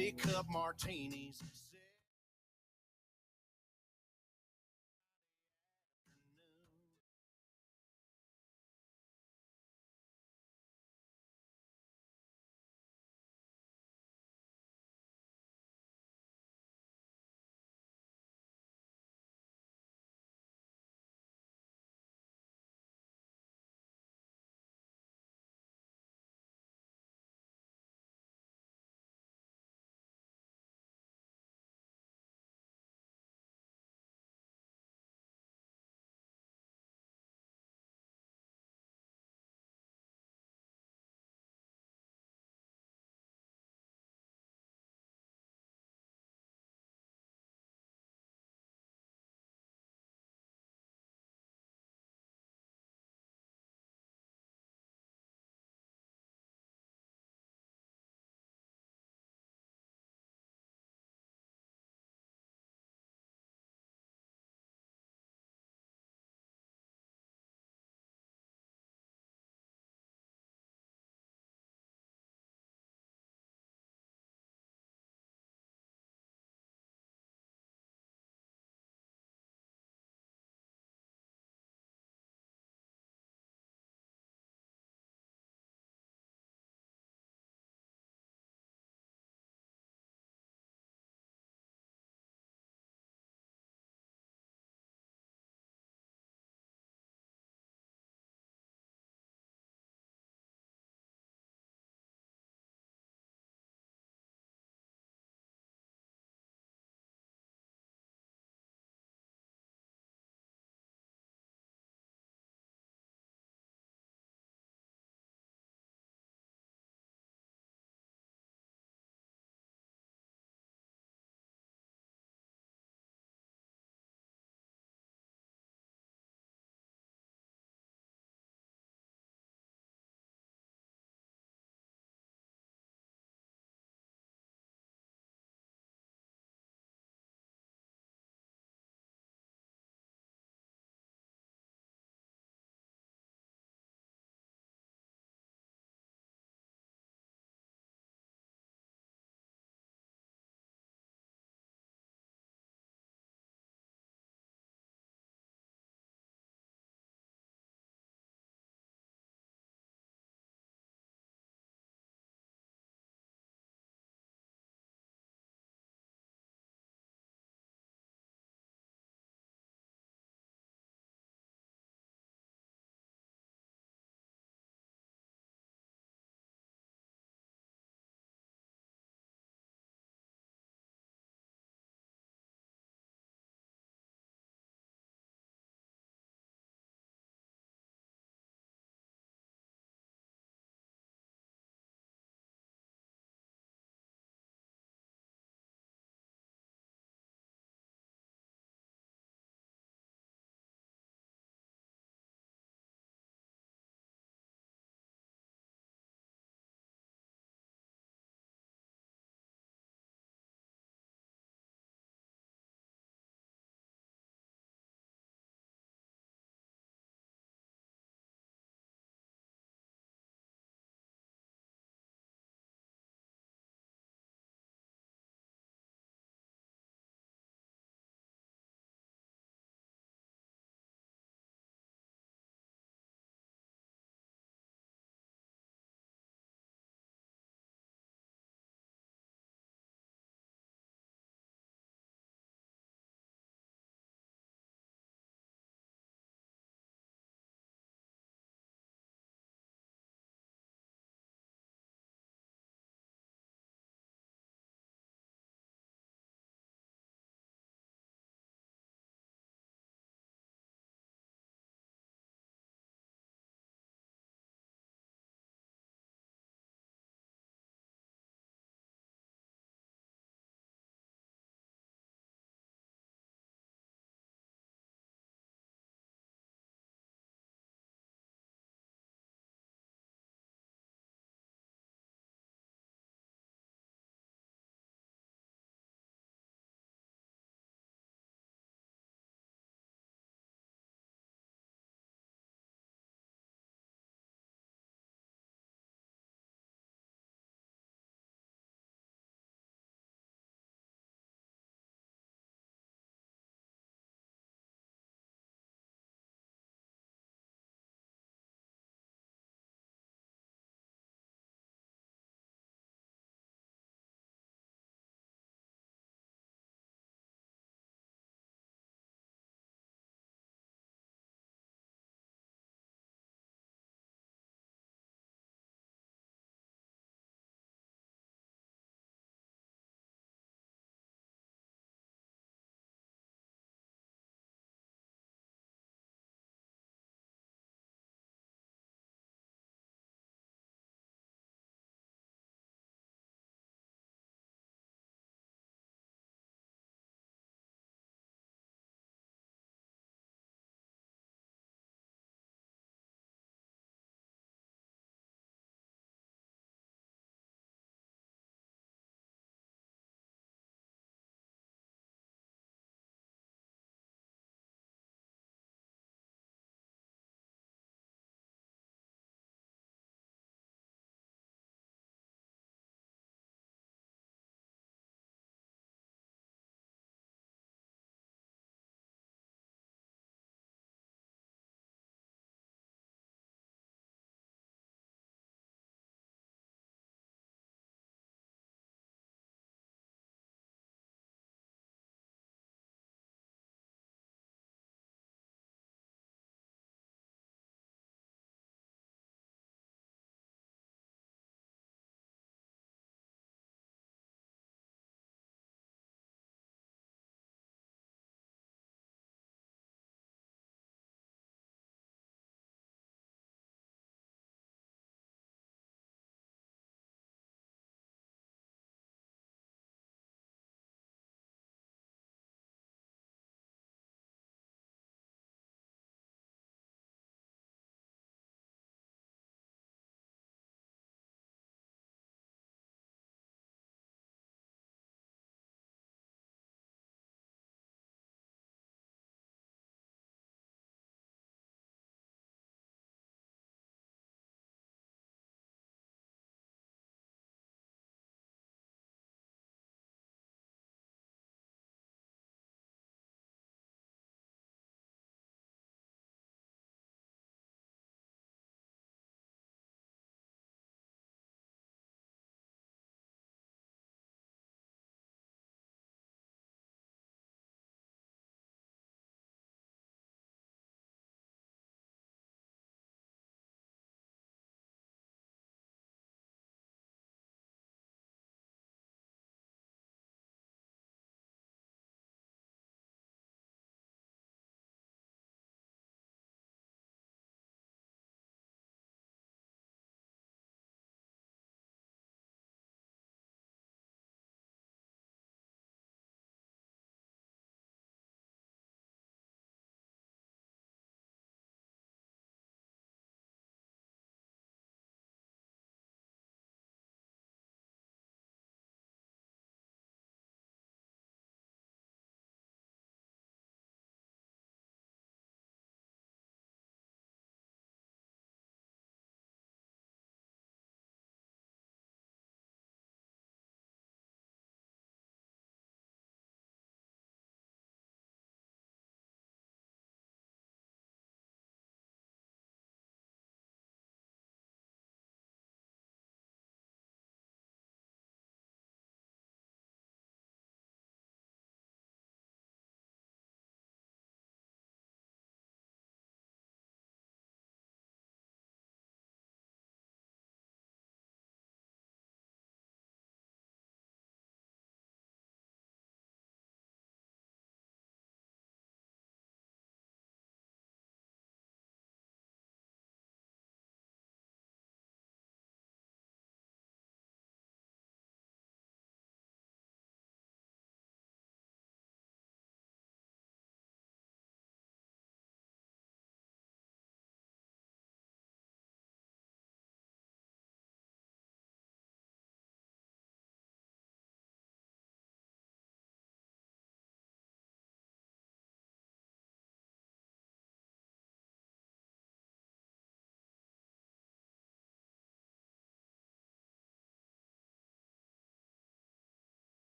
teacup martinis.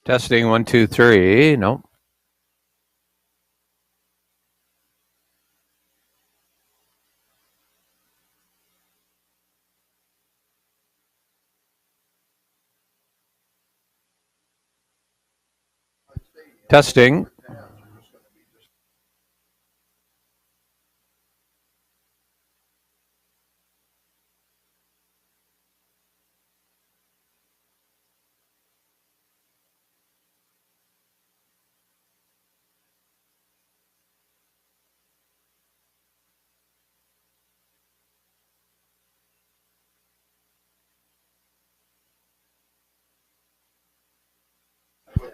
Testing 1, 2, 3. Nope. Testing.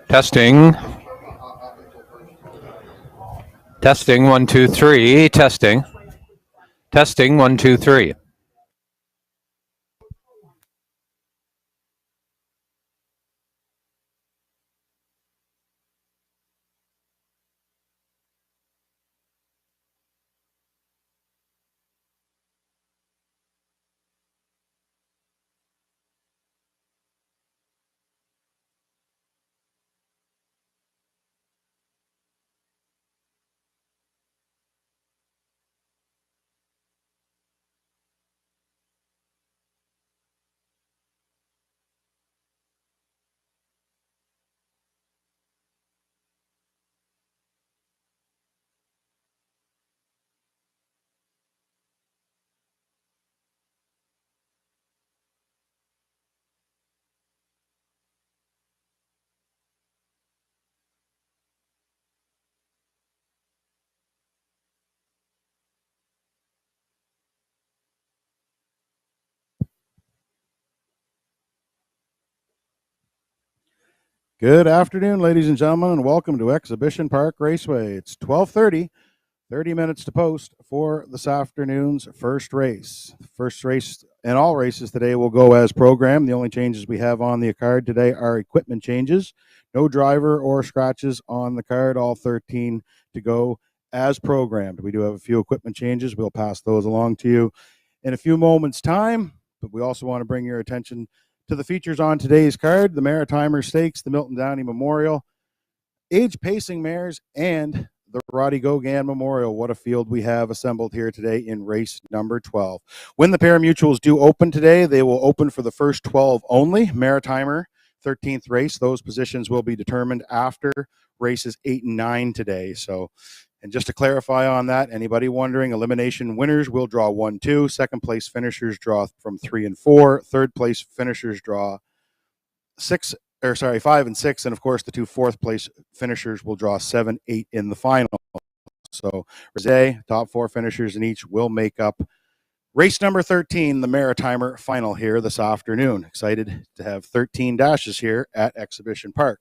Testing. Testing 1, 2, 3. Testing. Testing 1, 2, 3. Good afternoon, ladies and gentlemen, and welcome to Exhibition Park Raceway. It's 12:30, 30 minutes to post for this afternoon's first race. First race and all races today will go as programmed. The only changes we have on the card today are equipment changes. No driver or scratches on the card, all 13 to go as programmed. We do have a few equipment changes. We'll pass those along to you in a few moments' time, but we also want to bring your attention to the features on today's card: the Maritimer Stakes, the Milton Downey Memorial, age pacing mares, and the Roddy Gogan Memorial. What a field we have assembled here today in race number 12. When the pari-mutuels do open today, they will open for the first 12 only. Maritimer, 13th race. Those positions will be determined after races 8 and 9 today. So, and just to clarify on that, anybody wondering, elimination winners will draw 1, 2. Second place finishers draw from 3 and 4. Third place finishers draw 5 and 6. And of course, the two fourth place finishers will draw 7, 8 in the final. So, today, top 4 finishers in each will make up race number 13, the Maritimer final here this afternoon. Excited to have 13 dashes here at Exhibition Park.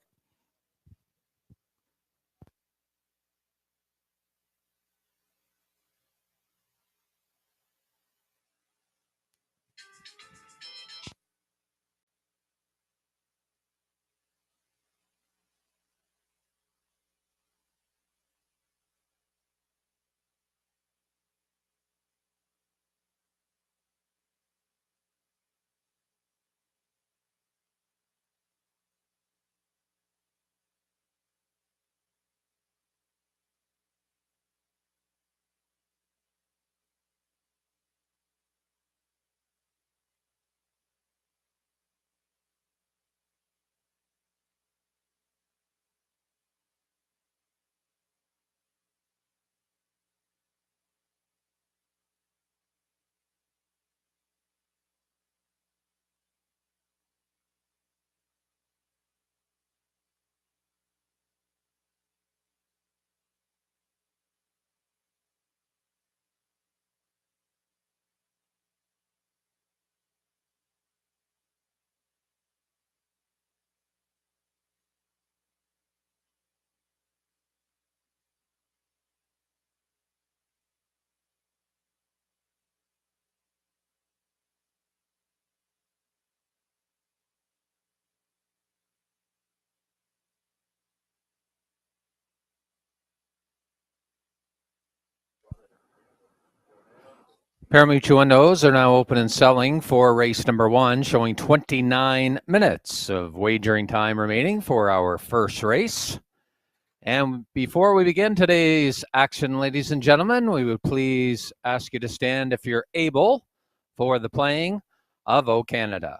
Parimutuel windows are now open and selling for race number 1, showing 29 minutes of wagering time remaining for our first race. And before we begin today's action, ladies and gentlemen, we would please ask you to stand if you're able for the playing of O Canada.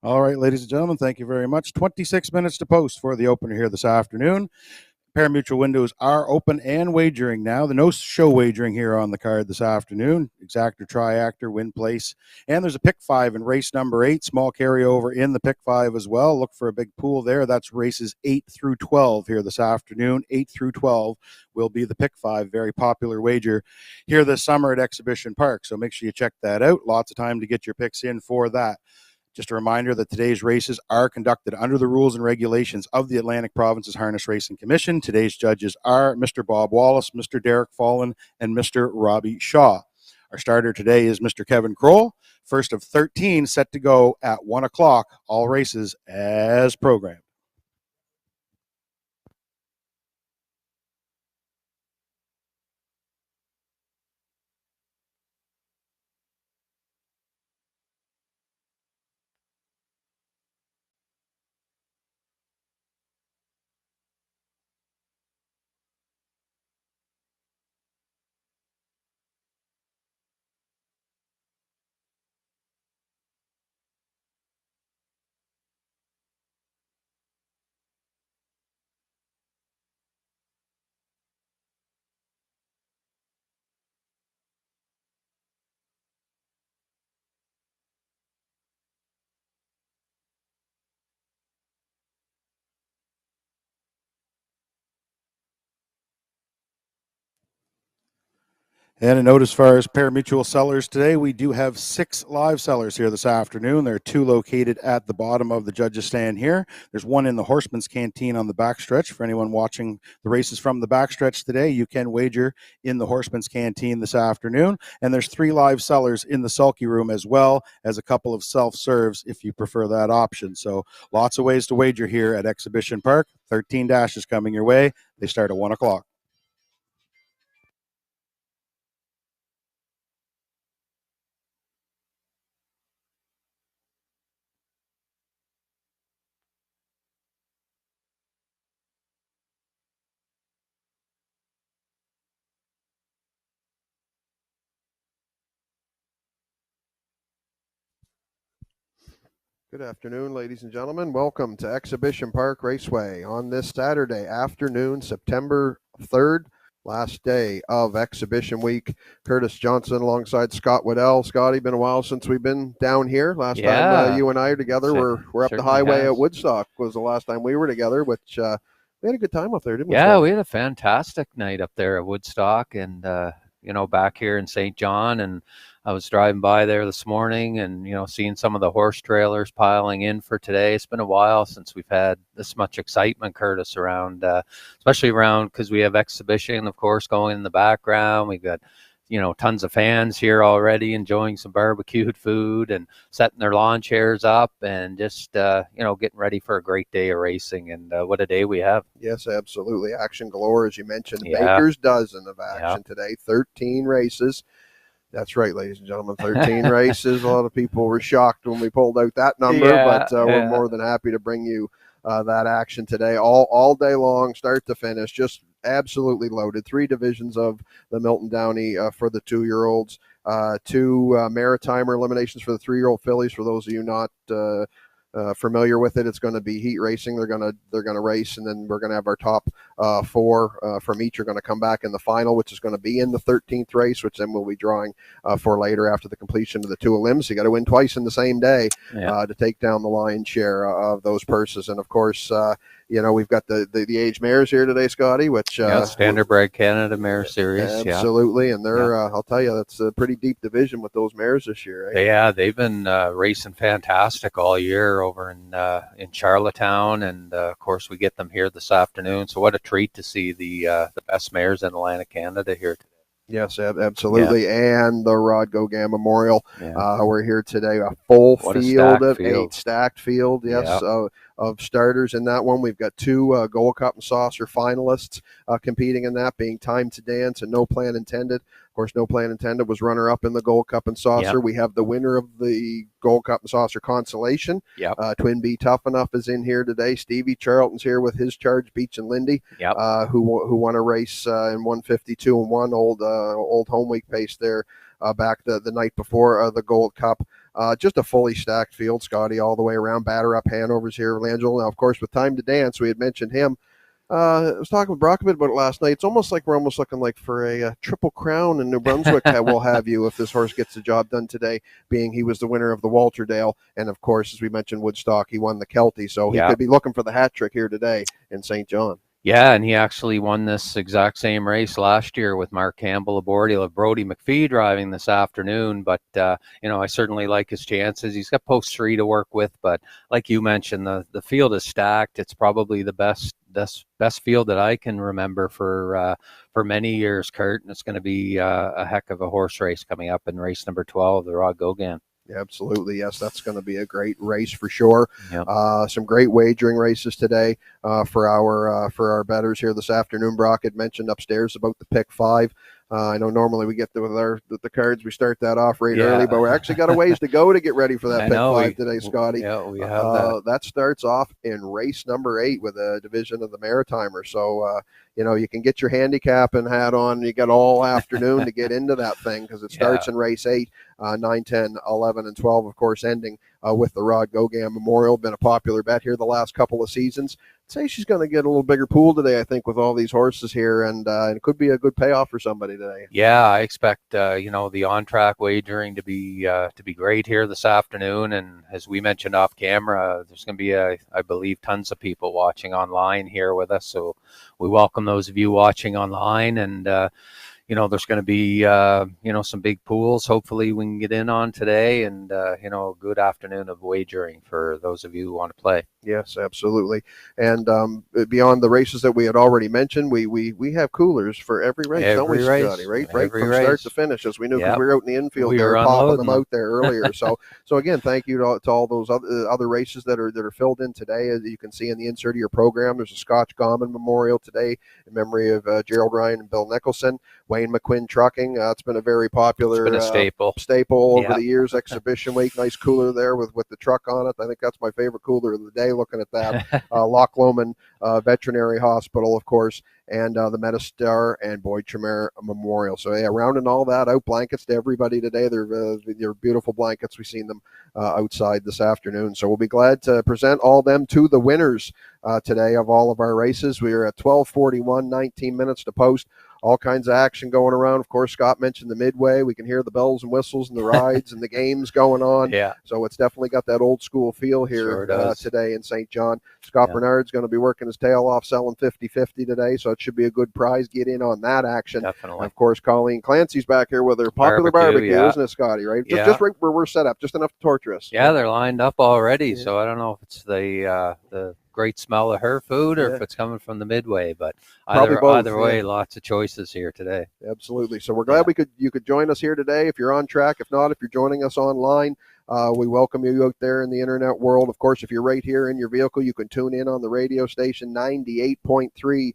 All right, ladies and gentlemen, thank you very much. 26 minutes to post for the opener here this afternoon. Parimutuel windows are open and wagering now. The no-show wagering here on the card this afternoon. Exactor, triactor, win place. And there's a pick 5 in race number 8. Small carryover in the pick 5 as well. Look for a big pool there. That's races 8 through 12 here this afternoon. 8 through 12 will be the pick 5. Very popular wager here this summer at Exhibition Park. So make sure you check that out. Lots of time to get your picks in for that. Just a reminder that today's races are conducted under the rules and regulations of the Atlantic Provinces Harness Racing Commission. Today's judges are Mr. Bob Wallace, Mr. Derek Fallon, and Mr. Robbie Shaw. Our starter today is Mr. Kevin Kroll, first of 13 set to go at 1 o'clock. All races as programmed. And a note as far as parimutuel sellers today, we do have 6 live sellers here this afternoon. There are 2 located at the bottom of the judges' stand here. There's one in the Horseman's Canteen on the backstretch. For anyone watching the races from the backstretch today, you can wager in the Horseman's Canteen this afternoon. And there's 3 live sellers in the sulky room as well as a couple of self-serves if you prefer that option. So lots of ways to wager here at Exhibition Park. 13 dashes coming your way. They start at 1 o'clock. Good afternoon, ladies and gentlemen. Welcome to Exhibition Park Raceway on this Saturday afternoon, September 3rd, last day of Exhibition Week. Curtis Johnson alongside Scott Waddell. Scotty, been a while since we've been down here. Last time you and I are together, we're up the highway at Woodstock was the last time we were together, which we had a good time up there, didn't we? Yeah, we had a fantastic night up there at Woodstock and, back here in St. John. And I was driving by there this morning and, seeing some of the horse trailers piling in for today. It's been a while since we've had this much excitement, Curtis, around, especially around because we have exhibition, of course, going in the background. We've got tons of fans here already enjoying some barbecued food and setting their lawn chairs up and just, getting ready for a great day of racing. And what a day we have. Yes, absolutely. Action galore, as you mentioned. Yeah. Baker's dozen of action today, 13 races. That's right, ladies and gentlemen, 13 races. A lot of people were shocked when we pulled out that number, but we're more than happy to bring you that action today, all day long, start to finish, just absolutely loaded. 3 divisions of the Milton Downey for the 2-year-olds, 2 Maritimer eliminations for the 3-year-old fillies. For those of you not familiar with it, it's going to be heat racing. They're going to race, and then we're going to have our top 4 from each are going to come back in the final, which is going to be in the 13th race, which then we'll be drawing for later after the completion of the 2 elims. So you got to win twice in the same day to take down the lion's share of those purses. And of course, we've got the age mares here today, Scotty, which Standard Bred Canada Mare Series. Absolutely. And they're I'll tell you, that's a pretty deep division with those mares this year. Eh? Yeah, they've been racing fantastic all year over in Charlottetown, and of course we get them here this afternoon. So what a treat to see the best mares in Atlantic Canada here today. Yes, absolutely. And the Rod Gauguin Memorial. We're here today, a full field of 8, stacked field, of starters in that one. We've got 2 Gold Cup and Saucer finalists competing in that, being Time to Dance and No Plan Intended. Of course, No Plan Intended was runner-up in the Gold Cup and Saucer. We have the winner of the Gold Cup and Saucer Consolation. Twin B Tough Enough is in here today. Stevie Charlton's here with his charge, Beach and Lindy, who won a race in 152-1, old home week pace there back the night before the Gold Cup. Just a fully stacked field, Scotty, all the way around. Batter Up Hanover's here, Langell. Now, of course, with Time to Dance, we had mentioned him. I was talking with Brock a bit about it last night. It's almost like we're almost looking like for a triple crown in New Brunswick. We'll have you if this horse gets the job done today, being he was the winner of the Walterdale. And, of course, as we mentioned, Woodstock, he won the Kelty. So he could be looking for the hat trick here today in St. John. Yeah, and he actually won this exact same race last year with Mark Campbell aboard. He'll have Brody McPhee driving this afternoon, but, I certainly like his chances. He's got post 3 to work with, but like you mentioned, the field is stacked. It's probably the best field that I can remember for many years, Kurt, and it's going to be a heck of a horse race coming up in race number 12, the Rod Gauguin. Absolutely, yes, that's going to be a great race for sure. Some great wagering races today for our bettors here this afternoon. Brock had mentioned upstairs about the pick 5. I know normally we get with the cards, we start that off early, but we actually got a ways to go to get ready for that pick 5 today, Scotty. We have that starts off in race number 8 with a division of the Maritimer. So you can get your handicapping hat on. You got all afternoon to get into that thing because it starts in race 8, 9, 10, 11, and 12, of course, ending with the Rod Gauguin Memorial. Been a popular bet here the last couple of seasons. I'd say she's going to get a little bigger pool today, I think, with all these horses here, and it could be a good payoff for somebody today. Yeah, I expect the on-track wagering to be great here this afternoon, and as we mentioned off camera, there's going to be I believe tons of people watching online here with us, so we welcome those of you watching online, and there's going to be some big pools hopefully we can get in on today, and a good afternoon of wagering for those of you who want to play. Yes, absolutely. And beyond the races that we had already mentioned, we have coolers for every race, don't we, Scotty? Right from start to finish, as we knew, because we were out in the infield there popping them out there earlier. So again, thank you to all those other races that are filled in today. As you can see in the insert of your program, there's a Scotch Gammon Memorial today in memory of Gerald Ryan and Bill Nicholson. Wayne McQuinn Trucking, it's been a very popular staple over the years. Exhibition week, nice cooler there with the truck on it. I think that's my favorite cooler of the day, looking at that. Loch Lomond Veterinary Hospital, of course, and the Metastar and Boyd Tremere Memorial. So rounding all that out, blankets to everybody today. They're beautiful blankets. We've seen them outside this afternoon. So we'll be glad to present all them to the winners today of all of our races. We are at 12:41, 19 minutes to post. All kinds of action going around. Of course, Scott mentioned the Midway. We can hear the bells and whistles and the rides and the games going on. So it's definitely got that old school feel here today in St. John. Scott Bernard's going to be working his tail off selling 50-50 today. So that should be a good prize. Get in on that action. Definitely. And of course, Colleen Clancy's back here with her popular barbecue, yeah. isn't it, Scotty? Right? Yeah. Just right where we're set up, just enough to torture us. Yeah, they're lined up already. Yeah. So I don't know if it's the great smell of her food or if it's coming from the Midway, but Probably both, either way, lots of choices here today. Absolutely. So we're glad you could join us here today. If you're on track, if not, if you're joining us online, we welcome you out there in the internet world. Of course, if you're right here in your vehicle, you can tune in on the radio station 98.3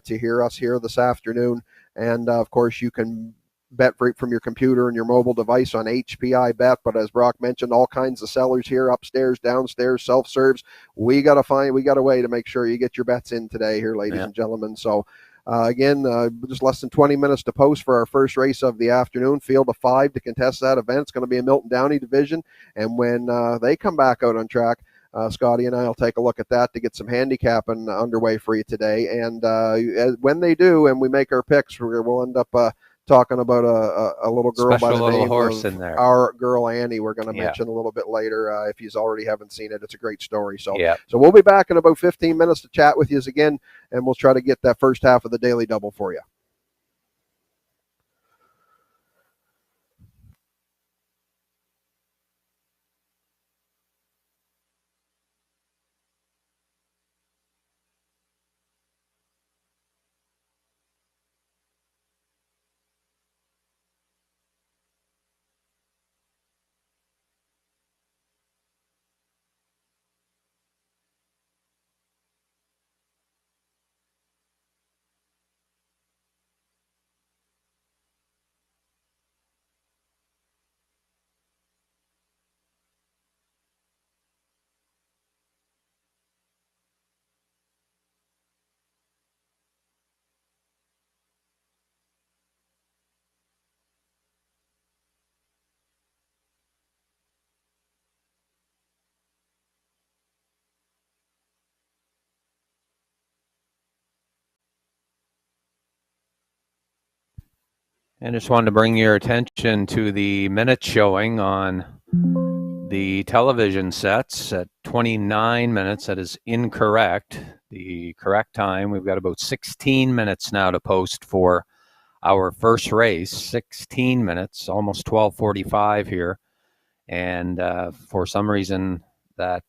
to hear us here this afternoon. And of course, you can bet right from your computer and your mobile device on HPI Bet. But as Brock mentioned, all kinds of sellers here, upstairs, downstairs, self-serves. We got a way to make sure you get your bets in today here, ladies and gentlemen. So again, just less than 20 minutes to post for our first race of the afternoon. Field of 5 to contest that event. It's going to be a Milton Downey division. And when they come back out on track, Scotty and I will take a look at that to get some handicapping underway for you today. And when they do, and we make our picks, we'll end up talking about a little girl by the name horse of in there. Our girl Annie. We're going to mention a little bit later if you already haven't seen it. It's a great story. So we'll be back in about 15 minutes to chat with you again, and we'll try to get that first half of the Daily Double for you. And just wanted to bring your attention to the minute showing on the television sets at 29 minutes. That is incorrect. The correct time, we've got about 16 minutes now to post for our first race. 16 minutes, almost 12:45 here. And for some reason, that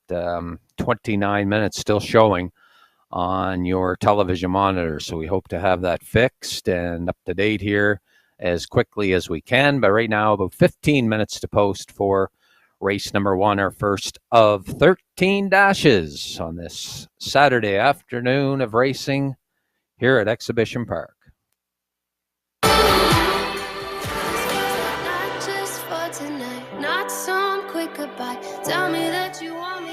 29 minutes still showing on your television monitor. So we hope to have that fixed and up to date here as quickly as we can. But right now, about 15 minutes to post for race number 1, our first of 13 dashes on this Saturday afternoon of racing here at Exhibition Park. Not just for tonight, not some quick goodbye. Tell me that you want me.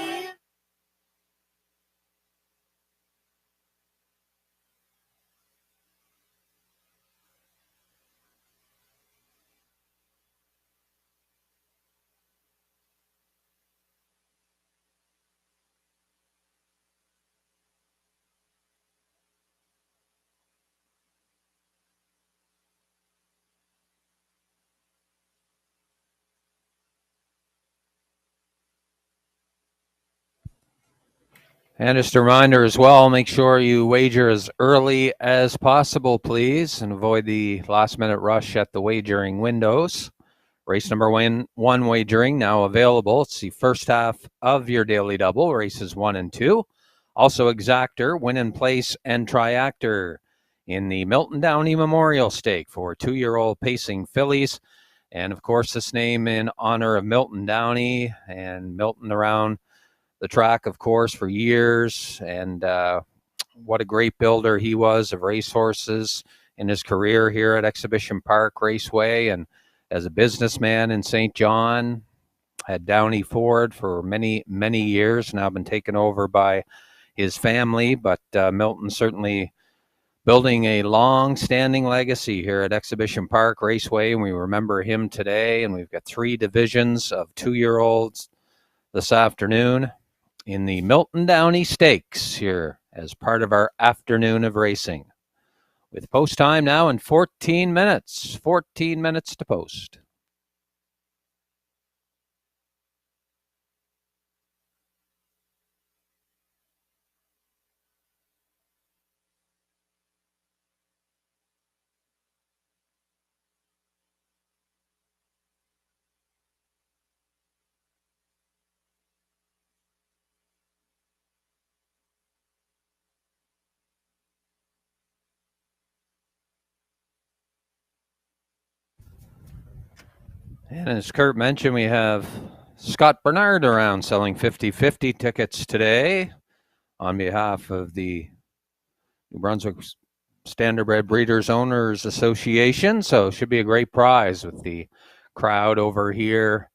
And just a reminder as well, make sure you wager as early as possible, please, and avoid the last-minute rush at the wagering windows. Race number 1 wagering now available. It's the first half of your Daily Double, races 1 and 2. Also Exactor, Win in Place, and Triactor in the Milton Downey Memorial Stake for 2-year-old pacing fillies. And, of course, this name in honor of Milton Downey and Milton around the track, of course, for years. And what a great builder he was of racehorses in his career here at Exhibition Park Raceway. And as a businessman in St. John, had Downey Ford for many, many years, now been taken over by his family. But Milton certainly building a long-standing legacy here at Exhibition Park Raceway, and we remember him today. And we've got 3 divisions of 2-year-olds this afternoon in the Milton Downey Stakes here as part of our afternoon of racing. With post time now in 14 minutes. 14 minutes to post. And as Kurt mentioned, we have Scott Bernard around selling 50/50 tickets today on behalf of the New Brunswick Standardbred Breeders Owners Association. So it should be a great prize with the crowd over here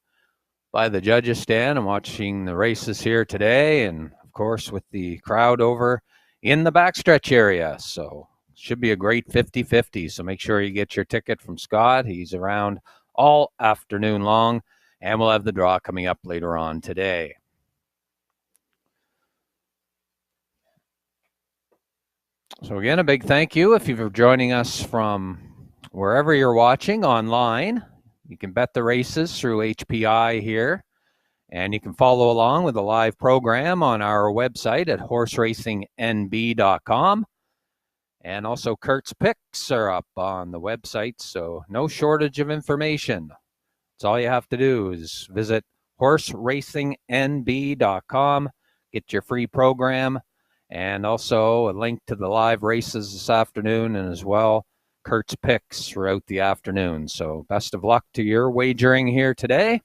by the judges stand and watching the races here today. And of course, with the crowd over in the backstretch area. So should be a great 50/50. So make sure you get your ticket from Scott. He's around all afternoon long, and we'll have the draw coming up later on today. So again, a big thank you if you're joining us from wherever you're watching online. You can bet the races through HPI here, and you can follow along with the live program on our website at horseracingnb.com. And also Kurt's picks are up on the website, so no shortage of information. That's all you have to do is visit horseracingnb.com, get your free program, and also a link to the live races this afternoon, and as well Kurt's picks throughout the afternoon. So best of luck to your wagering here today.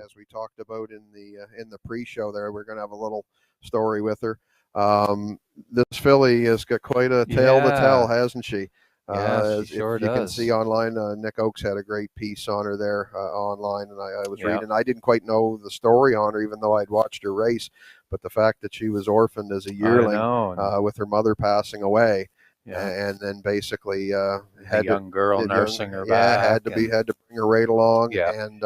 as we talked about in the pre-show there, we're going to have a little story with her. This filly has got quite a tale to tell, hasn't she? Yeah, she sure if you can does. see online, Nick Oakes had a great piece on her there online, and I was Yeah. reading. I didn't quite know the story on her, even though I'd watched her race. But the fact that she was orphaned as a yearling with her mother passing away, and then basically had a young girl nursing her back. Had to bring her right along, Yeah. and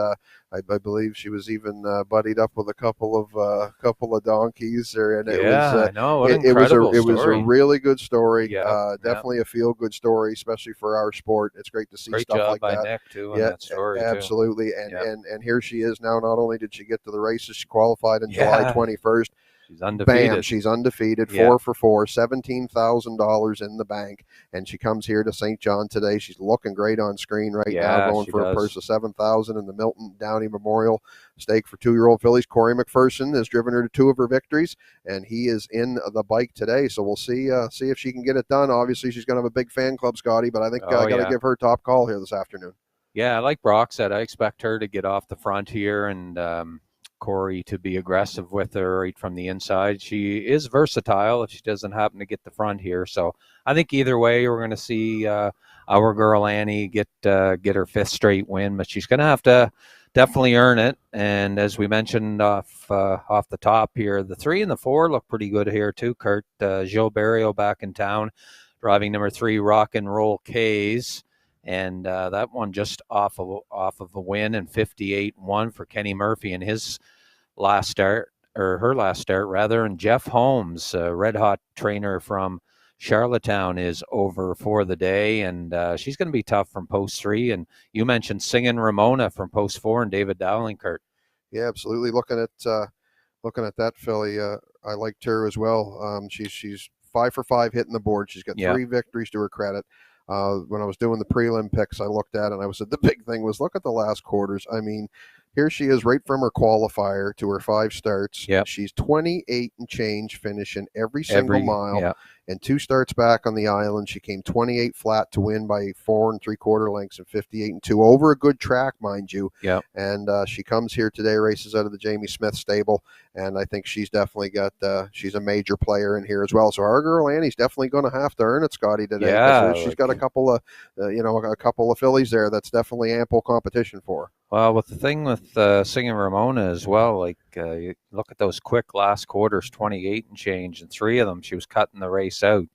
I believe she was even buddied up with a couple of donkeys there, and it was it was a really good story. Definitely a feel good story, especially for our sport. It's great to see stuff like that. Nick too on that story. Absolutely, and here she is now. Not only did she get to the races, she qualified on July 21st. She's undefeated. Bam, she's undefeated, 4 for 4, $17,000 in the bank, and she comes here to St. John today. She's looking great on screen now, going for a purse of $7,000 in the Milton Downey Memorial Stake for 2-year-old fillies. Corey McPherson has driven her to 2 of her victories, and he is in the bike today. So we'll see if she can get it done. Obviously, she's going to have a big fan club, Scotty, but I think I got to give her top call here this afternoon. Yeah, like Brock said, I expect her to get off the front here and Corey to be aggressive with her right from the inside. She is versatile if she doesn't happen to get the front here. So I think either way, we're going to see our girl Annie get her 5th straight win, but she's going to have to definitely earn it. And as we mentioned off the top here, the 3 and the 4 look pretty good here too, Kurt. Gilles Barrio back in town, driving number 3, Rock and Roll K's. And that one just off of a win, and 58-1 for Kenny Murphy in his last start, or her last start rather. And Jeff Holmes, a red hot trainer from Charlottetown, is over for the day, and she's going to be tough from post 3. And you mentioned Singin' Ramona from post 4 and David Dowling, Kurt. Yeah, absolutely. Looking at that filly, I liked her as well. She's 5 for 5 hitting the board. She's got 3 victories to her credit. When I was doing the prelim picks, I looked at it and I said the big thing was look at the last quarters. I mean, here she is right from her qualifier to her 5 starts. Yep. She's 28 and change finishing every single mile. Yep. And 2 starts back on the island, she came 28 flat to win by 4 3/4 lengths and 58-2 over a good track, mind you. Yeah. And she comes here today, races out of the Jamie Smith stable, and I think she's definitely got she's a major player in here as well. So our girl Annie's definitely going to have to earn it, Scotty, today. Yeah, she's got a couple of a couple of fillies there that's definitely ample competition for her. Well, with the thing with Singing Ramona as well, like you look at those quick last quarters, 28 and change, and 3 of them she was cutting the race out,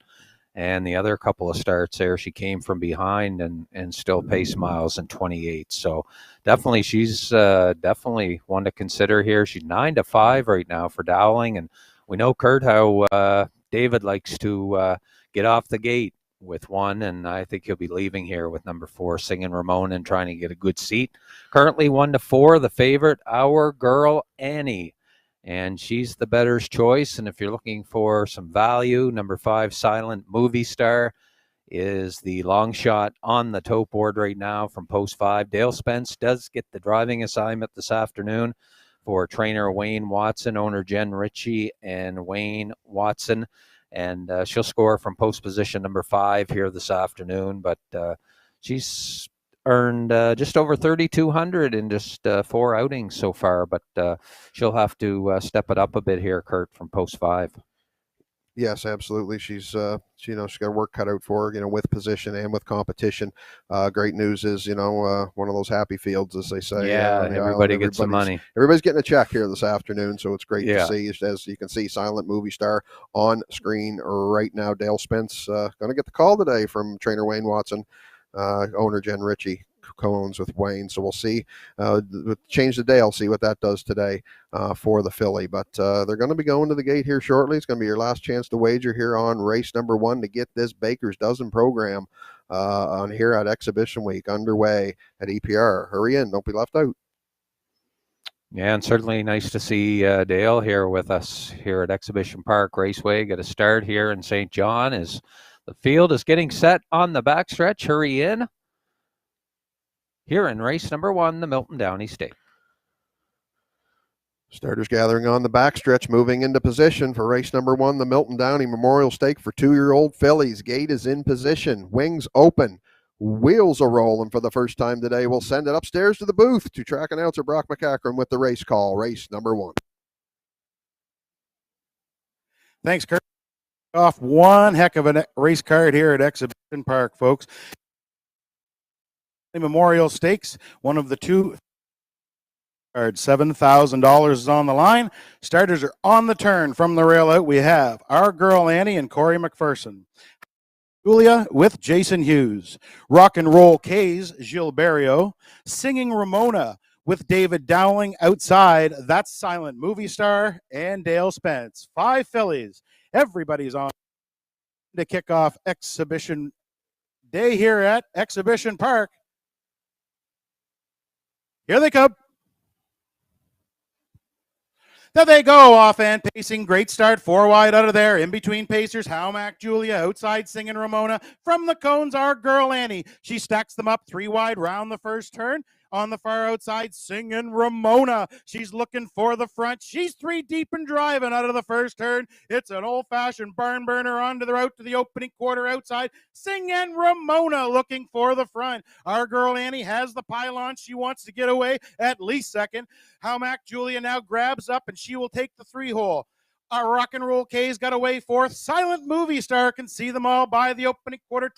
and the other couple of starts there she came from behind and still pace miles in 28. So definitely she's definitely one to consider here. She's 9-5 right now for Dowling, and we know, Kurt, how David likes to get off the gate with one, and I think he'll be leaving here with number 4, Singing Ramona, and trying to get a good seat. Currently 1-4, the favorite, our girl Annie, and she's the better's choice. And if you're looking for some value, number 5, Silent Movie Star, is the long shot on the tote board right now from post 5. Dale Spence does get the driving assignment this afternoon for trainer Wayne Watson, owner Jen Ritchie and Wayne Watson. And she'll score from post position number 5 here this afternoon. But she's earned just over $3,200 in just 4 outings so far. But she'll have to step it up a bit here, Kurt, from post 5. Yes, absolutely. She's she's got work cut out for her, with position and with competition. Great news is, one of those happy fields, as they say. Yeah, everybody gets some money. Everybody's getting a check here this afternoon, so it's great to see. As you can see, Silent Movie Star on screen right now. Dale Spence going to get the call today from trainer Wayne Watson, owner Jen Ritchie, co-owns with Wayne. So we'll see. Change the day. I'll see what that does today for the filly. But they're going to be going to the gate here shortly. It's going to be your last chance to wager here on race number 1 to get this Baker's Dozen program on here at Exhibition Week underway at EPR. Hurry in. Don't be left out. Yeah, and certainly nice to see Dale here with us here at Exhibition Park Raceway. Get a start here in St. John as the field is getting set on the backstretch. Hurry in. Here in race number 1, the Milton Downey Stake. Starters gathering on the backstretch, moving into position for race number 1, the Milton Downey Memorial Stake for 2-year-old fillies. Gate is in position, wings open. wheels are rolling for the first time today. We'll send it upstairs to the booth to track announcer Brock McCachran with the race call. Race number 1. Thanks, Kurt. Off one heck of a race card here at Exhibition Park, folks. The Memorial Stakes, one of the two cards, $7,000 is on the line. Starters are on the turn from the rail out. We have Our Girl Annie and Corey McPherson. Julia with Jason Hughes. Rock and Roll K's Gilles Barrio. Singing Ramona with David Dowling outside. That's Silent Movie Star and Dale Spence. 5 fillies. Everybody's on to kick off Exhibition Day here at Exhibition Park. Here they come. There they go, off and pacing. Great start, 4 wide out of there. In between pacers, Howmack Julia. Outside Singing Ramona. From the cones, Our Girl Annie. She stacks them up 3 wide round the first turn. On the far outside, Singing Ramona. She's looking for the front. She's 3 deep and driving out of the first turn. It's an old-fashioned barn burner onto the route to the opening quarter outside. Singing Ramona looking for the front. Our Girl Annie has the pylon. She wants to get away at least second. Howmack Julia now grabs up and she will take the 3-hole. Our Rock and Roll K's got away fourth. Silent Movie Star can see them all by the opening quarter.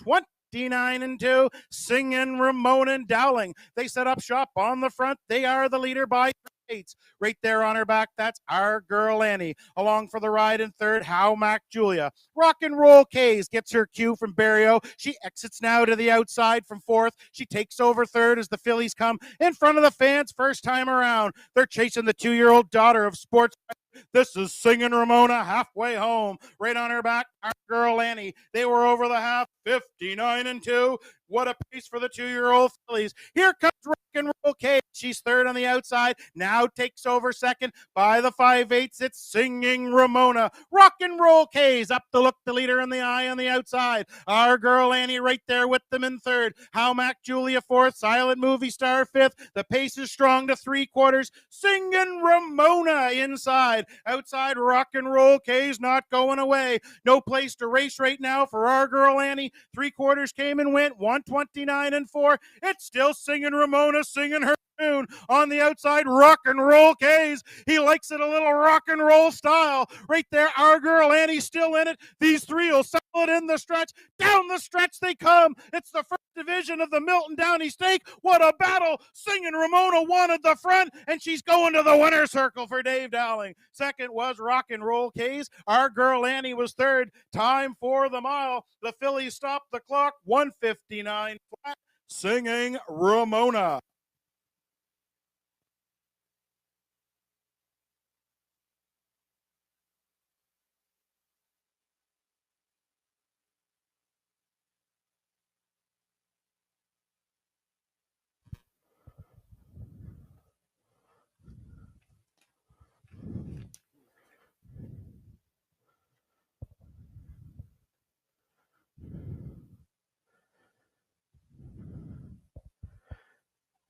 29-2. Singing Ramona and Dowling. They set up shop on the front. They are the leader by 8. Right there on her back, that's Our Girl Annie. Along for the ride in third, Howmack Julia. Rock and Roll K's gets her cue from Barrio. She exits now to the outside from fourth. She takes over third as the fillies come in front of the fans first time around. They're chasing the 2-year-old daughter of sports. This is Singing Ramona halfway home. Right on her back, Our Girl Annie. They were over the half, 59-2. What a pace for the 2-year-old fillies. Here comes Rock and Roll K's. She's third on the outside. Now takes over second by the 5/8. It's Singing Ramona. Rock and Roll K's up to look the leader in the eye on the outside. Our Girl Annie right there with them in third. Howmack Julia fourth. Silent Movie Star fifth. The pace is strong to 3/4. Singing Ramona inside. Outside, Rock and Roll K's not going away. No place to race right now for Our Girl Annie. 3/4 came and went. 129-4. It's still Singing Ramona singing her tune. On the outside, Rock and Roll K's. He likes it a little rock and roll style. Right there, Our Girl Annie's still in it. These 3 will settle it in the stretch. Down the stretch they come. It's the first division of the Milton Downey Stake. What a battle. Singing Ramona wanted the front, and she's going to the winner's circle for Dave Dowling. Second was Rock and Roll K's. Our Girl Annie was third. Time for the mile. The fillies stopped the clock. 159 flat. Singing Ramona.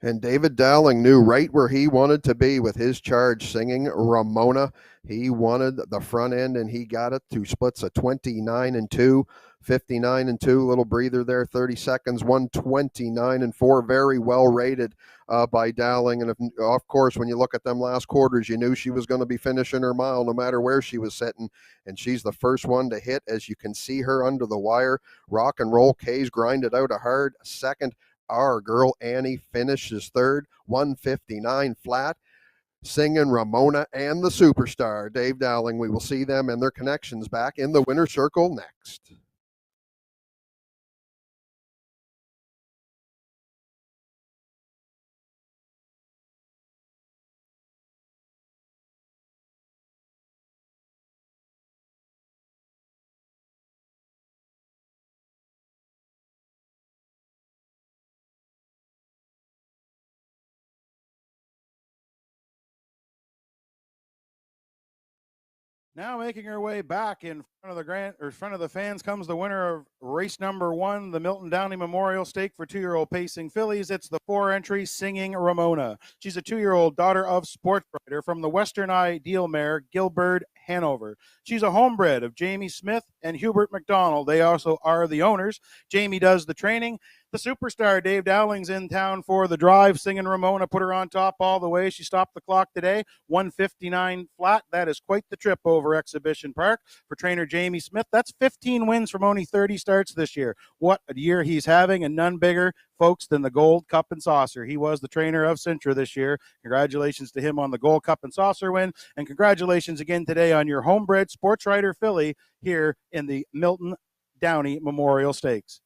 And David Dowling knew right where he wanted to be with his charge, Singing Ramona. He wanted the front end, and he got it. 2 splits of 29-2, 59-2. Little breather there, 30 seconds, 129-4. Very well rated by Dowling. And of course, when you look at them last quarters, you knew she was going to be finishing her mile no matter where she was sitting. And she's the first one to hit, as you can see her under the wire. Rock and Roll K's grinded out a hard second. Our Girl Annie finishes third, 159 flat. Singing Ramona and the Superstar, Dave Dowling. We will see them and their connections back in the winner's circle next. Now making her way back in front of the fans comes the winner of race number 1, the Milton Downey Memorial Stake for 2-year-old pacing fillies. It's the 4-entry Singing Ramona. She's a 2-year-old daughter of sports writer from the Western Ideal mare Gilbert Hanover. She's a homebred of Jamie Smith and Hubert McDonald. They also are the owners. Jamie does the training. The superstar, Dave Dowling's in town for the drive, singing Ramona, put her on top all the way. She stopped the clock today, 159 flat. That is quite the trip over Exhibition Park for trainer Jamie Smith. That's 15 wins from only 30 starts this year. What a year he's having, and none bigger, folks, than the Gold Cup and Saucer. He was the trainer of Sintra this year. Congratulations to him on the Gold Cup and Saucer win, and congratulations again today on your homebred Sports Rider filly here in the Milton Downey Memorial Stakes.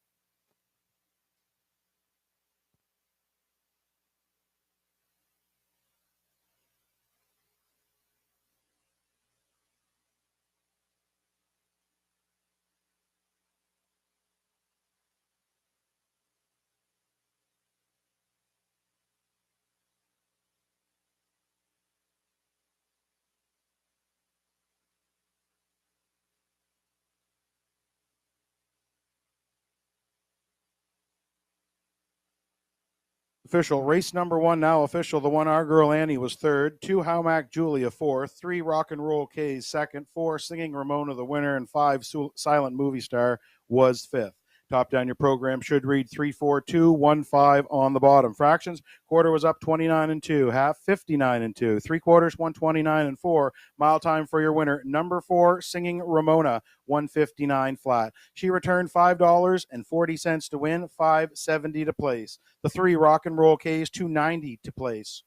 Official race number one now official. The one Our Girl Annie was third, 2 How Mac Julia fourth, 3 Rock and Roll K's second, 4 Singing Ramona the winner, and 5 Silent Movie Star was fifth. Top down your program should read 3-4-2-1-5 on the bottom. Fractions, quarter was up 29 and 2, half 59 and 2, 3/4 129 and 4. Mile time for your winner, number 4 Singing Ramona, 159 flat. She returned $5.40 to win, $5.70 to place. The 3 Rock and Roll K's, $2.90 to place.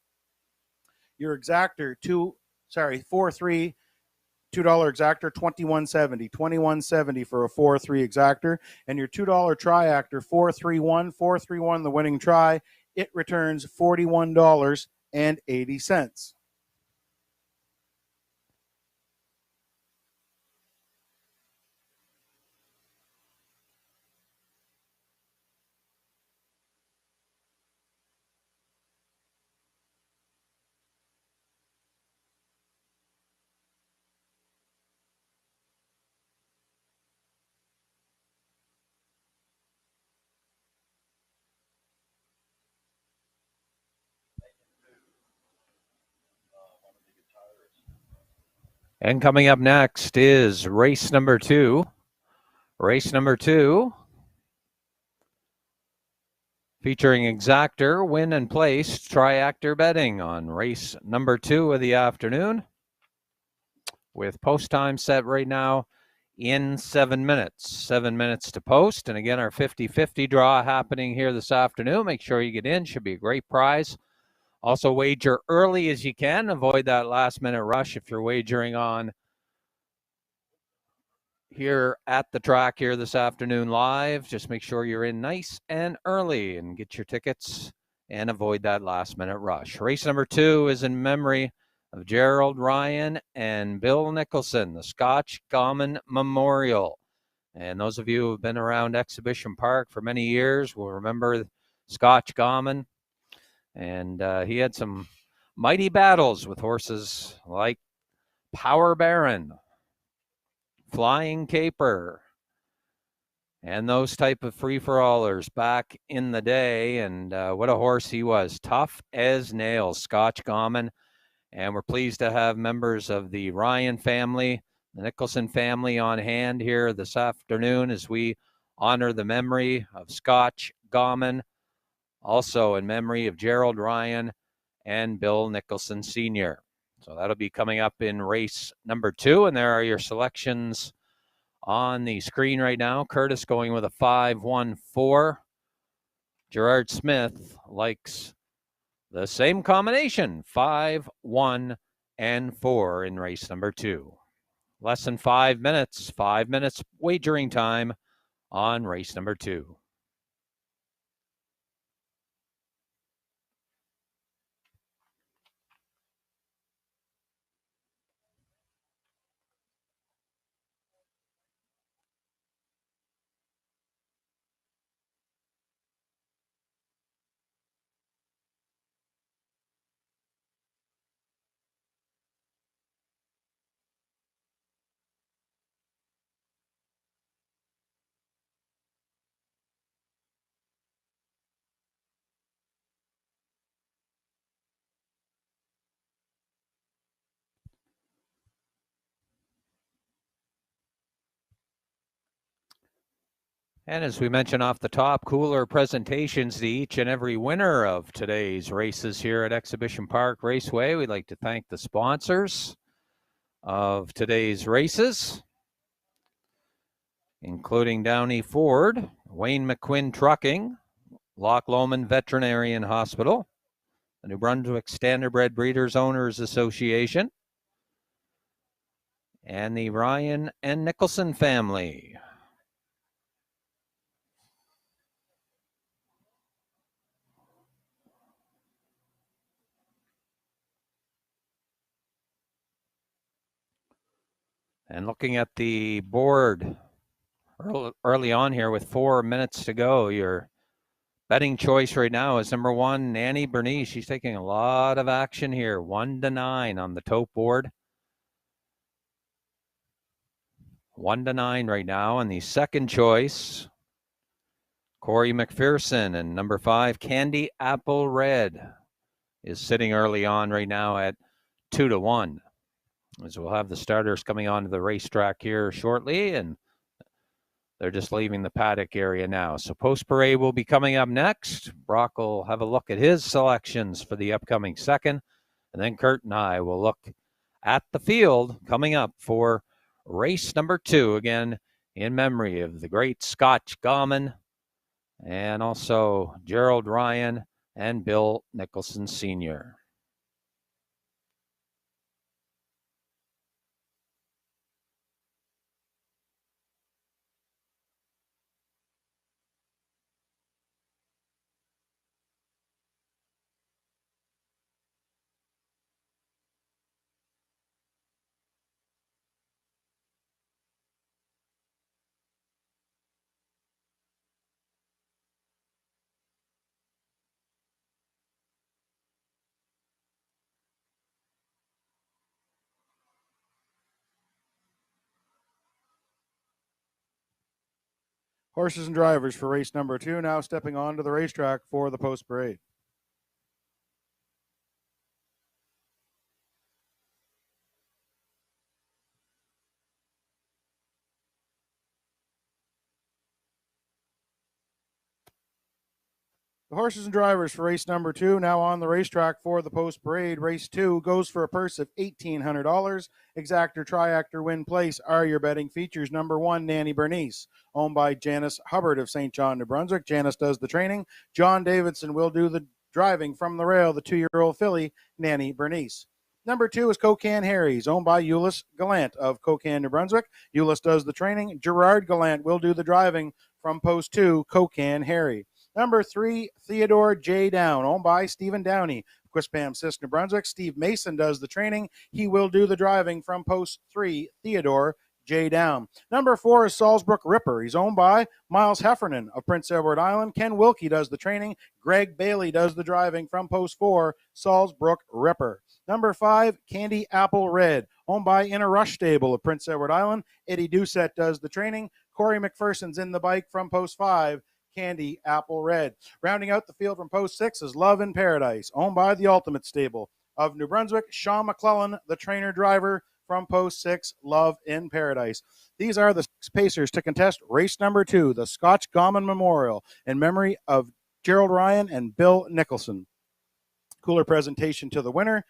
Your exactor, 4-3 $2 exactor, $21.70. $21.70 for a 4-3 exactor. And your $2 triactor, 431 the winning try. It returns $41.80. And coming up next is race number 2. Race number 2 featuring exactor, win and place, triactor betting on race number 2 of the afternoon, with post time set right now in 7 minutes. 7 minutes to post. And again, our 50-50 draw happening here this afternoon. Make sure you get in. Should be a great prize. Also, wager early as you can. Avoid that last-minute rush if you're wagering on here at the track here this afternoon live. Just make sure you're in nice and early and get your tickets and avoid that last-minute rush. Race number 2 is in memory of Gerald Ryan and Bill Nicholson, the Scotch Gammon Memorial. And those of you who have been around Exhibition Park for many years will remember Scotch Gammon. And he had some mighty battles with horses like Power Baron, Flying Caper, and those type of free-for-allers back in the day. And what a horse he was. Tough as nails, Scotch Gammon. And we're pleased to have members of the Ryan family, the Nicholson family on hand here this afternoon as we honor the memory of Scotch Gammon, also in memory of Gerald Ryan and Bill Nicholson Sr. So that'll be coming up in race number 2, and there are your selections on the screen right now. Curtis going with a 5-1-4. Gerard Smith likes the same combination, 5, 1, and 4 in race number 2. Less than 5 minutes, 5 minutes wagering time on race number 2. And as we mentioned off the top, cooler presentations to each and every winner of today's races here at Exhibition Park Raceway. We'd like to thank the sponsors of today's races, including Downey Ford, Wayne McQuinn Trucking, Loch Lomond Veterinarian Hospital, the New Brunswick Standardbred Breeders Owners Association, and the Ryan and Nicholson family. And looking at the board early on here with 4 minutes to go, your betting choice right now is number 1, Nanny Bernice. She's taking a lot of action here, 1-9 on the tote board. 1-9 right now. And the second choice, Corey McPherson, and number 5, Candy Apple Red, is sitting early on right now at 2-1. As we'll have the starters coming onto the racetrack here shortly, and they're just leaving the paddock area now. So post parade will be coming up next. Brock will have a look at his selections for the upcoming second, and then Kurt and I will look at the field coming up for race number 2, again in memory of the great Scotch Gaumon and also Gerald Ryan and Bill Nicholson Sr. Horses and drivers for race number 2 now stepping onto the racetrack for the post parade. The horses and drivers for race number 2 now on the racetrack for the post parade. Race 2 goes for a purse of $1,800. Exactor, triactor, win place are your betting features. Number 1, Nanny Bernice, owned by Janice Hubbard of St. John, New Brunswick. Janice does the training. John Davidson will do the driving from the rail, the 2-year-old filly, Nanny Bernice. Number 2 is Cocan Harry's, owned by Euless Gallant of Cocan, New Brunswick. Euless does the training. Gerard Gallant will do the driving from post 2, Cocan Harry. Number 3, Theodore J. Down, owned by Stephen Downey, Quispam, Sis, New Brunswick. Steve Mason does the training. He will do the driving from post 3, Theodore J. Down. Number 4 is Salzbrook Ripper. He's owned by Miles Heffernan of Prince Edward Island. Ken Wilkie does the training. Greg Bailey does the driving from post 4, Salzbrook Ripper. Number 5, Candy Apple Red, owned by Inner Rush Stable of Prince Edward Island. Eddie Doucette does the training. Corey McPherson's in the bike from post 5, Candy Apple Red. Rounding out the field from post 6 is Love in Paradise, owned by the Ultimate Stable of New Brunswick. Sean McClellan, the trainer driver from post 6, Love in Paradise. These are the 6 pacers to contest race number 2, the Scotch Gaumon Memorial, in memory of Gerald Ryan and Bill Nicholson. Cooler presentation to the winner.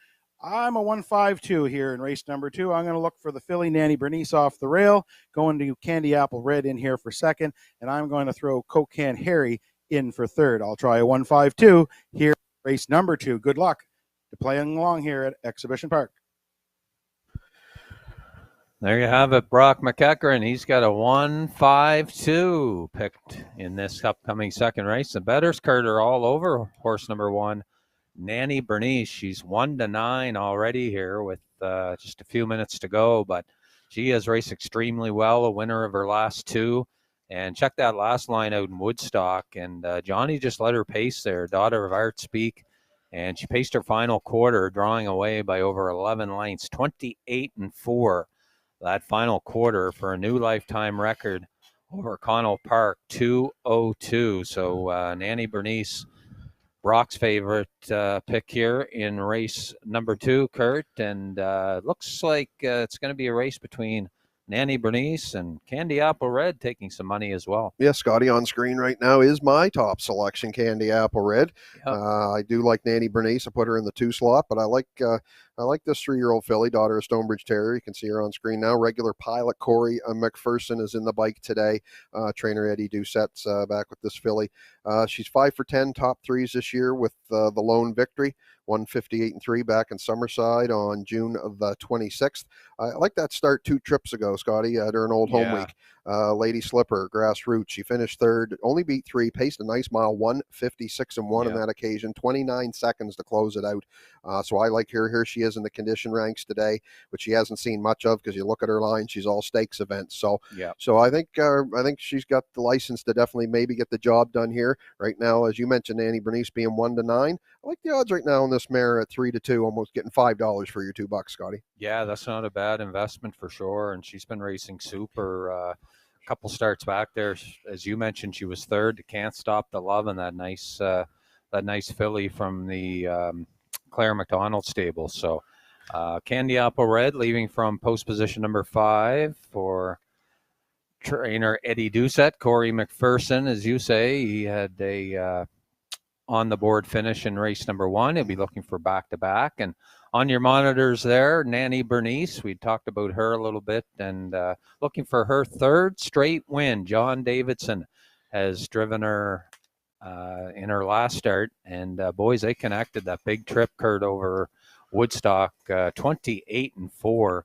I'm a 1-5-2 here in race number 2. I'm going to look for the filly Nanny Bernice off the rail, going to Candy Apple Red in here for second, and I'm going to throw Cocan Harry in for third. I'll try a 1-5-2 here, race number 2. Good luck to playing along here at Exhibition Park. There you have it, Brock McEachern. He's got a 1-5-2 picked in this upcoming second race. The bettors, Kurt, are all over horse number 1, Nanny Bernice. She's 1-9 already here with just a few minutes to go, but she has raced extremely well, a winner of her last 2. And check that last line out in Woodstock. And Johnny just let her pace there, daughter of Art Speak. And she paced her final quarter, drawing away by over 11 lengths, 28-4. That final quarter for a new lifetime record over Connell Park, 2:02. So Nanny Bernice, Brock's favorite pick here in race number 2, Kurt. And looks like it's going to be a race between Nanny Bernice and Candy Apple Red taking some money as well. Yeah, Scotty, on screen right now is my top selection, Candy Apple Red. Yep. I do like Nanny Bernice. I put her in the 2 slot, but I like this 3-year-old filly, daughter of Stonebridge Terrier. You can see her on screen now. Regular pilot Corey McPherson is in the bike today. Trainer Eddie Doucette's back with this filly. She's 5 for 10 top threes this year with the lone victory. 158-3 back in Summerside on June the 26th. I like that start 2 trips ago, Scotty, during Old Home Week. Lady Slipper, Grassroots. She finished third, only beat 3, paced a nice mile, 156-1 on that occasion, 29 seconds to close it out. So I like her. Here she is in the condition ranks today, which she hasn't seen much of because you look at her line, she's all stakes events. So I think she's got the license to definitely maybe get the job done here. Right now, as you mentioned, Nanny Bernice being 1-9. I like the odds right now on this mare at 3-2, almost getting $5 for your $2, Scotty. Yeah, that's not a bad investment for sure. And she's been racing super. A couple starts back there, as you mentioned, she was third. Can't Stop the Love, and that nice filly from the Claire McDonald stable. So Candy Apple Red leaving from post position number 5 for trainer Eddie Doucette. Corey McPherson, as you say, he had a on the board finish in race number 1. He'll be looking for back-to-back. And on your monitors there, Nanny Bernice, we talked about her a little bit, and looking for her 3rd straight win. John Davidson has driven her in her last start, and boys, they connected that big trip, Kurt, over Woodstock, 28-4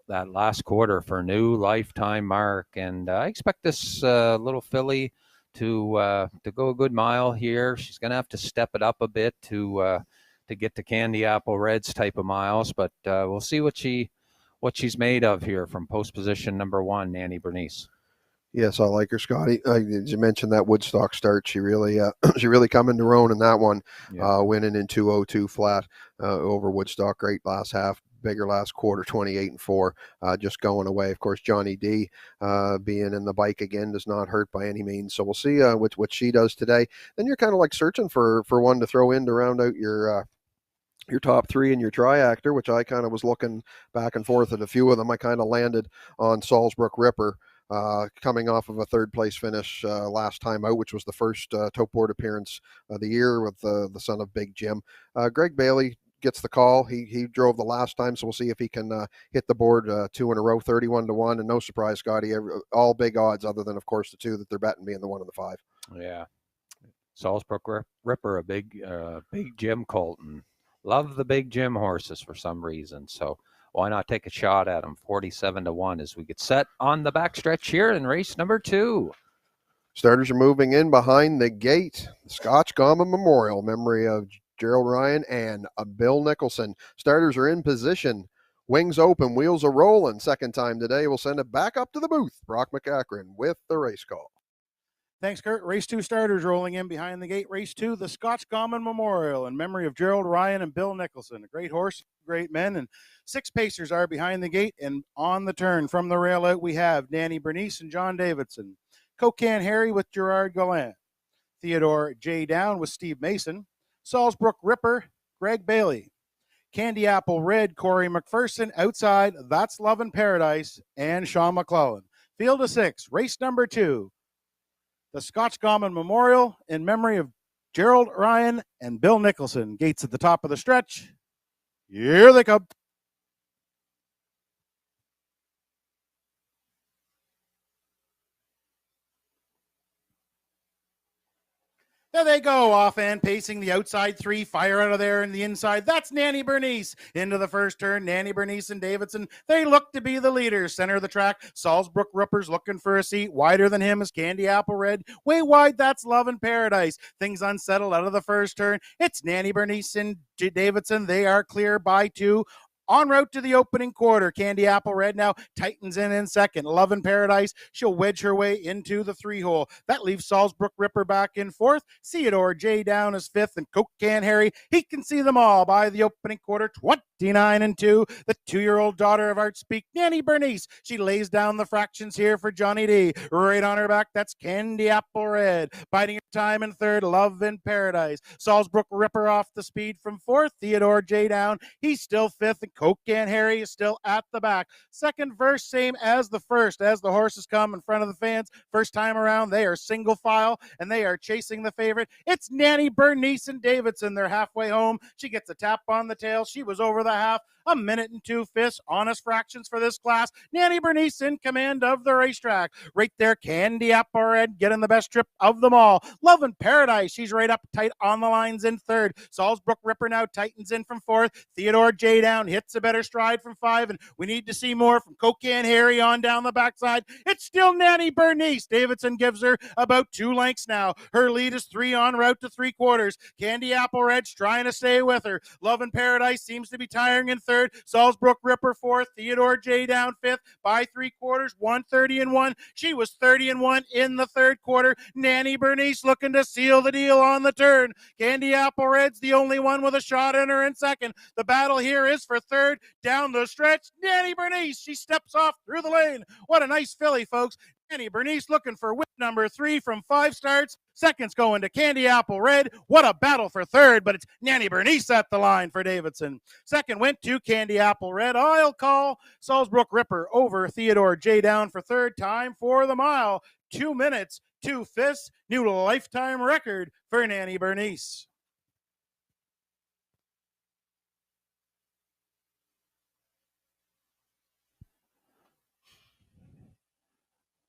that last quarter for a new lifetime mark. And I expect this little filly to go a good mile here. She's going to have to step it up a bit to get to Candy Apple Red's type of miles, but we'll see what she's made of here from post position number 1, Nanny Bernice. Yes, I like her, Scotty. As you mentioned that Woodstock start, she really come into her own in that one, winning in 2:02 flat over Woodstock. Great last half. Bigger last quarter, 28-4, just going away. Of course, Johnny D being in the bike again does not hurt by any means. So we'll see what she does today. Then you're kind of like searching for one to throw in to round out your top 3 and your triactor, which I kind of was looking back and forth at a few of them. I kind of landed on Salisbrook Ripper, coming off of a 3rd place finish last time out, which was the first top board appearance of the year with the son of Big Jim. Greg Bailey gets the call. He drove the last time, so we'll see if he can hit the board 2 in a row, 31-1, and no surprise, Scotty, all big odds other than, of course, the 2 that they're betting being the 1 and the 5. Yeah. Salisbrook Ripper, a big Jim Colton. Love the Big Jim horses for some reason, so why not take a shot at them? 47-1 as we get set on the backstretch here in race number 2. Starters are moving in behind the gate. Scotch Gama Memorial, memory of Gerald Ryan and Bill Nicholson. Starters are in position. Wings open, wheels are rolling. Second time today. We'll send it back up to the booth. Brock McAkron with the race call. Thanks, Kurt. Race 2 starters rolling in behind the gate. Race 2, the Scotch Common Memorial in memory of Gerald Ryan and Bill Nicholson. A great horse, great men, and 6 pacers are behind the gate. And on the turn from the rail out, we have Nanny Bernice and John Davidson. Cocan Harry with Gerard Gallant. Theodore J. Down with Steve Mason. Salisbrook Ripper, Greg Bailey. Candy Apple Red, Corey McPherson. Outside, That's Love in Paradise, and Sean McClellan. Field of 6, race number 2. The Scotch Common Memorial in memory of Gerald Ryan and Bill Nicholson. Gates at the top of the stretch. Here they come. There they go, off and pacing the outside 3, fire out of there in the inside. That's Nanny Bernice. Into the first turn, Nanny Bernice and Davidson. They look to be the leaders. Center of the track, Salisbrook Ripper's looking for a seat. Wider than him is Candy Apple Red. Way wide, That's Love in Paradise. Things unsettled out of the first turn. It's Nanny Bernice and Davidson. They are clear by 2. En route to the opening quarter, Candy Apple Red now tightens in second. Love in Paradise, she'll wedge her way into the 3-hole. That leaves Salisbrook Ripper back in 4th. Theodore J. Down is 5th, and Cocan Harry, he can see them all by the opening quarter, 29-2. The 2-year-old daughter of Art Speak, Nanny Bernice, she lays down the fractions here for Johnny D. Right on her back, that's Candy Apple Red. Biding her time in 3rd, Love in Paradise. Salisbrook Ripper off the speed from 4th. Theodore J. Down, he's still 5th, and Coke Can Harry is still at the back. Second verse, same as the first. As the horses come in front of the fans, first time around, they are single file and they are chasing the favorite. It's Nanny Bernice and Davidson. They're halfway home. She gets a tap on the tail. She was over the half. A minute and 2 fifths. Honest fractions for this class. Nanny Bernice in command of the racetrack. Right there, Candy Apple Red getting the best trip of them all. Love in Paradise. She's right up tight on the lines in third. Salzbrook Ripper now tightens in from fourth. Theodore J down hits a better stride from 5, and we need to see more from Coke Can Harry on down the backside. It's still Nanny Bernice. Davidson gives her about 2 lengths now. Her lead is 3 on route to 3/4. Candy Apple Red's trying to stay with her. Love in Paradise seems to be tiring in third. Salzbrook Ripper fourth. Theodore J down fifth by 3/4. 1:30-1. She was 30-1 in the third quarter. Nanny Bernice looking to seal the deal on the turn. Candy Apple Red's the only one with a shot in her in second. The battle here is for third. Down the stretch, Nanny Bernice. She steps off through the lane. What a nice filly, folks. Nanny Bernice looking for whip number 3 from 5 starts. Seconds going to Candy Apple Red. What a battle for third, but it's Nanny Bernice at the line for Davidson. Second went to Candy Apple Red. I'll call Salzbrook Ripper over Theodore J down for third. Time for the mile. 2 minutes, 2 fifths. New lifetime record for Nanny Bernice.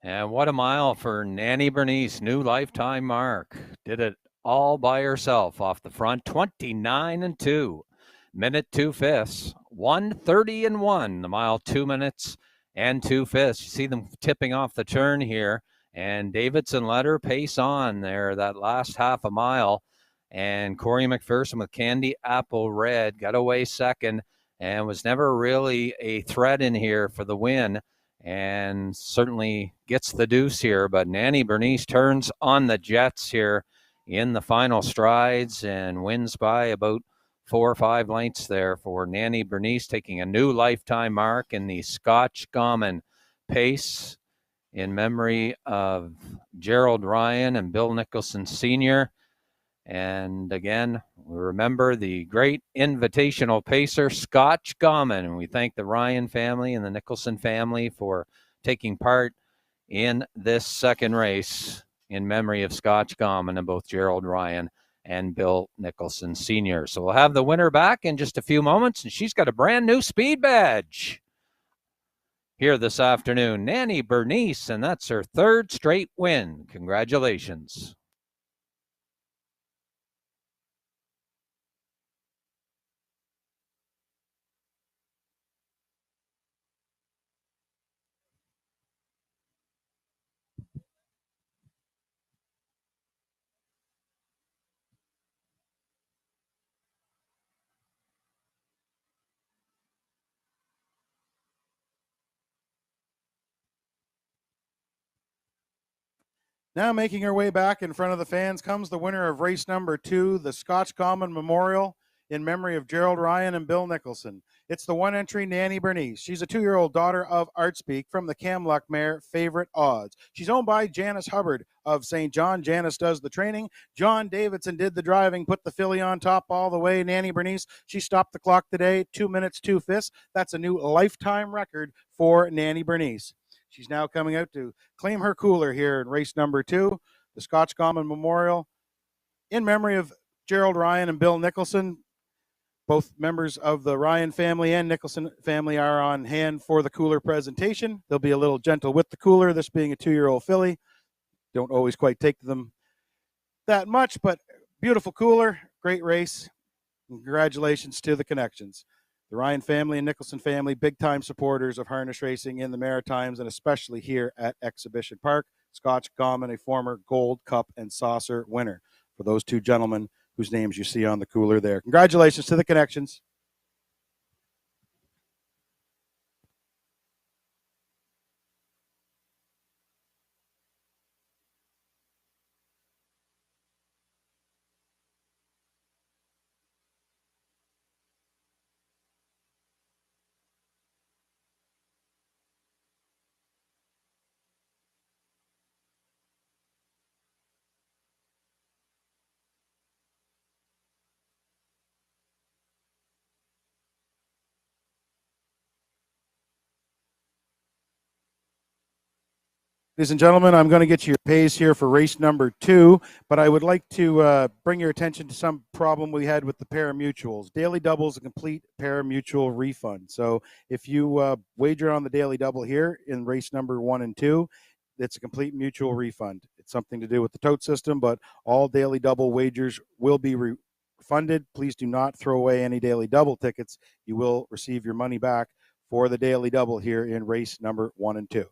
And what a mile for Nanny Bernice, new lifetime mark. Did it all by herself off the front, 29-2. Minute 2 fifths, 1:30-1. The mile 2 minutes and 2 fifths. You see them tipping off the turn here, and Davidson let her pace on there that last half a mile. And Corey McPherson with Candy Apple Red got away second and was never really a threat in here for the win, and certainly gets the deuce here. But Nanny Bernice turns on the Jets here in the final strides and wins by about 4 or 5 lengths there for Nanny Bernice, taking a new lifetime mark in the Scotch Gammon pace in memory of Gerald Ryan and Bill Nicholson Sr. And again, we remember the great invitational pacer, Scotch Gammon. And we thank the Ryan family and the Nicholson family for taking part in this second race in memory of Scotch Gammon and both Gerald Ryan and Bill Nicholson Sr. So we'll have the winner back in just a few moments, and she's got a brand new speed badge here this afternoon. Nanny Bernice, and that's her 3rd straight win. Congratulations. Now making her way back in front of the fans comes the winner of race number 2, the Scotch Gammon Memorial in memory of Gerald Ryan and Bill Nicholson. It's the 1 entry Nanny Bernice. She's a 2-year-old daughter of Artspeak from the Camluck mare Favorite Odds. She's owned by Janice Hubbard of St. John. Janice does the training. John Davidson did the driving, put the filly on top all the way. Nanny Bernice, she stopped the clock today, 2 minutes, 2 fifths. That's a new lifetime record for Nanny Bernice. She's now coming out to claim her cooler here in race number 2, the Scotch Gammon Memorial, in memory of Gerald Ryan and Bill Nicholson. Both members of the Ryan family and Nicholson family are on hand for the cooler presentation. They'll be a little gentle with the cooler, this being a 2-year-old filly. Don't always quite take to them that much, but beautiful cooler, great race. Congratulations to the connections. The Ryan family and Nicholson family, big-time supporters of harness racing in the Maritimes and especially here at Exhibition Park. Scotch Gammon, a former Gold Cup and Saucer winner, for those 2 gentlemen whose names you see on the cooler there. Congratulations to the connections. Ladies and gentlemen, I'm going to get you your pays here for race number 2, but I would like to bring your attention to some problem we had with the pari-mutuels. Daily double is a complete pari-mutuel refund. So if you wager on the daily double here in race number 1 and 2, it's a complete mutual refund. It's something to do with the tote system, but all daily double wagers will be refunded. Please do not throw away any daily double tickets. You will receive your money back for the daily double here in race number 1 and 2.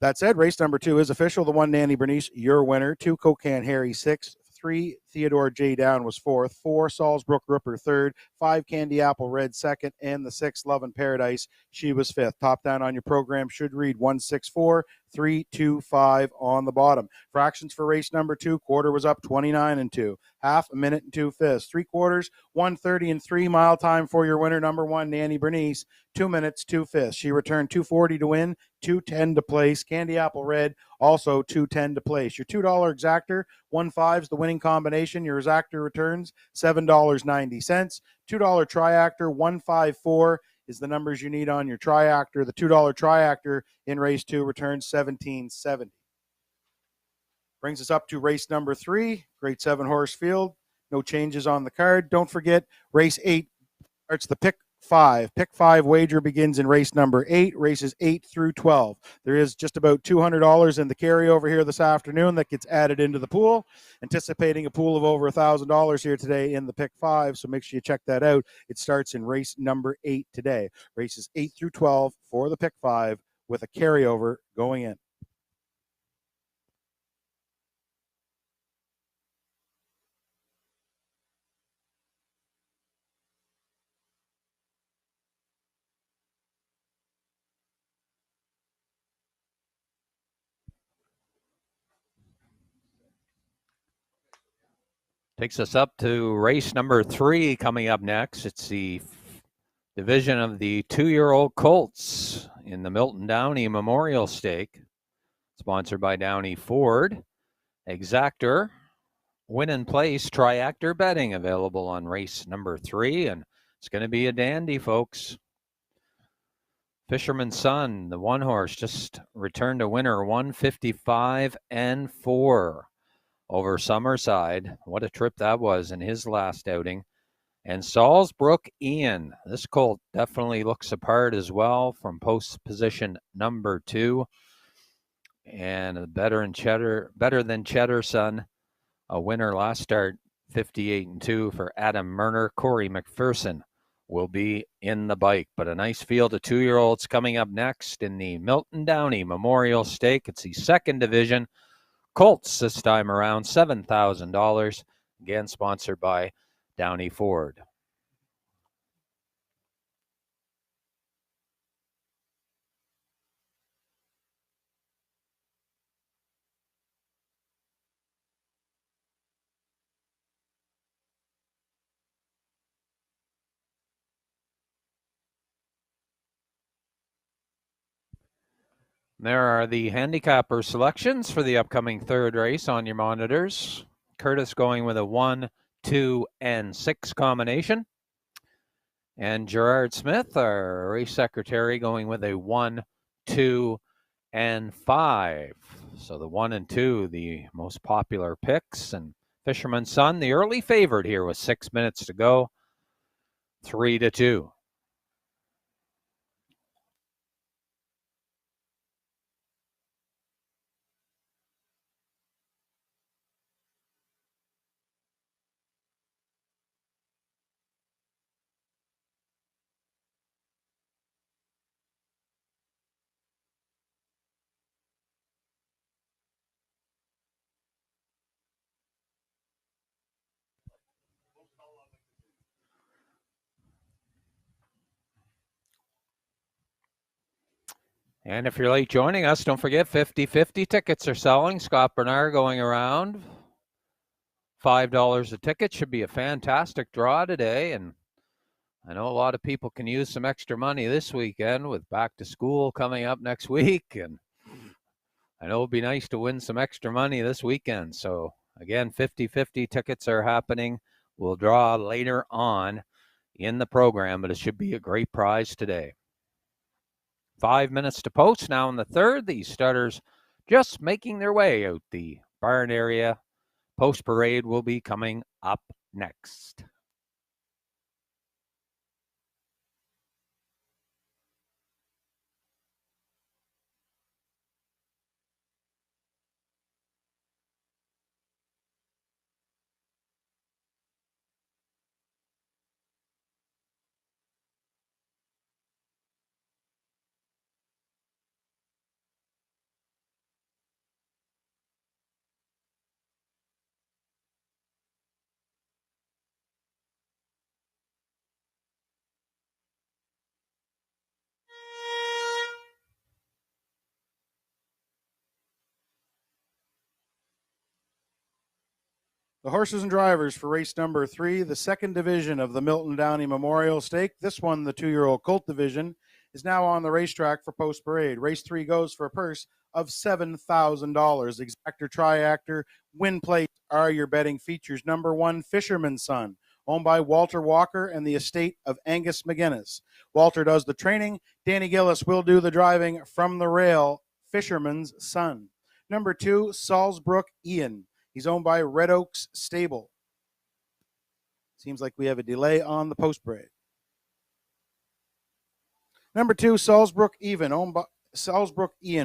That said, race number 2 is official. The 1, Nanny Bernice, your winner. 2, Cocan Harry, 6th. 3, Theodore J. Down was 4th. 4, Salzbrook Ripper, 3rd. 5, Candy Apple Red, 2nd. And the 6, Love in Paradise, she was 5th. Top down on your program should read 164, 325 on the bottom. Fractions for race number 2. Quarter was up 29 and 2. Half, a minute and 2 fifths. 3/4, 1:30 and 3 mile time for your winner, number 1, Nanny Bernice. 2 minutes, 2 fifths. She returned 240 to win, 210 to place. Candy Apple Red, also 210 to place. Your $2 exactor, 1/5 is the winning combination. Your exactor returns $7.90. $2 triactor, 154 is the numbers you need on your triactor. The $2 triactor in race 2 returns $17.70. Brings us up to race number 3, grade 7 horse field. No changes on the card. Don't forget, race 8 starts the pick 5. Pick 5 wager begins in race number 8, races 8 through 12. There is just about $200 in the carryover here this afternoon that gets added into the pool. Anticipating a pool of over $1,000 here today in the pick 5, so make sure you check that out. It starts in race number 8 today. Races 8 through 12 for the pick 5 with a carryover going in. Takes us up to race number 3 coming up next. It's the division of the 2-year-old colts in the Milton Downey Memorial Stake, sponsored by Downey Ford. Exactor, win and place, triactor betting available on race number 3, and it's going to be a dandy, folks. Fisherman's Son, the 1 horse, just returned a winner, 155 and 4 over Summerside. What a trip that was in his last outing. And Salzbrook Ian, this colt definitely looks apart as well from post position number 2. And better than Cheddar Son, a winner last start, 58 and 2 for Adam Murner. Corey McPherson will be in the bike, but a nice field of 2-year-olds coming up next in the Milton Downey Memorial Stake. It's the 2nd division. Colts this time around, $7,000. Again, sponsored by Downey Ford. There are the handicapper selections for the upcoming 3rd race on your monitors. Curtis going with a 1, 2, and 6 combination. And Gerard Smith, our race secretary, going with a 1, 2, and 5. So the 1 and 2, the most popular picks. And Fisherman's Son, the early favorite here with 6 minutes to go, 3-2. And if you're late joining us, don't forget 50-50 tickets are selling. Scott Bernard going around. $5 a ticket. Should be a fantastic draw today. And I know a lot of people can use some extra money this weekend with back to school coming up next week. And I know it'll be nice to win some extra money this weekend. So again, 50-50 tickets are happening. We'll draw later on in the program, but it should be a great prize today. 5 minutes to post now in the 3rd. These starters just making their way out the barn area. Post parade will be coming up next. The horses and drivers for race number 3, the second division of the Milton Downey Memorial Stake. This one, the 2-year-old colt division, is now on the racetrack for post parade. Race 3 goes for a purse of $7,000. Exactor, Triactor, win plate are your betting features. Number 1, Fisherman's Son, owned by Walter Walker and the estate of Angus McGuinness. Walter does the training. Danny Gillis will do the driving from the rail. Fisherman's Son. Number 2, Salzbrook Ian. He's owned by Red Oaks Stable. Seems like we have a delay on the post parade. Number 2, Salzbrook Ian,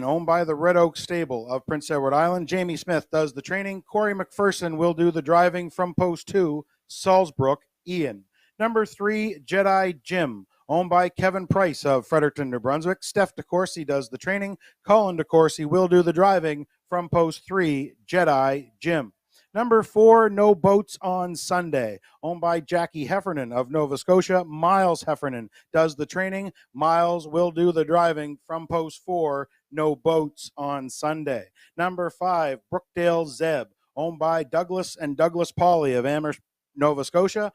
owned by the Red Oaks Stable of Prince Edward Island. Jamie Smith does the training. Corey McPherson will do the driving from post 2, Salzbrook Ian. Number 3, Jedi Jim, owned by Kevin Price of Fredericton, New Brunswick. Steph DeCourcy does the training. Colin DeCourcy will do the driving from post 3, Jedi Jim. Number 4, No Boats on Sunday, owned by Jackie Heffernan of Nova Scotia. Miles Heffernan does the training. Miles will do the driving from post 4, No Boats on Sunday. Number 5, Brookdale Zeb, owned by Douglas and Douglas Pauley of Amherst, Nova Scotia.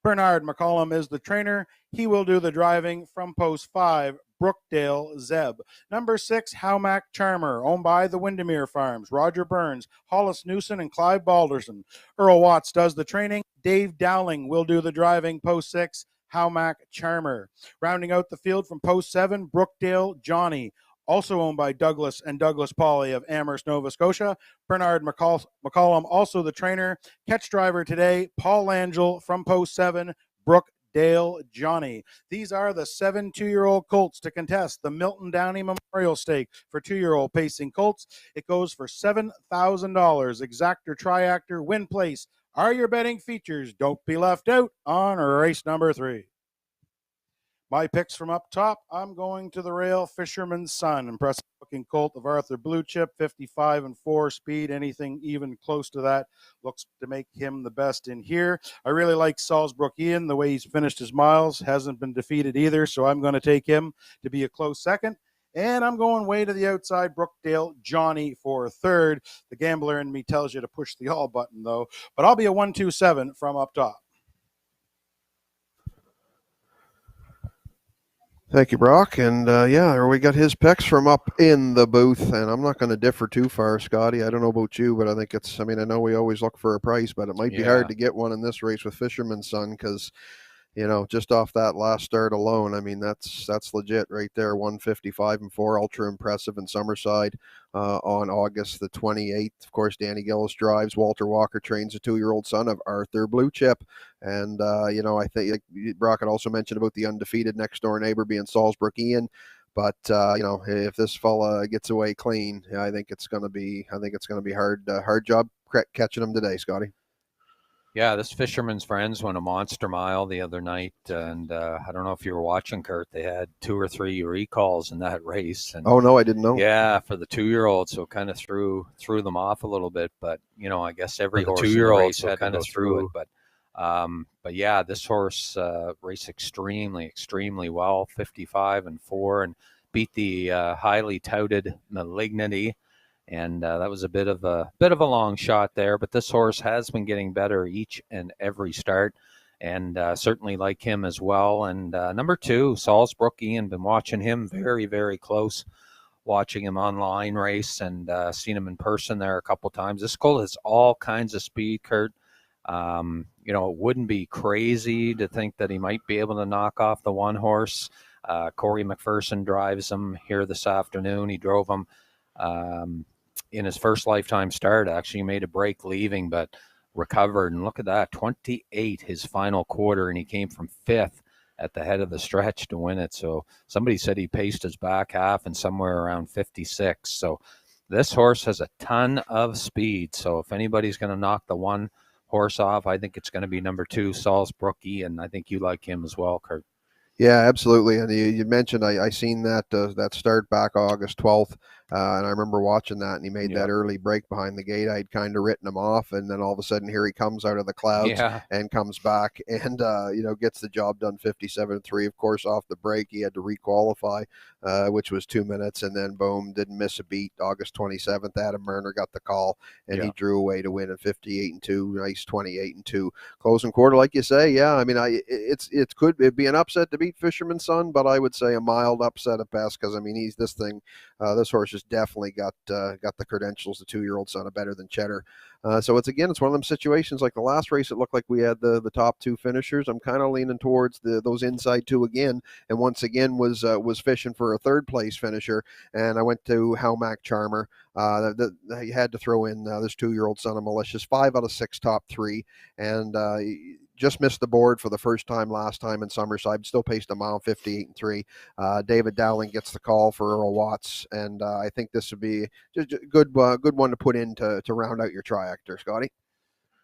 Bernard McCollum is the trainer. He will do the driving from post 5, Brookdale Zeb. Number 6, Howmack Charmer, owned by the Windermere Farms. Roger Burns, Hollis Newson, and Clive Balderson. Earl Watts does the training. Dave Dowling will do the driving, post 6, Howmack Charmer. Rounding out the field from post 7, Brookdale Johnny, also owned by Douglas and Douglas Pauley of Amherst, Nova Scotia. Bernard McCollum, also the trainer. Catch driver today, Paul Angel from post 7, Brookdale Johnny. These are the 7 2-year-old colts to contest the Milton Downey Memorial Stake for 2-year-old pacing colts. It goes for $7,000. Exactor, Triactor, win place are your betting features. Don't be left out on race number 3. My picks from up top, I'm going to the rail, Fisherman's Son. Impressive looking colt of Arthur Blue Chip, 55 and 4 speed. Anything even close to that looks to make him the best in here. I really like Salzbrook Ian, the way he's finished his miles. Hasn't been defeated either, so I'm going to take him to be a close second. And I'm going way to the outside, Brookdale Johnny for third. The gambler in me tells you to push the all button, though. But I'll be a 1-2-7 from up top. Thank you, Brock. And we got his picks from up in the booth, and I'm not going to differ too far, Scotty. I don't know about you, but I think I know we always look for a price, but it might be hard to get one in this race with Fisherman's Son because, just off that last start alone, that's legit right there. 155 and 4, ultra impressive in Summerside on August the 28th. Of course, Danny Gillis drives. Walter Walker trains a 2-year-old son of Arthur Blue Chip. And, I think Brock had also mentioned about the undefeated next door neighbor being Salzbrook Ian. But, if this fella gets away clean, I think it's going to be hard job catching him today, Scotty. Yeah, this Fisherman's Friends won a monster mile the other night, and I don't know if you were watching, Kurt. They had 2 or 3 recalls in that race. And, oh no, I didn't know. Yeah, for the 2-year-old, so kind of threw them off a little bit. But I guess every 2-year-old had kind of threw it. But yeah, this horse raced extremely well, 55 and 4, and beat the highly touted Malignity. And that was a bit of a long shot there, but this horse has been getting better each and every start, and certainly like him as well. And number 2, Salzbrook Ian, been watching him very, very close, watching him online race and seen him in person there a couple times. This colt has all kinds of speed, Kurt. It wouldn't be crazy to think that he might be able to knock off the one horse. Corey McPherson drives him here this afternoon. He drove him in his first lifetime start. Actually, he made a break leaving, but recovered. And look at that, 28 his final quarter, and he came from 5th at the head of the stretch to win it. So somebody said he paced his back half and somewhere around 56. So this horse has a ton of speed. So if anybody's going to knock the one horse off, I think it's going to be number 2, Salzbrook Ian. I think you like him as well, Kurt. Yeah, absolutely. And you mentioned I seen that start back August 12th, and I remember watching that, and he made that early break behind the gate. I'd kind of written him off, and then all of a sudden here he comes out of the clouds and comes back and gets the job done 57-3. Of course, off the break he had to requalify, which was 2 minutes, and then boom, didn't miss a beat. August 27th, Adam Murner got the call, and he drew away to win at 58-2. Nice 28-2 closing quarter, like you say. Yeah, I mean, it'd be an upset to beat Fisherman's Son, but I would say a mild upset at best, because I mean this horse has definitely got the credentials. The 2-year-old son of Better Than Cheddar. So it's one of them situations like the last race. It looked like we had the top 2 finishers. I'm kind of leaning towards those inside 2 again, and once again was fishing for a 3rd place finisher. And I went to Halmac Charmer. You had to throw in this 2-year-old son of Malicious. 5 out of 6 top 3, and just missed the board for the first time last time in Summerside. Still paced a mile 58-3. David Dowling gets the call for Earl Watts, and I think this would be just a good one to put in to round out your triactor, Scotty.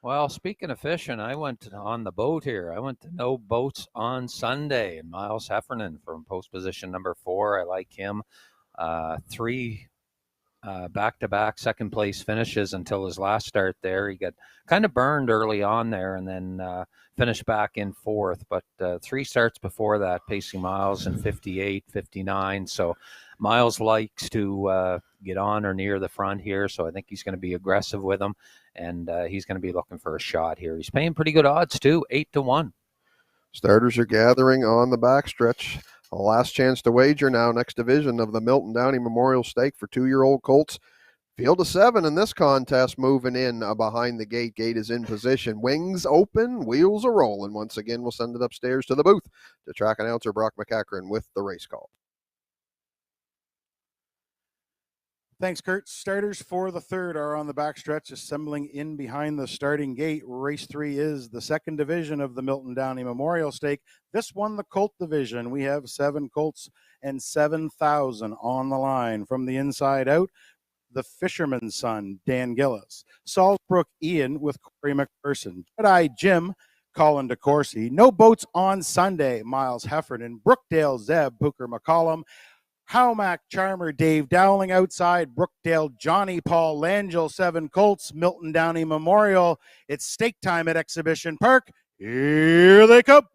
Well, speaking of fishing, I went on the boat here. I went to No Boats on Sunday, and Miles Heffernan from post position number 4. I like him. 3 back-to-back second place finishes until his last start there. He got kind of burned early on there and then finished back in 4th. But 3 starts before that, pacing Miles in 58, 59. So Miles likes to get on or near the front here. So I think he's going to be aggressive with him, and he's going to be looking for a shot here. He's paying pretty good odds too, 8-1. Starters are gathering on the backstretch. A last chance to wager now. Next division of the Milton Downey Memorial Stake for 2-year-old colts. Field of 7 in this contest, moving in behind the gate. Gate is in position. Wings open, wheels are rolling. Once again, we'll send it upstairs to the booth to track announcer Brock McEachran with the race call. Thanks, Kurt. Starters for the 3rd are on the backstretch, assembling in behind the starting gate. Race 3 is the 2nd division of the Milton Downey Memorial Stake. This one, the colt division. We have 7 colts and 7,000 on the line. From the inside out, the Fisherman's Son, Dan Gillis. Salzbrook Ian with Corey McPherson. Jedi Jim, Colin DeCourcy. No Boats on Sunday, Miles Heffernan. Brookdale Zeb, Booker McCollum. Halmac Charmer, Dave Dowling outside. Brookdale Johnny Paul Langell, 7 colts. Milton Downey Memorial. It's stake time at Exhibition Park. Here they come.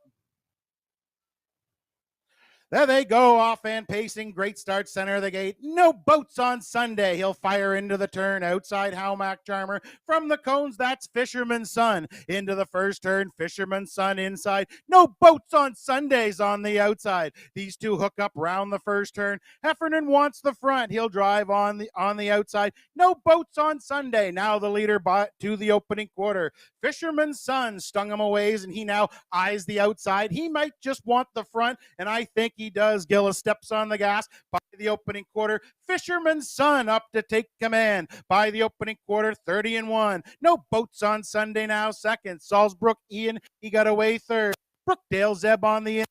There they go, off and pacing. Great start, center of the gate. No Boats on Sunday. He'll fire into the turn. Outside, Halmac Charmer. From the cones, that's Fisherman's Son. Into the first turn, Fisherman's Son inside. No Boats on Sundays on the outside. These 2 hook up round the first turn. Heffernan wants the front. He'll drive on the outside. No Boats on Sunday. Now the leader to the opening quarter. Fisherman's Son stung him a ways, and he now eyes the outside. He might just want the front, and I think he does. Gillis steps on the gas by the opening quarter. Fisherman's Son up to take command by the opening quarter, 30-1. No Boats on Sunday now, 2nd. Salzbrook Ian, he got away 3rd. Brookdale Zeb on the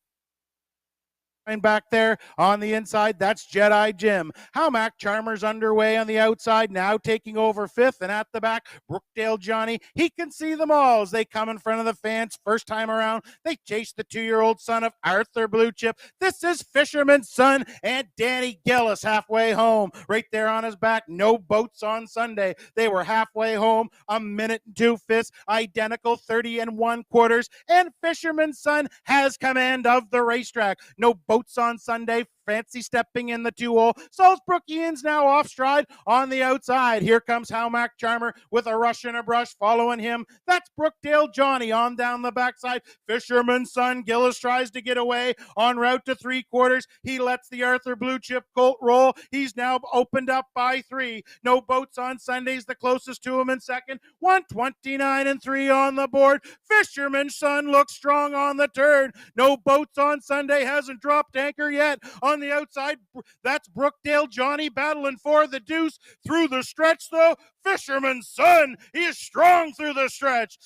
back there on the inside, that's Jedi Jim. Halmac Charmer's underway on the outside, now taking over 5th, and at the back, Brookdale Johnny. He can see them all as they come in front of the fans. First time around, they chase the 2-year-old son of Arthur Blue Chip. This is Fisherman's Son and Danny Gillis halfway home. Right there on his back, No Boats on Sunday. They were halfway home, a minute and 2 fifths, identical 30 1/4, and Fisherman's Son has command of the racetrack. No Boats on Sunday, fancy stepping in the 2-hole. Salzbrook Ian's now off stride on the outside. Here comes Halmac Charmer with a rush and a brush following him. That's Brookdale Johnny on down the backside. Fisherman's Son, Gillis tries to get away en route to 3/4. He lets the Arthur Blue Chip colt roll. He's now opened up by 3. No Boats on Sundays, the closest to him in 2nd. 129-3 on the board. Fisherman's Son looks strong on the turn. No Boats on Sunday hasn't dropped anchor yet. On on the outside. That's Brookdale Johnny battling for the deuce through the stretch, though. Fisherman's Son, he is strong through the stretch.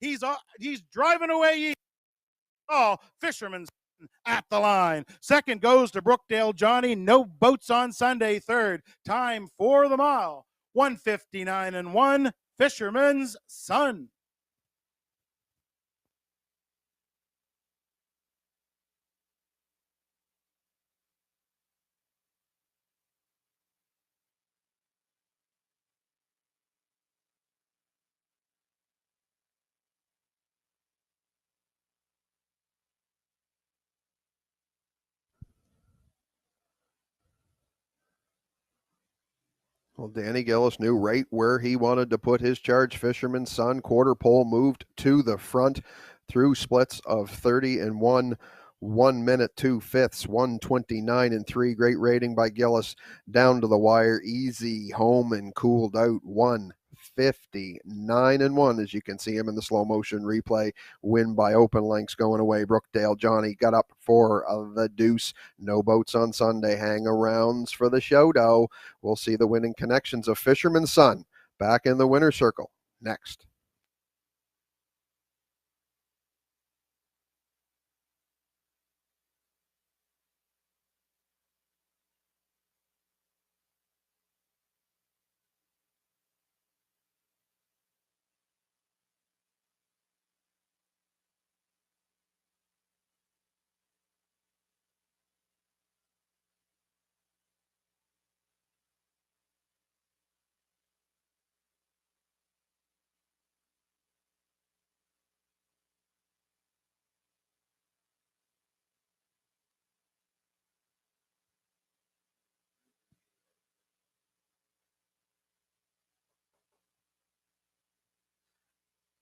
He's driving away. Fisherman's at the line. Second goes to Brookdale Johnny. No boats on Sunday. Third. Time for the mile. 1:59.1. Fisherman's Son. Well, Danny Gillis knew right where he wanted to put his charge. Fisherman's Son, quarter pole moved to the front through splits of 30 and 1 minute 2/5, 1:29 and 3. Great rating by Gillis down to the wire. Easy home and cooled out. 1:59 and 1, as you can see him in the slow motion replay. Win by open lengths going away. Brookdale Johnny got up for the deuce. No boats on Sunday. Hang arounds for the show, though. We'll see the winning connections of Fisherman's Son back in the winner's circle next.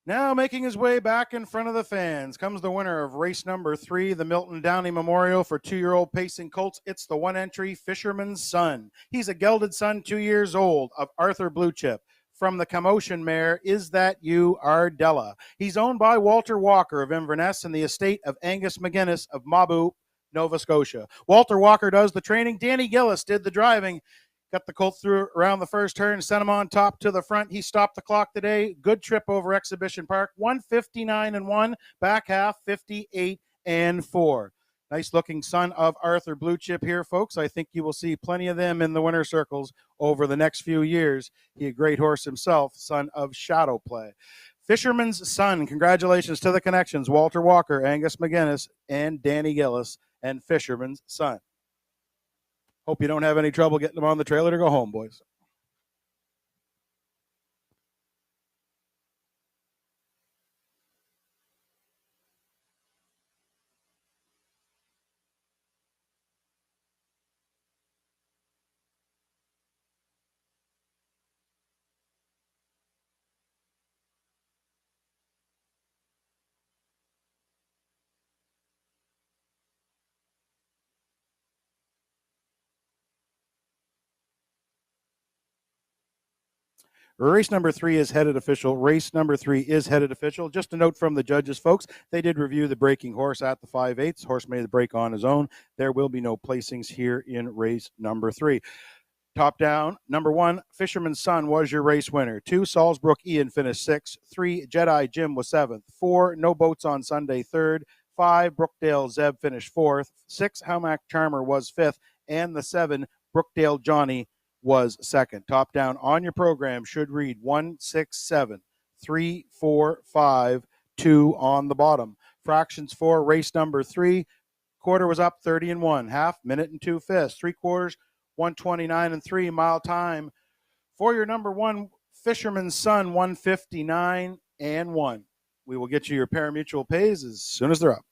Now making his way back in front of the fans comes the winner of race number 3, the Milton Downey Memorial for 2-year-old pacing colts. It's the one entry Fisherman's Son. He's a gelded son, 2 years old, of Arthur Blue Chip. From the Commotion mare, Is That You, Ardella. He's owned by Walter Walker of Inverness and the estate of Angus McGuinness of Mabu, Nova Scotia. Walter Walker does the training. Danny Gillis did the driving. Got the colt through around the first turn, sent him on top to the front. He stopped the clock today. Good trip over Exhibition Park. 1:59 and 1, back half 58 and 4. Nice looking son of Arthur Blue Chip here, folks. I think you will see plenty of them in the winner circles over the next few years. He a great horse himself, son of Shadow Play. Fisherman's Son, congratulations to the connections. Walter Walker, Angus McGuinness, and Danny Gillis, and Fisherman's Son. Hope you don't have any trouble getting them on the trailer to go home, boys. Race number 3 is headed official. Race number 3 is headed official. Just a note from the judges, folks. They did review the breaking horse at the 5/8. Horse made the break on his own. There will be no placings here in race number 3. Top down, number 1, Fisherman's Son was your race winner. 2, Salisbrook Ian finished 6th. 3, Jedi Jim was 7th. 4, No Boats on Sunday 3rd. 5, Brookdale Zeb finished 4th. 6, Howmack Charmer was 5th. And the 7, Brookdale Johnny was 2nd. Top down on your program should read 1, 6, 7, 3, 4, 5, 2 on the bottom. Fractions for race number 3. Quarter was up 30 and 1. Half, minute and 2/5. 3/4, 1:29 and 3. Mile time for your number 1, Fisherman's Son, 1:59 and 1. We will get you your parimutuel pays as soon as they're up.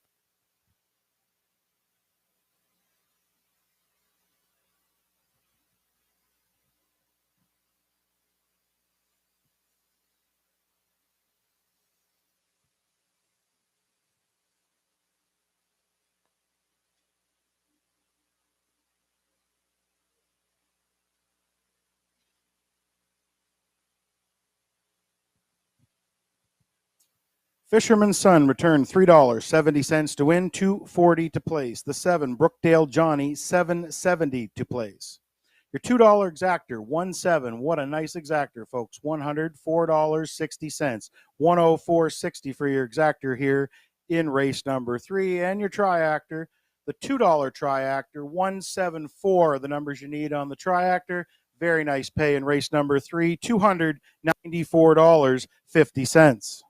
Fisherman's Son returned $3.70 to win, $2.40 to place. The 7, Brookdale Johnny, $7.70 to place. Your $2 exactor, 1-7. What a nice exactor, folks. $104.60. 104.60 for your exactor here in race number 3. And your triactor, the $2 triactor, 174. The numbers you need on the triactor. Very nice pay in race number 3, $294.50.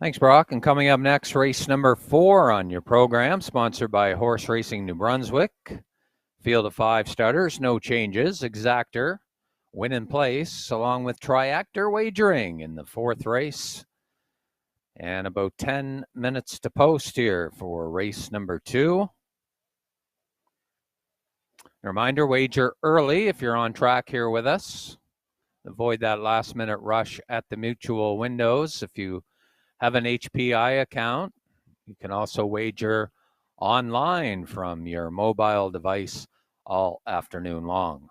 Thanks, Brock. And coming up next, race number 4 on your program, sponsored by Horse Racing New Brunswick. Field of 5 starters, no changes. Exactor, win in place, along with triactor wagering in the 4th race. And about 10 minutes to post here for race number 2. Reminder, wager early if you're on track here with us. Avoid that last-minute rush at the mutual windows. If you have an HPI account, you can also wager online from your mobile device all afternoon long.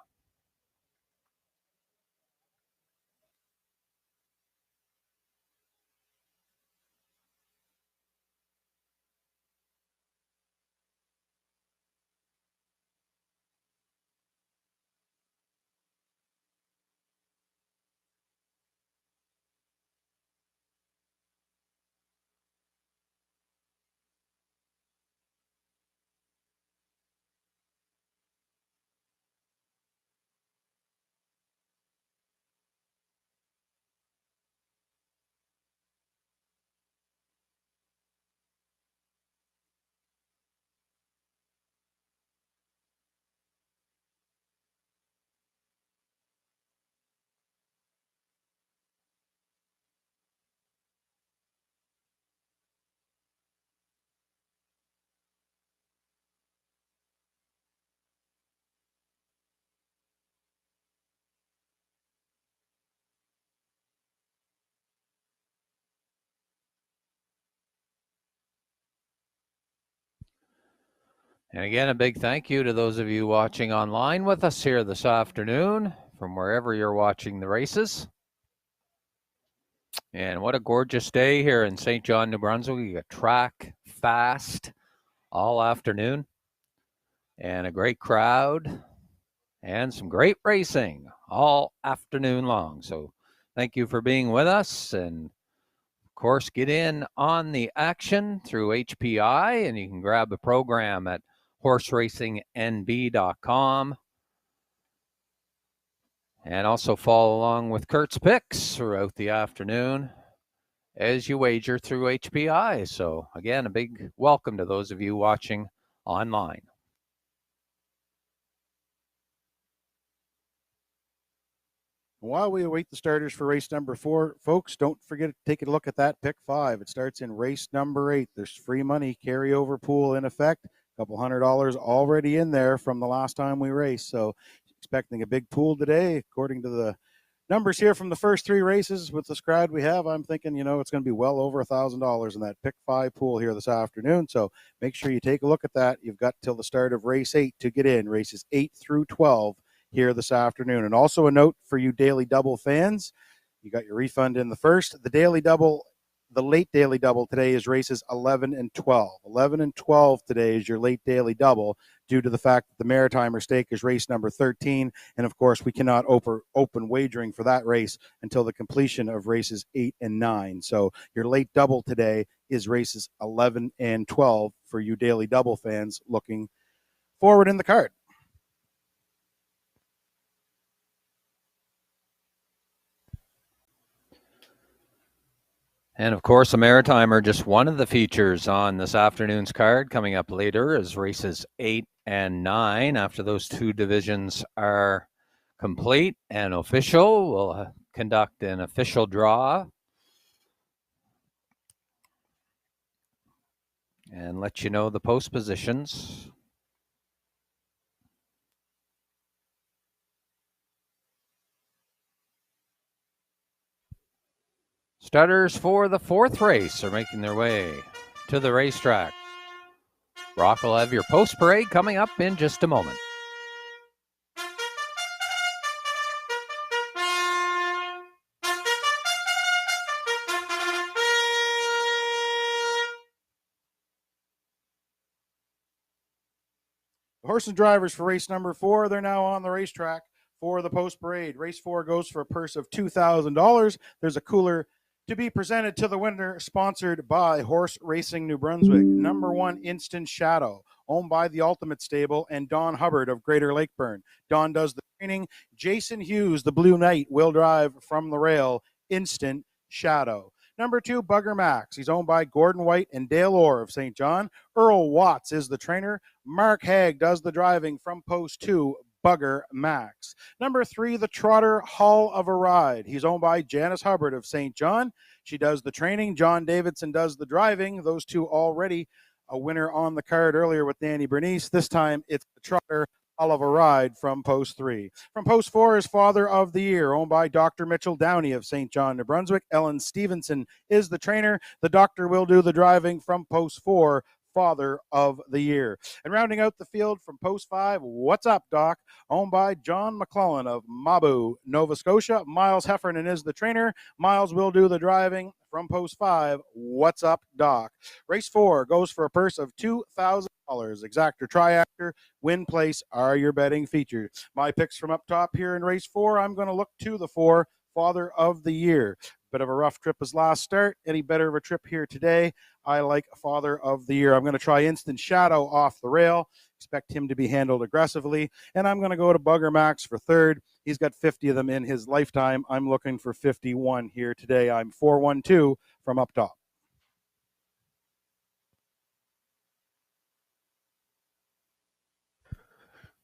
And again, a big thank you to those of you watching online with us here this afternoon from wherever you're watching the races. And what a gorgeous day here in St. John, New Brunswick. You got track, fast, all afternoon. And a great crowd and some great racing all afternoon long. So thank you for being with us. And of course, get in on the action through HPI, and you can grab a program at horseracingnb.com. And also follow along with Kurt's picks throughout the afternoon as you wager through HPI. So again, a big welcome to those of you watching online. While we await the starters for race number 4, folks, don't forget to take a look at that pick 5. It starts in race number 8. There's free money carryover pool in effect. A couple $100 already in there from the last time we raced. So expecting a big pool today, according to the numbers here from the first 3 races with the crowd we have. I'm thinking, it's going to be well over $1,000 in that pick 5 pool here this afternoon. So make sure you take a look at that. You've got till the start of race 8 to get in, races 8 through 12 here this afternoon. And also a note for you daily double fans, you got your refund in the first. The daily double, the late daily double today is races 11 and 12. 11 and 12 today is your late daily double due to the fact that the Maritimer Stake is race number 13. And of course, we cannot open wagering for that race until the completion of races 8 and 9. So your late double today is races 11 and 12 for you daily double fans looking forward in the card. And of course, a Maritimer, just one of the features on this afternoon's card. Coming up later is races 8 and 9. After those 2 divisions are complete and official, we'll conduct an official draw and let you know the post positions. Starters for the fourth race are making their way to the racetrack. Brock will have your post parade coming up in just a moment. Horse and drivers for race number 4, they're now on the racetrack for the post parade. Race 4 goes for a purse of $2,000. There's a cooler to be presented to the winner, sponsored by Horse Racing New Brunswick. Number 1, Instant Shadow, owned by the Ultimate Stable and Don Hubbard of Greater Lakeburn. Don does the training. Jason Hughes, the Blue Knight, will drive from the rail. Instant Shadow. Number 2, Bugger Max. He's owned by Gordon White and Dale Orr of St. John. Earl Watts is the trainer. Mark Haig does the driving from post 2, Bugger Max. Number 3, the Trotter Hall of a Ride. He's owned by Janice Hubbard of St. John. She does the training. John Davidson does the driving. Those two already a winner on the card earlier with Danny Bernice. This time it's the Trotter Hall of a Ride from post 3. From post 4 is Father of the Year, owned by Dr. Mitchell Downey of St. John, New Brunswick. Ellen Stevenson is the trainer. The doctor will do the driving from post 4, Father of the Year. And rounding out the field from post 5, What's Up, Doc? Owned by John McClellan of Mabu, Nova Scotia. Miles Heffernan is the trainer. Miles will do the driving from post 5, What's Up, Doc? Race 4 goes for a purse of $2,000. Exactor, Triactor, Win Place are your betting features. My picks from up top here in race 4, I'm going to look to the 4, Father of the Year. Bit of a rough trip as last start. Any better of a trip here today? I like Father of the Year. I'm going to try Instant Shadow off the rail. Expect him to be handled aggressively. And I'm going to go to Bugger Max for third. He's got 50 of them in his lifetime. I'm looking for 51 here today. I'm 4-1-2 from up top.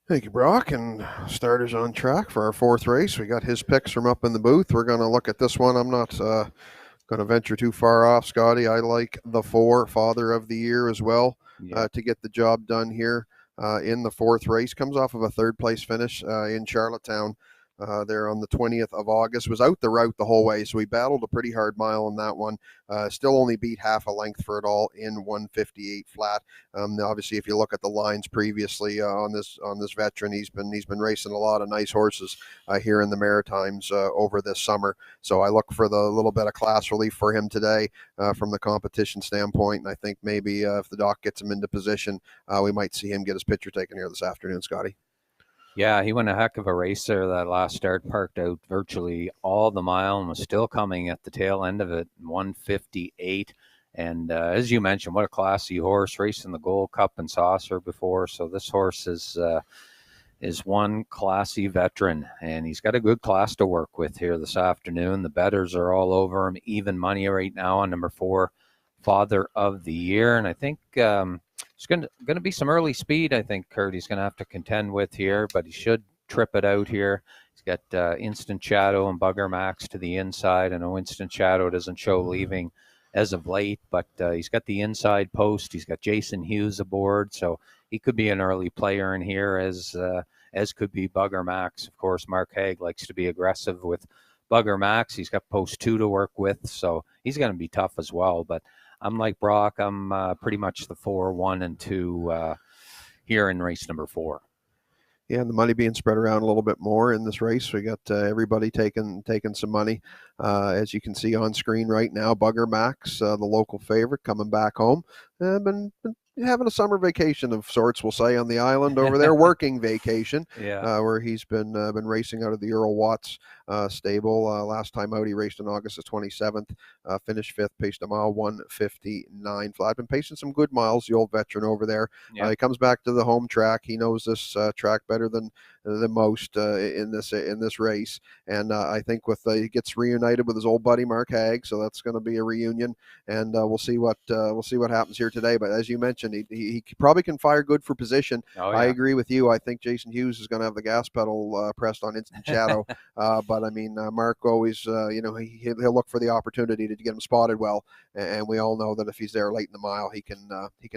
Thank you, Brock. And starters on track for our fourth race. We got his picks from up in the booth. We're going to look at this one. I'm not going to venture too far off, Scotty. I like the 4, Father of the Year, as well, to get the job done here in the fourth race. Comes off of a third place finish in Charlottetown there on the 20th of August. Was out the route the whole way, so he battled a pretty hard mile in that one. Still only beat half a length for it all in 1:58 flat. Obviously, if you look at the lines previously on this veteran, he's been racing a lot of nice horses here in the Maritimes over this summer. So I look for the little bit of class relief for him today from the competition standpoint, and I think maybe if the doc gets him into position, we might see him get his picture taken here this afternoon, Scotty. Yeah, he went a heck of a race there. That last start, parked out virtually all the mile and was still coming at the tail end of it, 1:58. And as you mentioned, what a classy horse, racing the Gold Cup and Saucer before. So this horse is one classy veteran, and he's got a good class to work with here this afternoon. The bettors are all over him. Even money right now on number 4, Father of the Year. And I think there's going to be some early speed, I think, Kurt, he's going to have to contend with here, but he should trip it out here. He's got Instant Shadow and Bugger Max to the inside. I know Instant Shadow doesn't show leaving as of late, but he's got the inside post. He's got Jason Hughes aboard, so he could be an early player in here, as could be Bugger Max. Of course, Mark Haig likes to be aggressive with Bugger Max. He's got post 2 to work with, so he's going to be tough as well. But I'm like Brock. I'm pretty much the 4, 1, and 2 here in race number 4. Yeah, and the money being spread around a little bit more in this race. We got everybody taking some money. As you can see on screen right now, Bugger Max, the local favorite, coming back home. Been having a summer vacation of sorts, we'll say, on the island over there, working vacation, where he's been racing out of the Earl Watts stable. Last time out, he raced on August the 27th, finished 5th, paced a mile 1:59 flat. Been pacing some good miles, the old veteran over there. He comes back to the home track. He knows this track better than most in this race, and I think he gets reunited with his old buddy Mark Haig, so that's going to be a reunion, and we'll see what happens here today. But as you mentioned, he probably can fire good for position. I agree with you. I think Jason Hughes is going to have the gas pedal pressed on Instant Shadow, but I mean, Mark always, he'll look for the opportunity to get him spotted well, and we all know that if he's there late in the mile, he can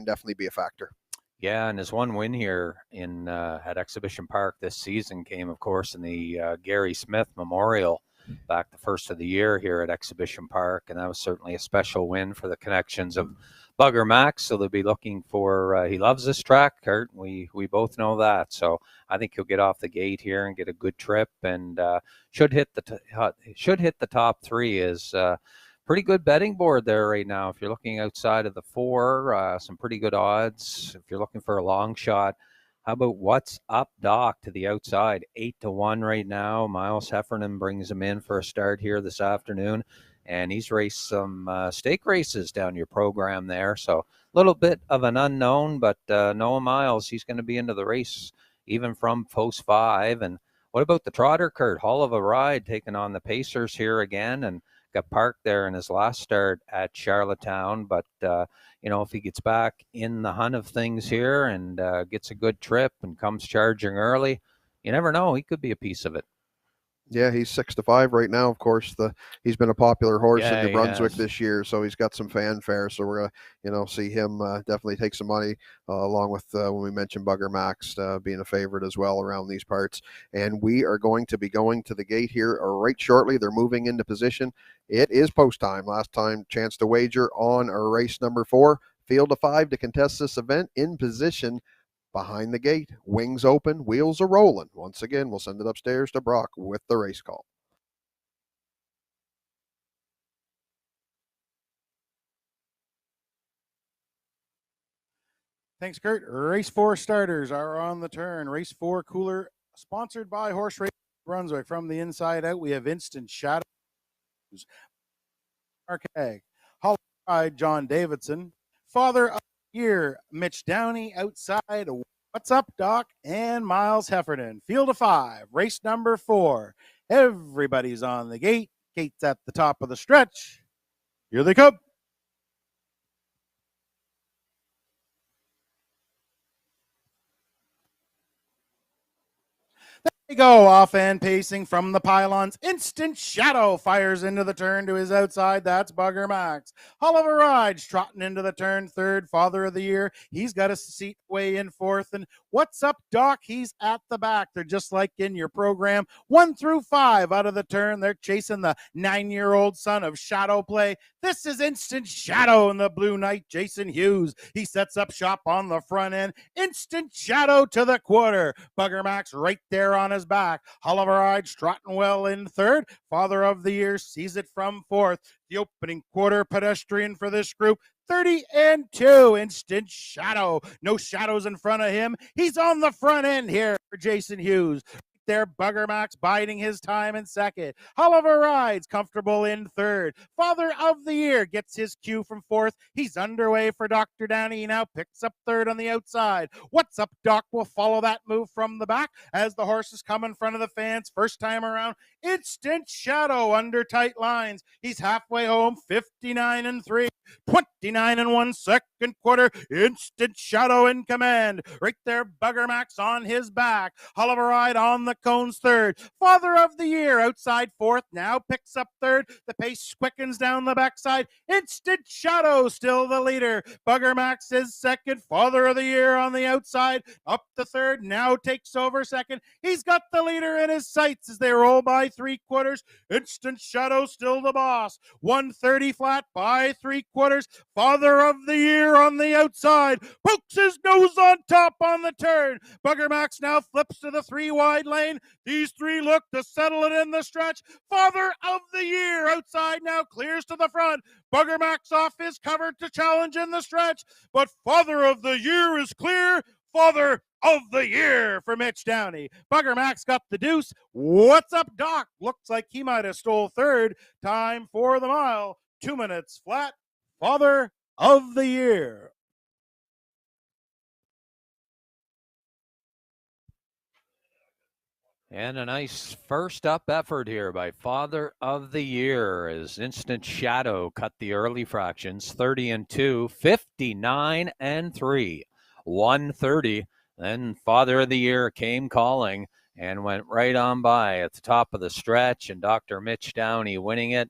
definitely be a factor. Yeah, and his one win here at Exhibition Park this season came, of course, in the Gary Smith Memorial back the first of the year here at Exhibition Park, and that was certainly a special win for the connections of Bugger Max. So they'll be looking for. He loves this track, Kurt. We both know that. So I think he'll get off the gate here and get a good trip, and should hit the top three. Is pretty good betting board there right now. If you're looking outside of the four, some pretty good odds. If you're looking for a long shot, how about What's Up Doc to the outside, 8-1 right now. Miles Heffernan brings him in for a start here this afternoon, and he's raced some stake races down your program there. So a little bit of an unknown, but Noah Miles, he's going to be into the race even from post 5. And what about the trotter, Kurt? Hall of a Ride taking on the Pacers here again, and got parked there in his last start at Charlottetown. But, if he gets back in the hunt of things here and gets a good trip and comes charging early, you never know. He could be a piece of it. Yeah, he's 6-5 right now. Of course, he's been a popular horse in New Brunswick this year, so he's got some fanfare. So we're gonna, see him definitely take some money, along with when we mentioned Bugger Max being a favorite as well around these parts. And we are going to be going to the gate here right shortly. They're moving into position. It is post time. Last time chance to wager on our race number 4, field of 5 to contest this event. In position behind the gate, wings open, wheels are rolling. Once again, we'll send it upstairs to Brock with the race call. Thanks, Kurt. Race 4 starters are on the turn. Race 4 cooler, sponsored by Horse Race Brunswick. From the inside out, we have Instant Shadows, Mark Hag, Hall of Ride, John Davidson, Father of the Year, Mitch Downey. Outside, What's Up Doc, and Miles Heffernan. Field of 5, race number 4. Everybody's on the gate. Gate's at the top of the stretch. Here they come. They go off and pacing from the pylons. Instant Shadow fires into the turn to his outside. That's Bugger Max. Hall of a Ride trotting into the turn, third. Father of the Year, he's got a seat way in fourth. And What's Up Doc, he's at the back. They're just like in your program. 1 through 5 out of the turn. They're chasing the 9-year-old son of Shadow Play. This is Instant Shadow in the Blue Knight, Jason Hughes. He sets up shop on the front end. Instant Shadow to the quarter. Bugger Max right there on his back. Hall of a Ride trotting well in third. Father of the Year sees it from fourth. The opening quarter pedestrian for this group, 30-2. Instant Shadow. No shadows in front of him. He's on the front end here for Jason Hughes. There, Bugger Max biding his time in second. Hall of a Ride's comfortable in third. Father of the Year gets his cue from fourth. He's underway for Dr. Downey. He now picks up third on the outside. What's Up Doc will follow that move from the back as the horses come in front of the fans first time around. Instant Shadow under tight lines. He's halfway home, 59-3. 29-1 second quarter. Instant Shadow in command. Right there, Bugger Max on his back. Hall of a Ride on the cones third. Father of the Year outside fourth. Now picks up third. The pace quickens down the backside. Instant Shadow still the leader. Bugger Max is second. Father of the Year on the outside. Up to third. Now takes over second. He's got the leader in his sights as they roll by 3 quarters. Instant Shadow still the boss. 130 flat by 3 quarters. Father of the Year on the outside. Pokes his nose on top on the turn. Bugger Max now flips to the 3-wide lane. These 3 look to settle it in the stretch. Father of the Year outside now clears to the front. Bugger Max off his cover to challenge in the stretch. But Father of the Year is clear. Father of the Year for Mitch Downey. Bugger Max got the deuce. What's Up Doc? Looks like he might have stole third. Time for the mile. 2 minutes flat. Father of the Year. And a nice first up effort here by Father of the Year as Instant Shadow cut the early fractions, 30-2, 59-3, 130. Then Father of the Year came calling and went right on by at the top of the stretch, and Dr. Mitch Downey winning it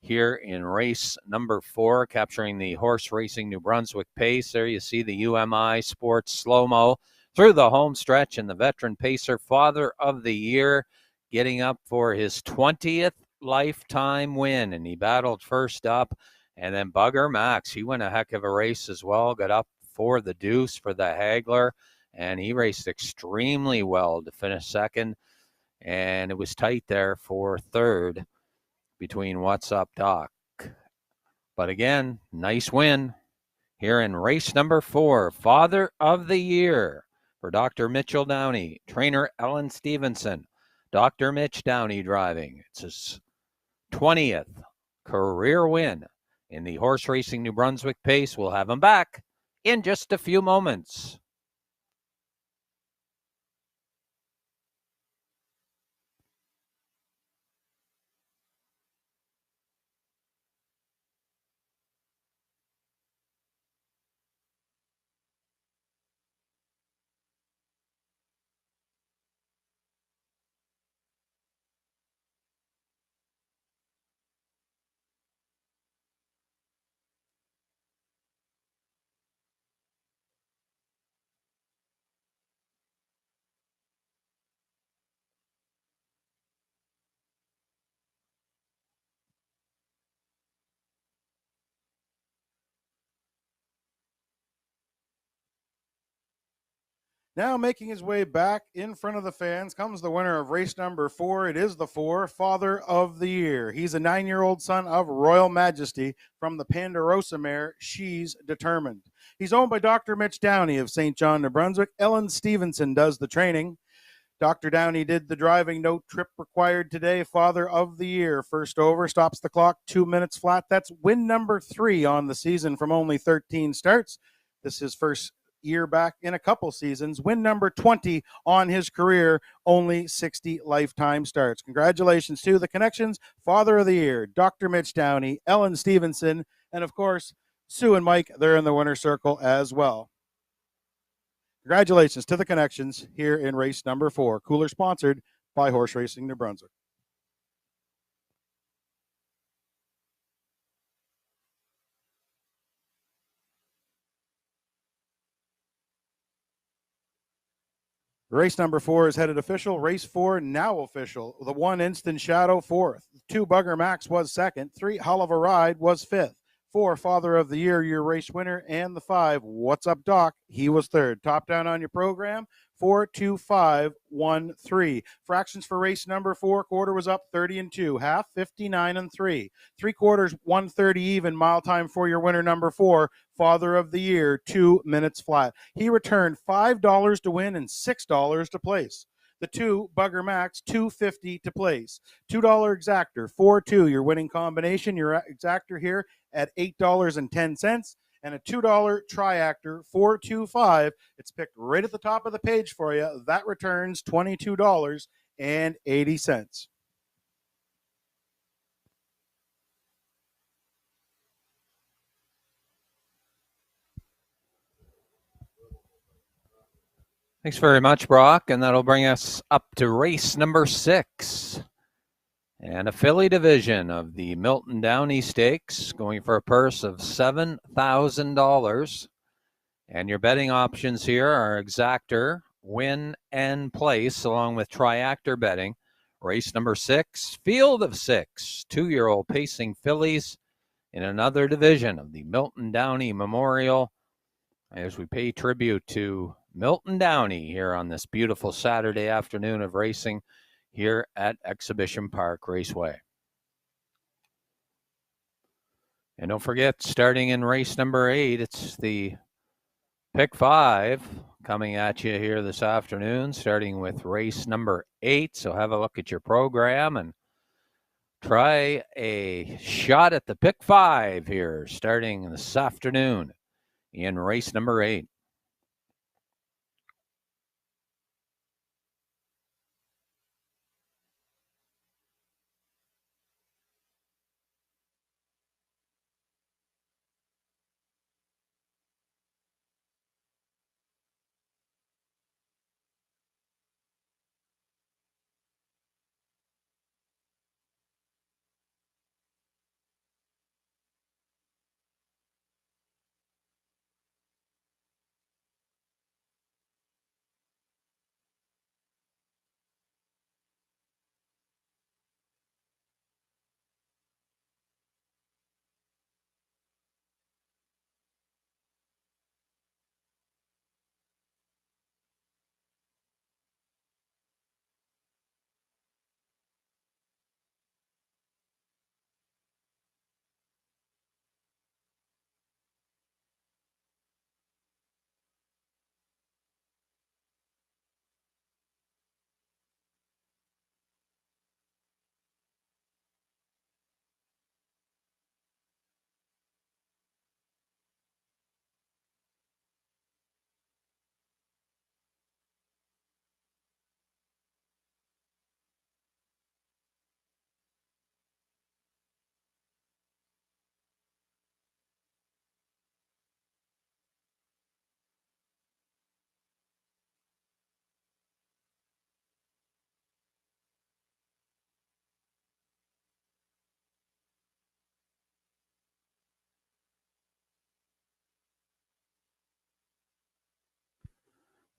here in race number 4, capturing the Horse Racing New Brunswick pace. There you see the UMI Sports slow-mo through the home stretch, and the veteran pacer Father of the Year getting up for his 20th lifetime win, and he battled first up. And then Bugger Max, he went a heck of a race as well, got up for the deuce for the Haggler, and he raced extremely well to finish second. And it was tight there for third between What's Up Doc. But again, nice win here in race number 4, Father of the Year for Dr. Mitchell Downey, trainer Ellen Stevenson. Dr. Mitch Downey driving. It's his 20th career win in the horse racing New Brunswick pace. We'll have him back in just a few moments. Now making his way back in front of the fans comes the winner of race number 4. It is the 4, Father of the Year. He's a 9-year-old son of Royal Majesty from the Ponderosa mare, She's Determined. He's owned by Dr. Mitch Downey of St. John, New Brunswick. Ellen Stevenson does the training. Dr. Downey did the driving. No trip required today. Father of the Year. First over, stops the clock, 2 minutes flat. That's win number 3 on the season from only 13 starts. This is his first year back in a couple seasons. Win number 20 on his career, only 60 lifetime starts. Congratulations to the connections. Father of the Year, Dr. Mitch Downey, Ellen Stevenson, and of course, Sue and Mike. They're in the winner's circle as well. Congratulations to the connections here in race number 4. Cooler sponsored by Horse Racing New Brunswick. Race number 4 is headed official. Race 4 now official. The 1 Instant Shadow 4th. 2 Bugger Max was 2nd. 3 Hell of a Ride was 5th. 4 Father of the Year, your race winner. And the 5 What's Up Doc, he was 3rd. Top down on your program. 4, 2, 5, 1, 3. Fractions for race number 4. Quarter was up 30 and 2. Half 59 and 3. 3/4 130 even. Mile time for your winner number 4. Father of the Year, 2 minutes flat. He returned $5 to win and $6 to place. The 2 Bugger Max, $2.50 to place. $2 exactor, 4-2 your winning combination. Your exactor here at $8.10. And a $2 triactor, 425. It's picked right at the top of the page for you. That returns $22.80. Thanks very much, Brock. And that'll bring us up to race number 6. And a filly division of the Milton Downey Stakes, going for a purse of $7,000. And your betting options here are exactor, win, and place, along with triactor betting. Race number 6, field of 6, 2-year-old pacing fillies in another division of the Milton Downey Memorial, as we pay tribute to Milton Downey here on this beautiful Saturday afternoon of racing here at Exhibition Park Raceway. And don't forget, starting in race number 8, it's the Pick 5 coming at you here this afternoon, starting with race number 8. So have a look at your program and try a shot at the Pick 5 here, starting this afternoon in race number 8.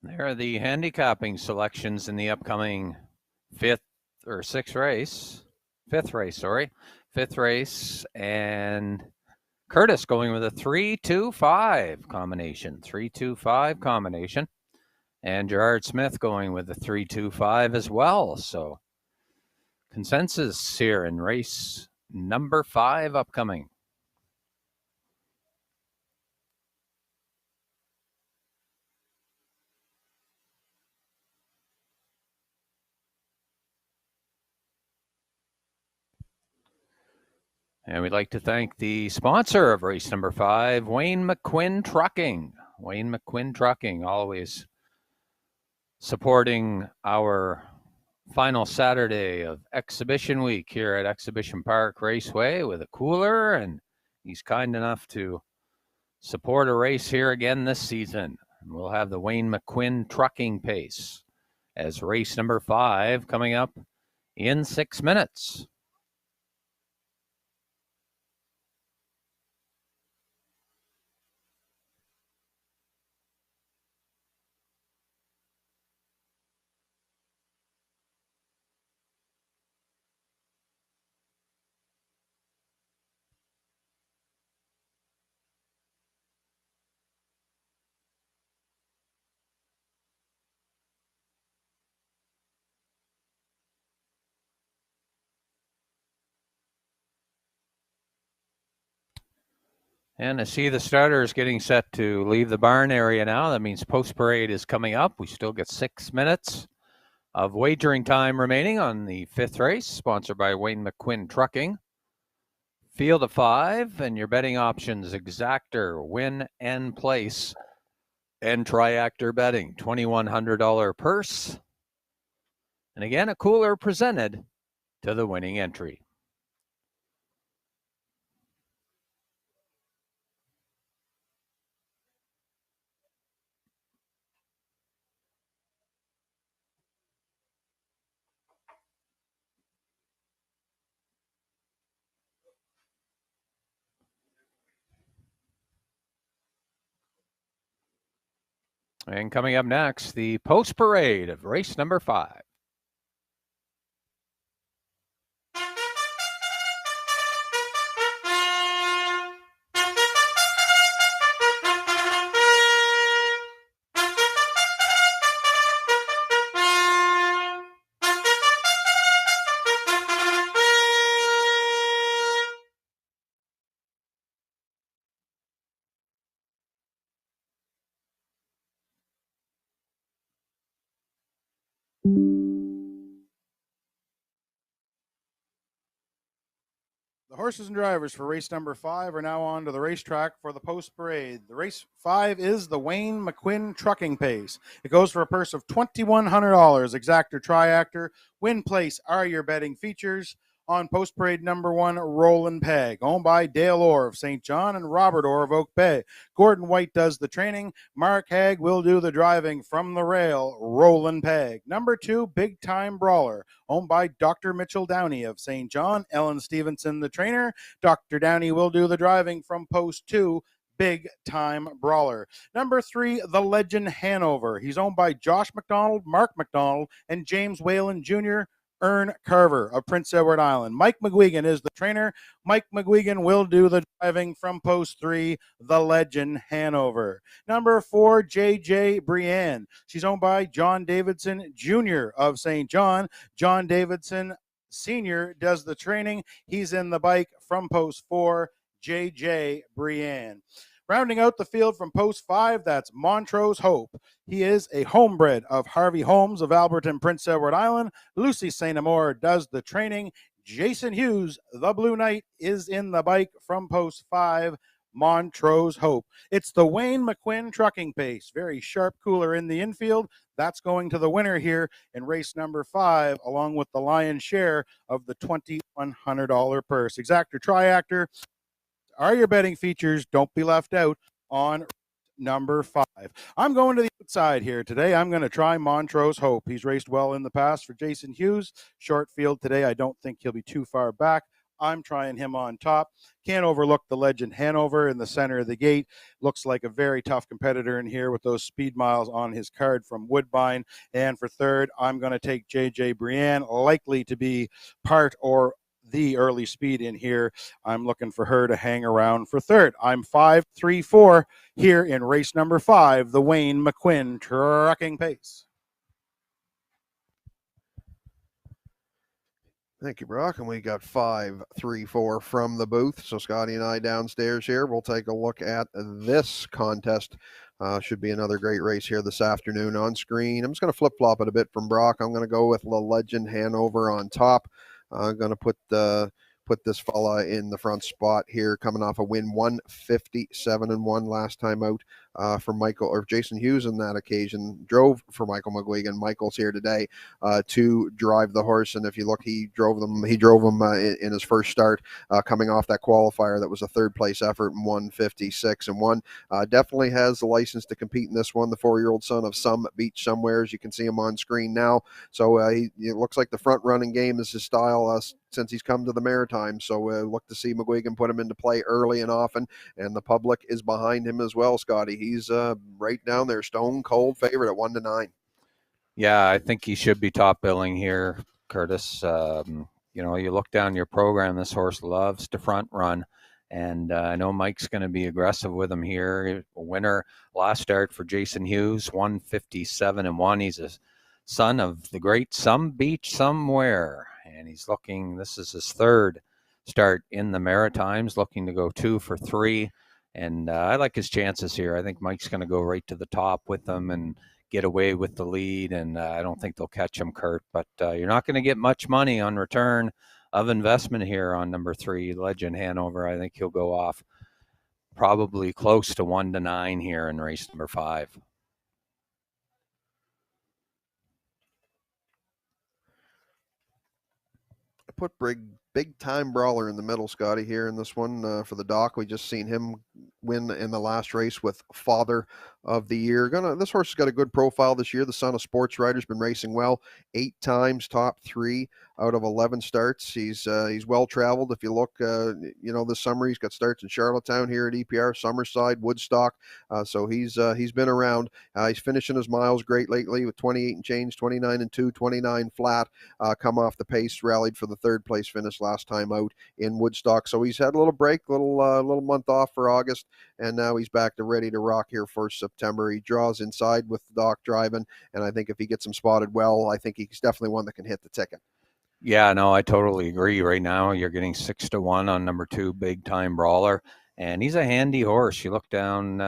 There are the handicapping selections in the upcoming fifth race, and Curtis going with a 3-2-5 combination, and Gerard Smith going with a 3-2-5 as well. So consensus here in race number 5 upcoming. And we'd like to thank the sponsor of race number 5, Wayne McQuinn Trucking. Wayne McQuinn Trucking, always supporting our final Saturday of Exhibition Week here at Exhibition Park Raceway with a cooler, and he's kind enough to support a race here again this season. And we'll have the Wayne McQuinn Trucking Pace as race number 5 coming up in 6 minutes. And I see the starters getting set to leave the barn area now. That means post parade is coming up. We still get 6 minutes of wagering time remaining on the 5th race, sponsored by Wayne McQuinn Trucking. Field of 5, and your betting options: exactor, win and place, and triactor betting. $2,100 purse. And again, a cooler presented to the winning entry. And coming up next, the post parade of race number 5. The horses and drivers for race number 5 are now on to the racetrack for the post parade. The race 5 is the Wayne McQuinn Trucking Pace. It goes for a purse of $2,100. Exactor, triactor, win, place are your betting features. On post parade number 1, Roland Peg, owned by Dale Orr of St. John and Robert Orr of Oak Bay. Gordon White does the training. Mark Haig will do the driving from the rail. Roland Peg. Number 2, Big Time Brawler, owned by Dr. Mitchell Downey of St. John. Ellen Stevenson, the trainer. Dr. Downey will do the driving from post 2. Big Time Brawler. Number 3, The Legend Hanover. He's owned by Josh McDonald, Mark McDonald, and James Whalen Jr. Ern Carver of Prince Edward Island. Mike McGuigan is the trainer. Mike McGuigan will do the driving from post 3, The Legend Hanover. Number 4, JJ Brienne. She's owned by John Davidson Jr. of St. John. John Davidson Sr. does the training. He's in the bike from post 4, JJ Brienne. Rounding out the field from post 5, that's Montrose Hope. He is a homebred of Harvey Holmes of Alberton, Prince Edward Island. Lucy St. Amour does the training. Jason Hughes, the Blue Knight, is in the bike from post 5, Montrose Hope. It's the Wayne McQuinn Trucking Pace. Very sharp cooler in the infield. That's going to the winner here in race number 5, along with the lion's share of the $2,100 purse. Exactor, triactor are your betting features. Don't be left out on number 5. I'm going to the outside here today. I'm going to try Montrose Hope. He's raced well in the past for Jason Hughes. Short field today. I don't think he'll be too far back. I'm trying him on top. Can't overlook the Legend Hanover in the center of the gate. Looks like a very tough competitor in here with those speed miles on his card from Woodbine. And for third, I'm going to take JJ Brienne, likely to be part or the early speed in here. I'm looking for her to hang around for third. I'm 5-3-4 here in race number 5, the Wayne McQuinn Trucking Pace. Thank you, Brock. And we got 5-3-4 from the booth. So Scotty and I downstairs here, we'll take a look at this contest. Should be another great race here this afternoon on screen. I'm just going to flip-flop it a bit from Brock. I'm going to go with the Legend Hanover on top. I'm going to put this fella in the front spot here, coming off a win 157-1 last time out for Michael or Jason Hughes on that occasion. Drove for Michael McGuigan. Michael's here today to drive the horse, and if you look, he drove him in his first start, coming off that qualifier that was a third place effort in 156-1. Definitely has the license to compete in this one. The 4-year-old son of some beach somewhere, as you can see him on screen now. So it looks like the front running game is his style since he's come to the Maritime. So look to see McGuigan put him into play early and often, and the public is behind him as well, Scotty. He's right down there, stone cold favorite at 1-9. Yeah, I think he should be top billing here, Curtis. You look down your program, this horse loves to front run, and I know Mike's going to be aggressive with him here. A winner last start for Jason Hughes, 157-1. He's a son of the great Some Beach Somewhere, and this is his third start in the Maritimes, looking to go 2 for 3. And I like his chances here. I think Mike's going to go right to the top with them and get away with the lead, and I don't think they'll catch him, Kurt. But you're not going to get much money on return of investment here on number 3, Legend Hanover. I think he'll go off probably close to 1-9 here in race number 5. I put big time brawler in the middle, Scotty, here in this one for the doc. We just seen him win in the last race with Father of the Year. This horse has got a good profile this year. The son of sports writer's been racing well, 8 times top 3 out of 11 starts. He's well traveled. If you look, this summer he's got starts in Charlottetown here at EPR, Summerside, Woodstock. So he's been around. He's finishing his miles great lately with 28 and change, 29-2, 29 flat. Come off the pace, rallied for the third place finish last time out in Woodstock. So he's had a little break, little month off for August, and now he's back to ready to rock here for September. He draws inside with the doc driving, and I think if he gets him spotted well, I think he's definitely one that can hit the ticket. Yeah, no, I totally agree. Right now, you're getting 6-1 on number 2, Big Time Brawler, and he's a handy horse. You look down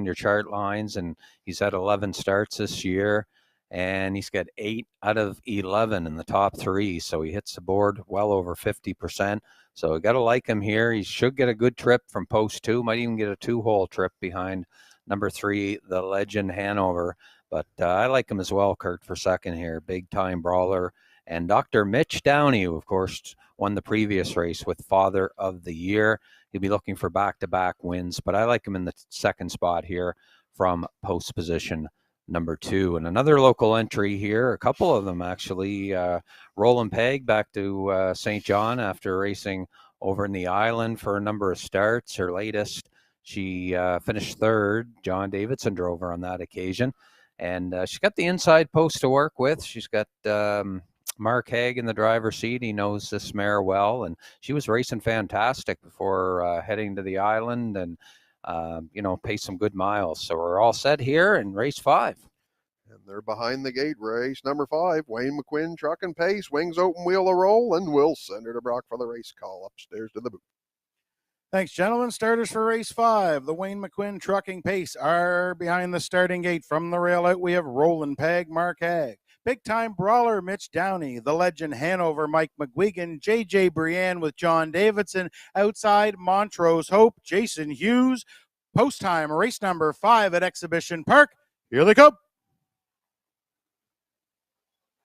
your chart lines, and he's had 11 starts this year, and he's got 8 out of 11 in the top 3, so he hits the board well over 50%. So you got to like him here. He should get a good trip from post 2, might even get a 2-hole trip behind number 3, the Legend Hanover. But I like him as well, Kurt, for second here, Big Time Brawler. And Dr. Mitch Downey, who, of course, won the previous race with Father of the Year. He'll be looking for back-to-back wins, but I like him in the second spot here from post position number 2. And another local entry here, a couple of them actually. Roland Peg back to St. John after racing over in the island for a number of starts. Her latest, she finished third. John Davidson drove her on that occasion. And she's got the inside post to work with. She's got Mark Haig in the driver's seat. He knows this mare well, and she was racing fantastic before heading to the island and, pace some good miles. So we're all set here in race 5. And they're behind the gate, race number 5, Wayne McQuinn Trucking Pace, wings open, wheel a roll, and we'll send her to Brock for the race call upstairs to the booth. Thanks, gentlemen. Starters for race 5. The Wayne McQuinn Trucking Pace are behind the starting gate. From the rail out, we have Roland Peg, Mark Haig. Big Time Brawler, Mitch Downey. The Legend Hanover, Mike McGuigan. JJ Brienne with John Davidson. Outside, Montrose Hope, Jason Hughes. Post time, race number 5 at Exhibition Park. Here they come.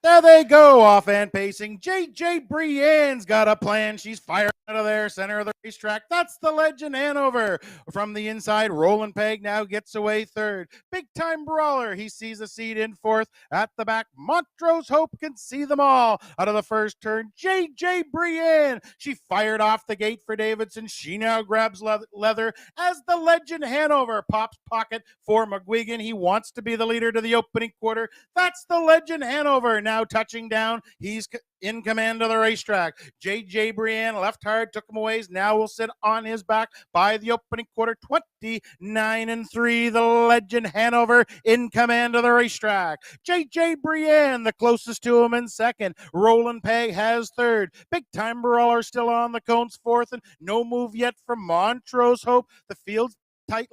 There they go, off and pacing. J.J. Brienne's got a plan. She's fired out of there, center of the racetrack. That's the Legend Hanover. From the inside, Roland Peg now gets away third. Big time brawler. He sees a seat in fourth. At the back, Montrose Hope can see them all. Out of the first turn, J.J. Brienne. She fired off the gate for Davidson. She now grabs leather as the Legend Hanover pops pocket for McGuigan. He wants to be the leader to the opening quarter. That's the Legend Hanover now touching down. He's in command of the racetrack. J.J. Brienne left hard, took him away. Now will sit on his back by the opening quarter. 29-3. The Legend Hanover in command of the racetrack. J.J. Brienne the closest to him in second. Roland Peg has third. Big time brawler still on the cones fourth, and no move yet from Montrose Hope. The field's a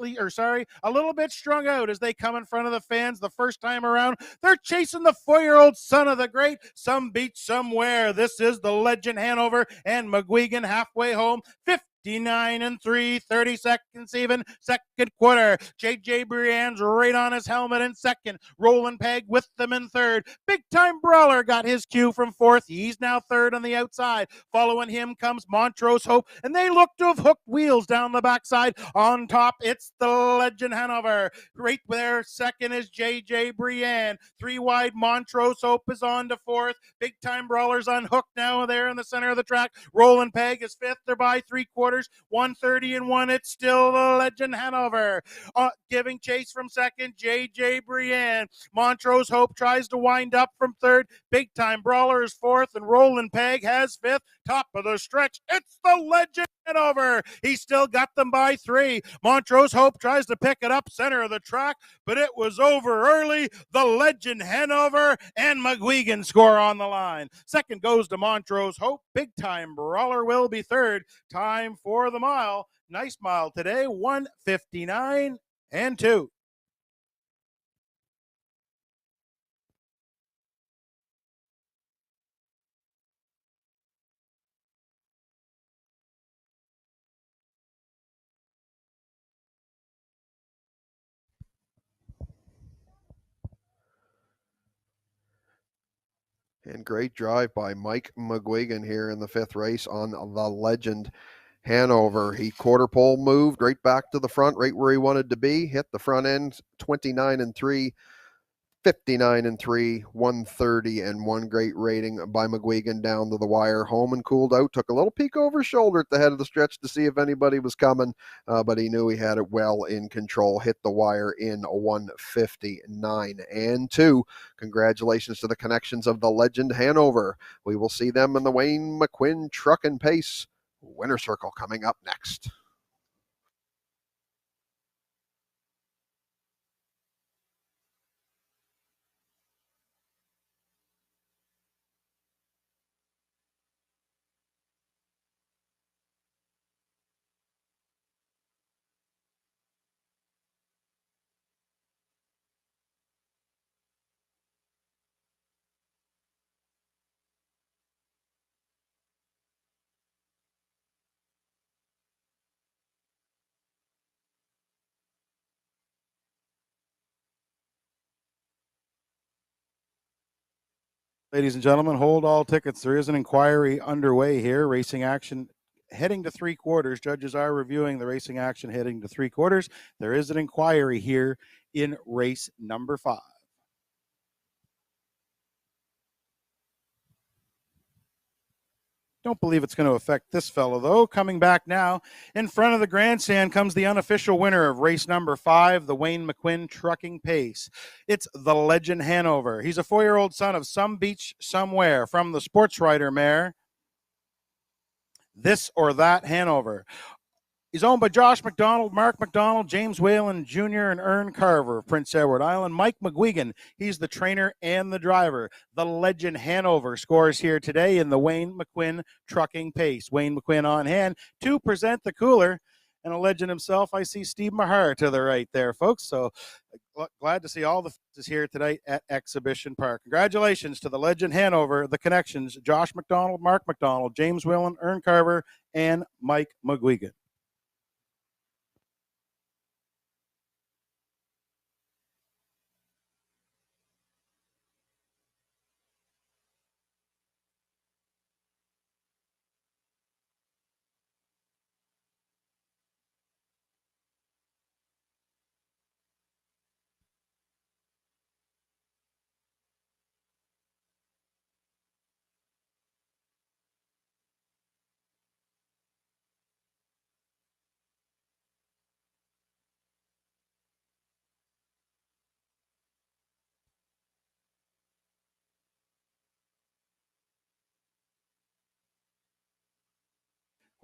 little bit strung out as they come in front of the fans the first time around. They're chasing the 4-year-old son of the great. Some beat somewhere. This is the Legend Hanover and McGuigan halfway home. 59-3, 30 seconds even. Second quarter. J.J. Brienne's right on his helmet in second. Roland Peg with them in third. Big time brawler got his cue from fourth. He's now third on the outside. Following him comes Montrose Hope, and they look to have hooked wheels down the backside. On top, it's the Legend Hanover. Right there, second is J.J. Brienne. Three wide, Montrose Hope is on to fourth. Big time brawlers unhooked now there in the center of the track. Roland Peg is fifth. They're by 3/4. 1:30-1. It's still the Legend Hanover. Giving chase from second, J.J. Brienne. Montrose Hope tries to wind up from third. Big time brawler is fourth, and Roland Peg has fifth. Top of the stretch, it's the Legend Hanover. He still got them by 3. Montrose Hope tries to pick it up center of the track, but it was over early. The Legend Hanover and McGuigan score on the line. Second goes to Montrose Hope. Big time brawler will be third. Time for the mile. Nice mile today, 1:59-2. And great drive by Mike McGuigan here in the 5th race on the Legend Hanover. He quarter pole moved right back to the front, right where he wanted to be. Hit the front end, 29-3, 59-3, 130-1. Great rating by McGuigan down to the wire. Home and cooled out. Took a little peek over his shoulder at the head of the stretch to see if anybody was coming, but he knew he had it well in control. Hit the wire in 1:59-2. Congratulations to the connections of the Legend Hanover. We will see them in the Wayne McQuinn Truck and Pace Winner Circle coming up next. Ladies and gentlemen, hold all tickets. There is an inquiry underway here. Racing action heading to 3/4. Judges are reviewing the racing action heading to 3/4. There is an inquiry here in race number 5. Don't believe it's going to affect this fellow, though. Coming back now, in front of the grandstand comes the unofficial winner of race number 5, the Wayne McQuinn Trucking Pace. It's the Legend Hanover. He's a 4-year-old son of Some Beach Somewhere from the sports writer mare, This or That Hanover. He's owned by Josh McDonald, Mark McDonald, James Whalen Jr., and Ern Carver of Prince Edward Island. Mike McGuigan, he's the trainer and the driver. The Legend Hanover scores here today in the Wayne McQuinn Trucking Pace. Wayne McQuinn on hand to present the cooler. And a legend himself, I see Steve Mahar to the right there, folks. So glad to see all the faces here tonight at Exhibition Park. Congratulations to the Legend Hanover, the connections, Josh McDonald, Mark McDonald, James Whalen, Ern Carver, and Mike McGuigan.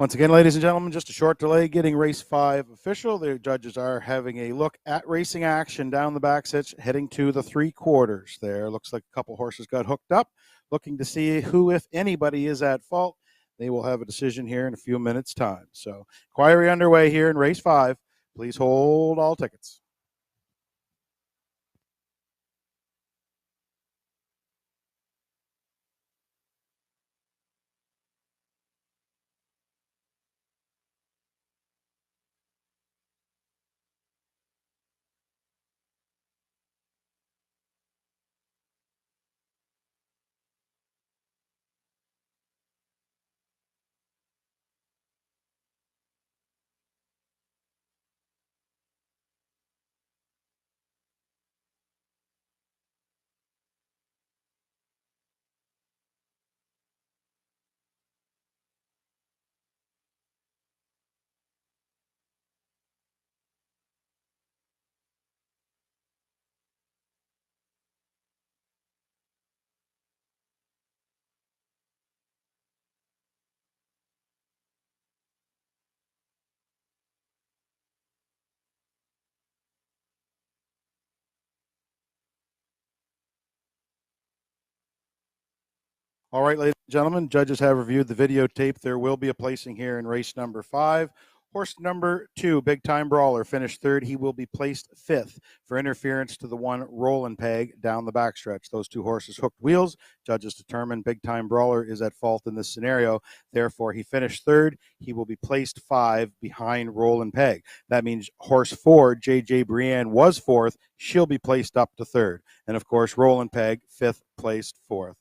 Once again, ladies and gentlemen, just a short delay getting race 5 official. The judges are having a look at racing action down the backstretch, heading to the 3/4 there. Looks like a couple horses got hooked up, looking to see who, if anybody, is at fault. They will have a decision here in a few minutes' time. So, inquiry underway here in race 5. Please hold all tickets. All right, ladies and gentlemen, judges have reviewed the videotape. There will be a placing here in race number 5. Horse number 2, Big Time Brawler, finished 3rd. He will be placed 5th for interference to the 1 Rollin' Peg down the backstretch. Those 2 horses hooked wheels. Judges determined Big Time Brawler is at fault in this scenario. Therefore, he finished 3rd. He will be placed 5 behind Rollin' Peg. That means horse 4, JJ Brienne, was 4th. She'll be placed up to 3rd. And, of course, Rollin' Peg, 5th, placed 4th.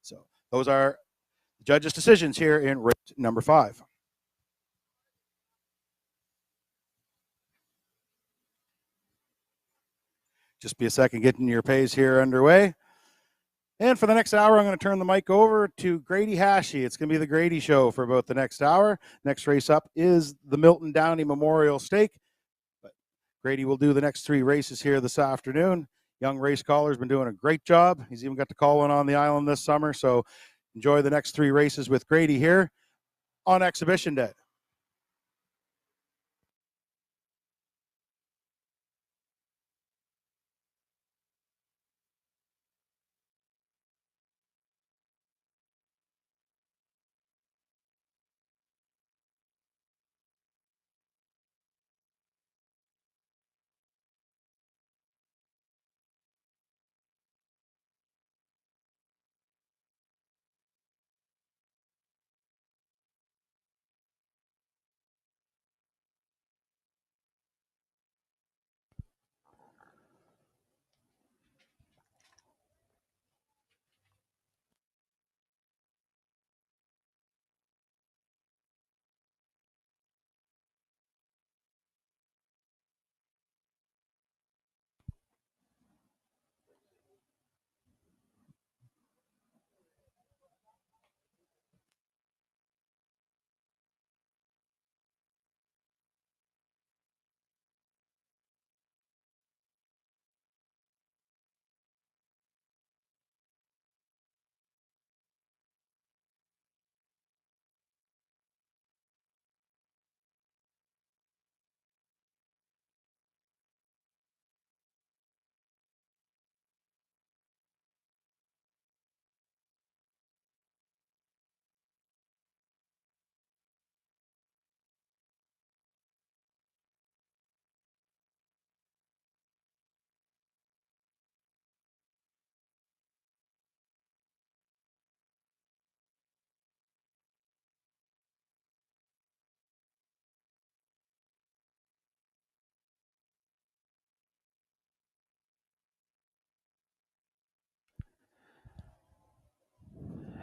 So those are the judges' decisions here in race number 5. Just be a second getting your pays here underway. And for the next hour, I'm going to turn the mic over to Grady Hashey. It's going to be the Grady Show for about the next hour. Next race up is the Milton Downey Memorial Stake. But Grady will do the next 3 races here this afternoon. Young race caller's been doing a great job. He's even got to call one on the island this summer. So enjoy the next 3 races with Grady here on Exhibition Day.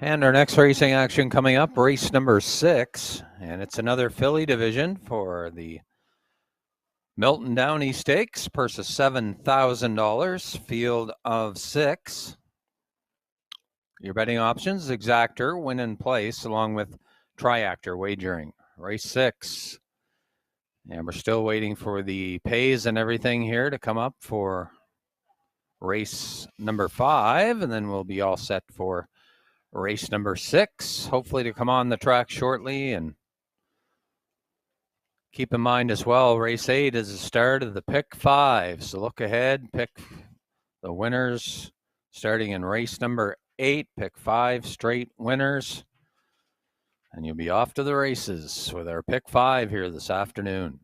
And our next racing action coming up, race number 6, and it's another filly division for the Milton Downey Stakes, purse of $7,000, field of 6. Your betting options, exactor, win and place, along with triactor wagering. Race 6. And we're still waiting for the pays and everything here to come up for race number 5, and then we'll be all set for race number 6, hopefully to come on the track shortly. And Keep in mind as well, race 8 is the start of the pick 5. So look ahead, pick the winners starting in race number 8, pick 5 straight winners. And you'll be off to the races with our pick 5 here this afternoon.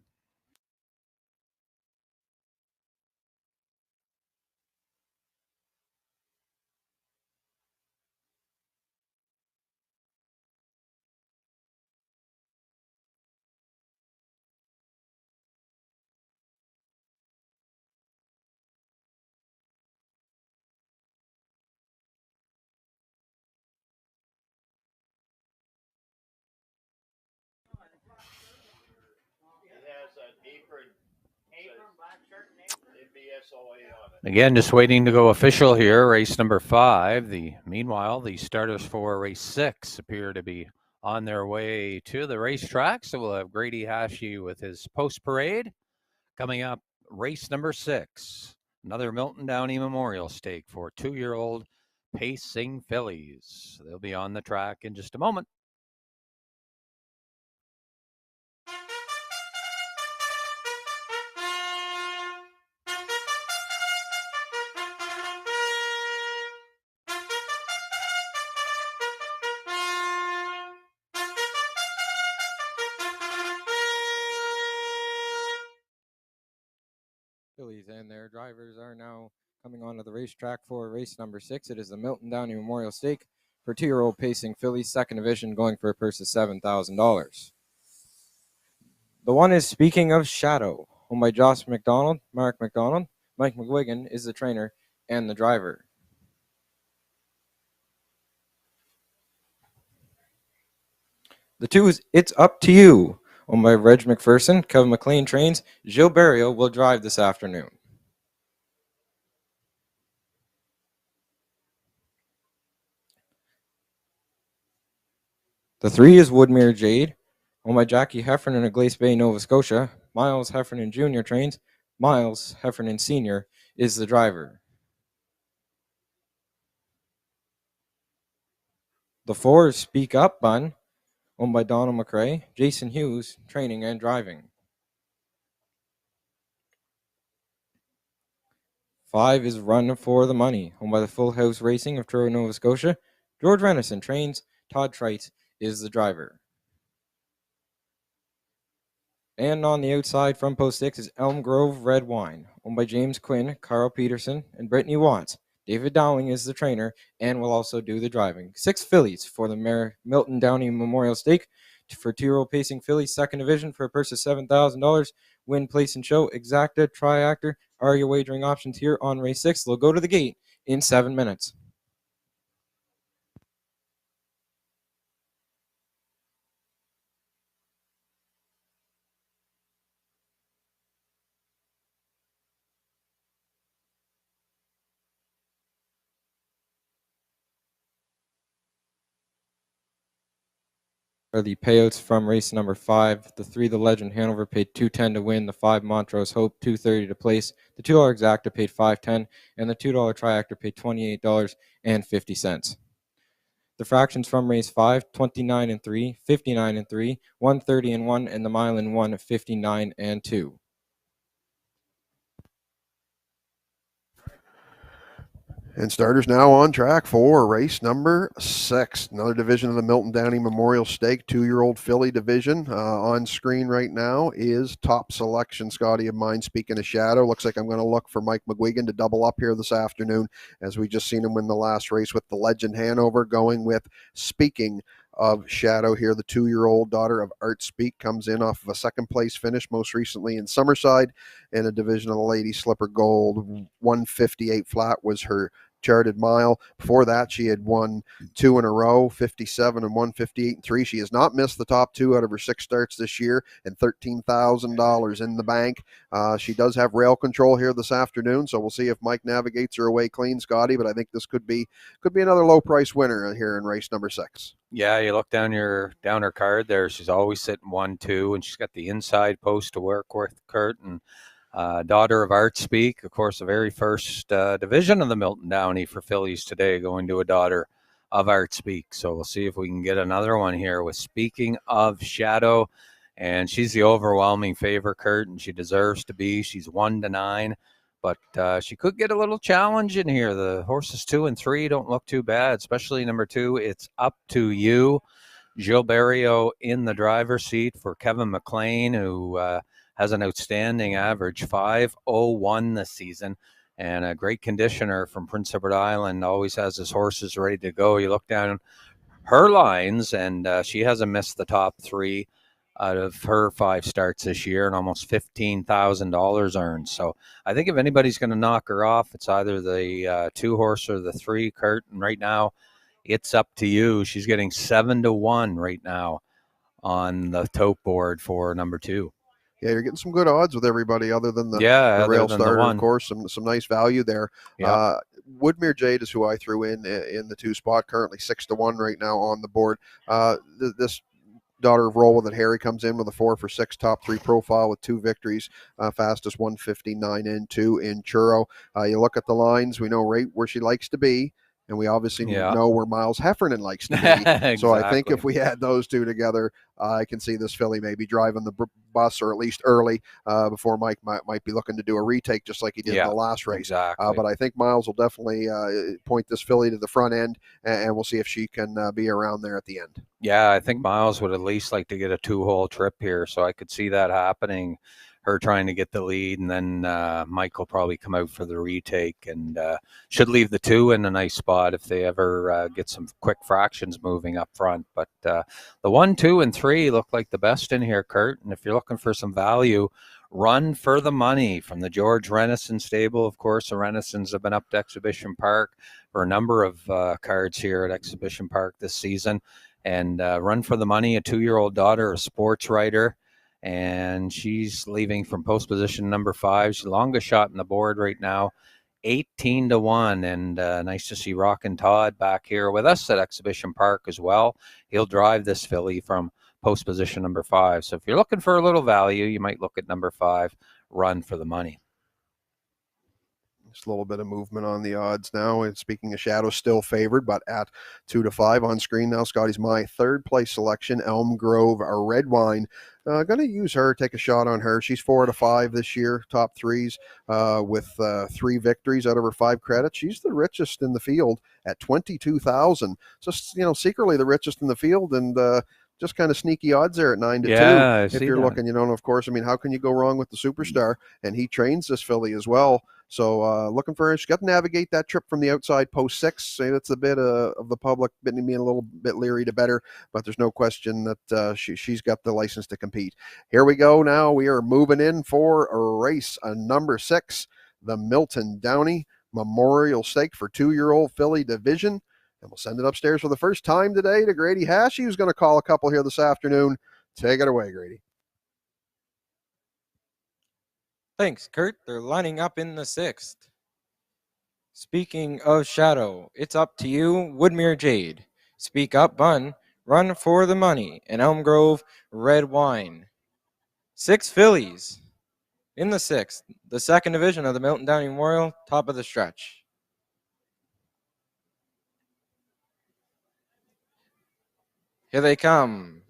Again, just waiting to go official here. Race number 5. Meanwhile, the starters for race 6 appear to be on their way to the racetrack. So we'll have Grady Hashie with his post parade. Coming up, race number 6. Another Milton Downey Memorial Stake for 2-year-old pacing fillies. They'll be on the track in just a moment. Fillies and their drivers are now coming onto the racetrack for race number 6. It is the Milton Downey Memorial Stake for 2-year-old pacing fillies, second division, going for a purse of $7,000. The one is Speaking of Shadow, owned by Josh McDonald, Mark McDonald. Mike McGuigan is the trainer and the driver. The 2 is It's Up to You, owned by Reg McPherson. Kevin McLean trains. Gilles Barrio will drive this afternoon. The 3 is Woodmere Jade, owned by Jackie Heffernan of Glace Bay, Nova Scotia. Miles Heffernan Jr. trains. Miles Heffernan Sr. is the driver. The 4 is Speak Up Bun, owned by Donald McRae. Jason Hughes training and driving. 5 is Run for the Money, owned by the Full House Racing of Truro, Nova Scotia. George Renison trains. Todd Trites is the driver. And on the outside from post 6 is Elm Grove Red Wine, owned by James Quinn, Carl Peterson, and Brittany Watts. David Dowling is the trainer and will also do the driving. 6 fillies for the Milton Downey Memorial Stake for 2-year-old pacing fillies, second division, for a purse of $7,000. Win, place, and show, exacta, triactor are your wagering options here on race 6. They'll go to the gate in 7 minutes. Are the payouts from race number 5. The 3, the Legend Hanover, paid $2.10 to win. The 5, Montrose Hope, $2.30 to place. The $2 exacta paid $5.10, and the $2 triactor paid $28.50. The fractions from race 5, 29 and 3, 59 and 3, 130 and 1, and the mile and 1, 59 and 2. And starters now on track for race number 6. Another division of the Milton Downey Memorial Stake, 2-year-old filly division. On screen right now is Top Selection, Scotty of mine, Speaking of Shadow. Looks like I'm going to look for Mike McGuigan to double up here this afternoon, as we just seen him win the last race with the Legend Hanover, going with Speaking of Shadow here. The 2-year-old daughter of Art Speak comes in off of a second place finish, most recently in Summerside, in a division of the Lady Slipper Gold. 158 flat was her charted mile. Before that, she had won 2 in a row, 57 and 158 and 3. She has not missed the top 2 out of her 6 starts this year, and $13,000 in the bank. She does have rail control here this afternoon, so we'll see if Mike navigates her away clean, Scotty, but I think this could be another low price winner here in race number 6. Yeah, you look down her card there. She's always sitting 1-2, and she's got the inside post to work with, Kurt, and daughter of Art Speak, of course, the very first division of the Milton Downey for fillies today, going to a daughter of Art Speak. So we'll see if we can get another one here with Speaking of Shadow. And she's the overwhelming favorite, Kurt, and she deserves to be. She's 1-9, but she could get a little challenge in here. The horses 2 and 3 don't look too bad, especially number 2. It's Up to You. Gilles Barrio in the driver's seat for Kevin McLean, who has an outstanding average, 5:01 this season, and a great conditioner from Prince Edward Island. Always has his horses ready to go. You look down her lines, and she hasn't missed the top 3 out of her 5 starts this year, and almost $15,000 earned. So I think if anybody's going to knock her off, it's either the 2 horse or the 3, Kurt. And right now, It's Up to You. She's getting 7-1 right now on the tote board for number 2. Yeah, you're getting some good odds with everybody other than the other rail than the starter, one. of course. Some nice value there. Yeah. Woodmere Jade is who I threw in the 2 spot, currently 6-1 right now on the board. This Daughter of Rolla that Harry comes in with a 4 for 6 top 3 profile with 2 victories, fastest 159 in 2 in Churro. You look at the lines, we know right where she likes to be. And we obviously know where Miles Heffernan likes to be. Exactly. So I think if we add those 2 together, I can see this filly maybe driving the bus, or at least early, before Mike might be looking to do a retake just like he did in the last race. Exactly. But I think Miles will definitely point this filly to the front end, and we'll see if she can be around there at the end. Yeah, I think Miles would at least like to get a 2-hole trip here, so I could see that happening. Her trying to get the lead, and then Mike will probably come out for the retake, and should leave the 2 in a nice spot if they ever get some quick fractions moving up front. But the 1, 2, and 3 look like the best in here, Kurt. And if you're looking for some value, Run for the Money from the George Renison stable. Of course, the Renisons have been up to Exhibition Park for a number of cards here at Exhibition Park this season. And Run for the Money, a 2-year-old daughter, a sports writer, and she's leaving from post position number 5. She's the longest shot in the board right now, 18-1. And nice to see Rockin' Todd back here with us at Exhibition Park as well. He'll drive this filly from post position number 5. So if you're looking for a little value, you might look at number 5, Run for the Money. Just a little bit of movement on the odds now. And speaking of shadows, still favored, but at 2-5 on screen now. Scotty's my 3rd place selection, Elm Grove, a red wine. Going to use her, take a shot on her. She's 4-5 this year, top 3s, with 3 victories out of her 5 credits. She's the richest in the field at 22,000. So, secretly the richest in the field, and just kind of sneaky odds there at 9-2. If you're looking, of course, how can you go wrong with the superstar? And he trains this filly as well. So looking for her. She's got to navigate that trip from the outside post 6. Say that's a bit of the public being a little bit leery to bet her, but there's no question that she's got the license to compete. Here we go now. We are moving in for a race, number 6, the Milton Downey Memorial Stake for 2-year-old filly division. And we'll send it upstairs for the first time today to Grady Hashi, who's going to call a couple here this afternoon. Take it away, Grady. Thanks, Kurt. They're lining up in the 6th. Speaking of shadow, It's Up to You, Woodmere Jade. Speak Up Bun, Run for the Money, and Elm Grove, Red Wine. 6 fillies in the 6th, the 2nd division of the Milton Downey Memorial, top of the stretch. Here they come.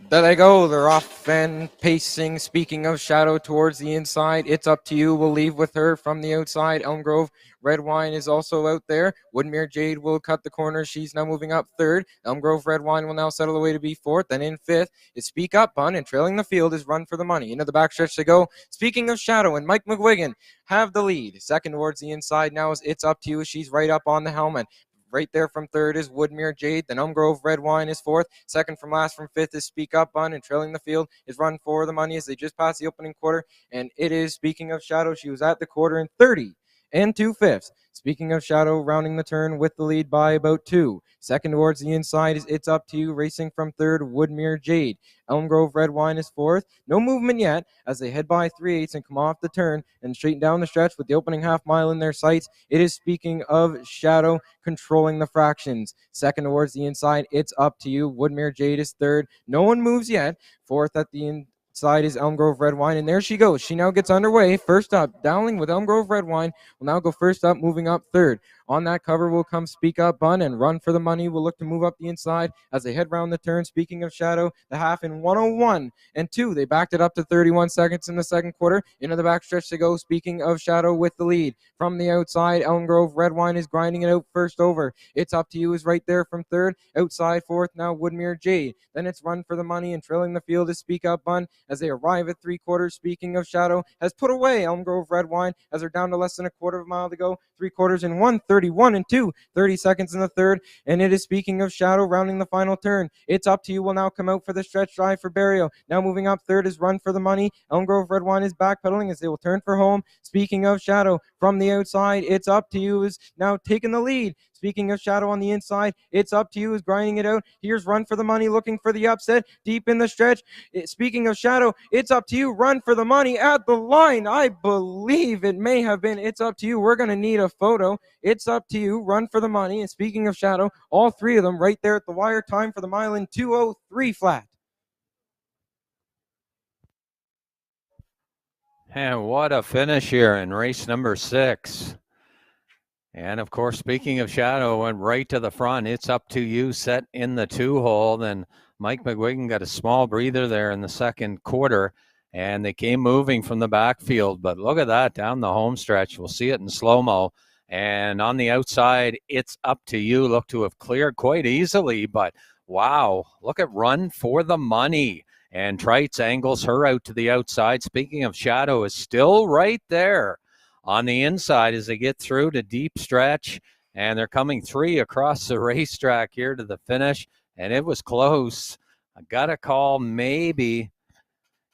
There they go. They're off and pacing. Speaking of shadow, towards the inside, It's Up to You. We'll leave with her from the outside. Elm Grove Red Wine is also out there. Woodmere Jade will cut the corner. She's now moving up 3rd. Elm Grove Red Wine will now settle away to be 4th. Then in 5th is Speak Up Bun, and trailing the field is Run for the Money. Into the backstretch they go. Speaking of shadow, and Mike McGuigan have the lead. 2nd towards the inside now is It's Up to You. She's right up on the helmet. Right there from 3rd is Woodmere Jade. Then Elm Grove Red Wine is 4th. 2nd from last from 5th is Speak Up Bun. And trailing the field is Run for the Money as they just pass the opening quarter. And it is, speaking of shadow, she was at the quarter in 30 2/5. Speaking of shadow, rounding the turn with the lead by about 2. 2nd towards the inside is It's Up to You. Racing from 3rd, Woodmere Jade. Elm Grove Red Wine is 4th. No movement yet as they head by 3/8 and come off the turn and straighten down the stretch with the opening half mile in their sights. It is, speaking of shadow, controlling the fractions. 2nd towards the inside, It's Up to You. Woodmere Jade is 3rd. No one moves yet. 4th at the inside is Elm Grove Red Wine, and there she goes. She now gets underway. First up, Dowling with Elm Grove Red Wine will now go first up, moving up 3rd. On that cover will come Speak Up Bun, and Run for the Money will look to move up the inside as they head round the turn. Speaking of Shadow, the half in 101 and 2. They backed it up to 31 seconds in the second quarter. Into the backstretch to go. Speaking of Shadow with the lead. From the outside, Elm Grove Red Wine is grinding it out first over. It's Up to You is right there from third. Outside fourth now Woodmere Jade. Then it's Run for the Money, and trailing the field is Speak Up Bun as they arrive at three quarters. Speaking of Shadow has put away Elm Grove Red Wine as they're down to less than a quarter of a mile to go. Three quarters in 1:31 and 2. 30 seconds in the third, and it is Speaking of Shadow rounding the final turn. It's Up to You will now come out for the stretch drive for Barrio. Now moving up third is Run for the Money. Elm Grove Red Wine is backpedaling as they will turn for home. Speaking of Shadow from the outside, It's Up to You is now taking the lead. Speaking of Shadow on the inside, It's Up to You is grinding it out. Here's Run for the Money looking for the upset deep in the stretch. Speaking of Shadow, It's Up to You, Run for the Money at the line. I believe it may have been It's Up to You. We're going to need a photo. It's Up to You, Run for the Money. And speaking of Shadow, all three of them right there at the wire. Time for the mile in 2:03 flat. And what a finish here in race number 6. And of course, speaking of Shadow, went right to the front. It's Up to You, set in the 2-hole. Then Mike McGuigan got a small breather there in the second quarter, and they came moving from the backfield. But look at that down the home stretch. We'll see it in slow-mo. And on the outside, It's Up to You looked to have cleared quite easily. But wow, look at Run for the Money. And Trites angles her out to the outside. Speaking of Shadow, is still right there on the inside as they get through to deep stretch, and they're coming 3 across the racetrack here to the finish, and it was close. I got a call, maybe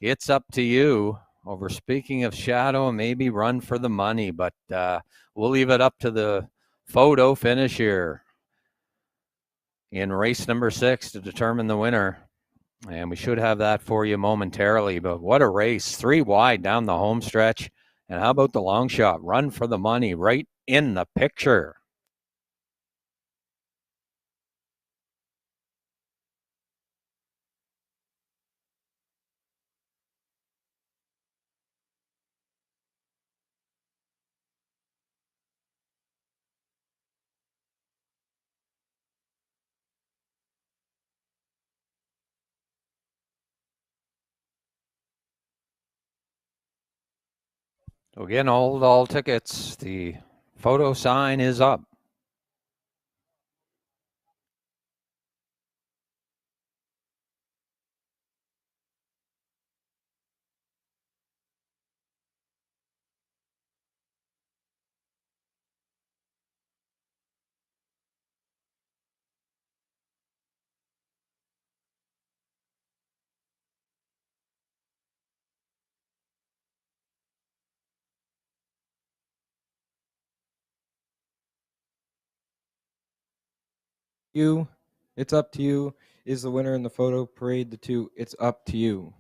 It's Up to You over Speaking of Shadow, maybe Run for the Money, but we'll leave it up to the photo finish here in race number 6 to determine the winner. And we should have that for you momentarily, but what a race. 3 wide down the home stretch. And how about the long shot? Run for the Money right in the picture. So again, hold all tickets. The photo sign is up. You, It's Up to You is the winner in the photo parade. The 2, It's Up to You.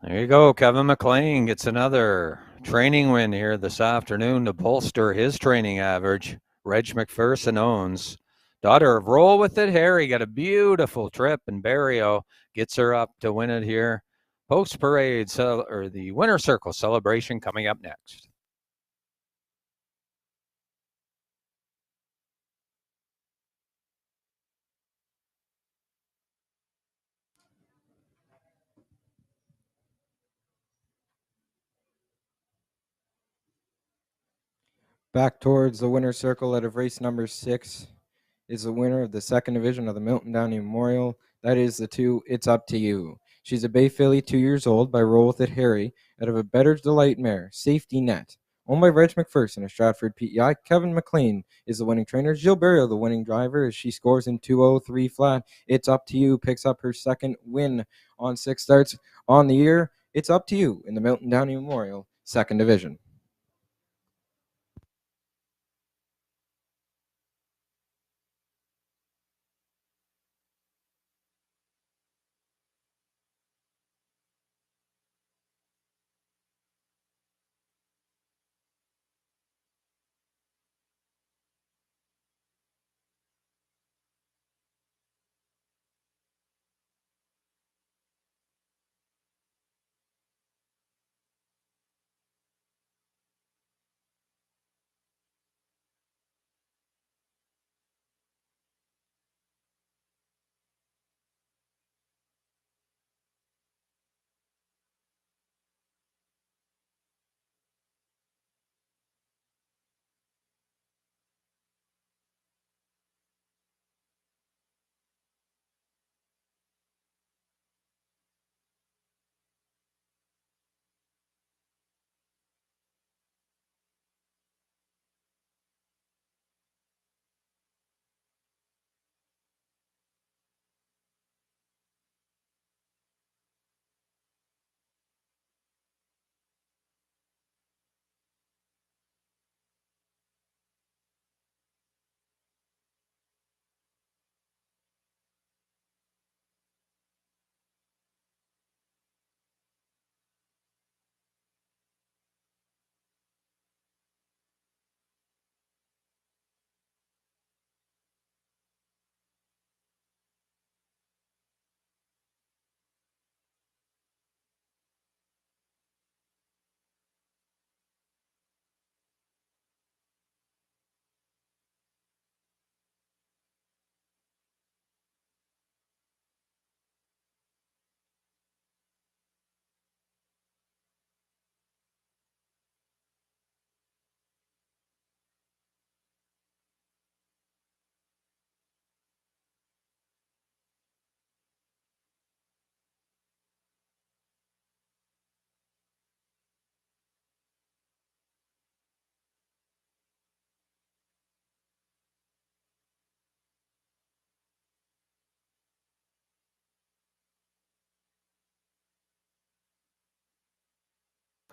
There you go. Kevin McLean gets another training win here this afternoon to bolster his training average. Reg McPherson owns. Daughter of Roll With It, Harry, got a beautiful trip, and Barrio gets her up to win it here. Post parade, or the winner circle celebration coming up next. Back towards the winner's circle out of race number 6 is the winner of the second division of the Milton Downey Memorial. That is the 2, It's Up to You. She's a Bay filly, 2 years old, by Roll With It Harry, out of a Better's Delight mare, Safety Net. Owned by Reg McPherson, a Stratford PEI. Kevin McLean is the winning trainer. Gilles Barrio, the winning driver, as she scores in 2:03 flat. It's Up to You picks up her second win on 6 starts on the year. It's Up to You in the Milton Downey Memorial, second division.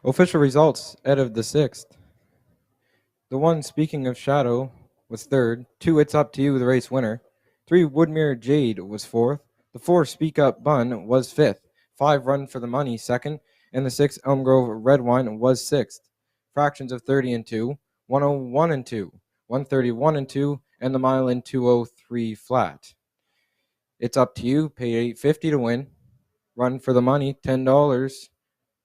Official results out of the 6th. The 1, Speaking of Shadow, was 3rd. 2, It's Up to You, the race winner. 3, Woodmere Jade was 4th. The 4, Speak Up Bun was 5th. 5, Run for the Money 2nd. And the 6, Elm Grove Red Wine was 6th. Fractions of 30 and 2, 101 and 2, 131 and 2, and the mile in 203 flat. It's Up to You, pay $8.50 to win. Run for the Money, $10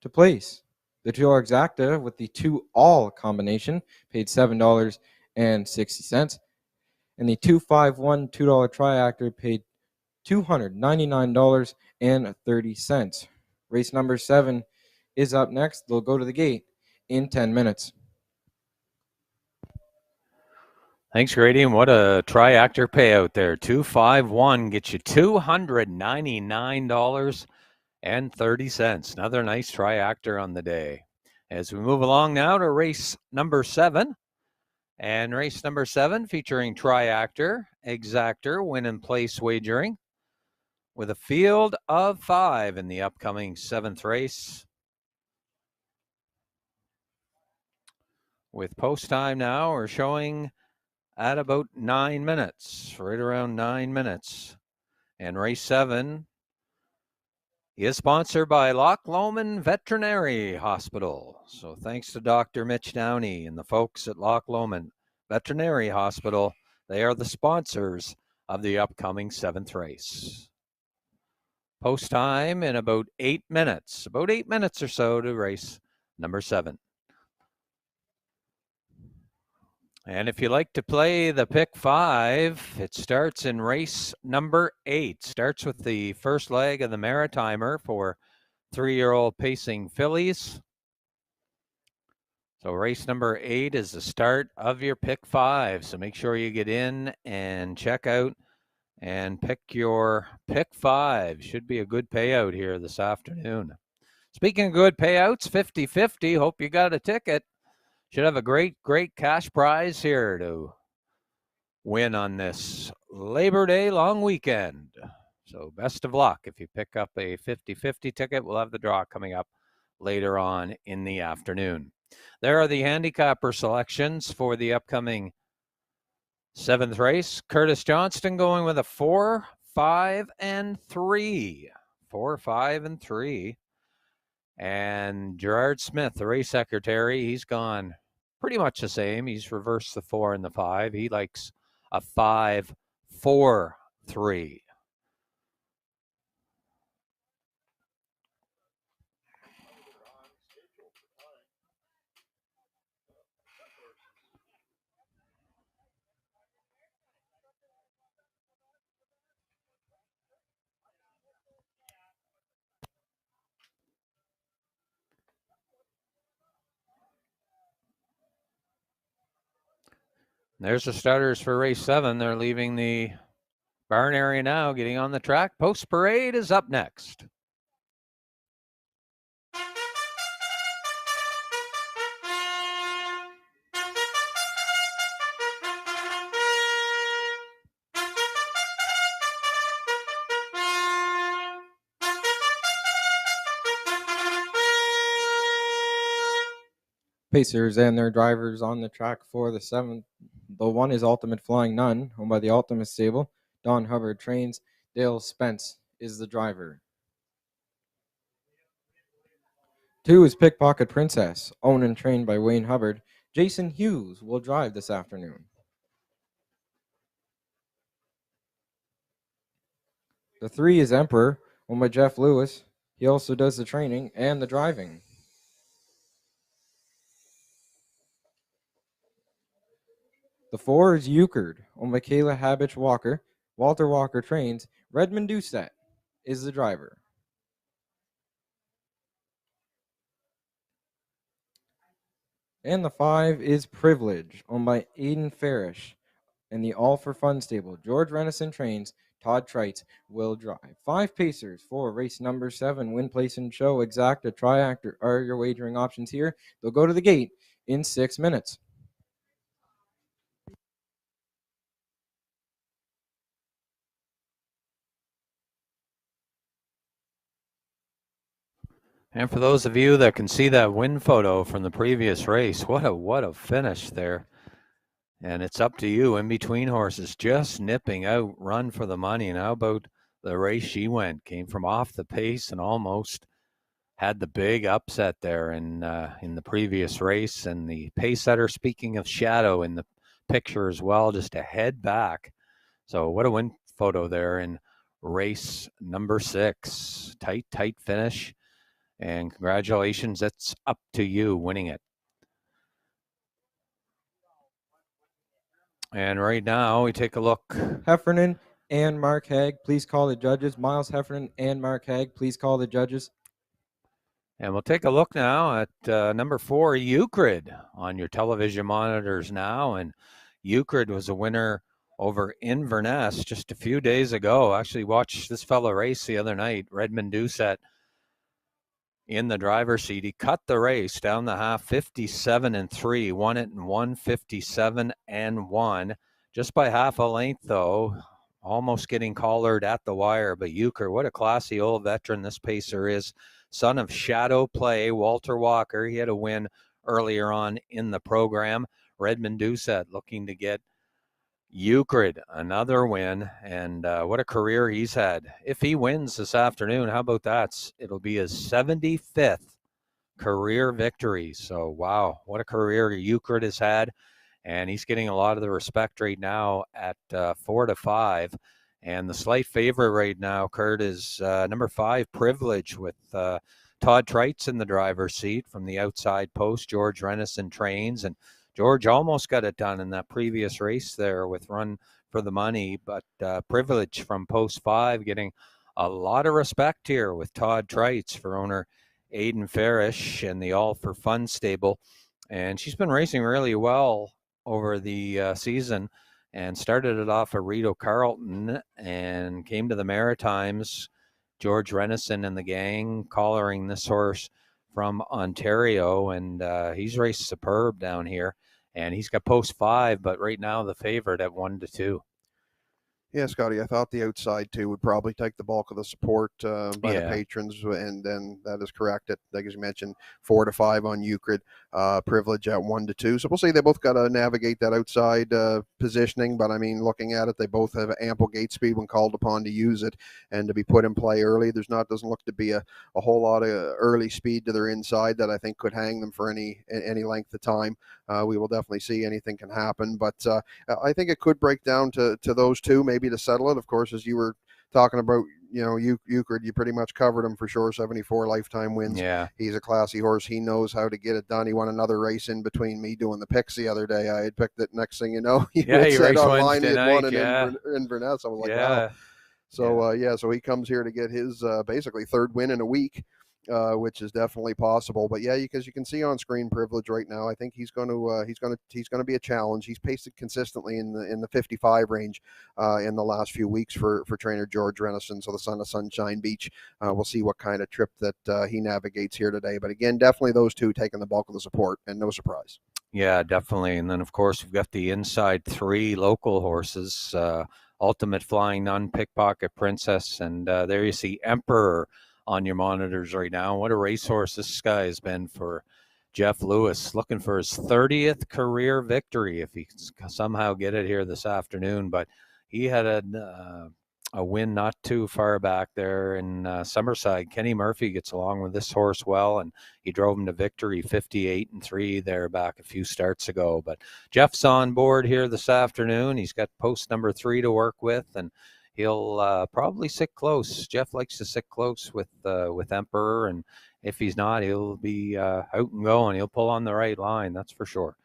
to place. The 2 exacta with the 2 all combination paid $7.60. And the 251 $2 triactor paid $299.30. Race number 7 is up next. They'll go to the gate in 10 minutes. Thanks, Grady. And what a triactor payout there. 251 gets you $299.30. Another nice triactor on the day. As we move along now to race number 7. And race number 7 featuring triactor, exactor, win and place wagering with a field of 5 in the upcoming 7th race. With post time now, we're showing at about 9 minutes, right around 9 minutes. And race 7 is sponsored by Loch Lomond Veterinary Hospital. So thanks to Dr. Mitch Downey and the folks at Loch Lomond Veterinary Hospital. They are the sponsors of the upcoming 7th race. Post time in about 8 minutes, about 8 minutes or so to race number 7. And if you like to play the pick 5, it starts in race number 8. Starts with the first leg of the Maritimer for 3-year-old pacing fillies. So race number 8 is the start of your pick 5. So make sure you get in and check out and pick your pick 5. Should be a good payout here this afternoon. Speaking of good payouts, 50-50. Hope you got a ticket. Should have a great cash prize here to win on this Labor Day long weekend. So best of luck. If you pick up a 50-50 ticket, we'll have the draw coming up later on in the afternoon. There are the handicapper selections for the upcoming 7th race. Curtis Johnston going with a 4, 5, and 3. 4, 5, and 3. And Gerard Smith, the race secretary, he's gone pretty much the same. He's reversed the 4 and the 5. He likes a 5, 4, 3. There's the starters for race 7. They're leaving the barn area now, getting on the track. Post parade is up next. Pacers and their drivers on the track for the 7th. The 1 is Ultimate Flying Nun, owned by the Ultimate Stable. Don Hubbard trains. Dale Spence is the driver. 2 is Pickpocket Princess, owned and trained by Wayne Hubbard. Jason Hughes will drive this afternoon. The 3 is Emperor, owned by Jeff Lewis. He also does the training and the driving. The 4 is Euchred, owned by Kayla Habich Walker. Walter Walker trains. Redmond Doucette is the driver. And the 5 is Privilege, owned by Aiden Farish. And the All for Fun stable. George Renison trains. Todd Trites will drive. 5 pacers for race number 7. Win, place, and show. Exacta, triactor are your wagering options here. They'll go to the gate in 6 minutes. And for those of you that can see that win photo from the previous race, what a finish there. And it's up to you. In between horses, just nipping out, Run for the Money. And how about the race she went? Came from off the pace and almost had the big upset there in the previous race. And the pace setter, speaking of shadow, in the picture as well, just a head back. So what a win photo there in race number 6. Tight finish. And congratulations, it's up to you winning it. And right now we take a look. Heffernan and Mark Haig, please call the judges. Miles Heffernan and Mark Haig, please call the judges. And we'll take a look now at number 4, Euclid, on your television monitors now. And Euclid was a winner over Inverness just a few days ago. Actually watched this fellow race the other night, Redmond Doucette, in the driver's seat. He cut the race down the half, 57-3, won it in 1:57-1, just by half a length though, almost getting collared at the wire. But Euchre, what a classy old veteran this pacer is, son of Shadow Play, Walter Walker. He had a win earlier on in the program. Redmond Doucette looking to get Euclid another win, and what a career he's had. If he wins this afternoon, how about that? It'll be his 75th career victory. So wow, what a career Euclid has had, and he's getting a lot of the respect right now at 4-5. And the slight favorite right now, Kurt, is number 5, Privilege, with Todd Treitz in the driver's seat from the outside post. George Renison trains, and George almost got it done in that previous race there with Run for the Money, but Privilege from post 5 getting a lot of respect here with Todd Treitz for owner Aidan Farish and the All for Fun stable. And she's been racing really well over the season, and started it off at Rito Carlton and came to the Maritimes. George Renison and the gang collaring this horse from Ontario, and he's raced superb down here. And he's got post 5, but right now the favorite at 1-2. Yeah, Scotty, I thought the outside 2 would probably take the bulk of the support by the patrons, and then that is correct. Like as you mentioned, 4-5 on Euclid, Privilege at 1-2. So we'll see. They both got to navigate that outside positioning, but I mean, looking at it, they both have ample gate speed when called upon to use it and to be put in play early. Doesn't look to be a whole lot of early speed to their inside that I think could hang them for any length of time. We will definitely see. Anything can happen, but I think it could break down to those two, maybe to settle it. Of course, as you were talking about, Euclid, you pretty much covered him for sure. 74 lifetime wins. Yeah, he's a classy horse. He knows how to get it done. He won another race in between me doing the picks the other day. I had picked it. Next thing you know, he said online he had won it yeah. in Inverness. I was like, wow. So so he comes here to get his basically 3rd win in a week. Which is definitely possible, but yeah, because you can see on screen Privilege right now. I think he's going to be a challenge. He's paced it consistently in the 55 range in the last few weeks for trainer George Renison. So the son of Sunshine Beach. We'll see what kind of trip that he navigates here today. But again, definitely those two taking the bulk of the support, and no surprise. Yeah, definitely. And then of course we've got the inside 3 local horses: Ultimate Flying Nun, Pickpocket Princess, and there you see Emperor on your monitors right now. What a racehorse this guy has been for Jeff Lewis, looking for his 30th career victory if he can somehow get it here this afternoon. But he had a win not too far back there in Summerside. Kenny Murphy gets along with this horse well, and he drove him to victory 58-3 there back a few starts ago. But Jeff's on board here this afternoon. He's got post number 3 to work with, and he'll probably sit close. Jeff likes to sit close with Emperor, and if he's not, he'll be out and going. He'll pull on the right line, that's for sure.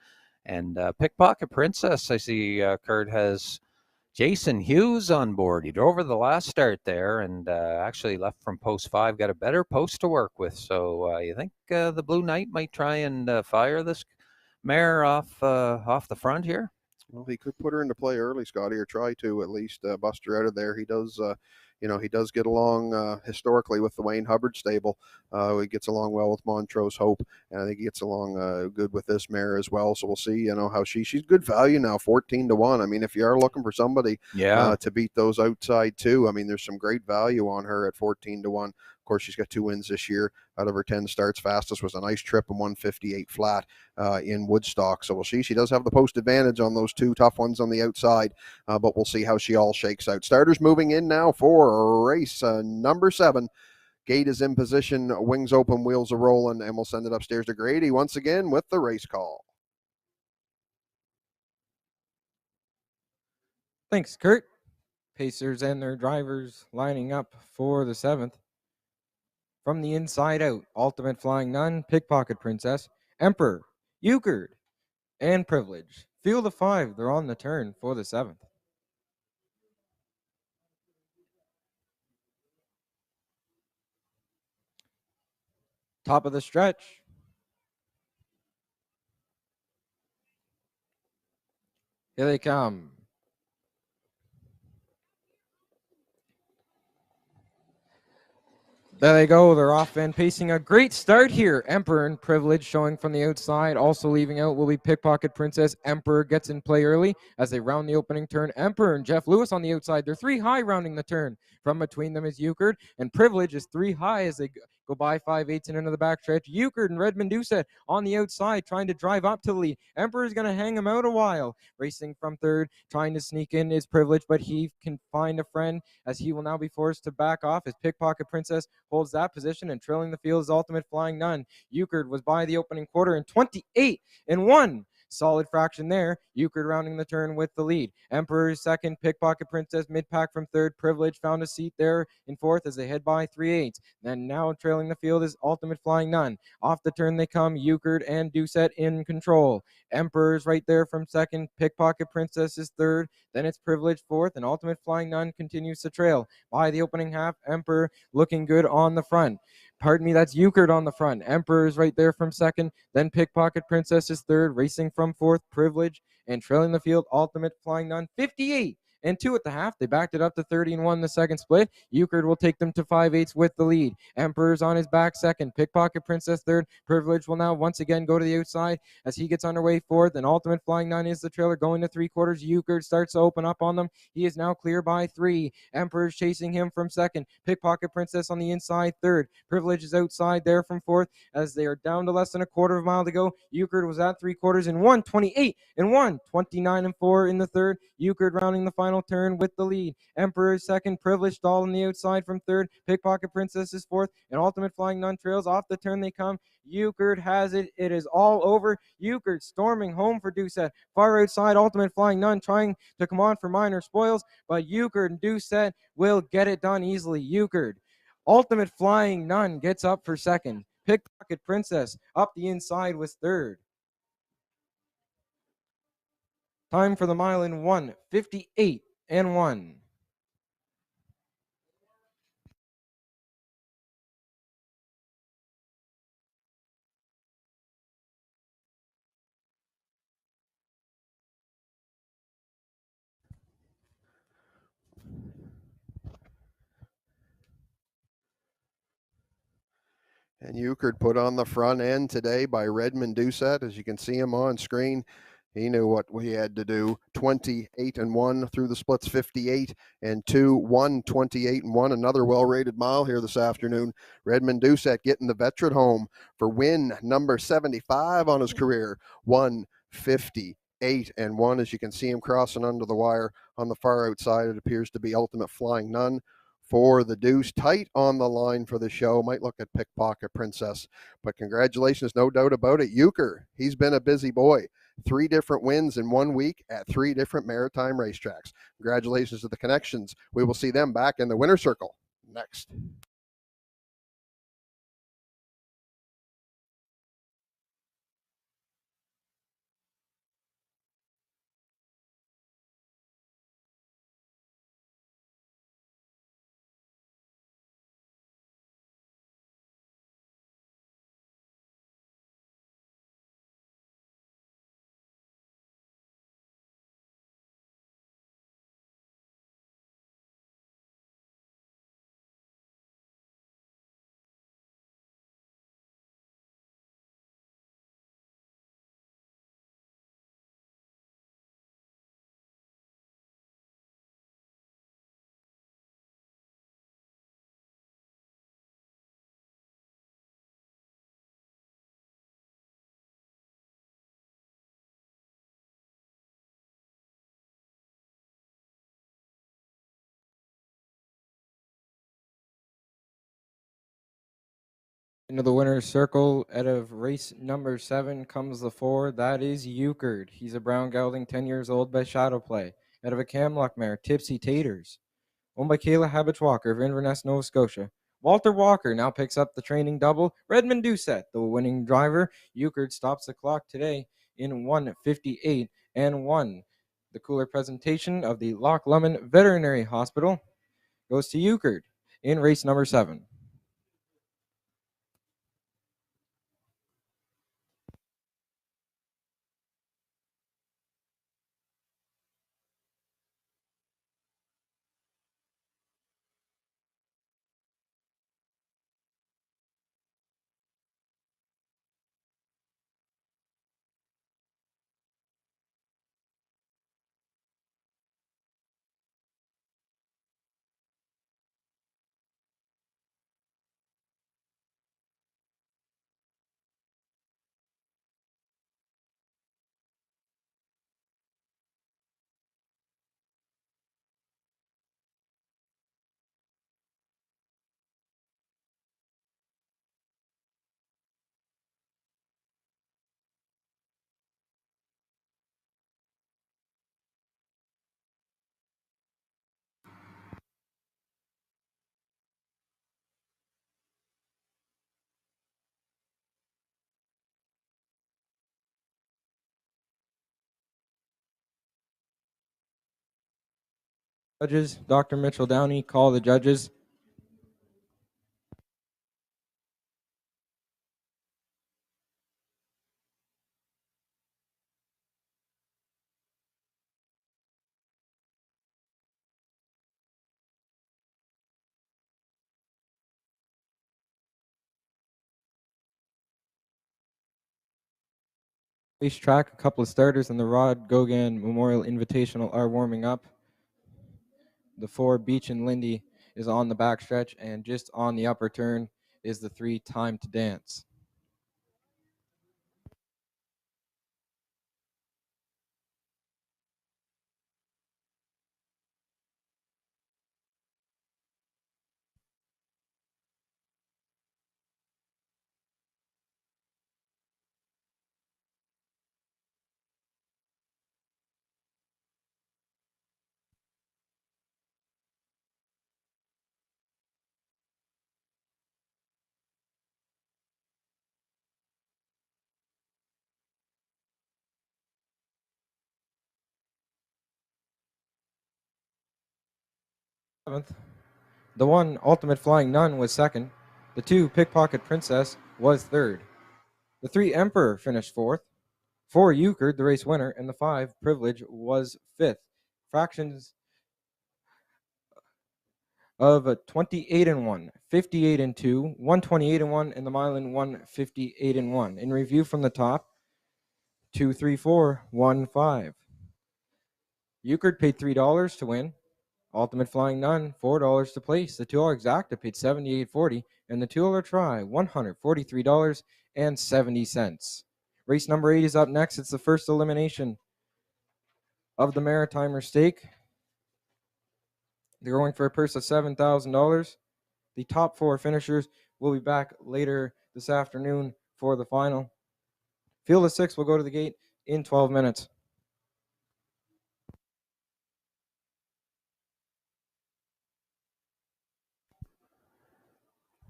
And Pickpocket Princess, I see Kurt has Jason Hughes on board. He drove over the last start there, and actually left from post 5, got a better post to work with. So you think the Blue Knight might try and fire this mare off the front here? Well, he could put her into play early, Scotty, or try to at least bust her out of there. He does, he does get along historically with the Wayne Hubbard stable. He gets along well with Montrose Hope, and I think he gets along good with this mare as well. So we'll see, how she's good value now, 14-1. I mean, if you are looking for somebody to beat those outside 2, I mean, there's some great value on her at 14-1. Of course, she's got 2 wins this year out of her 10 starts. Fastest was a nice trip and 158 flat in Woodstock. So we'll see. She does have the post advantage on those 2 tough ones on the outside, but we'll see how she all shakes out. Starters moving in now for race number 7. Gate is in position, wings open, wheels are rolling, and we'll send it upstairs to Grady once again with the race call. Thanks, Kurt. Pacers and their drivers lining up for the 7th. From the inside out, Ultimate Flying Nun, Pickpocket Princess, Emperor, Euchard, and Privilege. Field of 5, they're on the turn for the 7th. Top of the stretch. Here they come. There they go. They're off and pacing a great start here. Emperor and Privilege showing from the outside. Also leaving out will be Pickpocket Princess. Emperor gets in play early as they round the opening turn. Emperor and Jeff Lewis on the outside. They're 3 high rounding the turn. From between them is Euchard, and Privilege is 3 high as they go by 5/8 and into the backstretch. Euchard and Redmond Doucette on the outside trying to drive up to the lead. Emperor is going to hang him out a while. Racing from third, trying to sneak in is Privilege, but he can find a friend as he will now be forced to back off as Pickpocket Princess holds that position, and trailing the field is Ultimate Flying Nun. Euchard was by the opening quarter in 28 and 1. Solid fraction there. Euchard rounding the turn with the lead. Emperor is second. Pickpocket Princess mid-pack from third. Privilege found a seat there in fourth as they head by 3/8. Then now trailing the field is Ultimate Flying Nun. Off the turn they come. Euchard and Doucette in control. Emperor's right there from second. Pickpocket Princess is third. Then it's Privilege fourth, and Ultimate Flying Nun continues to trail. By the opening half, Emperor looking good on the front. Pardon me, that's Euchard on the front. Emperor is right there from second. Then Pickpocket Princess is third. Racing from fourth, Privilege. And trailing the field, Ultimate Flying Nun, 58 and 2 at the half. They backed it up to 30 and 1 the second split. Euchard will take them to 5/8 with the lead. Emperor's on his back second. Pickpocket Princess third. Privilege will now once again go to the outside as he gets underway fourth. And Ultimate Flying Nun is the trailer going to 3/4. Euchard starts to open up on them. He is now clear by 3. Emperor's chasing him from second. Pickpocket Princess on the inside third. Privilege is outside there from fourth as they are down to less than a quarter of a mile to go. Euchard was at 3/4 in 1, 28 and 1, 29 and 4 in the third. Euchard rounding the final turn with the lead. Emperor is second. Privilege stall on the outside from third. Pickpocket Princess is fourth, and Ultimate Flying Nun trails. Off the turn they come. Euchard has it. It is all over. Euchard storming home for Doucette. Far outside, Ultimate Flying Nun trying to come on for minor spoils, but Euchard and Doucette will get it done easily. Euchard. Ultimate Flying Nun gets up for second. Pickpocket Princess up the inside was third. Time for the mile in 1, 58 and 1. And Euchard put on the front end today by Redmond Doucette. As you can see him on screen, he knew what we had to do. 28 and 1 through the splits, 58 and 2, 128 and 1. Another well-rated mile here this afternoon. Redmond Doucette getting the veteran home for win number 75 on his career. 158 and 1. As you can see him crossing under the wire on the far outside, it appears to be Ultimate Flying Nun for the Deuce. Tight on the line for the show. Might look at Pickpocket Princess, but congratulations, no doubt about it. Euchard, he's been a busy boy. 3 different wins in 1 week at 3 different maritime racetracks. Congratulations to the Connections. We will see them back in the winner's circle next. Into the winner's circle, out of race number 7 comes the 4. That is Euchred. He's a brown gelding, 10 years old by Shadow Play. Out of a Camlock mare, Tipsy Taters. Owned by Kayla Habich Walker of Inverness, Nova Scotia. Walter Walker now picks up the training double. Redmond Doucette, the winning driver. Euchred stops the clock today in 1:58 and 1. The cooler presentation of the Loch Lomond Veterinary Hospital goes to Euchred in race number 7. Judges, Dr. Mitchell Downey, call the judges. Racetrack, a couple of starters in the Rod Gogan Memorial Invitational are warming up. The 4 Beach and Lindy is on the backstretch, and just on the upper turn is the 3 Time to Dance. The 1 Ultimate Flying Nun was second. The 2 Pickpocket Princess was third. The 3 Emperor finished fourth. 4 Euchred, the race winner, and the 5 Privilege was fifth. Fractions of 28 and 1, 58 and 2, 128 and 1, and the mile in 158 and 1. In review from the top, 2, 3, 4, 1, 5. Euchred paid $3 to win. Ultimate Flying Nun, $4 to place. The $2 Exacta paid $78.40, and the $2 Try, $143.70. Race number 8 is up next. It's the first elimination of the Maritimer Stake. They're going for a purse of $7,000. The top 4 finishers will be back later this afternoon for the final. Field of 6 will go to the gate in 12 minutes.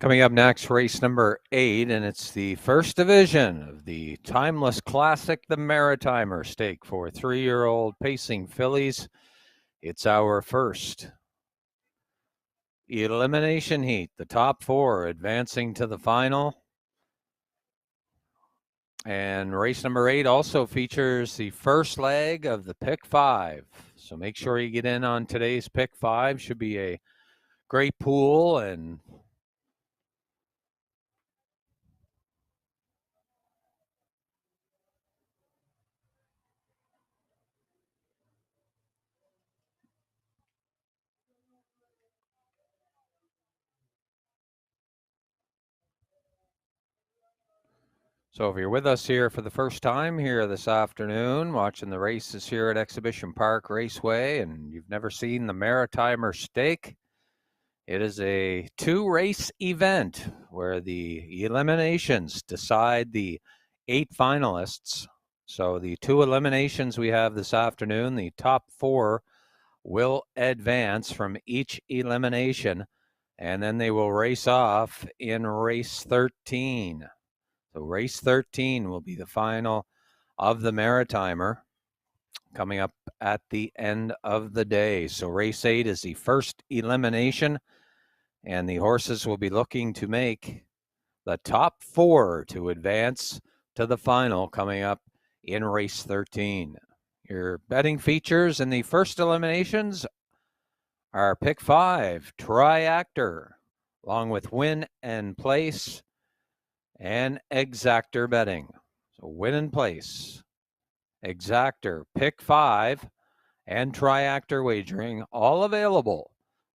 Coming up next, race number 8, and it's the first division of the Timeless Classic, the Maritimer Stake for 3-year-old pacing fillies. It's our first elimination heat. The top 4 advancing to the final. And race number 8 also features the first leg of the Pick 5. So make sure you get in on today's Pick 5. Should be a great pool. And so if you're with us here for the first time here this afternoon, watching the races here at Exhibition Park Raceway, and you've never seen the Maritimer Stake, It is a 2-race event where the eliminations decide the 8 finalists. So the 2 eliminations we have this afternoon, the top 4 will advance from each elimination, and then they will race off in race 13. So race 13 will be the final of the Maritimer coming up at the end of the day. So race 8 is the first elimination, and the horses will be looking to make the top 4 to advance to the final coming up in race 13. Your betting features in the first eliminations are pick 5, Triactor, along with win and place and exactor betting. So win and place, exactor, pick 5, and Triactor wagering, all available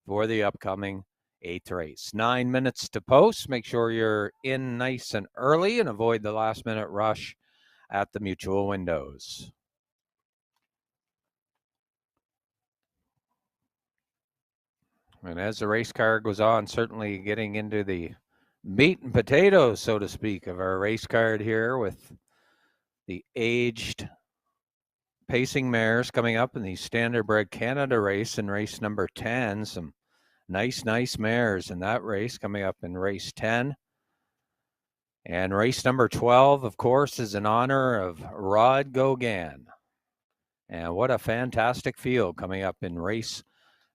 for the upcoming 8th race. 9 minutes to post. Make sure you're in nice and early and avoid the last minute rush at the mutual windows. And as the race car goes on, certainly getting into the meat and potatoes, so to speak, of our race card here with the aged pacing mares coming up in the Standardbred Canada race in race number 10. Some nice mares in that race coming up in race 10. And race number 12, of course, is in honor of Rod Gauguin. And what a fantastic field coming up in race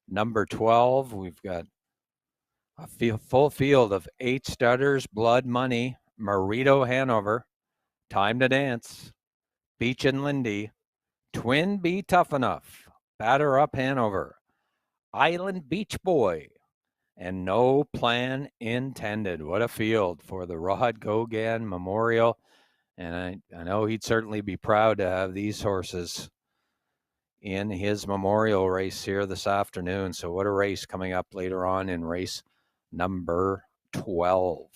number 12. We've got a full field of 8 starters: Blood Money, Marito Hanover, Time to Dance, Beach and Lindy, Twin Be Tough Enough, Batter Up Hanover, Island Beach Boy, and No Plan Intended. What a field for the Rod Gauguin Memorial. And I know he'd certainly be proud to have these horses in his memorial race here this afternoon. So what a race coming up later on in race number 12.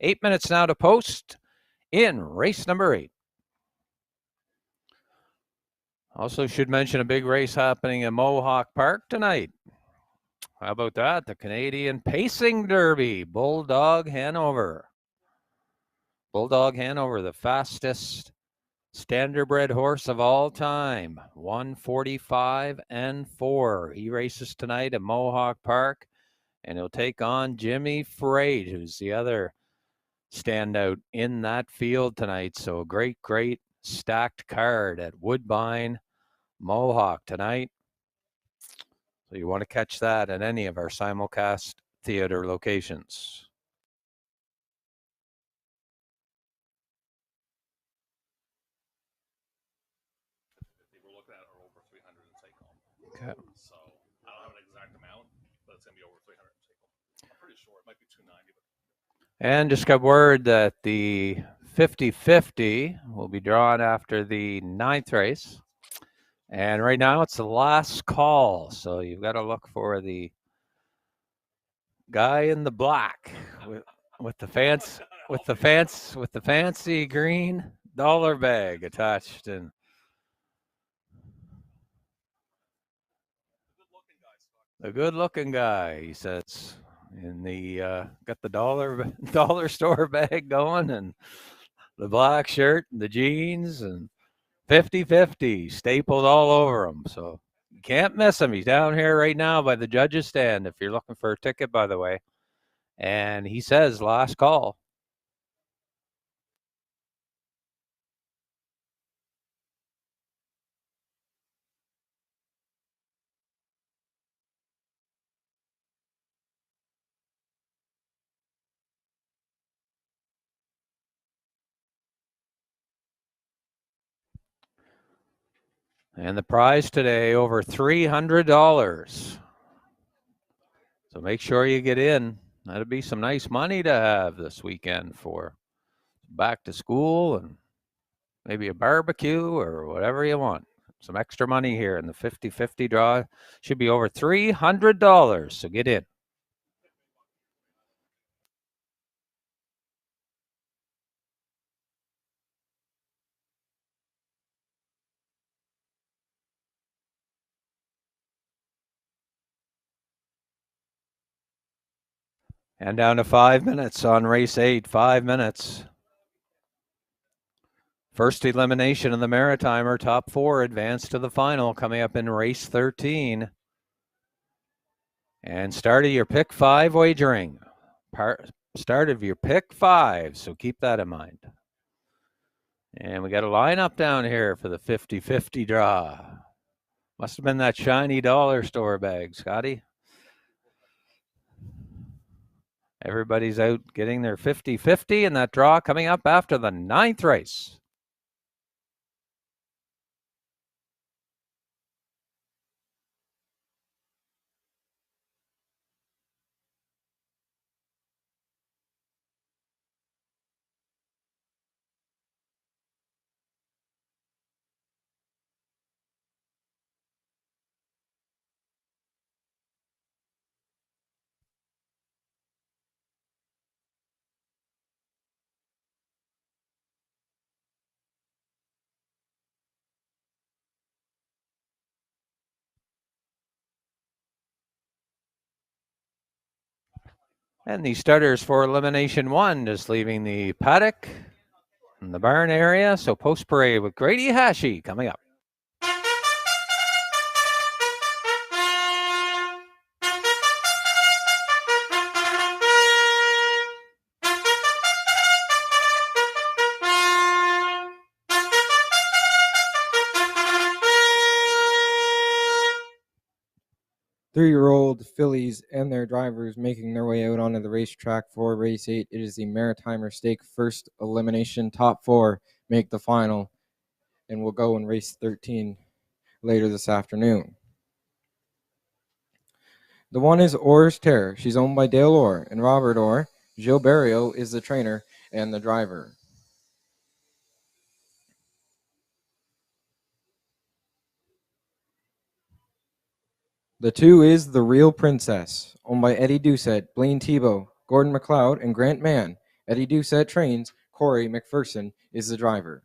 8 minutes now to post in race number 8. Also should mention a big race happening in Mohawk Park tonight. How about that? The Canadian Pacing Derby, Bulldog Hanover. Bulldog Hanover, the fastest standardbred horse of all time, 1:45 and 4. He races tonight at Mohawk Park, and he'll take on Jimmy Freight, who's the other standout in that field tonight. So a great stacked card at Woodbine Mohawk tonight. So you want to catch that at any of our simulcast theater locations. Okay. So I don't have an exact amount, but it's going to be over 300. I'm pretty sure it might be 290. And just got word that the 50-50 will be drawn after the 9th race. And right now it's the last call. So you've got to look for the guy in the black with the fancy green dollar bag attached, and the good-looking guy, he says, in the got the dollar store bag going, and the black shirt and the jeans, and 50-50 stapled all over him. So you can't miss him. He's down here right now by the judges stand if you're looking for a ticket, by the way. And he says last call. And the prize today, over $300. So make sure you get in. That'd be some nice money to have this weekend for back to school and maybe a barbecue or whatever you want. Some extra money here in the 50-50 draw. Should be over $300. So get in. And down to 5 minutes on race 8, 5 minutes. First elimination of the Maritimer, top 4 advance to the final, coming up in race 13. And start of your pick 5 wagering. Start of your pick 5, so keep that in mind. And we got a lineup down here for the 50-50 draw. Must have been that shiny dollar store bag, Scotty. Everybody's out getting their 50-50, and that draw coming up after the 9th race. And the starters for elimination 1 just leaving the paddock in the barn area. So post parade with Grady Hashie coming up. Three-year-old fillies and their drivers making their way out onto the racetrack for race 8. It is the Maritimer Stake first elimination. Top 4 make the final and will go in race 13 later this afternoon. The one is Orr's Terror. She's owned by Dale Orr and Robert Orr. Joe Barrio is the trainer and the driver. The 2 is The Real Princess, owned by Eddie Doucette, Blaine Tebow, Gordon McLeod, and Grant Mann. Eddie Doucette trains. Corey McPherson is the driver.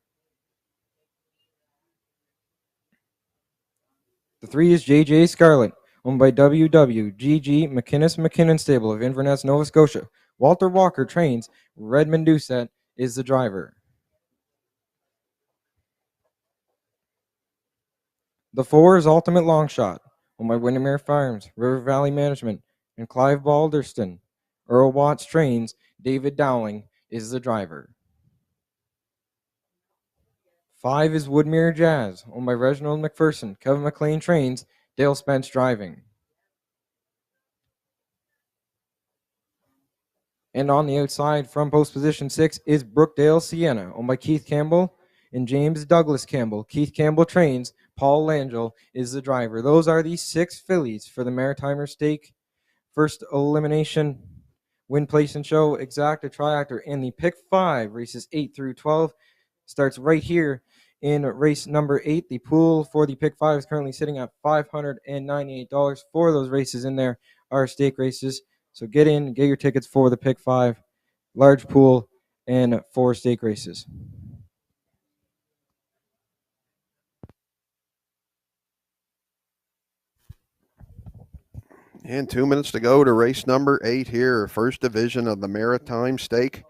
The 3 is JJ Scarlett, owned by WWGG McKinnon Stable of Inverness, Nova Scotia. Walter Walker trains. Redmond Doucette is the driver. The 4 is Ultimate Longshot, owned by Windermere Farms, River Valley Management, and Clive Balderston. Earl Watts trains. David Dowling is the driver. 5 is Woodmere Jazz, owned by Reginald McPherson. Kevin McLean trains. Dale Spence driving. And on the outside from post position 6 is Brookdale Sienna, owned by Keith Campbell and James Douglas Campbell. Keith Campbell trains. Paul Langell is the driver. Those are the 6 fillies for the Maritimer Stake. First elimination, win, place, and show, exacta, triactor, in the pick 5, races 8 through 12. Starts right here in race number 8. The pool for the pick 5 is currently sitting at $598. 4 of those races in there are stake races. So get in, get your tickets for the pick 5, large pool, and 4 stake races. And 2 minutes to go to race number 8 here, first division of the Maritime Stake.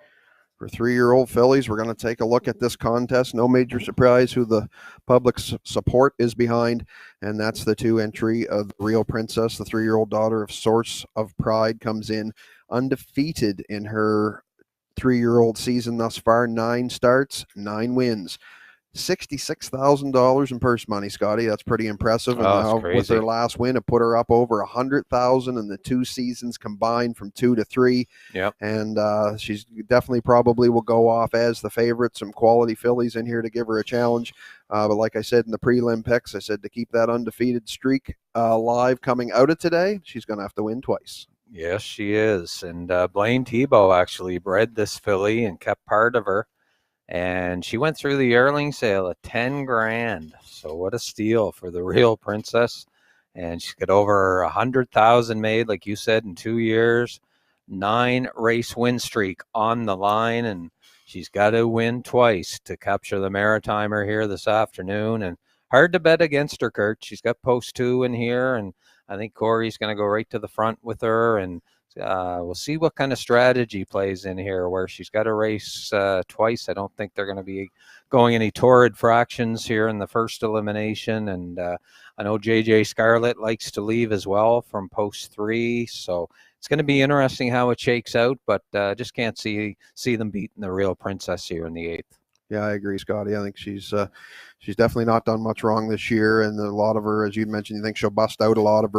For 3-year-old fillies, we're going to take a look at this contest. No major surprise who the public support is behind, and that's the 2 entry of the Real Princess. The 3-year-old daughter of Source of Pride comes in undefeated in her 3-year-old season thus far. 9 starts, 9 wins. $66,000 in purse money, Scotty. That's pretty impressive. And now with her last win, it put her up over $100,000 in the 2 seasons combined from 2 to 3. Yep. And she's definitely probably will go off as the favorite. Some quality fillies in here to give her a challenge. But like I said in the prelim picks, I said to keep that undefeated streak alive coming out of today, she's going to have to win twice. Yes, she is. And Blaine Tebow actually bred this filly and kept part of her. And she went through the yearling sale at $10,000. So what a steal for the Real Princess. And she's got over 100,000 made, like you said, in 2 years. 9 race win streak on the line, and she's got to win twice to capture the Maritimer here this afternoon. And hard to bet against her, Kurt. She's got post 2 in here, and I think Corey's going to go right to the front with her, and it's we'll see what kind of strategy plays in here, where she's got to race twice. I don't think they're going to be going any torrid fractions here in the first elimination. And I know JJ Scarlett likes to leave as well from post 3. So it's going to be interesting how it shakes out, but just can't see them beating the Real Princess here in the 8th. Yeah, I agree, Scotty. I think she's definitely not done much wrong this year, and a lot of her, as you mentioned, you think she'll bust out. A lot of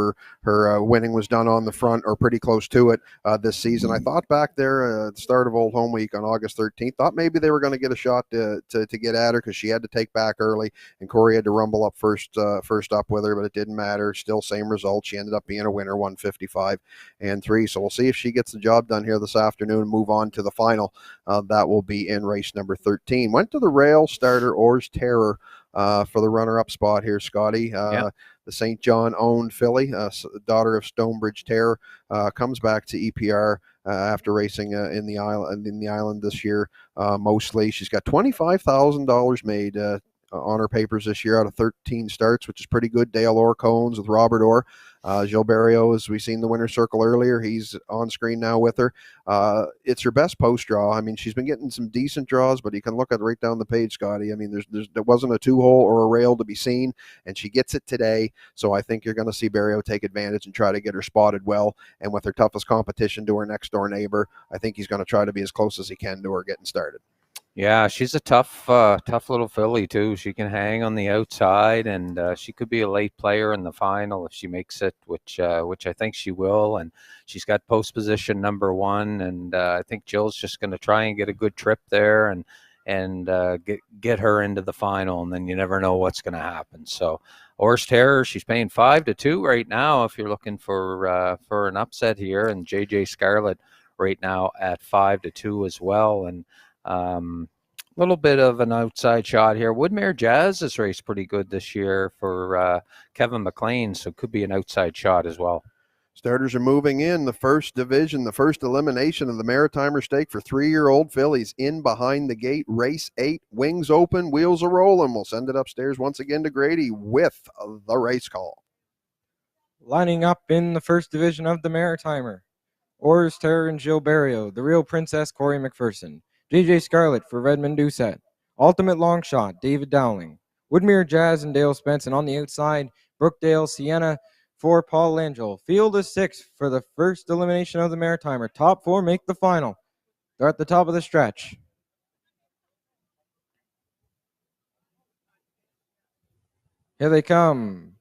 her winning was done on the front or pretty close to it this season. I thought back there at the start of Old Home Week on August 13th, thought maybe they were going to get a shot to get at her because she had to take back early, and Corey had to rumble up first up with her, but it didn't matter. Still same result. She ended up being a winner, 155-3. So we'll see if she gets the job done here this afternoon and move on to the final. That will be in race number 13. Went to the rail starter Orr's Terror for the runner-up spot here, Scotty. The St. John-owned filly, daughter of Stonebridge Terror, comes back to EPR after racing in the island this year. Mostly, she's got $25,000 made on her papers this year out of 13 starts, which is pretty good. Dale Orr Cones with Robert Orr. Gilles Barrio, as we seen the winner's circle earlier, he's on screen now with her. It's her best post draw. I mean, she's been getting some decent draws, but you can look at right down the page, Scotty. I mean, there wasn't a 2-hole or a rail to be seen, and she gets it today. So I think you're going to see Barrio take advantage and try to get her spotted well. And with her toughest competition to her next door neighbor, I think he's going to try to be as close as he can to her getting started. Yeah, she's a tough little filly too. She can hang on the outside, and she could be a late player in the final if she makes it, which I think she will. And she's got post position number 1, and I think Jill's just going to try and get a good trip there and get her into the final, and then you never know what's going to happen. So Orr's Terror, she's paying 5-2 right now if you're looking for an upset here, and JJ Scarlett right now at 5-2 as well. And little bit of an outside shot here. Woodmere Jazz has raced pretty good this year for Kevin McLean, so it could be an outside shot as well. Starters are moving in the first division, the first elimination of the Maritimer Stake for 3-year-old fillies in behind the gate. Race 8, wings open, wheels are rolling. We'll send it upstairs once again to Grady with the race call. Lining up in the first division of the Maritimer, Orr's Terror and Gilles Barrio, the Real Princess Corey McPherson, JJ Scarlett for Redmond Doucette, Ultimate Long Shot David Dowling, Woodmere Jazz and Dale Spence, and on the outside, Brookdale Sienna for Paul Langell. Field of 6 for the first elimination of the Maritimer. Top 4 make the final. They're at the top of the stretch. Here they come.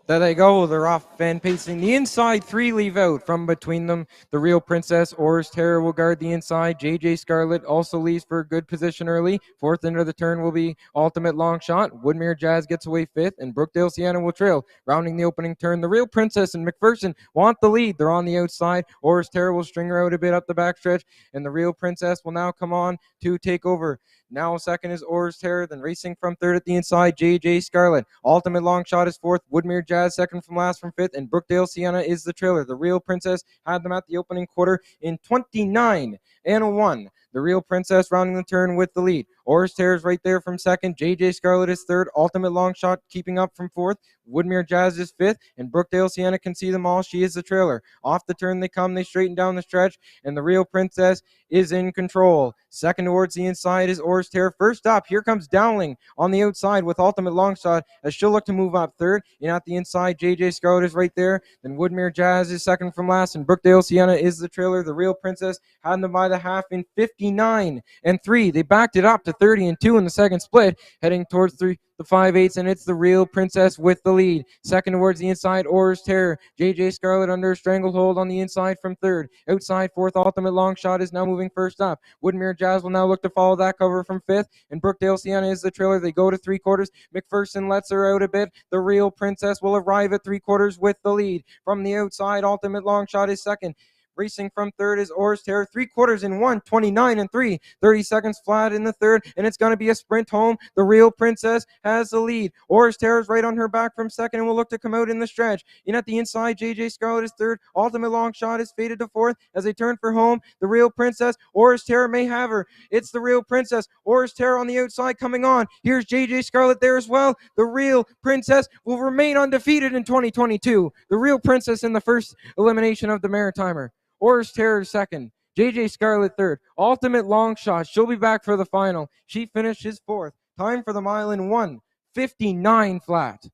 There they go. They're off and pacing. The inside 3 leave out from between them. The Real Princess, Orr's Terror will guard the inside. JJ Scarlett also leaves for a good position early. 4th into the turn will be Ultimate Long Shot. Woodmere Jazz gets away 5th, and Brookdale Sienna will trail. Rounding the opening turn, the Real Princess and McPherson want the lead. They're on the outside. Orr's Terror will string her out a bit up the backstretch, and the Real Princess will now come on to take over. Now second is Orr's Terror, then racing from 3rd at the inside, JJ Scarlett. Ultimate Long Shot is 4th. Woodmere Jazz second from last from 5th, and Brookdale Sienna is the trailer. The Real Princess had them at the opening quarter in 29-1. The Real Princess rounding the turn with the lead. Orr's Terror is right there from 2nd. JJ Scarlett is 3rd. Ultimate Long Shot keeping up from 4th. Woodmere Jazz is 5th, and Brookdale Sienna can see them all. She is the trailer. Off the turn they come. They straighten down the stretch, and the Real Princess is in control. Second towards the inside is Orr's Terror. First up, here comes Dowling on the outside with Ultimate Long Shot as she'll look to move up 3rd. And at the inside, JJ Scarlett is right there. Then Woodmere Jazz is second from last, and Brookdale Sienna is the trailer. The Real Princess had them by the half in 59-3. They backed it up to 30-2 in the second split, heading towards the 5/8, and it's the Real Princess with the lead. Second towards the inside, Orr's Terror. JJ Scarlett under a stranglehold on the inside from 3rd. Outside 4th, Ultimate Long Shot is now moving first up. Woodmere Jazz will now look to follow that cover from 5th, and Brookdale Sienna is the trailer. They go to 3/4. McPherson lets her out a bit. The Real Princess will arrive at 3/4 with the lead. From the outside, Ultimate Long Shot is second. Racing from third is Oars Terror, 3/4 in 1:29 and 3, 30 seconds flat in the third, and it's going to be a sprint home. The Real Princess has the lead. Oars Terror's right on her back from second and will look to come out in the stretch. In at the inside, JJ Scarlett is third. Ultimate Long Shot is faded to fourth as they turn for home. The Real Princess, Oars Terror may have her. It's the Real Princess. Oars Terror on the outside coming on. Here's JJ Scarlett there as well. The Real Princess will remain undefeated in 2022. The Real Princess in the first elimination of the Maritimer. Oars Terror second. JJ Scarlett third. Ultimate Long Shot. She'll be back for the final. She finishes fourth. Time for the mile in 1:59 flat.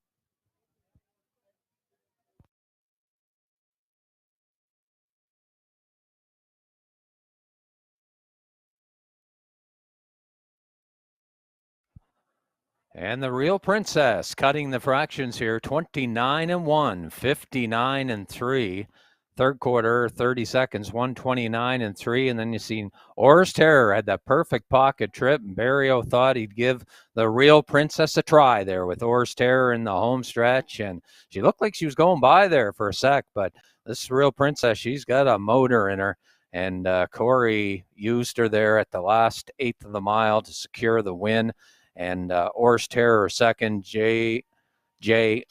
And the Real Princess cutting the fractions here, 29 and 1, 59 and 3. Third quarter, 30 seconds, 129 and 3. And then you seen Oars Terror had that perfect pocket trip. Barrio thought he'd give the Real Princess a try there with Oars Terror in the home stretch. And she looked like she was going by there for a sec. But this Real Princess, she's got a motor in her. And Corey used her there at the last eighth of the mile to secure the win. And Oars Terror second, J.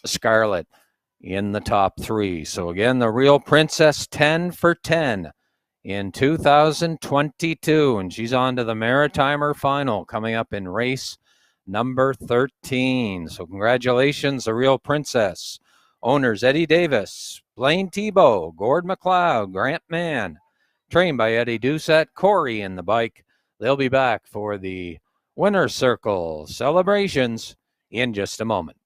Scarlett in the top three. So again, the Real Princess 10 for 10 in 2022. And she's on to the Maritimer final coming up in race number 13. So congratulations, the Real Princess. Owners Eddie Davis, Blaine Tebow, Gord McLeod, Grant Mann. Trained by Eddie Doucette, Corey in the bike. They'll be back for the Winner's Circle celebrations in just a moment.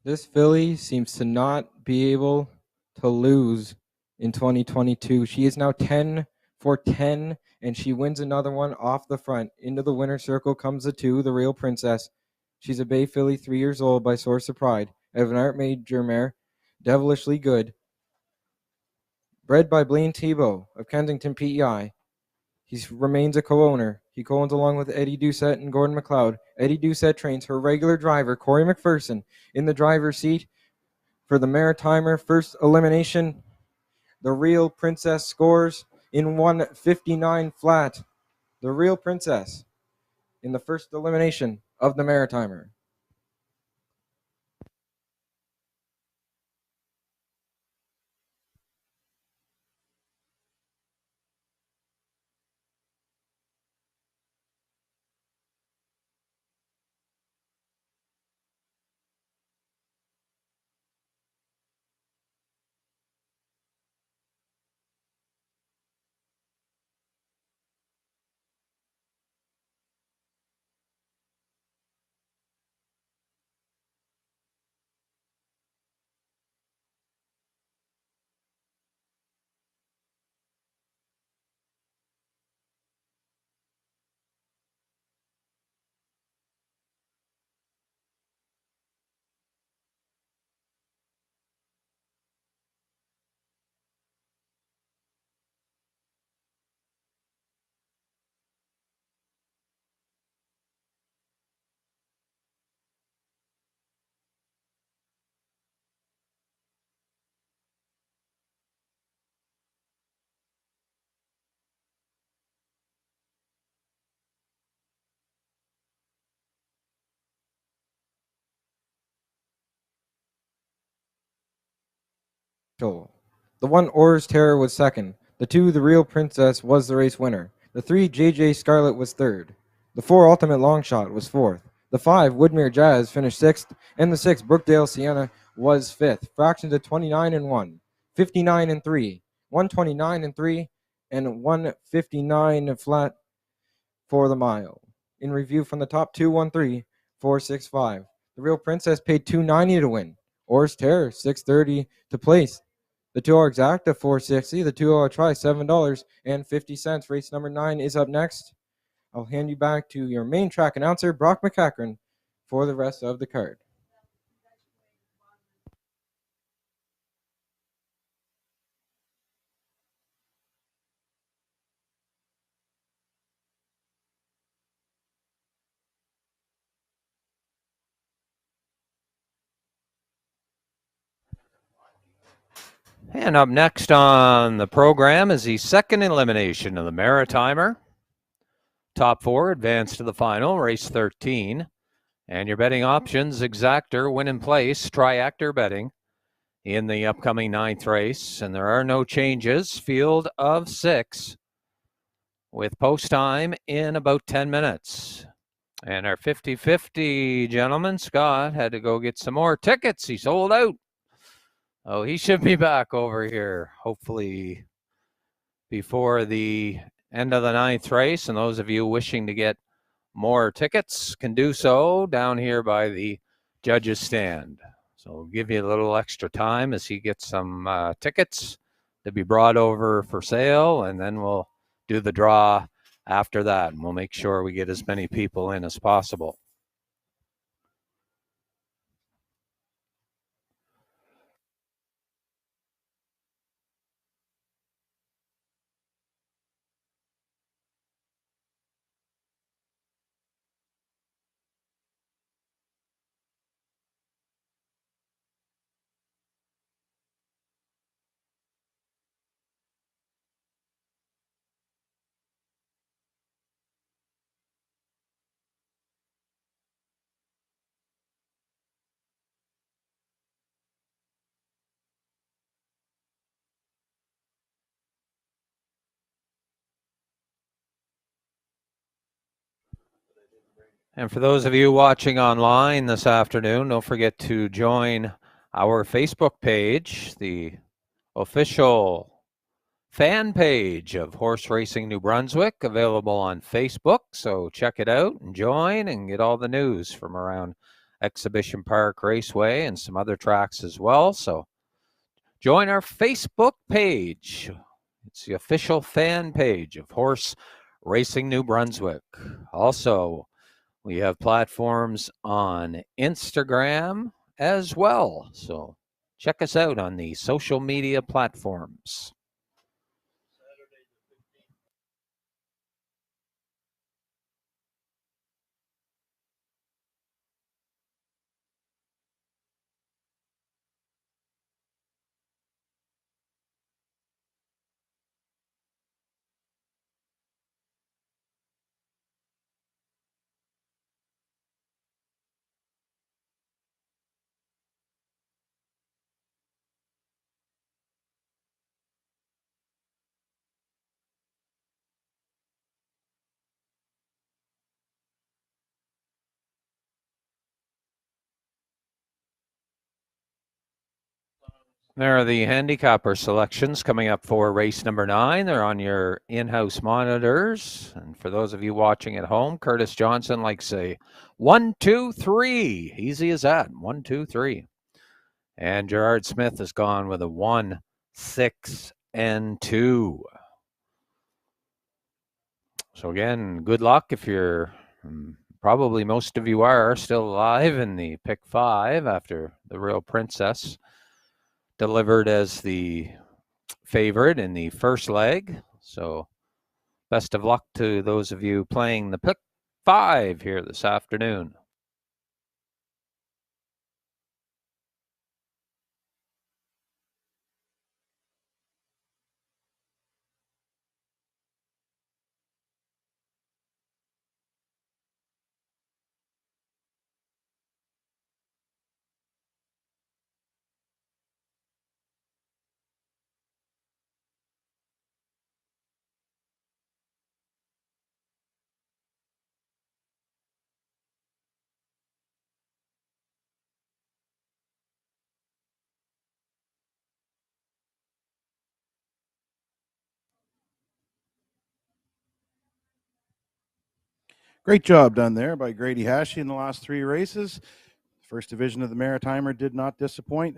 This filly seems to not be able to lose in 2022. She is now 10 for 10, and she wins another one off the front. Into the winner's circle comes the two, the Real Princess. She's a bay filly, 3 years old, by Source of Pride. Evan Art Major mare, devilishly good. Bred by Blaine Tebow of Kensington PEI. He remains a co-owner. He co-owns along with Eddie Doucette and Gordon McLeod. Eddie Doucette trains her regular driver, Corey McPherson, in the driver's seat for the Maritimer first elimination. The Real Princess scores in 1:59 flat. The Real Princess in the first elimination of the Maritimer. The one Oars Terror was second. The two, the Real Princess, was the race winner. The three, JJ Scarlett, was third. The four, Ultimate Long Shot, was fourth. The five, Woodmere Jazz, finished sixth. And the six, Brookdale Sienna, was fifth. Fractions at 29 and 1. 59 and 3, 129 and 3, and 159 flat for the mile. In review from the top 213, 465. The Real Princess paid $290 to win. Or's Terror, $630 to place. The 2-hour exacta, $460. The 2-hour try, $7.50. Race number 9 is up next. I'll hand you back to your main track announcer, Brock McCachran, for the rest of the card. And up next on the program is the second elimination of the Maritimer. Top 4 advance to the final, race 13. And your betting options, exactor, win and place, triactor betting in the upcoming 9th race. And there are no changes. Field of 6 with post time in about 10 minutes. And our 50-50 gentleman, Scott, had to go get some more tickets. He sold out. Oh, he should be back over here, hopefully, before the end of the 9th race. And those of you wishing to get more tickets can do so down here by the judges' stand. So we'll give you a little extra time as he gets some tickets to be brought over for sale, and then we'll do the draw after that, and we'll make sure we get as many people in as possible. And for those of you watching online this afternoon, don't forget to join our Facebook page, the official fan page of Horse Racing New Brunswick, available on Facebook. So check it out and join and get all the news from around Exhibition Park Raceway and some other tracks as well. So join our Facebook page. It's the official fan page of Horse Racing New Brunswick. Also, we have platforms on Instagram as well. So check us out on the social media platforms. There are the handicapper selections coming up for race number 9. They're on your in-house monitors. And for those of you watching at home, Curtis Johnson likes a 1, 2, 3. Easy as that. 1, 2, 3. And Gerard Smith has gone with a 1, 6, and 2. So again, good luck if you're, probably most of you are still alive in the pick 5 after the Real Princess delivered as the favorite in the first leg. So best of luck to those of you playing the pick 5 here this afternoon. Great job done there by Grady Hashie in the last 3 races. First division of the Maritimer did not disappoint.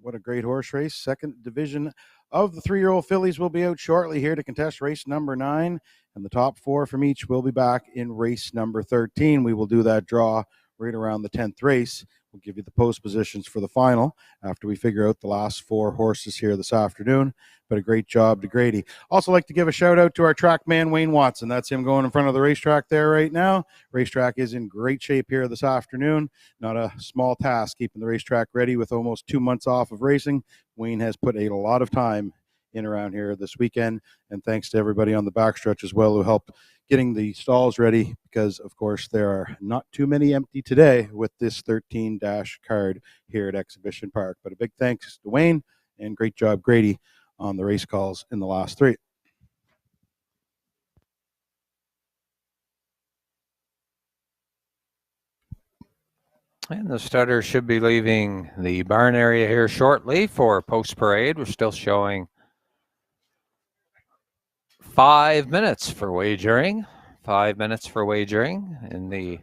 What a great horse race. Second division of the 3-year-old fillies will be out shortly here to contest race number 9. And the top 4 from each will be back in race number 13. We will do that draw right around the 10th race. We'll give you the post positions for the final after we figure out the last 4 horses here this afternoon. But a great job to Grady. Also like to give a shout out to our track man, Wayne Watson. That's him going in front of the racetrack there right now. Racetrack is in great shape here this afternoon. Not a small task keeping the racetrack ready with almost 2 months off of racing. Wayne has put a lot of time in around here this weekend, and thanks to everybody on the backstretch as well who helped getting the stalls ready, because of course there are not too many empty today with this 13 dash card here at Exhibition Park. But a big thanks to Wayne, and great job Grady on the race calls in the last 3. And the starter should be leaving the barn area here shortly for post parade. We're still showing 5 minutes for wagering. 5 minutes for wagering in the.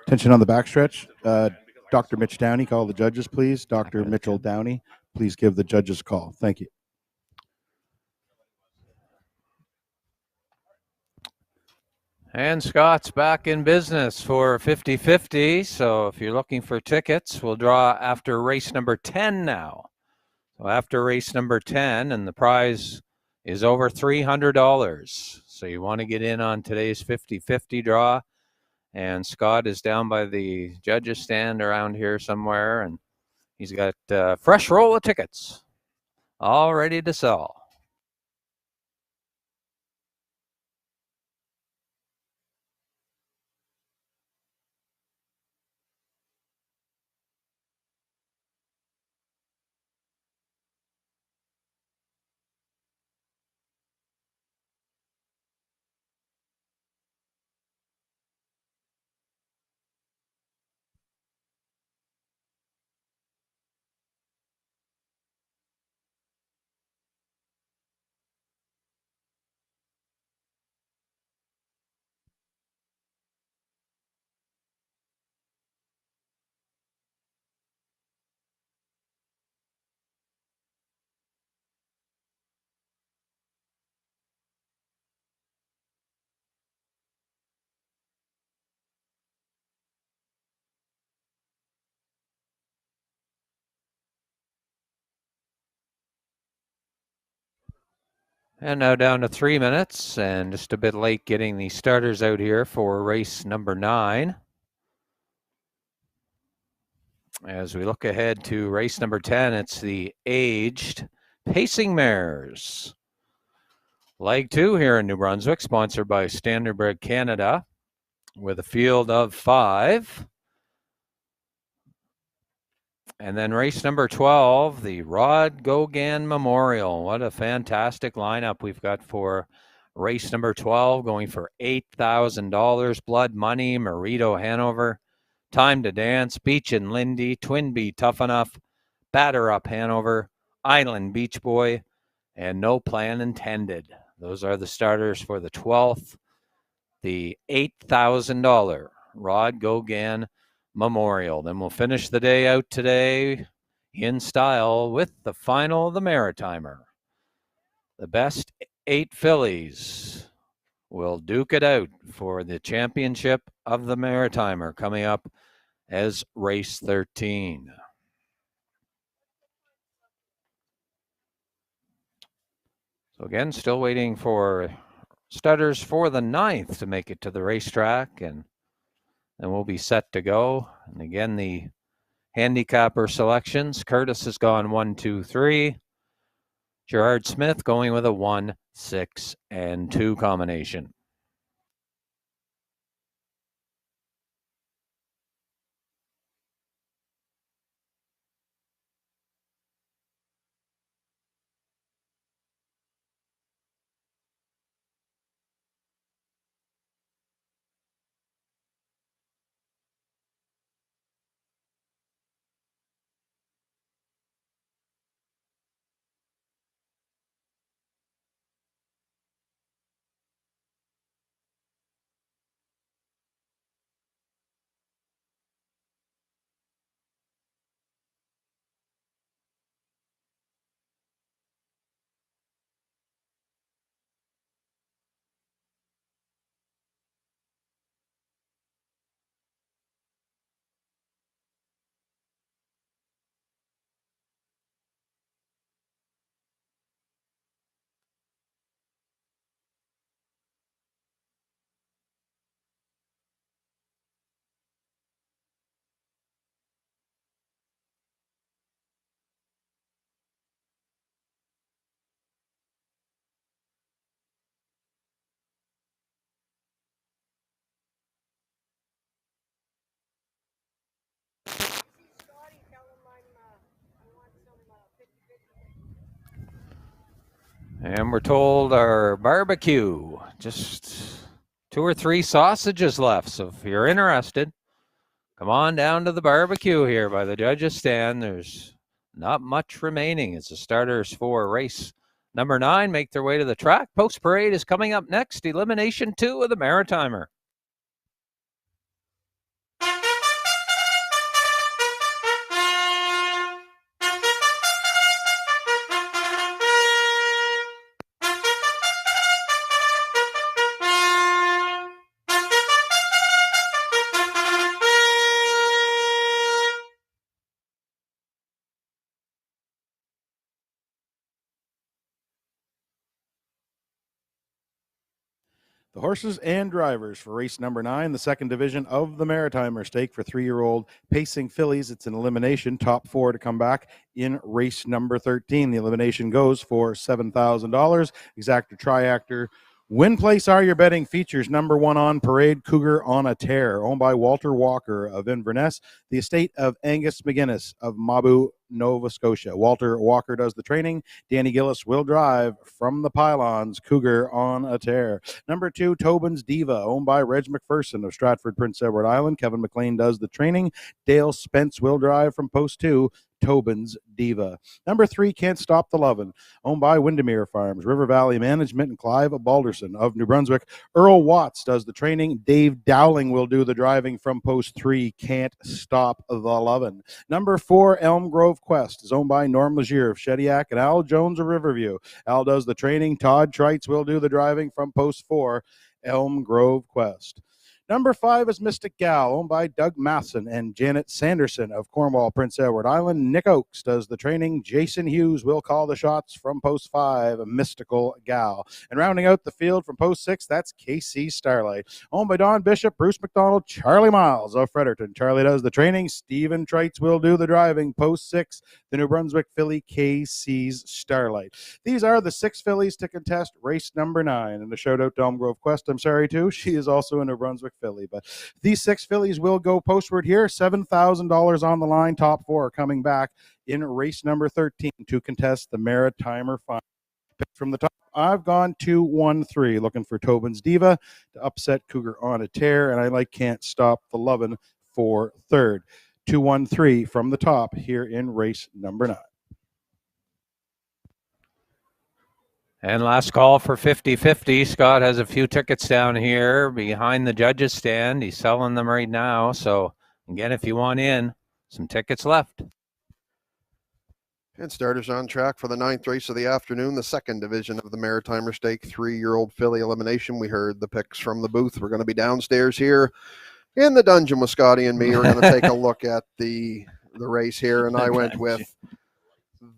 Attention on the backstretch. Dr. Mitch Downey, call the judges, please. Dr. Mitchell Downey, please give the judges a call. Thank you. And Scott's back in business for 50-50. So if you're looking for tickets, we'll draw after race number 10 now. So after race number 10, and the prize is over $300. So you want to get in on today's 50-50 draw. And Scott is down by the judges stand around here somewhere, and he's got a fresh roll of tickets all ready to sell. And now down to 3 minutes, and just a bit late getting the starters out here for race number 9. As we look ahead to race number 10, it's the aged pacing mares. Leg 2 here in New Brunswick, sponsored by Standardbred Canada, with a field of 5. And then race number 12, the Rod Gauguin Memorial. What a fantastic lineup we've got for race number 12, going for $8,000. Blood Money, Marito Hanover, Time to Dance, Beach and Lindy, Twin Bee Tough Enough, Batter Up Hanover, Island Beach Boy, and No Plan Intended. Those are the starters for the 12th, the $8,000 Rod Gauguin Memorial. Then we'll finish the day out today in style with the final of the Maritimer. The best 8 fillies will duke it out for the championship of the Maritimer coming up as race 13. So again, still waiting for starters for the 9th to make it to the racetrack, and then we'll be set to go. And again, the handicapper selections. Curtis has gone 1, 2, 3. Gerard Smith going with a 1, 6, and 2 combination. And we're told our barbecue, just 2 or 3 sausages left. So if you're interested, come on down to the barbecue here by the judges' stand. There's not much remaining as the starters for race number 9 make their way to the track. Post parade is coming up next. Elimination 2 of the Maritimer. The horses and drivers for race number 9, the second division of the Maritimer stake for 3-year-old pacing fillies. It's an elimination, top 4 to come back in race number 13. The elimination goes for $7,000. Exactor, Triactor, Win Place Are Your Betting features number 1 on parade, Cougar on a Tear, owned by Walter Walker of Inverness, the estate of Angus McGuinness of Mabu, Nova Scotia. Walter Walker does the training. Danny Gillis will drive from the pylons, Cougar on a Tear. Number 2, Tobin's Diva, owned by Reg McPherson of Stratford, Prince Edward Island. Kevin McLean does the training. Dale Spence will drive from post 2, Tobin's Diva. Number 3, Can't Stop the Lovin', owned by Windermere Farms, River Valley Management, and Clive Balderson of New Brunswick. Earl Watts does the training. Dave Dowling will do the driving from post 3, Can't Stop the Lovin'. Number 4, Elm Grove Quest is owned by Norm Legier of Shediac and Al Jones of Riverview. Al does the training. Todd Trites will do the driving from post 4, Elm Grove Quest. Number 5 is Mystic Gal, owned by Doug Matheson and Janet Sanderson of Cornwall, Prince Edward Island. Nick Oakes does the training. Jason Hughes will call the shots from post 5, Mystical Gal. And rounding out the field from post 6, that's KC Starlight, owned by Don Bishop, Bruce McDonald, Charlie Miles of Fredericton. Charlie does the training. Stephen Trites will do the driving. Post 6, the New Brunswick filly, KC's Starlight. These are the 6 fillies to contest race number 9. And a shout out to Elm Grove Quest, I'm sorry too. She is also a New Brunswick filly. But these 6 fillies will go postward here. $7,000 on the line. Top 4 coming back in race number 13 to contest the Maritimer final. Pick from the top, I've gone 2-1-3, looking for Tobin's Diva to upset Cougar on a Tear, and I like Can't Stop the Lovin' for third. 2-1-3 from the top here in race number 9. And last call for 50-50. Scott has a few tickets down here behind the judges' stand. He's selling them right now. So, again, if you want in, some tickets left. And starters on track for the 9th race of the afternoon, the second division of the Maritimer Stake, 3-year-old filly elimination. We heard the picks from the booth. We're going to be downstairs here in the dungeon with Scotty and me. We're going to take a look at the race here, and I went with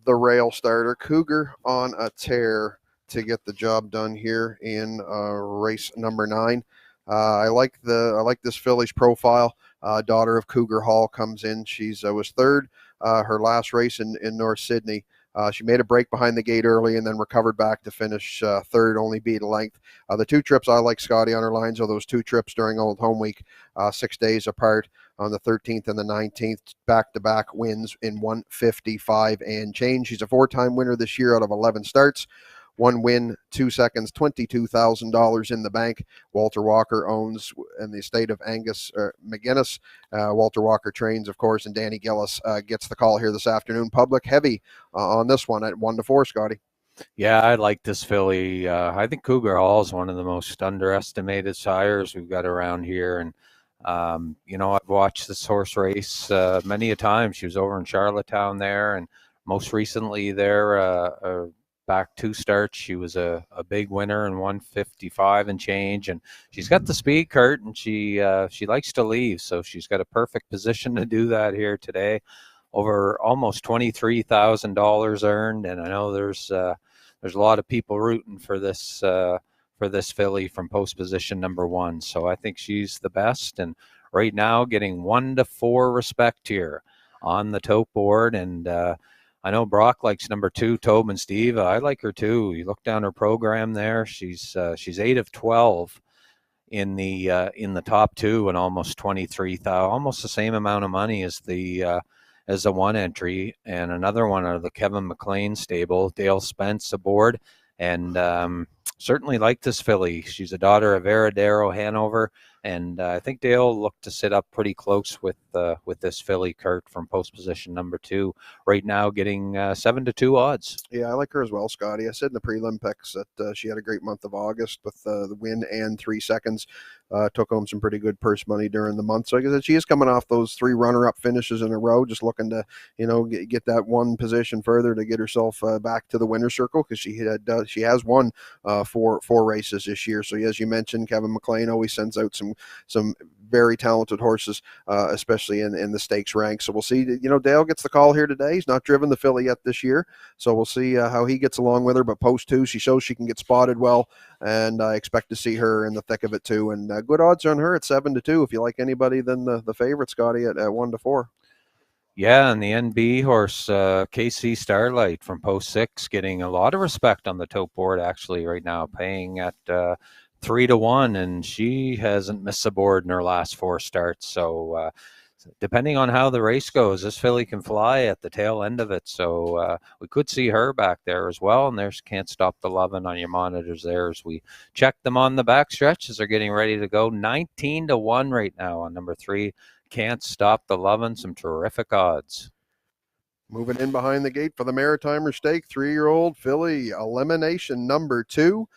the rail starter, Cougar on a Tear, to get the job done here in race number 9. I like this filly's profile. Daughter of Cougar Hall comes in. She's was third her last race in North Sydney. She made a break behind the gate early and then recovered back to finish third, only beat a length. The 2 trips I like Scotty on her lines are those 2 trips during Old Home Week, 6 days apart on the 13th and the 19th, back-to-back wins in 155 and change. She's a 4-time winner this year out of 11 starts. 1 win, 2 seconds, $22,000 in the bank. Walter Walker owns in the estate of Angus McGuinness. Walter Walker trains, of course, and Danny Gillis gets the call here this afternoon. Public heavy on this one at 1-4, Scotty. Yeah, I like this filly. I think Cougar Hall is one of the most underestimated sires we've got around here. And, I've watched this horse race many a time. She was over in Charlottetown there, and most recently there, back 2 starts, she was a big winner in 155 and change, and she's got the speed, Kurt, and she likes to leave, so she's got a perfect position to do that here today. Over almost $23,000 earned, and I know there's a lot of people rooting for this filly from post position number 1. So I think she's the best, and right now getting 1-4 respect here on the tote board, and I know Brock likes number 2, Tobin's Diva. I like her too. You look down her program there. She's 8 of 12 in the top 2 and almost 23,000, almost the same amount of money as the 1 entry, and another one out of the Kevin McLean stable. Dale Spence aboard, and certainly like this filly. She's a daughter of Aradero Hanover, and I think they'll look to sit up pretty close with this filly, Kurt, from post position number 2. Right now, getting 7-2 odds. Yeah, I like her as well, Scotty. I said in the prelim picks that she had a great month of August with the win and 3 seconds. Took home some pretty good purse money during the month. So like I said, she is coming off those 3 runner-up finishes in a row, just looking to, get that one position further to get herself back to the winner's circle, because she has won 4 races this year. So as you mentioned, Kevin McLean always sends out some very talented horses, especially in the stakes ranks. So we'll see. Dale gets the call here today. He's not driven the filly yet this year, so we'll see how he gets along with her. But post 2, she shows she can get spotted well, and I expect to see her in the thick of it too. And good odds on her at 7-2. If you like anybody, then the favorite, Scotty, at 1-4. Yeah, and the NB horse, KC Starlight from post 6, getting a lot of respect on the top board actually right now, paying at 3-1, and she hasn't missed a board in her last 4 starts. So depending on how the race goes, this filly can fly at the tail end of it. So we could see her back there as well. And there's Can't Stop the Lovin' on your monitors there as we check them on the back stretch as they're getting ready to go. 19-1 right now on number 3. Can't Stop the Lovin'. Some terrific odds. Moving in behind the gate for the Maritimer Stake, 3-year-old filly, elimination number 2.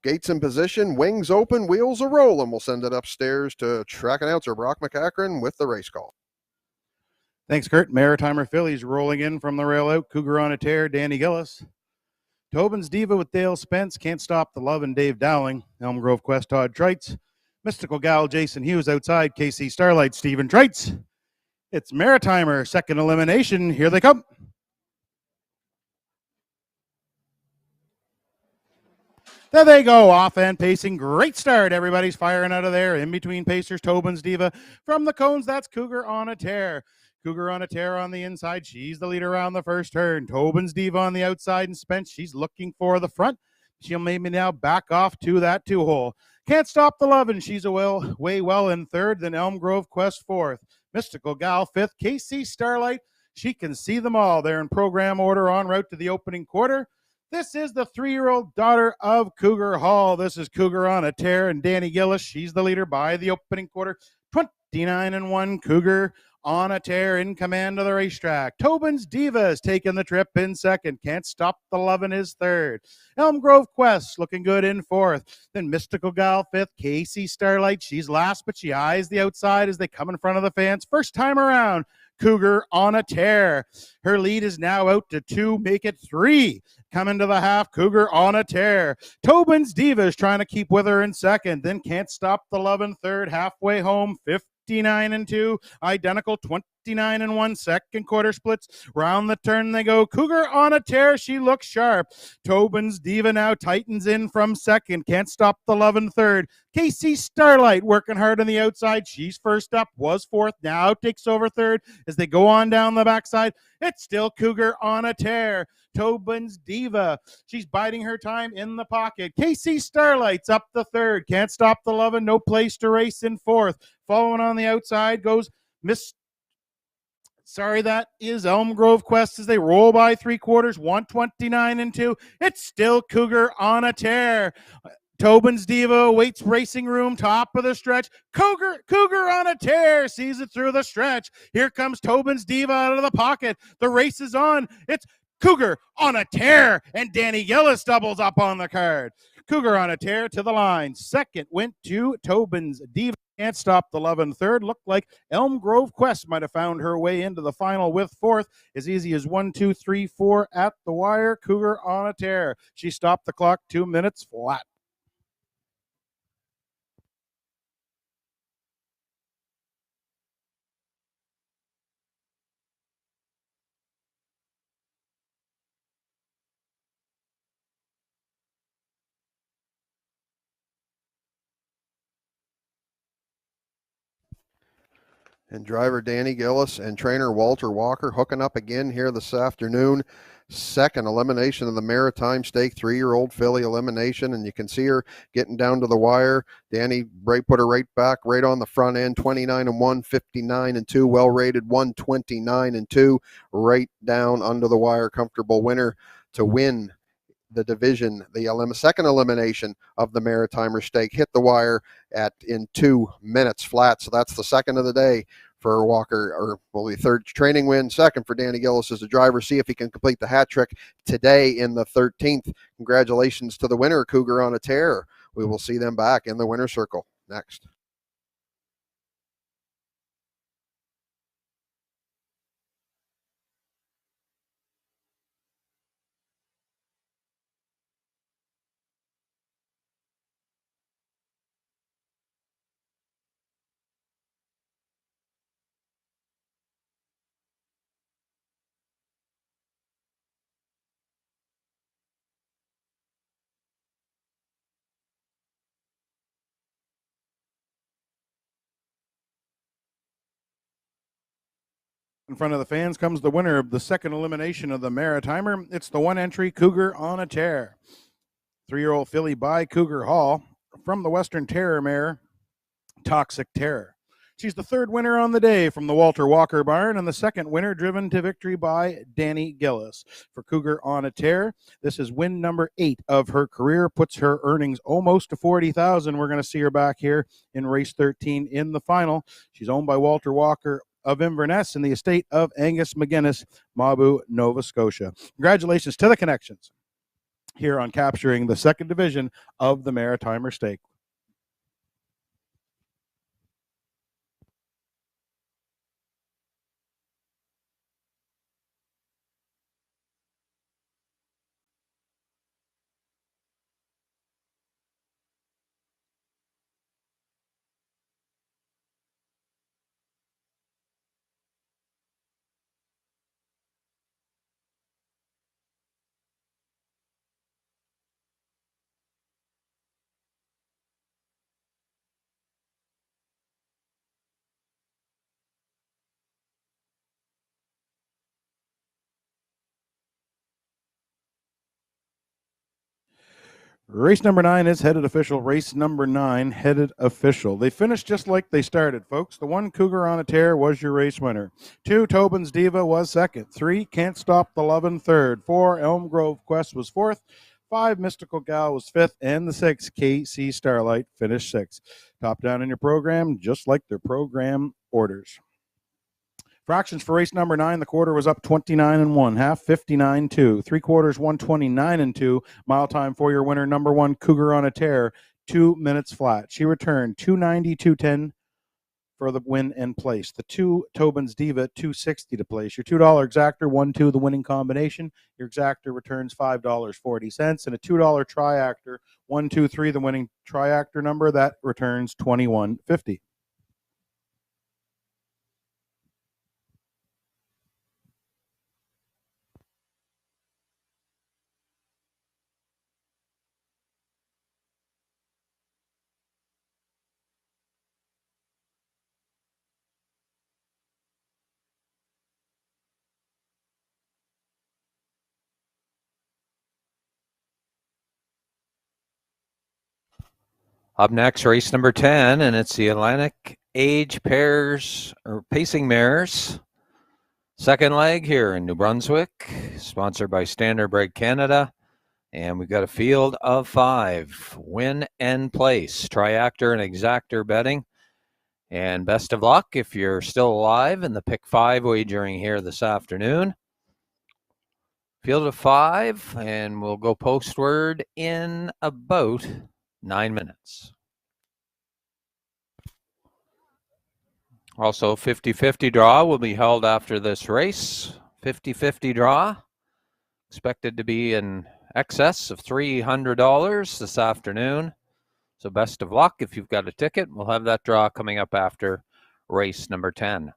Gates in position, wings open, wheels are rolling. We'll send it upstairs to track announcer Brock McCachran with the race call. Thanks, Kurt. Maritimer fillies rolling in from the rail out. Cougar on a Tear, Danny Gillis. Tobin's Diva with Dale Spence. Can't Stop the Love and Dave Dowling. Elm Grove Quest, Todd Treitz. Mystical Gal, Jason Hughes outside. KC Starlight, Stephen Treitz. It's Maritimer, second elimination. Here they come. There they go, off and pacing. Great start. Everybody's firing out of there. In between pacers, Tobin's Diva. From the cones, that's Cougar on a Tear. Cougar on a Tear on the inside. She's the leader around the first turn. Tobin's Diva on the outside, and Spence, she's looking for the front. She'll maybe now back off to that 2-hole. Can't Stop the Lovin'. She's way well in third. Then Elm Grove Quest fourth. Mystical Gal fifth. KC Starlight. She can see them all. They're in program order en route to the opening quarter. This is the 3-year-old daughter of Cougar Hall. This is Cougar on a Tear, and Danny Gillis, she's the leader by the opening quarter. 29-1, Cougar on a Tear in command of the racetrack. Tobin's Diva is taking the trip in second. Can't Stop the Lovin' is third. Elm Grove Quest looking good in fourth. Then Mystical Gal fifth. KC Starlight, she's last, but she eyes the outside as they come in front of the fans. First time around, Cougar on a Tear. Her lead is now out to 2, make it 3. Coming to the half, Cougar on a Tear. Tobin's Diva is trying to keep with her in second. Then Can't Stop the Love in third. Halfway home, 59-2. Identical 29-1. Second quarter splits. Round the turn they go. Cougar on a Tear. She looks sharp. Tobin's Diva now tightens in from second. Can't Stop the Love in third. KC Starlight working hard on the outside. She's first up, was fourth, now takes over third as they go on down the backside. It's still Cougar on a Tear. Tobin's Diva, she's biding her time in the pocket. KC Starlight's up the third. Can't Stop the Lovin', no place to race in fourth. Following on the outside goes that is Elm Grove Quest as they roll by 3/4, 129-2. It's still Cougar on a Tear. Tobin's Diva waits racing room, top of the stretch. Cougar on a Tear, sees it through the stretch. Here comes Tobin's Diva out of the pocket. The race is on. It's Cougar on a Tear, and Danny Gillis doubles up on the card. Cougar on a Tear to the line. Second went to Tobin's Diva. Can't Stop the Lovin' third. Looked like Elm Grove Quest might have found her way into the final with fourth. As easy as 1, 2, 3, 4 at the wire. Cougar on a Tear. She stopped the clock 2 minutes flat. And driver Danny Gillis and trainer Walter Walker hooking up again here this afternoon. Second elimination of the Maritime Stake, 3-year-old filly elimination, and you can see her getting down to the wire. Danny put her right back, right on the front end, 29-1, 59-2, well rated, 129-2, right down under the wire. Comfortable winner to win the division, the second elimination of the Maritimer Stake, hit the wire in 2 minutes flat. So that's the second of the day for Walker, or will be third training win. Second for Danny Gillis as the driver. See if he can complete the hat trick today in the 13th. Congratulations to the winner, Cougar on a Tear. We will see them back in the winner's circle next. In front of the fans comes the winner of the second elimination of the Maritimer. It's the one entry Cougar on a Tear. 3-year-old filly by Cougar Hall from the Western Terror mare, Toxic Terror. She's the third winner on the day from the Walter Walker barn, and the second winner driven to victory by Danny Gillis. For Cougar on a Tear, this is win number 8 of her career, puts her earnings almost to $40,000. We're going to see her back here in race 13 in the final. She's owned by Walter Walker of Inverness in the estate of Angus McGuinness, Mabu, Nova Scotia. Congratulations to the Connections here on capturing the second division of the Maritimer Stake. Race number 9 is headed official. Race number 9, headed official. They finished just like they started, folks. The 1, Cougar on a Tear, was your race winner. 2, Tobin's Diva was second. 3, Can't Stop the Lovin' third. 4, Elm Grove Quest was fourth. 5, Mystical Gal was fifth. And the 6, KC Starlight, finished sixth. Top down in your program, just like their program orders. Fractions for race number 9, the quarter was up 29-1, half 59-2, 3/4 129-2. Mile time for your winner, number 1, Cougar on a Tear, 2 minutes flat. She returned 290-210 for the win and place. The 2, Tobin's Diva, 260 to place. Your $2 exactor, 1-2 the winning combination. Your exactor returns $5.40, and a $2 triactor, 1-2-3 the winning triactor number, that returns $21.50. Up next, race number 10, and it's the Atlantic Age Pairs or Pacing Mares. Second leg here in New Brunswick, sponsored by Standard Break Canada. And we've got a field of 5. Win and place, triactor and exactor betting. And best of luck if you're still alive in the pick 5 wagering here this afternoon. Field of 5, and we'll go postward in about 9 minutes. Also, 50-50 draw will be held after this race. 50-50 draw, expected to be in excess of $300 this afternoon. So best of luck if you've got a ticket. We'll have that draw coming up after race number 10.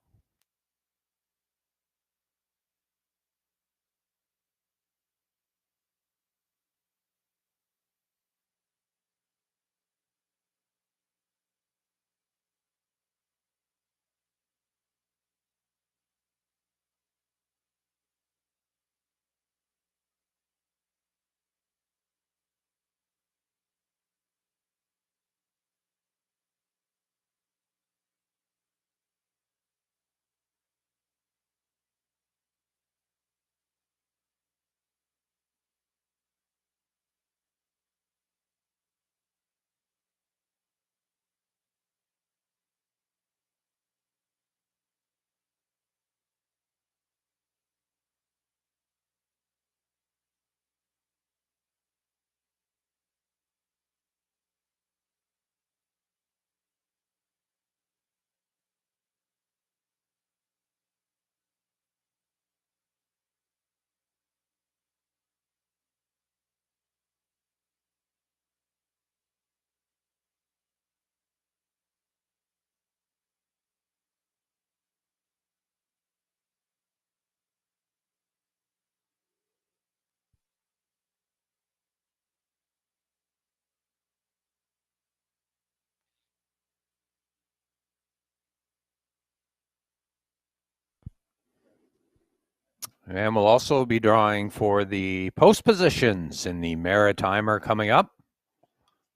And we'll also be drawing for the post positions in the Maritimer coming up.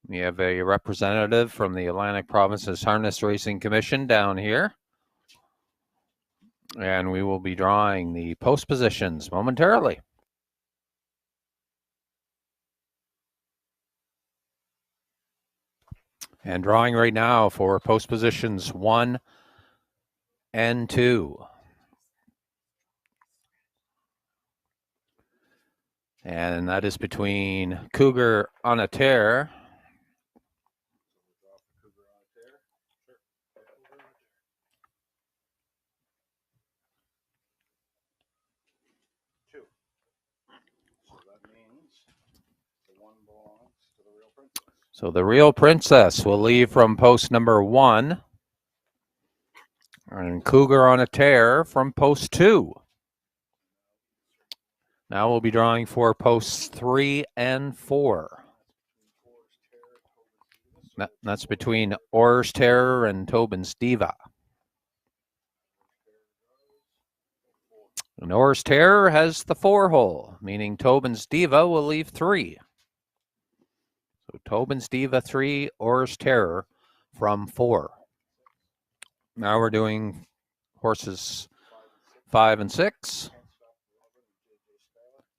We have a representative from the Atlantic Provinces Harness Racing Commission down here. And we will be drawing the post positions momentarily. And drawing right now for post positions 1 and 2. And that is between Cougar on a Tear So the Real Princess will leave from post number 1. And Cougar on a Tear from post 2. Now we'll be drawing for posts 3 and 4. That's between Orr's Terror and Tobin's Diva. And Orr's Terror has the 4 hole, meaning Tobin's Diva will leave 3. So Tobin's Diva 3, Orr's Terror from 4. Now we're doing horses 5 and 6.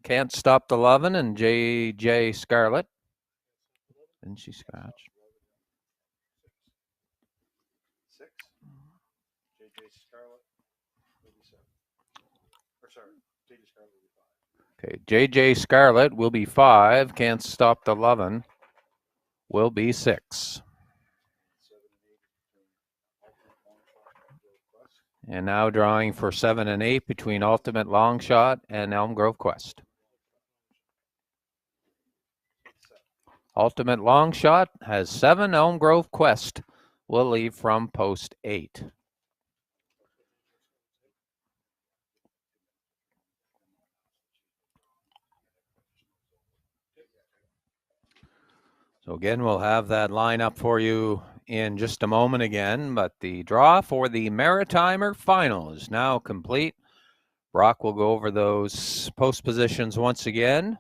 Can't Stop the Lovin' and JJ Scarlet. Didn't she scratch? 6. JJ Scarlet will be 7. Or sorry, JJ Scarlet will be 5. Okay, JJ Scarlet will be 5. Can't Stop the Lovin' will be 6. And now drawing for 7 and 8 between Ultimate Longshot and Elm Grove Quest. Ultimate Longshot has 7. Elm Grove Quest will leave from post 8. So again, we'll have that lineup for you in just a moment again, but the draw for the Maritimer final is now complete. Brock will go over those post positions once again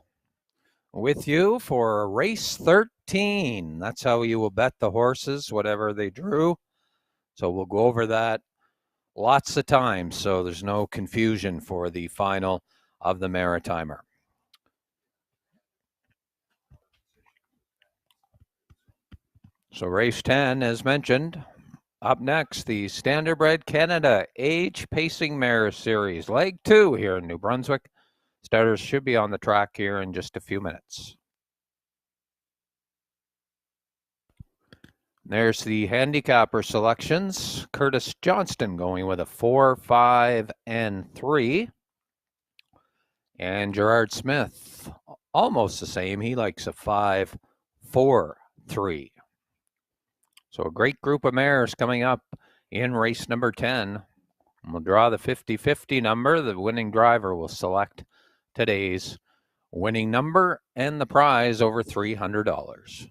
with you for race 13. That's how you will bet the horses, whatever they drew. So we'll go over that lots of times so there's no confusion for the final of the Maritimer. So race 10, as mentioned. Up next, the Standardbred Canada Age Pacing Mare Series, Leg 2 here in New Brunswick. Starters should be on the track here in just a few minutes. There's the handicapper selections. Curtis Johnston going with a 4, 5, and 3. And Gerard Smith, almost the same. He likes a 5, 4, 3. So a great group of mares coming up in race number 10. We'll draw the 50-50 number. The winning driver will select today's winning number and the prize over $300.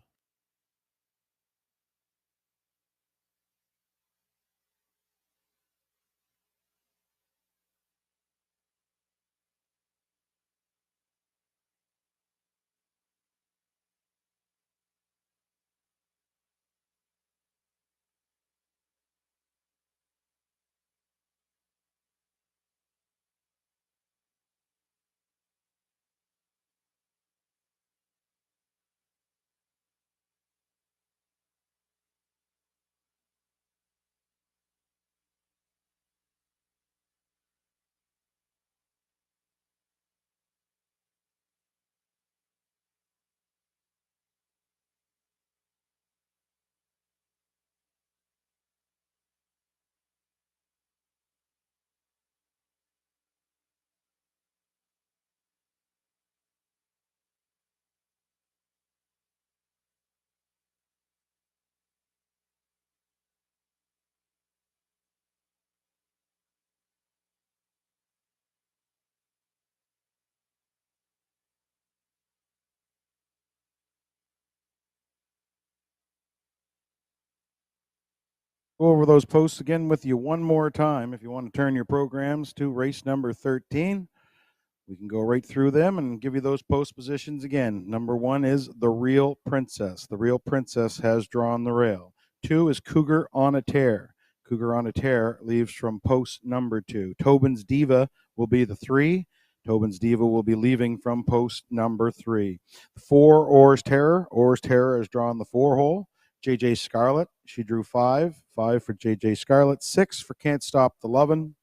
Go over those posts again with you one more time if you want to turn your programs to race number 13. We can go right through them and give you those post positions again. Number 1 is the Real Princess. The Real Princess has drawn the rail. 2 is Cougar on a Tear. Cougar on a Tear leaves from post number 2. Tobin's Diva will be the 3. Tobin's Diva will be leaving from post number 3. 4, Orr's Terror. Orr's Terror has drawn the 4 hole. JJ Scarlett, she drew 5. 5 for JJ Scarlett. 6 for Can't Stop the Lovin'.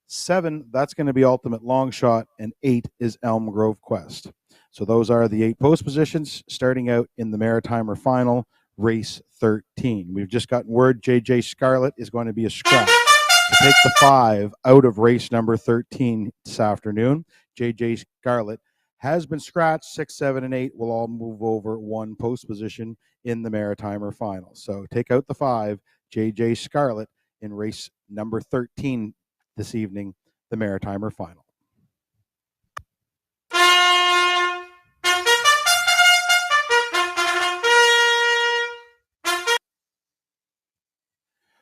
7, that's going to be Ultimate Long Shot, and 8 is Elm Grove Quest. So those are the 8 post positions starting out in the Maritimer Final, race 13. We've just gotten word JJ Scarlett is going to be a scratch to take the 5 out of race number 13 this afternoon. JJ Scarlett has been scratched. 6, 7, and 8 will all move over 1 post position in the Maritimer Final. So take out the 5, JJ Scarlett, in race number 13 this evening, the Maritimer Final.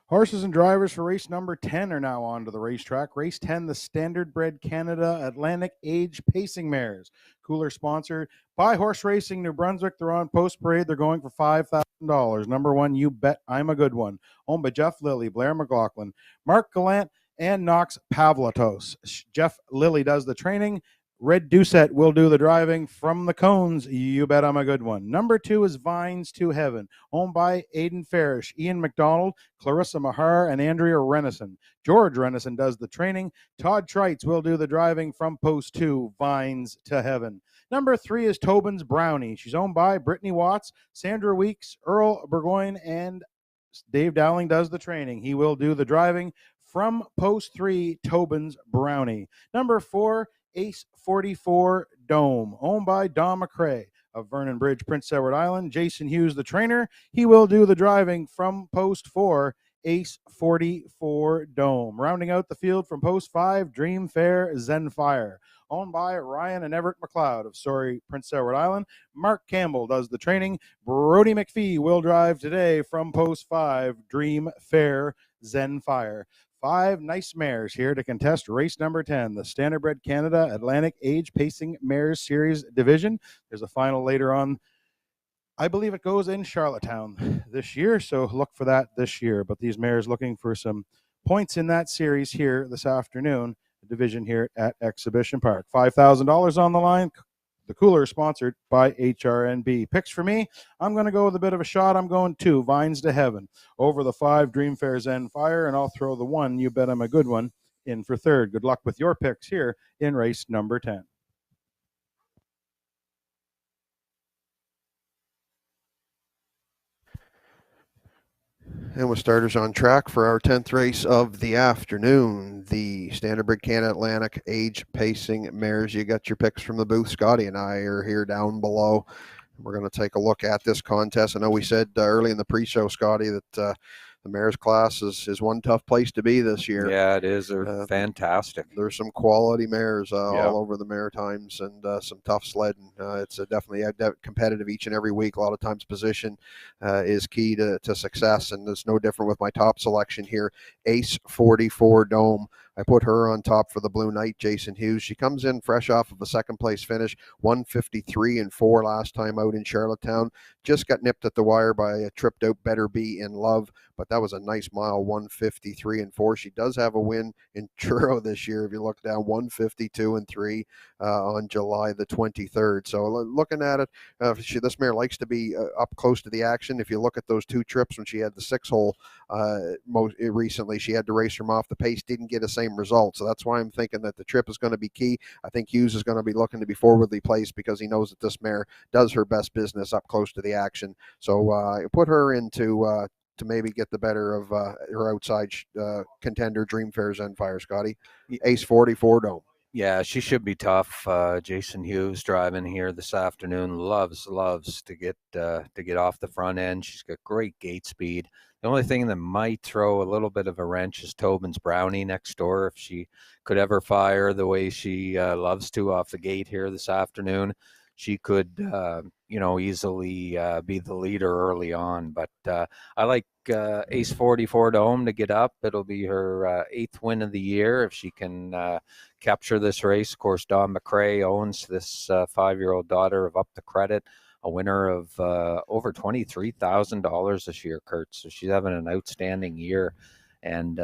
Horses and drivers for race number 10 are now on to the racetrack. Race 10, the Standardbred Canada Atlantic Age Pacing Mares. Cooler sponsored by Horse Racing New Brunswick. They're on post parade. They're going for $5,000. Number 1, You Bet I'm a Good One. Owned by Jeff Lilly, Blair McLaughlin, Mark Gallant, and Knox Pavlatos. Jeff Lilly does the training. Red Doucette will do the driving from the cones. You Bet I'm a Good One. Number 2 is Vines to Heaven, owned by Aidan Farish, Ian McDonald, Clarissa Mahar, and Andrea Renison. George Renison does the training. Todd Trites will do the driving from post 2, Vines to Heaven. Number 3 is Tobin's Brownie. She's owned by Brittany Watts, Sandra Weeks, Earl Burgoyne, and Dave Dowling does the training. He will do the driving from post 3, Tobin's Brownie. Number 4, Ace 44 Dome, owned by Don McCrae of Vernon Bridge, Prince Edward Island. Jason Hughes, the trainer. He will do the driving from post 4, Ace 44 Dome. Rounding out the field from post 5, Dream Fair Zenfire, owned by Ryan and Everett McLeod of Surrey, Prince Edward Island. Mark Campbell does the training. Brody McPhee will drive today from post 5, Dream Fair Zenfire. 5 nice mares here to contest race number 10, the Standardbred Canada Atlantic Age Pacing Mares Series Division. There's a final later on. I believe it goes in Charlottetown this year, so look for that this year. But these mares looking for some points in that series here this afternoon, the division here at Exhibition Park. $5,000 on the line. The cooler is sponsored by HRNB. Picks for me, I'm going to go with a bit of a shot. I'm going 2, Vines to Heaven. Over the 5, Dream Fair Zenfire, and I'll throw the 1, You Bet I'm a Good One, in for third. Good luck with your picks here in race number 10. And with starters on track for our 10th race of the afternoon, the Standardbred Canada Atlantic Age Pacing Mares. You got your picks from the booth. Scotty and I are here down below. We're going to take a look at this contest. I know we said early in the pre-show, Scotty, that the mares class is one tough place to be this year. Yeah, it is. They're fantastic. There's some quality mares all over the Maritimes, and some tough sledding. It's definitely competitive each and every week. A lot of times position is key to success, and it's no different with my top selection here, Ace 44 Dome. I put her on top for the Blue Knight, Jason Hughes. She comes in fresh off of a second-place finish, 153-4 last time out in Charlottetown. Just got nipped at the wire by a tripped-out Better Be in Love, but that was a nice mile, 153-4. She does have a win in Truro this year. If you look down, 152-3 on July the 23rd. So looking at it, this mare likes to be up close to the action. If you look at those 2 trips when she had the 6-hole most recently, she had to race from off the pace, didn't get a same result. So that's why I'm thinking that the trip is going to be key. I think Hughes is going to be looking to be forwardly placed because he knows that this mare does her best business up close to the action. So I put her into to maybe get the better of her outside contender, Dream Fair Zenfire, Scotty. Ace 44 Dome. Yeah, she should be tough. Jason Hughes driving here this afternoon loves to get off the front end. She's got great gate speed. The only thing that might throw a little bit of a wrench is Tobin's Brownie next door. If she could ever fire the way she loves to off the gate here this afternoon, she could easily be the leader early on. But I like Ace 44 Dome to get up. It'll be her 8th win of the year if she can capture this race. Of course, Don McRae owns this 5-year-old daughter of Up the Credit, a winner of over $23,000 this year, Kurt. So she's having an outstanding year. And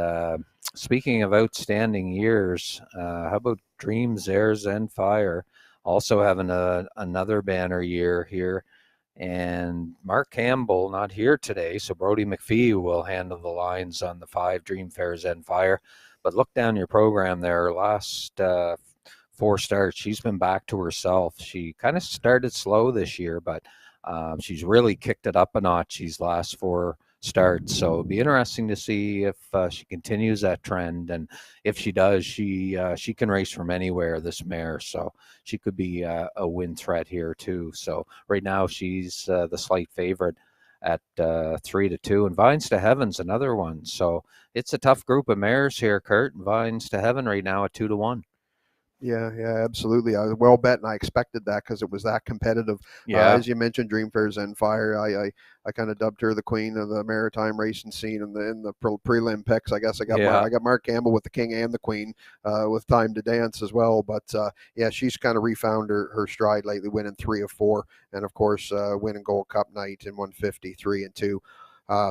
speaking of outstanding years, how about Dreams, Airs, and Fire? Also having another banner year here. And Mark Campbell not here today, so Brody McPhee will handle the lines on the 5 Dream Fair Zen Fire. But look down your program there. Last 4 starts, she's been back to herself. She kind of started slow this year, but she's really kicked it up a notch these last 4 starts. So it'll be interesting to see if she continues that trend, and if she does, she can race from anywhere, this mare. So she could be a win threat here too. So right now she's the slight favorite at 3-2, and Vines to Heaven's another one. So it's a tough group of mares here, Kurt. Vines to Heaven right now at 2-1. Yeah, absolutely. I was well bet, and I expected that because it was that competitive. Yeah, as you mentioned, Dream Fair Zen Fire. I kind of dubbed her the queen of the maritime racing scene in the prelim picks. I guess I got Mark Campbell with the king and the queen with Time to Dance as well. But yeah, she's kind of refound her stride lately, winning 3 of 4, and of course winning Gold Cup night in 153 and 2.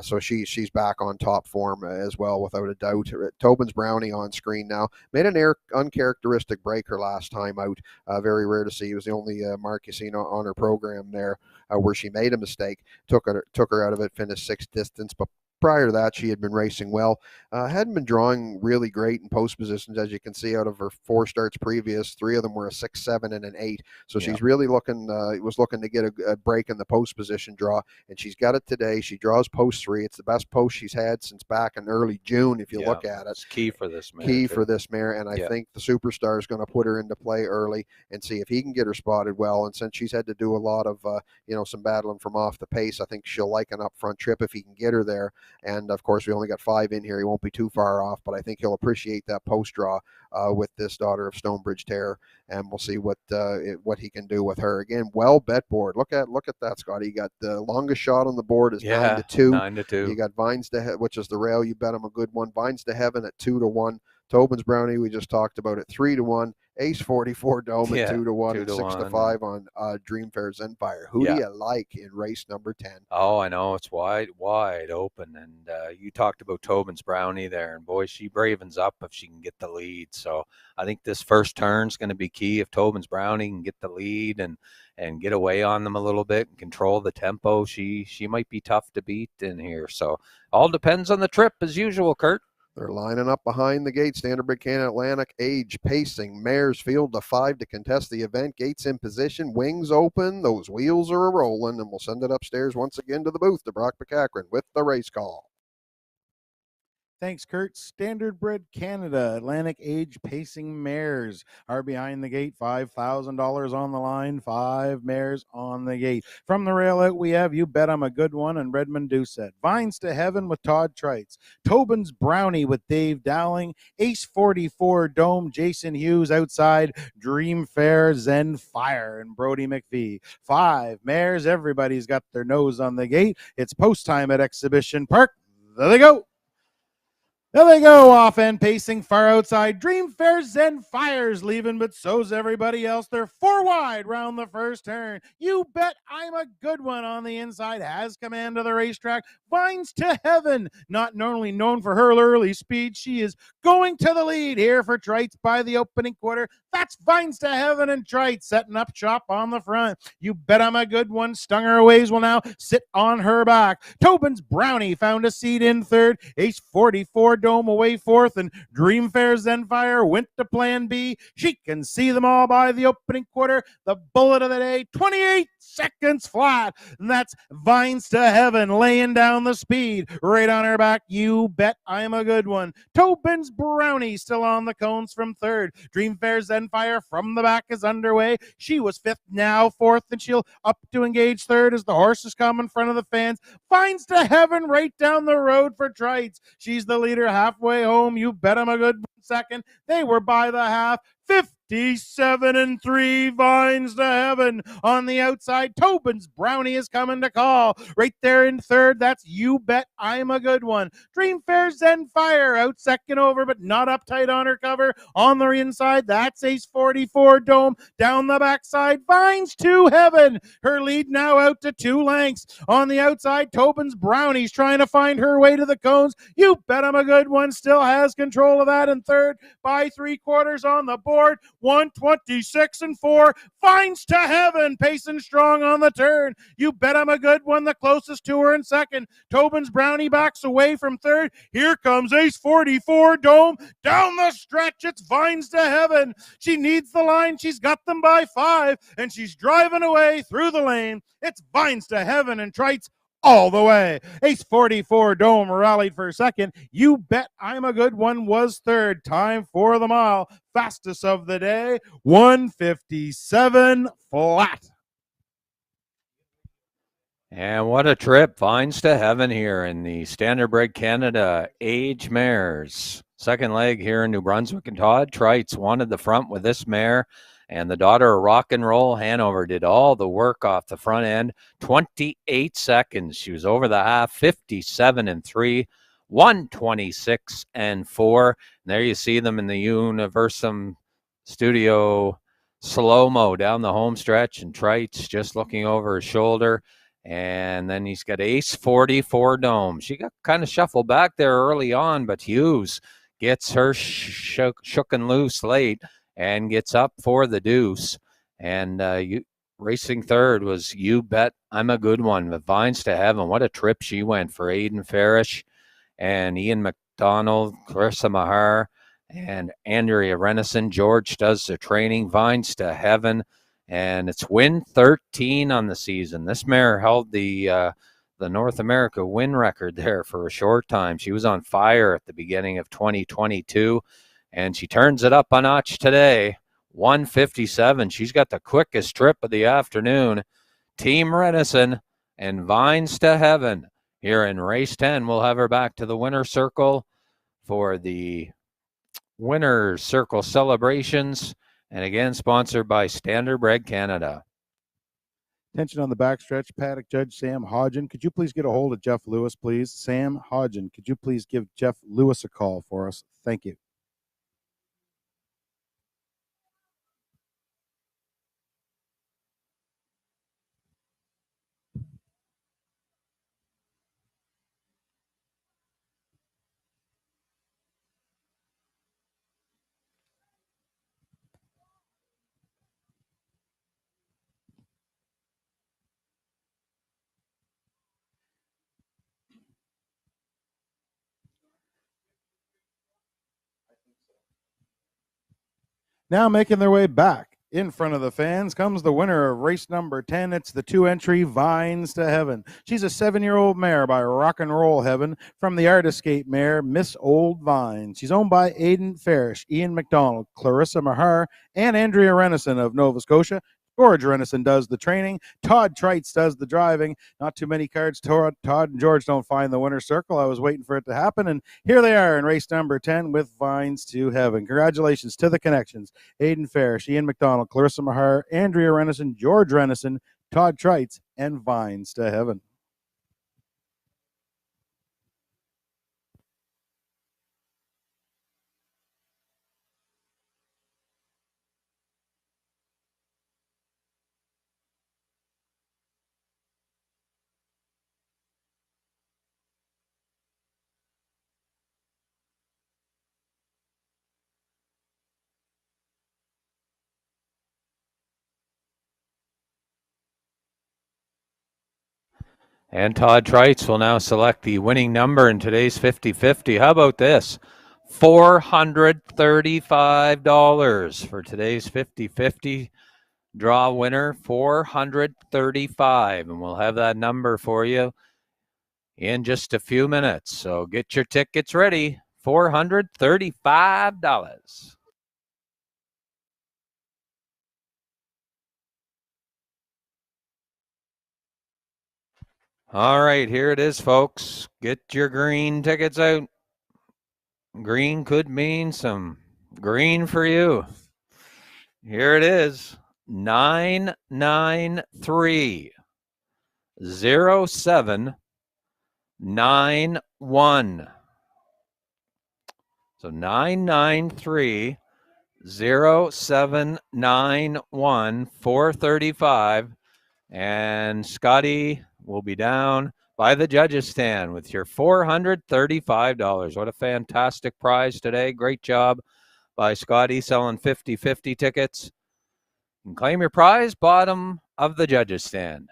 So she's back on top form as well, without a doubt. Tobin's Brownie on screen now. Made an uncharacteristic break her last time out. Very rare to see. It was the only mark you seen on her program there where she made a mistake. Took her out of it, finished 6th distance. But prior to that, she had been racing well. Hadn't been drawing really great in post positions, as you can see out of her 4 starts previous. 3 of them were a 6, 7, and an 8. So she's really looking to get a break in the post position draw, and she's got it today. She draws post 3. It's the best post she's had since back in early June, if you look at it. It's key for this mare. And I think the Superstar is going to put her into play early and see if he can get her spotted well. And since she's had to do a lot of some battling from off the pace, I think she'll like an up front trip if he can get her there. And of course, we only got 5 in here. He won't be too far off, but I think he'll appreciate that post draw with this daughter of Stonebridge Terror, and we'll see what he can do with her. Again, well bet board. Look at that, Scotty. You got the longest shot on the board is 9-2. 9-2. You got Vines to Heaven, which is the rail. You bet him a good one. Vines to Heaven at 2-1. Tobin's Brownie, we just talked about it, 3-1. Ace 44 Dome at 2-1 and 6-5 on Dream Fair Zen Fire. Who do you like in race number 10? Oh, I know, it's wide open, and you talked about Tobin's Brownie there, and boy, she bravens up if she can get the lead. So I think this first turn is going to be key. If Tobin's Brownie can get the lead and get away on them a little bit and control the tempo, she might be tough to beat in here. So all depends on the trip as usual, Kurt. They're lining up behind the gate. Standard Buchanan Atlantic, Age pacing. Mares field to 5 to contest the event. Gates in position. Wings open. Those wheels are a-rolling, and we'll send it upstairs once again to the booth to Brock McCachran with the race call. Thanks, Kurt. Standard Bred Canada, Atlantic Age pacing mares are behind the gate. $5,000 on the line. 5 mares on the gate. From the rail out, we have You Bet I'm a Good One and Redmond Doucette. Vines to Heaven with Todd Trites. Tobin's Brownie with Dave Dowling. Ace 44 Dome, Jason Hughes outside. Dream Fair Zen Fire and Brody McPhee. 5 mares. Everybody's got their nose on the gate. It's post time at Exhibition Park. There they go. There they go, off and pacing far outside. Dream Fair Zen Fire's leaving, but so's everybody else. They're 4 wide round the first turn. You Bet I'm a Good One on the inside has command of the racetrack. Vines to Heaven, not normally known for her early speed. She is going to the lead here for Trites by the opening quarter. That's Vines to Heaven and Trites setting up shop on the front. You Bet I'm a Good One stung her ways will now sit on her back. Tobin's Brownie found a seat in third. Ace 44 Dome away 4th, and Dream Fair Zen Fire went to plan B. She can see them all by the opening quarter. The bullet of the day, 28 seconds flat. And that's Vines to Heaven laying down the speed right on her back. You Bet I'm a Good One. Tobin's Brownie still on the cones from 3rd. Dream Fair Zen Fire from the back is underway. She was 5th, now 4th, and she'll up to engage 3rd as the horses come in front of the fans. Vines to Heaven right down the road for Trites. She's the leader halfway home. You Bet I'm a Good One second. They were by the half. 157-3, Vines to Heaven. On the outside, Tobin's Brownie is coming to call. Right there in third, that's You Bet I'm a Good One. Dream Fair Zenfire out second over, but not uptight on her cover. On the inside, that's Ace 44 Dome. Down the backside, Vines to Heaven. Her lead now out to 2 lengths. On the outside, Tobin's Brownie's trying to find her way to the cones. You Bet I'm a Good One still has control of that in third by 3/4 on the board. 126-4. Vines to Heaven, pacing strong on the turn. You Bet I'm a Good One, the closest to her in second. Tobin's Brownie backs away from third. Here comes Ace 44 Dome. Down the stretch, it's Vines to Heaven. She needs the line. She's got them by 5, and she's driving away through the lane. It's Vines to Heaven and Trites all the way. Ace 44 Dome rallied for second. You Bet I'm a Good One was third. Time for the mile. Fastest of the day, 157 flat. And what a trip. Vines to Heaven here in the Standardbred Canada age mares. Second leg here in New Brunswick, and Todd Trites wanted the front with this mare. And the daughter of Rock and Roll Hanover did all the work off the front end. 28 seconds. She was over the half, 57-3, 126-4. And there you see them in the Universum Studio slow-mo down the home stretch, and Trites just looking over his shoulder. And then he's got Ace 44 Dome. She got kind of shuffled back there early on, but Hughes gets her shook and loose late and gets up for the deuce. And racing third was You Bet I'm a Good One with Vines to Heaven. What a trip she went for Aiden Farish and Ian McDonald, Clarissa Mahar, and Andrea Renison. George does the training. Vines to Heaven. And it's win 13 on the season. This mare held the North America win record there for a short time. She was on fire at the beginning of 2022, and she turns it up a notch today. 157. She's got the quickest trip of the afternoon. Team Renison and Vines to Heaven here in race 10. We'll have her back to the winner's circle for the winner's circle celebrations. And again, sponsored by Standardbred Canada. Attention on the backstretch. Paddock Judge Sam Hodgen. Could you please get a hold of Jeff Lewis, please? Sam Hodgen, could you please give Jeff Lewis a call for us? Thank you. Now making their way back in front of the fans comes the winner of race number 10. It's the 2-entry Vines to Heaven. She's a 7-year-old mare by Rock and Roll Heaven from the Art Escape mare, Miss Old Vine. She's owned by Aiden Farish, Ian McDonald, Clarissa Mahar, and Andrea Renison of Nova Scotia. George Renison does the training. Todd Trites does the driving. Not too many cards. Todd and George don't find the winner's circle. I was waiting for it to happen, and here they are in race number 10 with Vines to Heaven. Congratulations to the connections. Aiden Farish, Ian McDonald, Clarissa Mahar, Andrea Renison, George Renison, Todd Trites, and Vines to Heaven. And Todd Trites will now select the winning number in today's 50-50. How about this? $435 for today's 50-50 draw winner, $435. And we'll have that number for you in just a few minutes. So get your tickets ready. $435. All right, here it is, folks. Get your green tickets out. Green could mean some green for you. Here it is. 993-0791. So 993-0791, 435. And Scotty will be down by the judges stand with your $435. What a fantastic prize today. Great job by Scotty selling 50-50 tickets. You can claim your prize, bottom of the judges stand.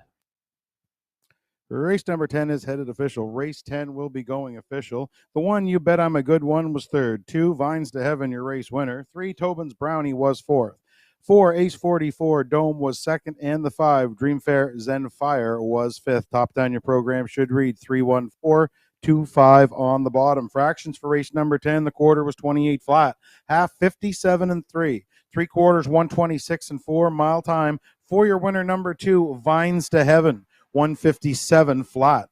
Race number 10 is headed official. Race 10 will be going official. The one, You Bet I'm a Good One, was third. 2, Vines to Heaven, your race winner. 3, Tobin's Brownie was fourth. 4, Ace 44, Dome was second. And the 5, Dream Fair Zen Fire was fifth. Top down your program should read 31425 on the bottom. Fractions for race number 10. The quarter was 28 flat. Half 57 and 3. 3 quarters 126 and 4. Mile time for your winner number 2, Vines to Heaven. 157 flat.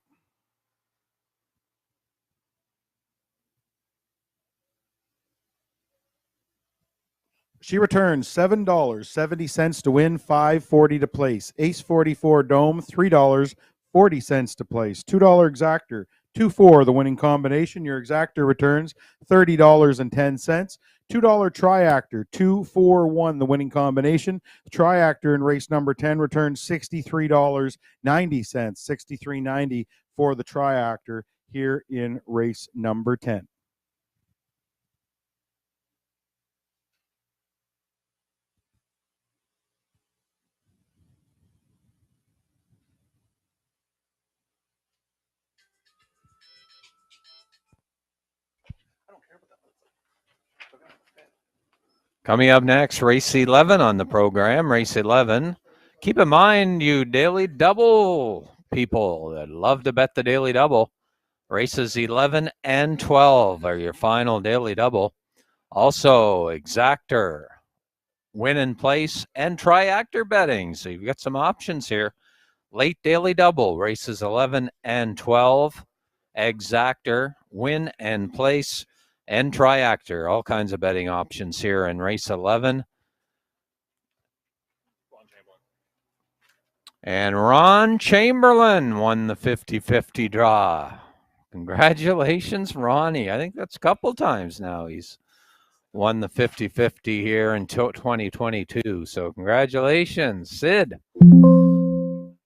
She returns $7.70 to win, $5.40 to place. Ace 44 Dome, $3.40 to place. $2 exactor, 2-4 the winning combination. Your exactor returns $30.10. $2 triactor, 2-4-1 the winning combination. The triactor in race number 10 returns $63.90, $63.90 for the triactor here in race number 10. Coming up next, race 11 on the program. Race 11. Keep in mind, you daily double people that love to bet the daily double. Races 11 and 12 are your final daily double. Also, exactor, win in place, and triactor betting. So you've got some options here. Late daily double, races 11 and 12. Exactor, win and place, and triactor. All kinds of betting options here in race 11. And Ron Chamberlain won the 50-50 draw. Congratulations, Ronnie. I think that's a couple times now he's won the 50-50 here in 2022. So congratulations, Sid.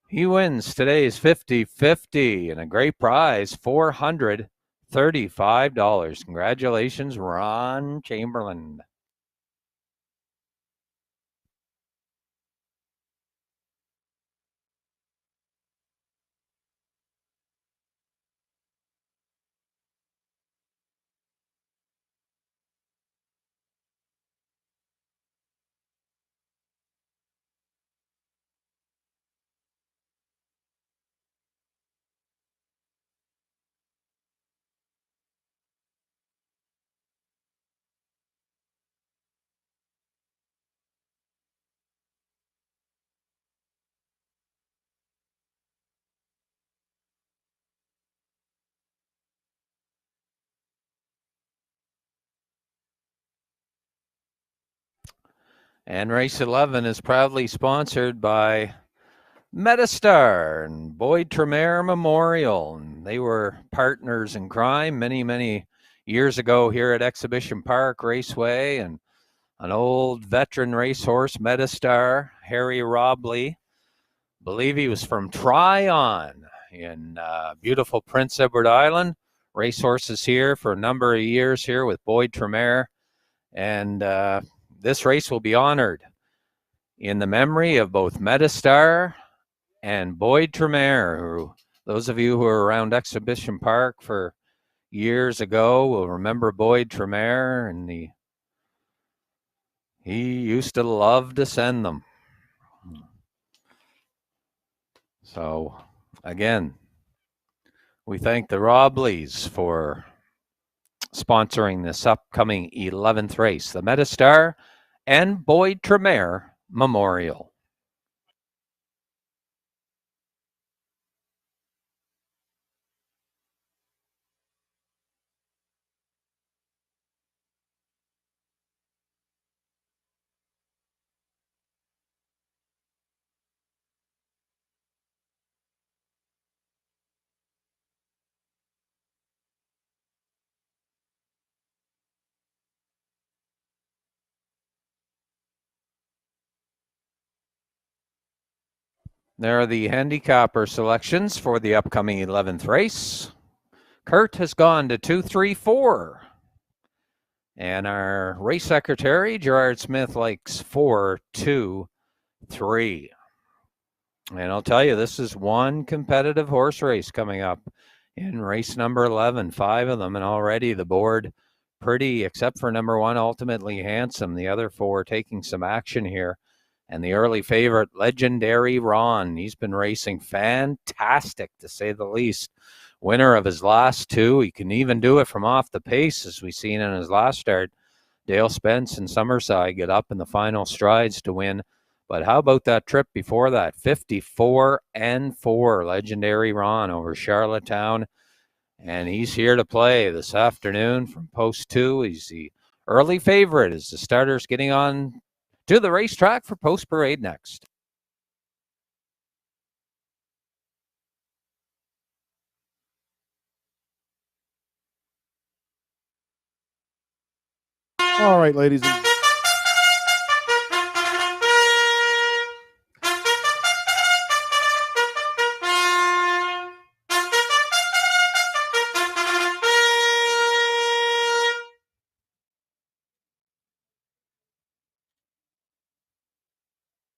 He wins today's 50-50 and a great prize, $435. Congratulations, Ron Chamberlain. And race 11 is proudly sponsored by Metastar and Boyd Tremere Memorial. And they were partners in crime many, many years ago here at Exhibition Park Raceway. And an old veteran racehorse, Metastar, Harry Robley, believe he was from Tryon in beautiful Prince Edward Island. Racehorses here for a number of years here with Boyd Tremere. And this race will be honored in the memory of both Metastar and Boyd Tremere, who those of you who are around Exhibition Park for years ago will remember Boyd Tremere, and he used to love to send them. So again, we thank the Robleys for sponsoring this upcoming 11th race, the Metastar and Boyd Tremere Memorial. There are the handicapper selections for the upcoming 11th race. Kurt has gone to 2-3-4. And our race secretary, Gerard Smith, likes 4-2-3. And I'll tell you, this is one competitive horse race coming up in race number 11, 5 of them. And already the board pretty, except for number 1, Ultimately Handsome. The other 4 taking some action here. And the early favorite, Legendary Ron. He's been racing fantastic, to say the least. Winner of his last 2. He can even do it from off the pace, as we've seen in his last start. Dale Spence and Summerside get up in the final strides to win. But how about that trip before that? 54-4, Legendary Ron over Charlottetown. And he's here to play this afternoon from post 2. He's the early favorite as the starters getting on to the racetrack for Post Parade next. All right, ladies and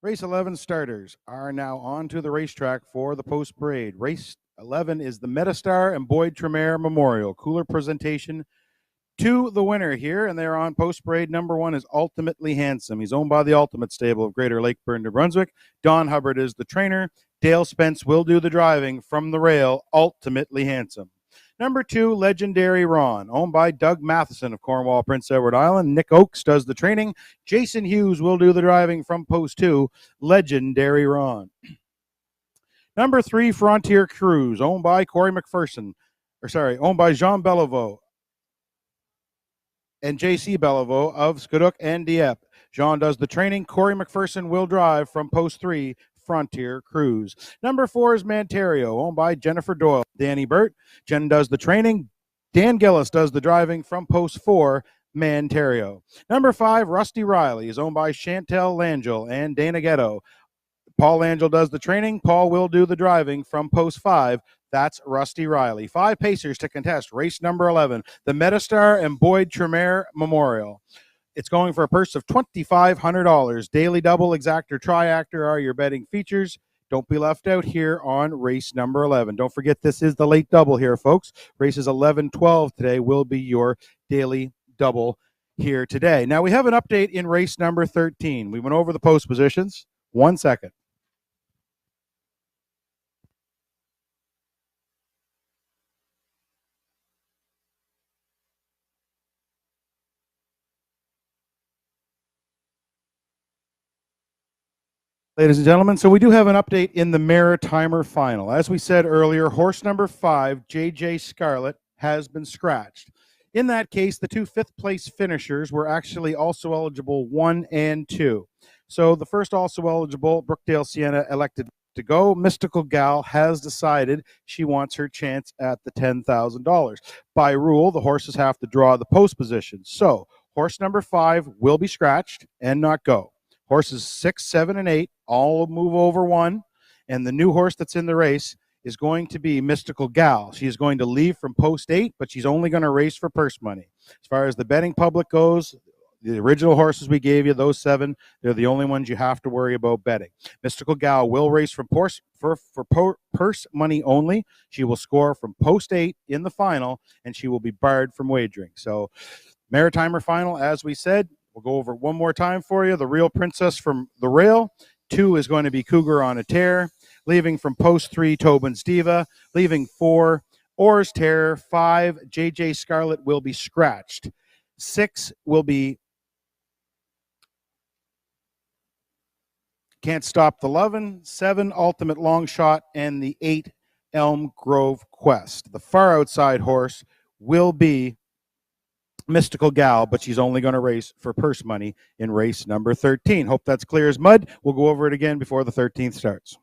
Race 11 starters are now on to the racetrack for the post parade. Race 11 is the Metastar and Boyd Tremere Memorial. Cooler presentation to the winner here, and they're on post parade. Number 1 is Ultimately Handsome. He's owned by the Ultimate Stable of Greater Lakeburn, New Brunswick. Don Hubbard is the trainer. Dale Spence will do the driving from the rail. Ultimately Handsome. Number 2, Legendary Ron, owned by Doug Matheson of Cornwall, Prince Edward Island. Nick Oakes does the training. Jason Hughes will do the driving from post 2, Legendary Ron. Number 3, Frontier Cruise, owned by Corey McPherson, owned by Jean Bellevaux and J.C. Bellevaux of Scoudouc and Dieppe. Jean does the training. Corey McPherson will drive from post 3, Frontier Cruise. Number 4 is Mantario, owned by Jennifer Doyle, Danny Burt. Jen does the training. Dan Gillis does the driving from post 4, Mantario. Number 5, Rusty Riley, is owned by Chantel Langell and Dana Ghetto. Paul Langell does the training. Paul will do the driving from post 5. That's Rusty Riley. 5 pacers to contest race number 11, the Metastar and Boyd Tremere Memorial. It's going for a purse of $2,500. Daily double, exactor, triactor are your betting features. Don't be left out here on race number 11. Don't forget, this is the late double here, folks. Races 11, 12 today will be your daily double here today. Now, we have an update in race number 13. We went over the post positions. 1 second. Ladies and gentlemen, so we do have an update in the Maritimer final. As we said earlier, horse number 5, JJ Scarlett, has been scratched. In that case, the 2 fifth-place finishers were actually also eligible 1 and 2. So the first also eligible, Brookdale Sienna, elected to go. Mystical Gal has decided she wants her chance at the $10,000. By rule, the horses have to draw the post position. So horse number 5 will be scratched and not go. Horses 6, 7, and 8 all move over 1, and the new horse that's in the race is going to be Mystical Gal. She is going to leave from post 8, but she's only going to race for purse money. As far as the betting public goes, the original horses we gave you, those 7, they're the only ones you have to worry about betting. Mystical Gal will race from purse money only. She will score from post 8 in the final, and she will be barred from wagering. So Maritimer final, as we said, we'll go over one more time for you. The Real Princess from the rail. 2 is going to be Cougar on a Tear. Leaving from post 3, Tobin's Diva. Leaving 4, Orr's Terror. 5, JJ Scarlett will be scratched. 6 will be Can't Stop the Lovin'. 7, Ultimate Long Shot. And the 8, Elm Grove Quest. The far outside horse will be Mystical Gal, but she's only going to race for purse money in race number 13. Hope that's clear as mud. We'll go over it again before the 13th starts.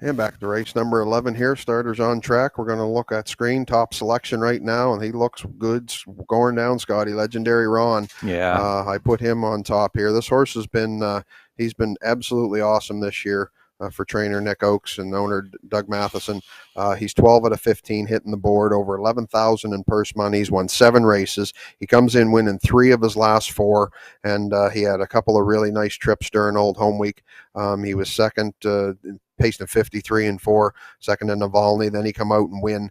And back to race number 11 here. Starters on track. We're going to look at screen top selection right now, and he looks good going down, Scotty. Legendary Ron. Yeah. I put him on top here. This horse has been he's been absolutely awesome this year for trainer Nick Oakes and owner Doug Matheson. He's 12 out of 15 hitting the board, over 11,000 in purse money. He's won 7 races. He comes in winning 3 of his last 4, and he had a couple of really nice trips during Old Home Week. He was second pacing 53 and 4, second to Navalny. Then he come out and win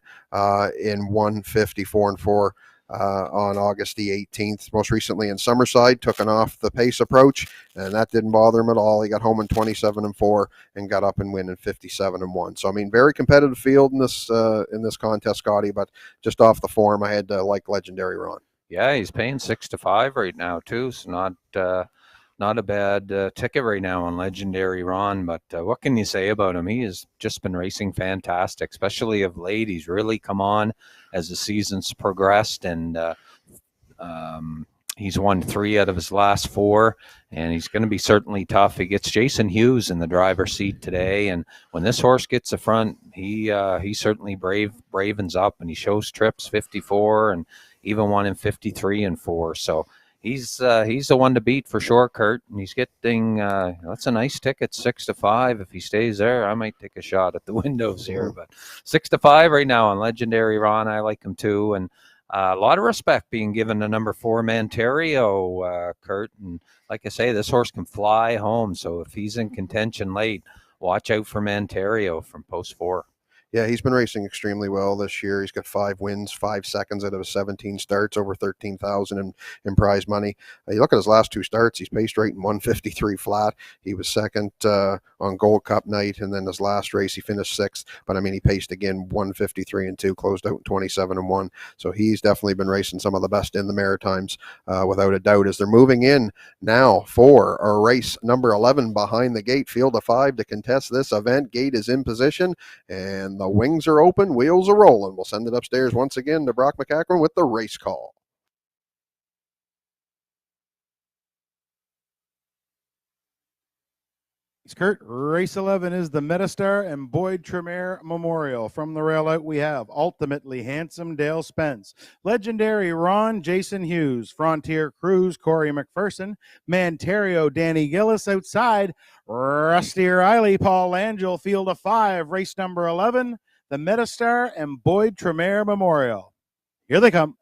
in 154 and 4 on August the 18th. Most recently in Summerside, took an off the pace approach, and that didn't bother him at all. He got home in 27 and 4 and got up and win in 57 and 1. So I mean, very competitive field in this contest, Scotty. But just off the form, I had to like Legendary Ron. Yeah, he's paying 6-5 right now too, so not a bad ticket right now on Legendary Ron, but what can you say about him? He has just been racing fantastic, especially of late. He's really come on as the season's progressed, and he's won 3 out of his last 4, and he's going to be certainly tough. He gets Jason Hughes in the driver's seat today, and when this horse gets the front, he certainly bravens up, and he shows trips 54 and even won in 53 and 4. So he's the one to beat for sure, Kurt. And he's getting that's a nice ticket, 6-5. If he stays there, I might take a shot at the windows here. But 6-5 right now on Legendary Ron. I like him too, and a lot of respect being given to number 4 Manterio, Kurt. And like I say, this horse can fly home. So if he's in contention late, watch out for Manterio from post 4. Yeah, he's been racing extremely well this year. He's got 5 wins, 5 seconds out of his 17 starts, over 13,000 in prize money. You look at his last 2 starts, he's paced right in 153 flat. He was second on Gold Cup night, and then his last race he finished 6th. But I mean, he paced again 153 and 2, closed out in 27 and 1. So he's definitely been racing some of the best in the Maritimes, without a doubt. As they're moving in now for our race number 11 behind the gate, field of 5 to contest this event. Gate is in position, and the wings are open, wheels are rolling. We'll send it upstairs once again to Brock McEachran with the race call. Kurt, race 11 is the Metastar and Boyd Tremere Memorial. From the rail out, we have Ultimately Handsome Dale Spence, Legendary Ron Jason Hughes, Frontier Cruise Corey McPherson, Manterio Danny Gillis outside, Rusty Riley Paul Angel, field of 5, race number 11, the Metastar and Boyd Tremere Memorial. Here they come.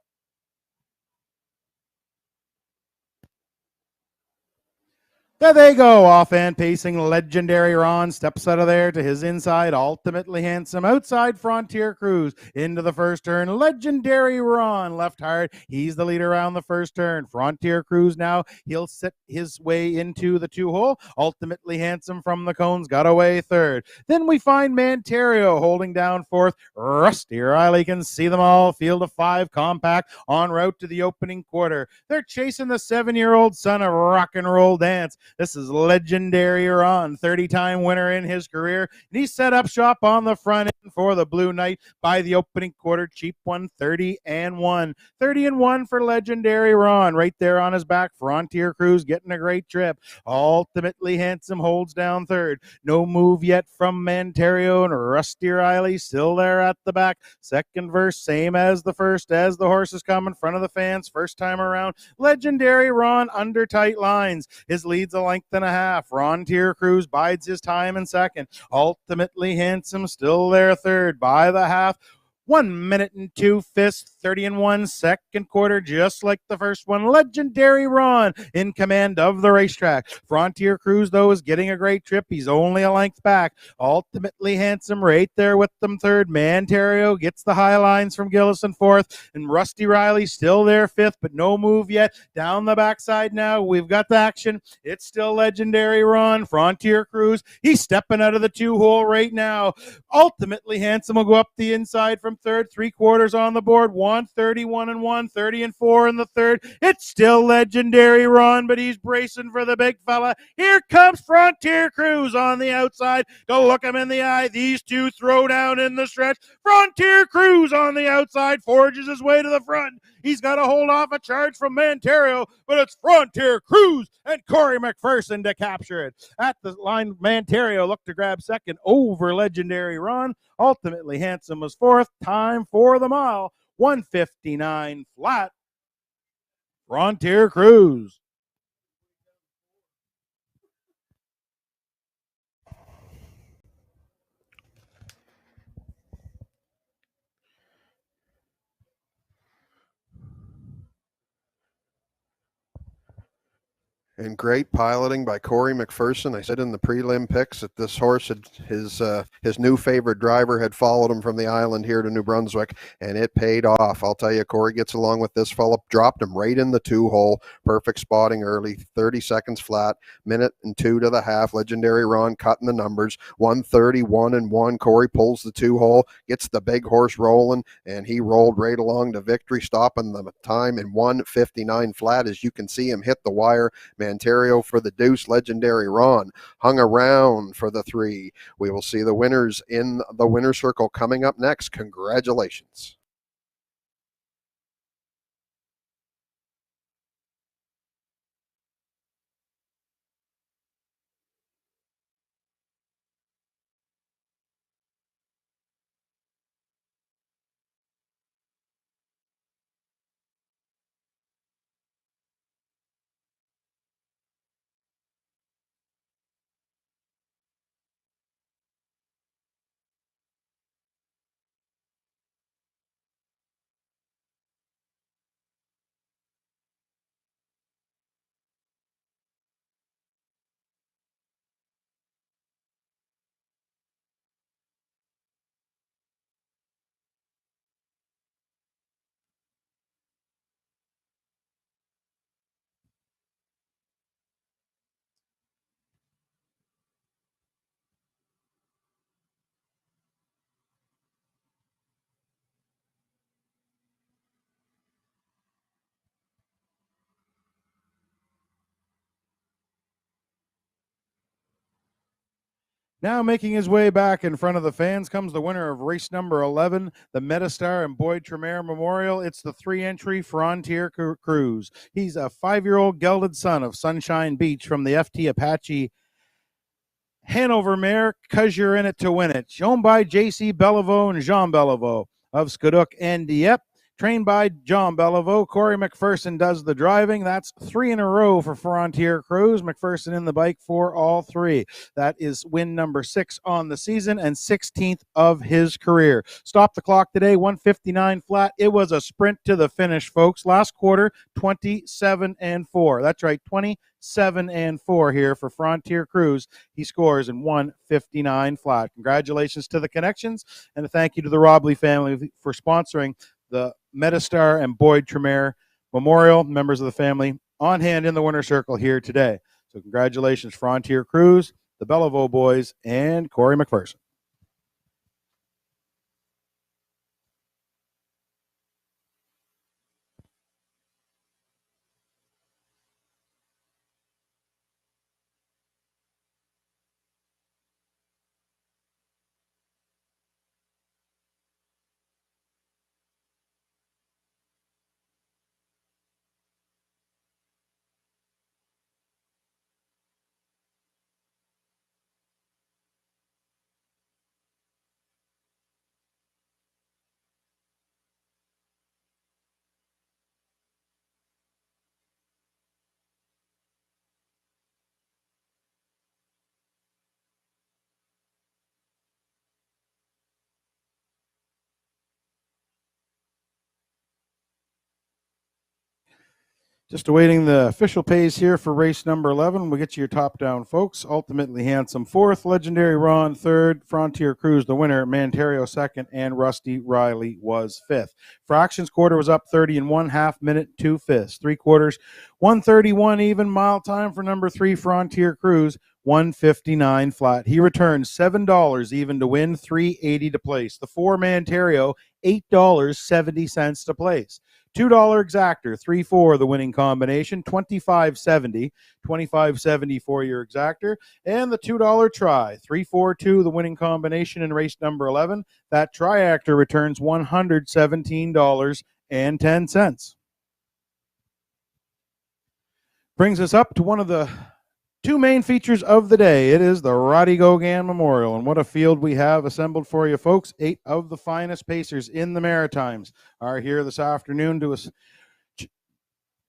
There they go, off-hand pacing, Legendary Ron steps out of there to his inside, Ultimately Handsome, outside Frontier Cruise, into the first turn, Legendary Ron, left hard, he's the leader around the first turn, Frontier Cruise now, he'll sit his way into the 2-hole, Ultimately Handsome from the cones, got away third, then we find Manterio holding down 4th, Rusty Riley can see them all, field of 5, compact, en route to the opening quarter, they're chasing the 7-year-old son of rock and roll dance. This is Legendary Ron, 30-time winner in his career. And he set up shop on the front end for the Blue Knight by the opening quarter. Cheap one, 30 and 1. 30 and 1 for Legendary Ron. Right there on his back, Frontier Cruise getting a great trip. Ultimately Handsome holds down 3rd. No move yet from Manterio, and Rusty Riley still there at the back. Second verse, same as the first, as the horses come in front of the fans. First time around, Legendary Ron under tight lines. His lead's a length and a half. Frontier Cruise bides his time in 2nd. Ultimately Handsome still there 3rd by the half. 1 minute and 2 fifths, 30 and 1 second quarter, just like the first one. Legendary Ron in command of the racetrack. Frontier Cruise, though, is getting a great trip. He's only a length back. Ultimately Handsome right there with them 3rd. Manterio gets the high lines from Gillis in 4th, and Rusty Riley still there 5th, but no move yet. Down the backside now, we've got the action. It's still Legendary Ron. Frontier Cruise, he's stepping out of the 2-hole right now. Ultimately Handsome will go up the inside from third, 3/4 on the board, 131 and 1, 30 and 4 in the third. It's still Legendary Ron, but he's bracing for the big fella. Here comes Frontier Cruise on the outside. Go look him in the eye. These two throw down in the stretch. Frontier Cruise on the outside forges his way to the front. He's got to hold off a charge from Manterio, but it's Frontier Cruise and Corey McPherson to capture it. At the line, Manterio looked to grab second over Legendary Ron. Ultimately, Handsome was fourth. Time for the mile, 1:59 flat. Frontier Cruise. And great piloting by Corey McPherson. I said in the prelim picks that this horse had his new favorite driver had followed him from the island here to New Brunswick, and it paid off. I'll tell you, Corey gets along with this fella, dropped him right in the 2-hole. Perfect spotting early, 30 seconds flat, minute and 2 to the half. Legendary Ron cutting the numbers, 131 and 1. Corey pulls the 2-hole, gets the big horse rolling, and he rolled right along to victory, stopping the time in 1:59 flat. As you can see him hit the wire. Manterio for the deuce. Legendary Ron hung around for the 3. We will see the winners in the winner's circle coming up next. Congratulations. Now making his way back in front of the fans comes the winner of race number 11, the Metastar and Boyd Tremere Memorial. It's the 3-entry Frontier Cruise. He's a 5-year-old gelded son of Sunshine Beach from the FT Apache Hanover mare, 'Cause You're In It to Win It. Shown by J.C. Bellevaux and Jean Bellevaux of Skaduk and Dieppe. Trained by John Bellevaux. Corey McPherson does the driving. That's 3 in a row for Frontier Cruise. McPherson in the bike for all 3. That is win number 6 on the season and 16th of his career. Stop the clock today, 1:59 flat. It was a sprint to the finish, folks. Last quarter, 27 and 4. That's right, 27 and 4 here for Frontier Cruise. He scores in 1:59 flat. Congratulations to the connections, and a thank you to the Robley family for sponsoring the Metastar and Boyd Tremere Memorial. Members of the family on hand in the winner's circle here today. So congratulations, Frontier Cruise, the Bellevaux boys, and Corey McPherson. Just awaiting the official pays here for race number 11. We'll get you your top down, folks. Ultimately Handsome 4th, Legendary Ron 3rd, Frontier Cruise the winner, Manterio 2nd, and Rusty Riley was 5th. Fractions quarter was up 30 and 1/2 minute, 2 fifths. 3/4, 1:31 even. Mile time for number 3, Frontier Cruise, $159 flat. He returns $7 even to win, $3.80 to place. The 4-man Terrio, $8.70 to place. $2 exactor, 3-4 the winning combination, $25.70, $25.70 for your exactor, and the $2 try, 3-4-2 the winning combination in race number 11. That triactor returns $117.10. Brings us up to one of the two main features of the day. It is the Roddy Gogan Memorial, and what a field we have assembled for you, folks. 8 of the finest pacers in the Maritimes are here this afternoon to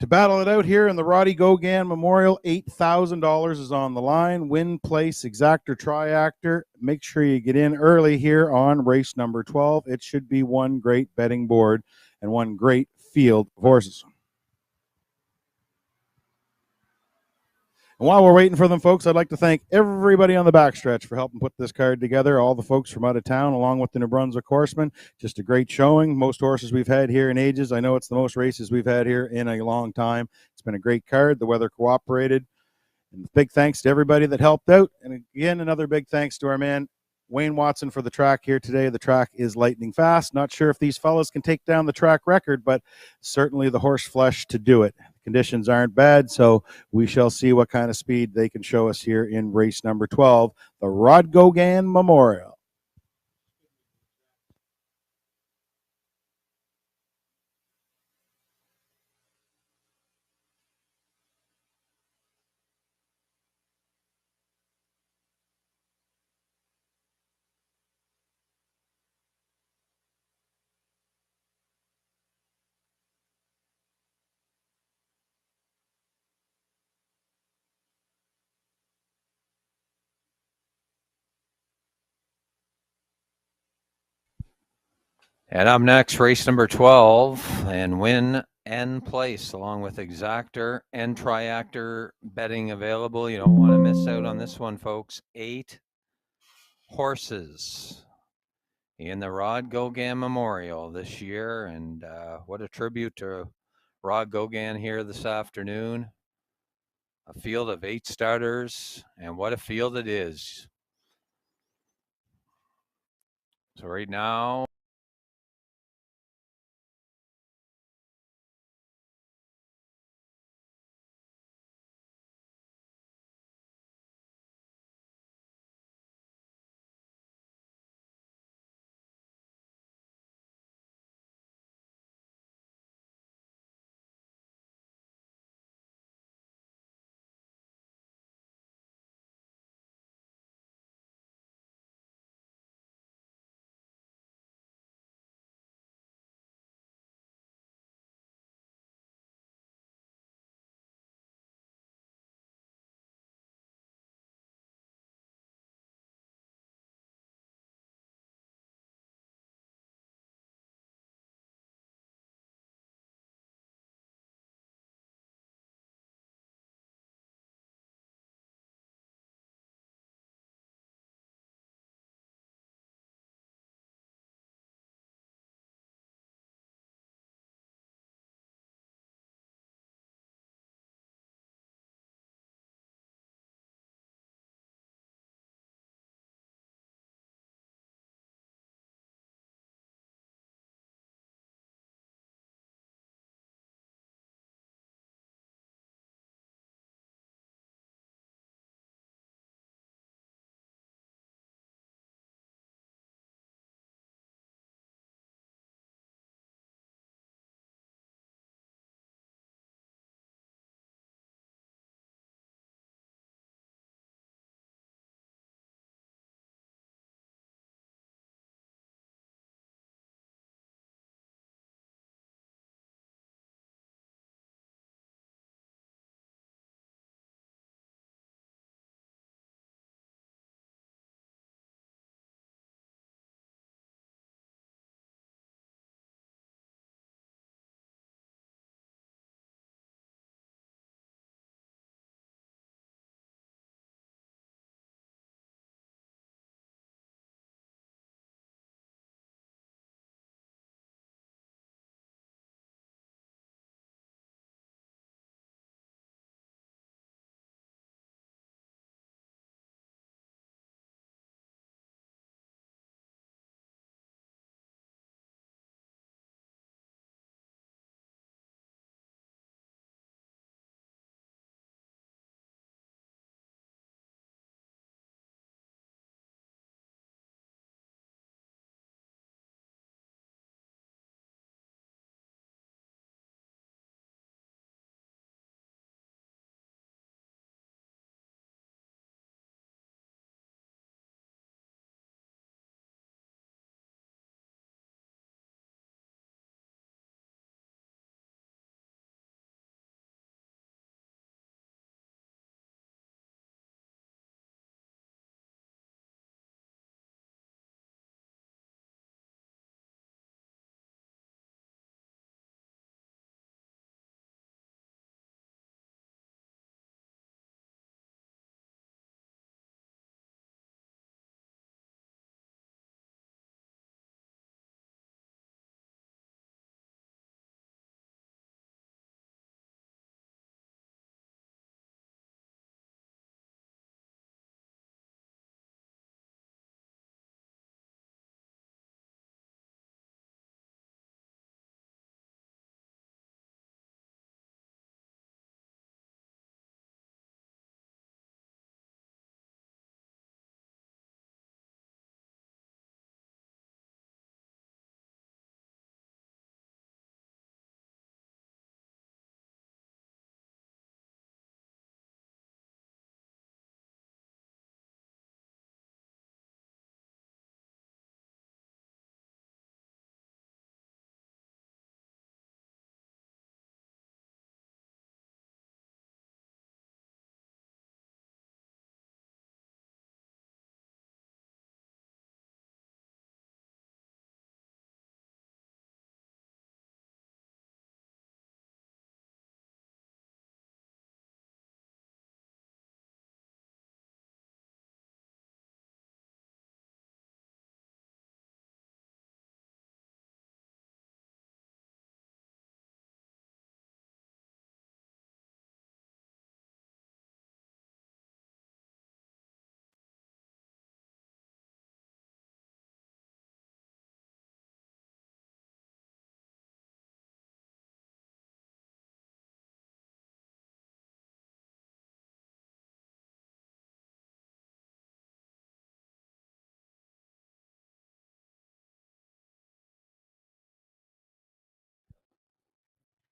battle it out here in the Roddy Gogan Memorial. $8,000 is on the line. Win, place, exactor, triactor. Make sure you get in early here on race number 12. It should be one great betting board and one great field of horses. And while we're waiting for them, folks, I'd like to thank everybody on the backstretch for helping put this card together. All the folks from out of town, along with the New Brunswick horsemen. Just a great showing. Most horses we've had here in ages. I know it's the most races we've had here in a long time. It's been a great card. The weather cooperated. And big thanks to everybody that helped out. And again, another big thanks to our man, Wayne Watson, for the track here today. The track is lightning fast. Not sure if these fellas can take down the track record, but certainly the horse flesh to do it. Conditions aren't bad, so we shall see what kind of speed they can show us here in race number 12, the Rod Gogan Memorial. And up next, race number 12, and win and place, along with exactor and triactor betting available. You don't want to miss out on this one, folks. 8 horses in the Rod Gogan Memorial this year, and what a tribute to Rod Gogan here this afternoon. A field of 8 starters, and what a field it is. So right now,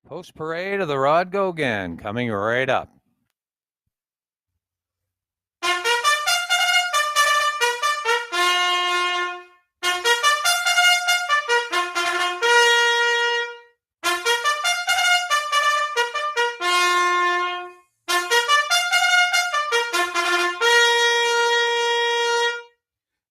Post parade of the Rod Gogan coming right up.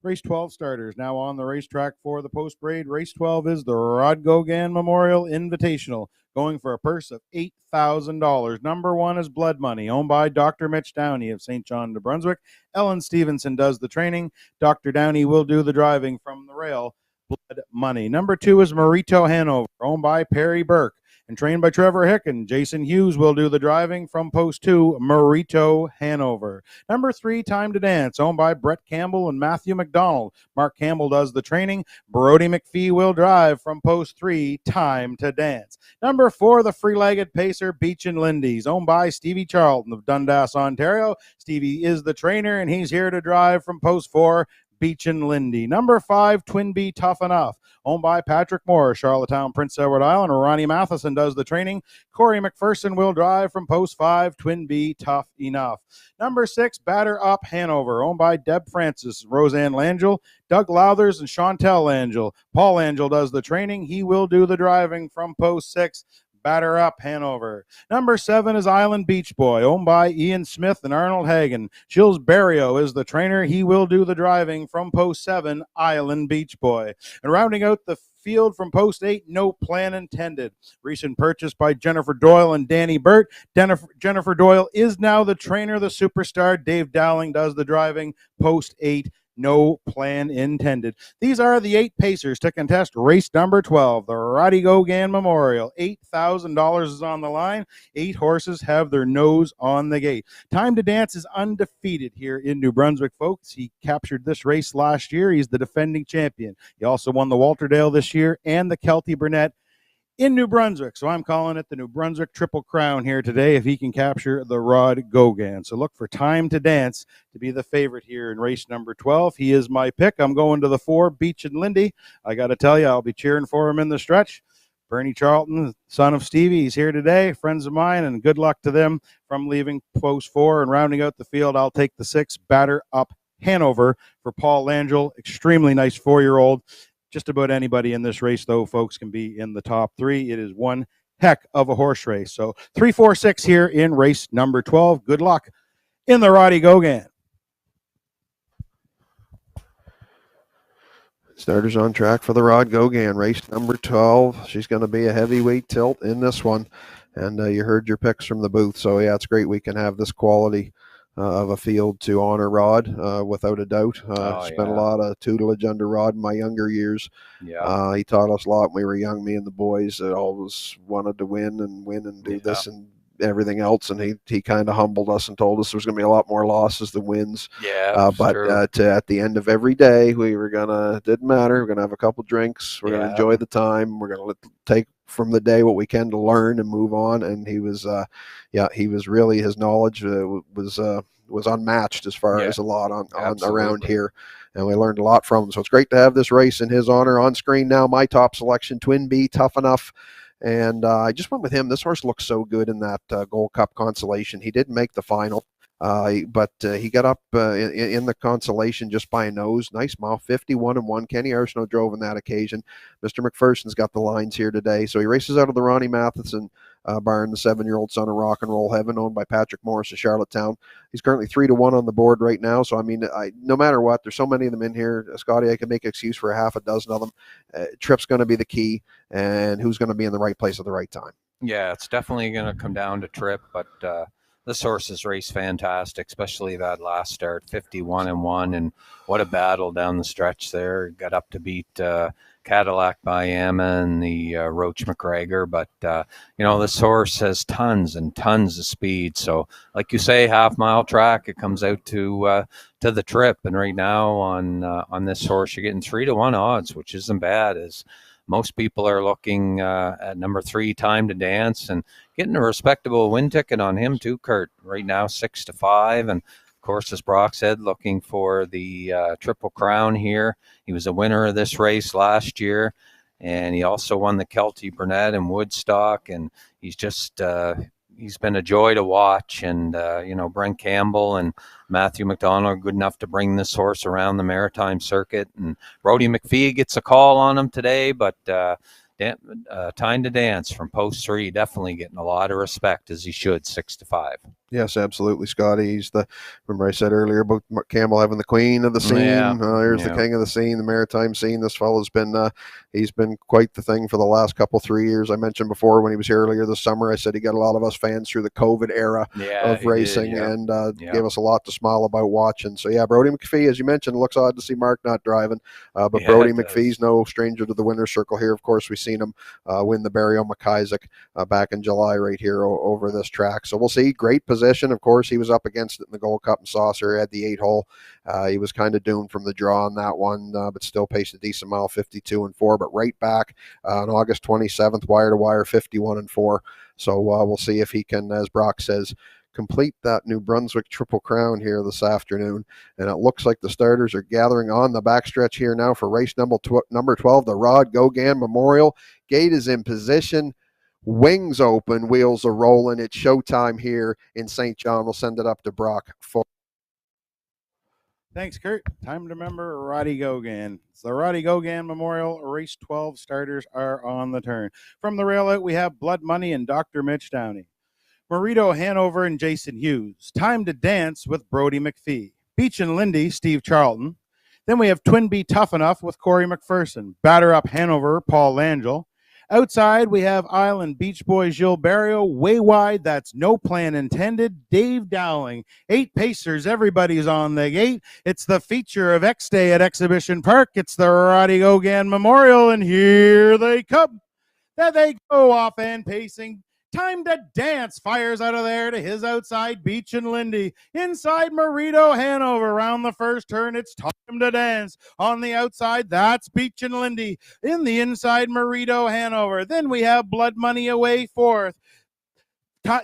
Race 12 starters now on the racetrack for the post parade. Race 12 is the Rod Gogan Memorial Invitational, going for a purse of $8,000. Number 1 is Blood Money, owned by Dr. Mitch Downey of St. John, New Brunswick. Ellen Stevenson does the training. Dr. Downey will do the driving from the rail. Blood Money. Number 2 is Marito Hanover, owned by Perry Burke and trained by Trevor Hicken. Jason Hughes will do the driving from post 2, Marito Hanover. Number 3, Time to Dance, owned by Brett Campbell and Matthew McDonald. Mark Campbell does the training. Brody McPhee will drive from post 3, Time to Dance. Number 4, the Free-Legged Pacer, Beach and Lindy's, owned by Stevie Charlton of Dundas, Ontario. Stevie is the trainer, and he's here to drive from post 4, Beach and Lindy. Number 5, Twin B Tough Enough, owned by Patrick Moore, Charlottetown, Prince Edward Island. Ronnie Matheson does the training. Corey McPherson will drive from post 5, Twin B Tough Enough. Number 6, Batter Up Hanover, owned by Deb Francis, Roseanne Langell, Doug Lauthers, and Chantel Langell. Paul Langell does the training. He will do the driving from post 6, Batter Up Hanover. Number 7 is Island Beach Boy, owned by Ian Smith and Arnold Hagen. Chills Barrio is the trainer. He will do the driving from post 7, Island Beach Boy. And rounding out the field from post 8, No Plan Intended. Recent purchase by Jennifer Doyle and Danny Burt. Jennifer Doyle is now the trainer. The superstar Dave Dowling does the driving post 8, No Plan Intended. These are the 8 pacers to contest race number 12, the Roddy Gogan Memorial. $8,000 is on the line. 8 horses have their nose on the gate. Time to Dance is undefeated here in New Brunswick, folks. He captured this race last year. He's the defending champion. He also won the Walterdale this year and the Kelty Burnett in New Brunswick. So I'm calling it the New Brunswick Triple Crown here today if he can capture the Rod Gogan. So look for Time to Dance to be the favorite here in race number 12. He is my pick. I'm going to the 4, Beach and Lindy. I got to tell you, I'll be cheering for him in the stretch. Bernie Charlton, son of Stevie, he's here today, friends of mine, and good luck to them from leaving post 4. And rounding out the field, I'll take the 6, Batter Up Hanover for Paul Langell. Extremely nice 4-year-old. Just about anybody in this race, though, folks, can be in the top 3. It is one heck of a horse race. So 3, 4, 6 here in race number 12. Good luck in the Roddy Gogan. Starters on track for the Rod Gogan, race number 12. She's going to be a heavyweight tilt in this one. And you heard your picks from the booth. So, yeah, it's great we can have this quality of a field to honor Rod, without a doubt. Spent a lot of tutelage under Rod in my younger years. Yeah. He taught us a lot when we were young, me and the boys that always wanted to win and do this and everything else. And he kind of humbled us and told us there was going to be a lot more losses than wins. Yeah. But at the end of every day, we were going to, didn't matter, we're going to have a couple drinks. We're going to enjoy the time. We're going to take from the day what we can to learn and move on. And he was really, his knowledge was unmatched as far as a lot on around here. And we learned a lot from him. So it's great to have this race in his honor. On screen now, my top selection, Twin B, Tough Enough. And I just went with him. This horse looks so good in that Gold Cup consolation. He didn't make the final. But he got up in the consolation just by a nose. Nice mile, 51-1. Kenny Arsenault drove on that occasion. Mr. McPherson's got the lines here today. So he races out of the Ronnie Matheson barn, the 7-year-old son of Rock and Roll Heaven, owned by Patrick Morris of Charlottetown. He's currently 3-1 on the board right now. So, I mean, no matter what, there's so many of them in here. Scotty, I can make an excuse for a half a dozen of them. Trip's going to be the key, and who's going to be in the right place at the right time. Yeah, it's definitely going to come down to Trip, but this horse's race fantastic, especially that last start, 51-1, and what a battle down the stretch there. Got up to beat Cadillac Bayama and the Roach McGregor, but this horse has tons and tons of speed. So, like you say, half-mile track, it comes out to the Trip, and right now on this horse, you're getting 3-1 odds, which isn't bad. As most people are looking at number 3, Time to Dance, and getting a respectable win ticket on him too, Kurt. Right now, 6-5, and of course, as Brock said, looking for the Triple Crown here. He was a winner of this race last year, And he also won the Kelty Burnett and Woodstock, and he's just he's been a joy to watch. And Brent Campbell and Matthew McDonald are good enough to bring this horse around the Maritime circuit. And Brody McPhee gets a call on him today, but Time to Dance from post 3, definitely getting a lot of respect, as he should, 6-5. Yes, absolutely, Scotty. He's remember I said earlier about Campbell having the queen of the scene. Yeah. Here's the king of the scene, the maritime scene. This fellow's been, he's been quite the thing for the last 3 years. I mentioned before when he was here earlier this summer, I said he got a lot of us fans through the COVID era of racing and gave us a lot to smile about watching. So yeah, Brody McPhee, as you mentioned, looks odd to see Mark not driving, but Brody McPhee's no stranger to the winner's circle here. Of course, we've seen him win the Barry O'Mac back in July right here over this track. So we'll see. Great position. Of course, he was up against it in the Gold Cup and Saucer. He had the 8-hole. He was kind of doomed from the draw on that one, but still paced a decent mile, 52-4. But right back on August 27th, wire to wire, 51-4. So we'll see if he can, as Brock says, complete that New Brunswick Triple Crown here this afternoon. And it looks like the starters are gathering on the backstretch here now for race number 12, the Rod Gogan Memorial. Gate is in position. Wings open, wheels are rolling. It's showtime here in St. John. We'll send it up to Brock. Thanks, Kurt. Time to remember Roddy Gogan. It's the Roddy Gogan Memorial. Race 12 starters are on the turn. From the rail out, we have Blood Money and Dr. Mitch Downey. Marito Hanover and Jason Hughes. Time to Dance with Brody McPhee. Beach and Lindy, Steve Charlton. Then we have Twin Bee Tough Enough with Corey McPherson. Batter Up Hanover, Paul Langell. Outside, we have Island Beach Boy Gilles Barrio. Way Wide, that's no plan intended, Dave Dowling. 8 pacers, everybody's on the gate. It's the feature of X Day at Exhibition Park. It's the Roddy Gogan Memorial, and here they come. There they go, off and pacing. Time to Dance fires out of there to his outside, Beach and Lindy. Inside, Marito Hanover. Around the first turn, it's Time to Dance. On the outside, that's Beach and Lindy. In the inside, Marito Hanover. Then we have Blood Money away fourth.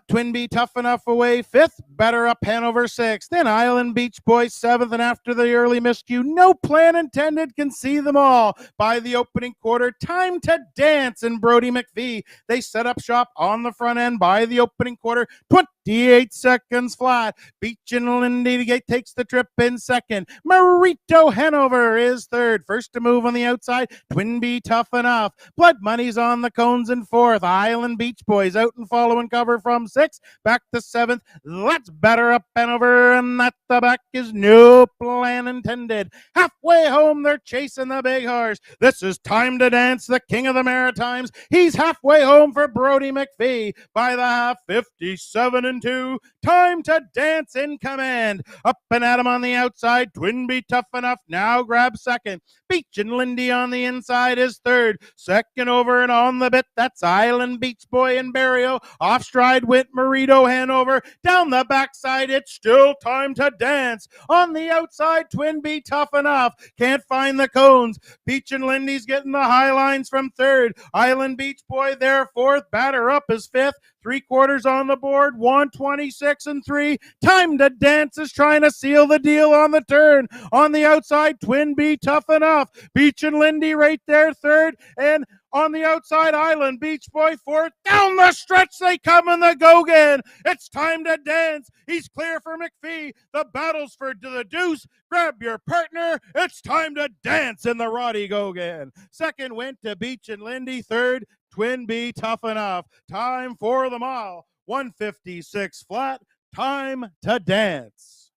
Twin Bee Tough Enough away fifth, Better Up Hanover sixth, then Island Beach Boys seventh, and after the early miscue, no plan intended, can see them all. By the opening quarter, Time to Dance and Brody McPhee. They set up shop on the front end by the opening quarter, 28 seconds flat. Beach and Lindy takes the trip in second. Marito Hanover is third. First to move on the outside, Twin Bee Tough Enough. Blood Money's on the cones in fourth. Island Beach Boys out and following cover from sixth. Back to seventh. Let's Better Up Hanover, and at the back is no plan intended. Halfway home, they're chasing the big horse. This is Time to Dance, the king of the Maritimes. He's halfway home for Brody McPhee by the half, 57-2. Time to Dance in command. Up and at him on the outside. Twin Bee Tough Enough now grabs second. Beach and Lindy on the inside is third. Second over and on the bit, that's Island Beach Boy and Barrio. Off stride with Marito Hanover. Down the backside, it's still Time to Dance. On the outside, Twin Bee Tough Enough. Can't find the cones. Beach and Lindy's getting the high lines from third. Island Beach Boy there fourth. Batter Up is fifth. 3/4 on the board, 126-3. Time to Dance is trying to seal the deal on the turn. On the outside, Twin Bee Tough Enough. Beach and Lindy right there third, and on the outside, Island Beach Boy fourth. Down the stretch they come in the Gogan. It's Time to Dance. He's clear for McPhee. The battle's for the deuce. Grab your partner. It's Time to Dance in the Roddy Gogan. Second went to Beach and Lindy. Third, Twin Bee Tough Enough. Time for the mile, 156 flat. Time to Dance.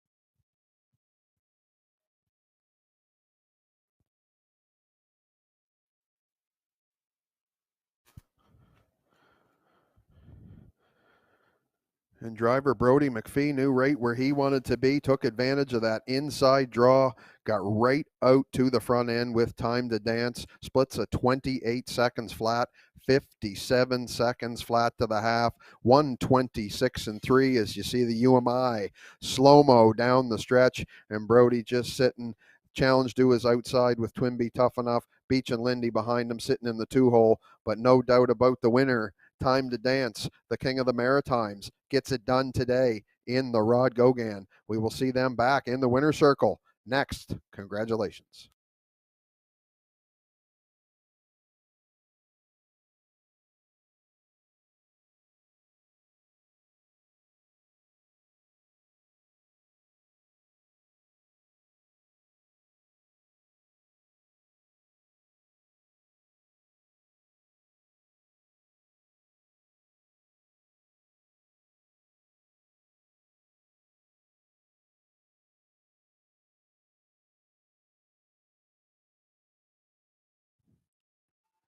And driver Brody McPhee knew right where he wanted to be, took advantage of that inside draw, got right out to the front end with Time to Dance, splits a 28 seconds flat, 57 seconds flat to the half, 126-3 as you see the UMI slow-mo down the stretch, and Brody just sitting, challenge to his outside with Twin Bee Tough Enough, Beach and Lindy behind him sitting in the 2-hole, but no doubt about the winner. Time to Dance, the king of the Maritimes, gets it done today in the Rod Gogan. We will see them back in the winner's circle next. Congratulations.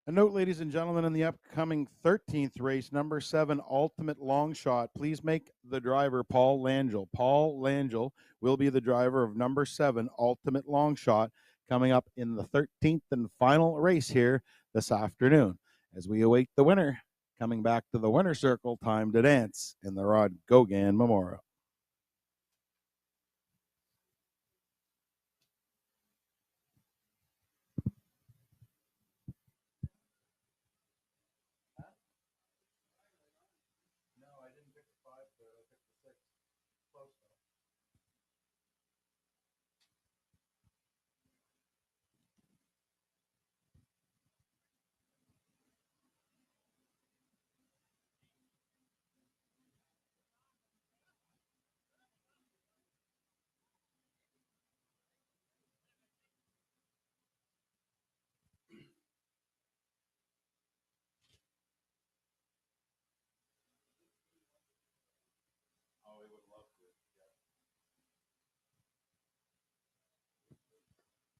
A note, ladies and gentlemen, in the upcoming 13th race, number 7, Ultimate Long Shot. Please make the driver Paul Langell. Paul Langell will be the driver of number 7, Ultimate Long Shot, coming up in the 13th and final race here this afternoon. As we await the winner, coming back to the winner's circle, Time to Dance in the Rod Gogan Memorial.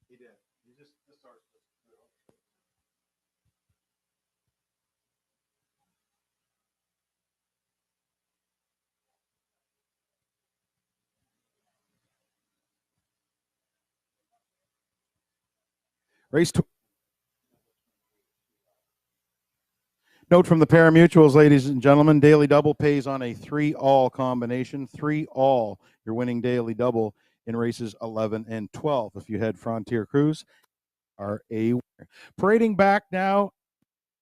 He did. He just starts. Race. Note from the pari-mutuels, ladies and gentlemen, daily double pays on a 3-all combination. 3-all, your winning daily double in races 11 and 12. If you head Frontier Cruise, are a winner. Parading back now,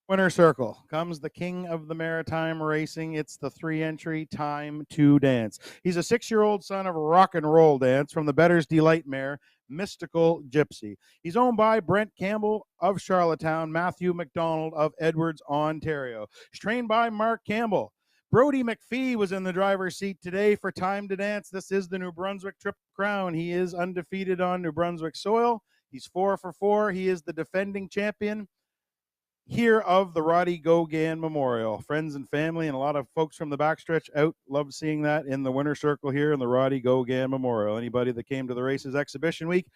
winner circle comes the king of the maritime racing. It's the 3-entry Time to Dance. He's a 6-year-old son of rock and roll dance from the Better's Delight mare, Mystical Gypsy. He's owned by Brent Campbell of Charlottetown, Matthew McDonald of Edwards, Ontario. He's trained by Mark Campbell. Brody McPhee was in the driver's seat today for Time to Dance. This is the New Brunswick Triple Crown. He is undefeated on New Brunswick soil. He's 4 for 4. He is the defending champion here of the Roddy Gogan Memorial. Friends and family and a lot of folks from the backstretch out love seeing that in the winner circle here in the Roddy Gogan Memorial. Anybody that came to the races exhibition week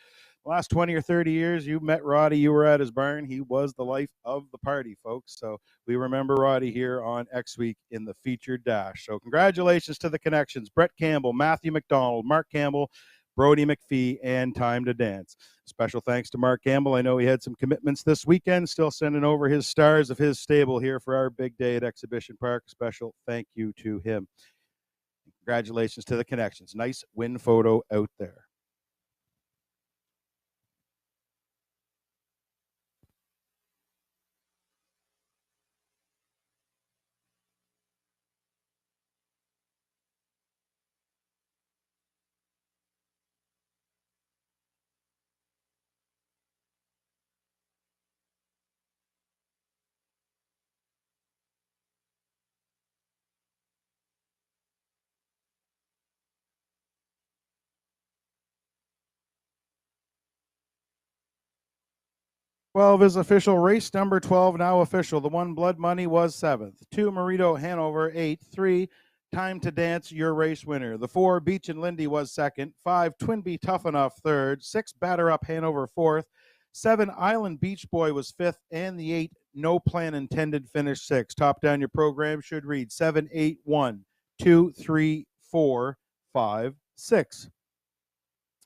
the last 20 or 30 years, you met Roddy, you were at his barn. He was the life of the party, folks. So we remember Roddy here on X Week in the featured dash. So congratulations to the connections: Brett Campbell, Matthew McDonald, Mark Campbell, Brody McPhee, and Time to Dance. Special thanks to Mark Campbell. I know he had some commitments this weekend, still sending over his stars of his stable here for our big day at Exhibition Park. Special thank you to him. Congratulations to the connections. Nice win photo out there. Twelve is official. Race number 12 now official. The 1 Blood Money was 7th. 2 Marito Hanover 8th. 3 Time to Dance, your race winner. The 4 Beach and Lindy was 2nd. 5 Twinbee Tough Enough 3rd. 6 Batter Up Hanover 4th. 7 Island Beach Boy was 5th, and the 8 No Plan Intended finished 6th. Top down your program should read 7, 8, 1, 2, 3, 4, 5, 6.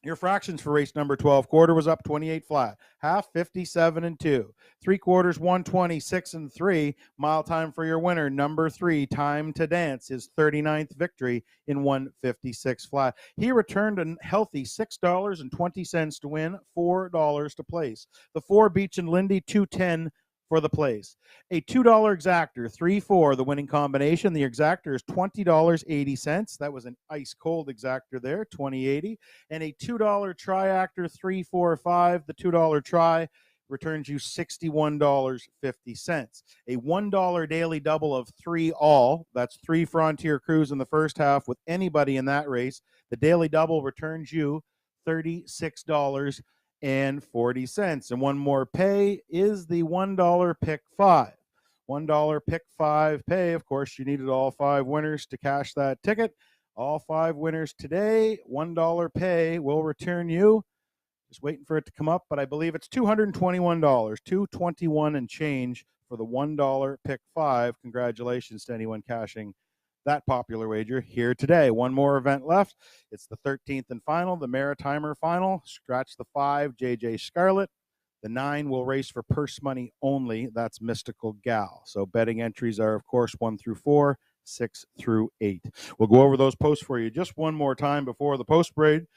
Your fractions for race number 12. Quarter was up 28 flat. Half 57 and 2. 3 quarters 126 and 3. Mile time for your winner, number 3, Time to Dance, his 39th victory in 156 flat. He returned a healthy $6.20 to win, $4 to place. The 4 Beach and Lindy, $2.10 for the place. A $2 exactor, 3-4, the winning combination. The exactor is $20.80. That was an ice cold exactor there, $20.80. And a $2 triactor, 3-4-5. The $2 try returns you $61.50. A $1 daily double of 3 all. That's 3 Frontier Cruise in the first half with anybody in that race. The daily double returns you $36.40. And one more pay is the $1 pick 5. $1 pick 5 pay. Of course, you needed all 5 winners to cash that ticket. All 5 winners today. $1 pay will return you. Just waiting for it to come up, but I believe it's $221. $221 and change for the $1 pick 5. Congratulations to anyone cashing that popular wager here today. One more event left. It's the 13th and final, the Maritimer final. Scratch the 5, JJ Scarlett. The 9 will race for purse money only. That's Mystical Gal. So betting entries are, of course, 1 through 4, 6 through 8. We'll go over those posts for you just one more time before the post parade.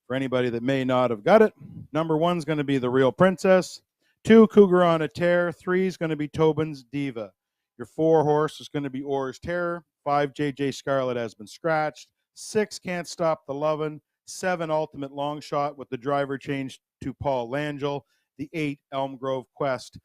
For anybody that may not have got it, number 1 is going to be the Real Princess. 2, Cougar on a Tear. 3 is going to be Tobin's Diva. Your 4 horse is going to be Orr's Terror. 5, JJ Scarlett has been scratched. 6, Can't Stop the Lovin'. 7, Ultimate Long Shot with the driver changed to Paul Langell. The 8, Elm Grove Quest.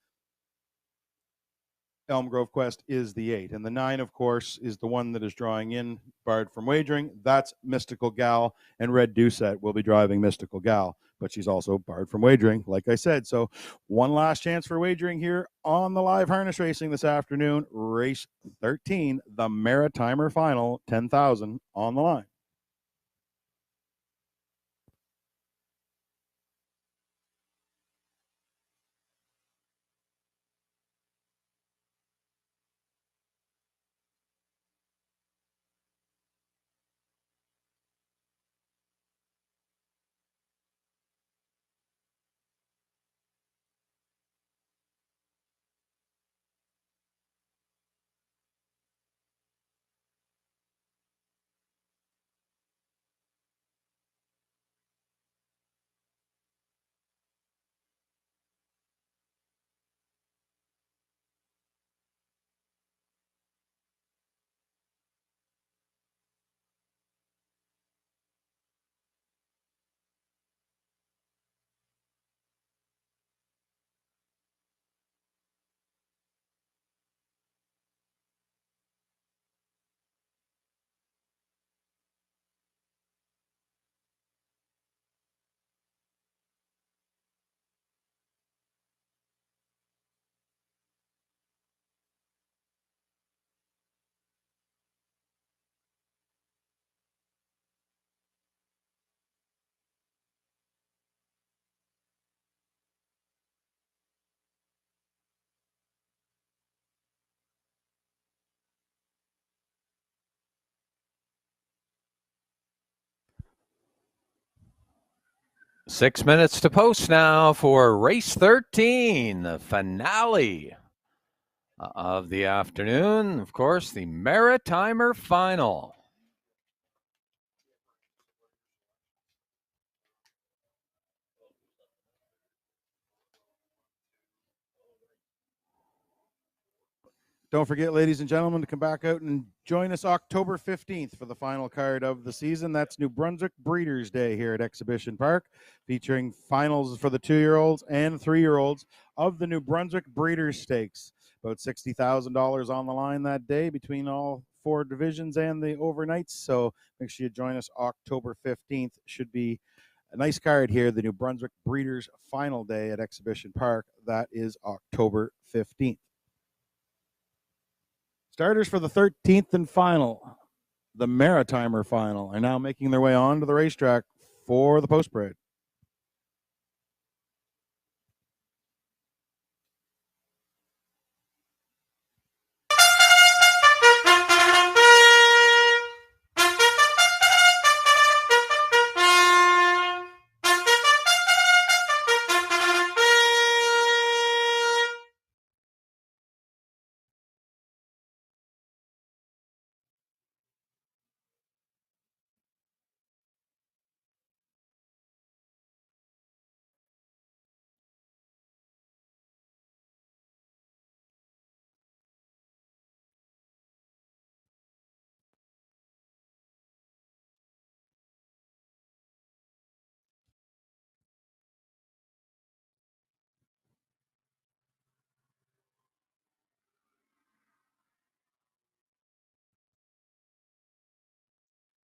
Elm Grove Quest is the 8. And the 9, of course, is the one that is drawing in, barred from wagering. That's Mystical Gal, and Red Doucette will be driving Mystical Gal, but she's also barred from wagering, like I said. So one last chance for wagering here on the live harness racing this afternoon. Race 13, the Maritimer final, 10,000 on the line. Six minutes to post now for race 13, the finale of the afternoon. Of course, the Maritimer final. Don't forget, ladies and gentlemen, to come back out and join us October 15th for the final card of the season. That's New Brunswick Breeders' Day here at Exhibition Park, featuring finals for the 2-year-olds and 3-year-olds of the New Brunswick Breeders' Stakes. About $60,000 on the line that day between all 4 divisions and the overnights. So make sure you join us October 15th. Should be a nice card here, the New Brunswick Breeders' Final Day at Exhibition Park. That is October 15th. Starters for the 13th and final, the Maritimer final, are now making their way onto the racetrack for the post parade.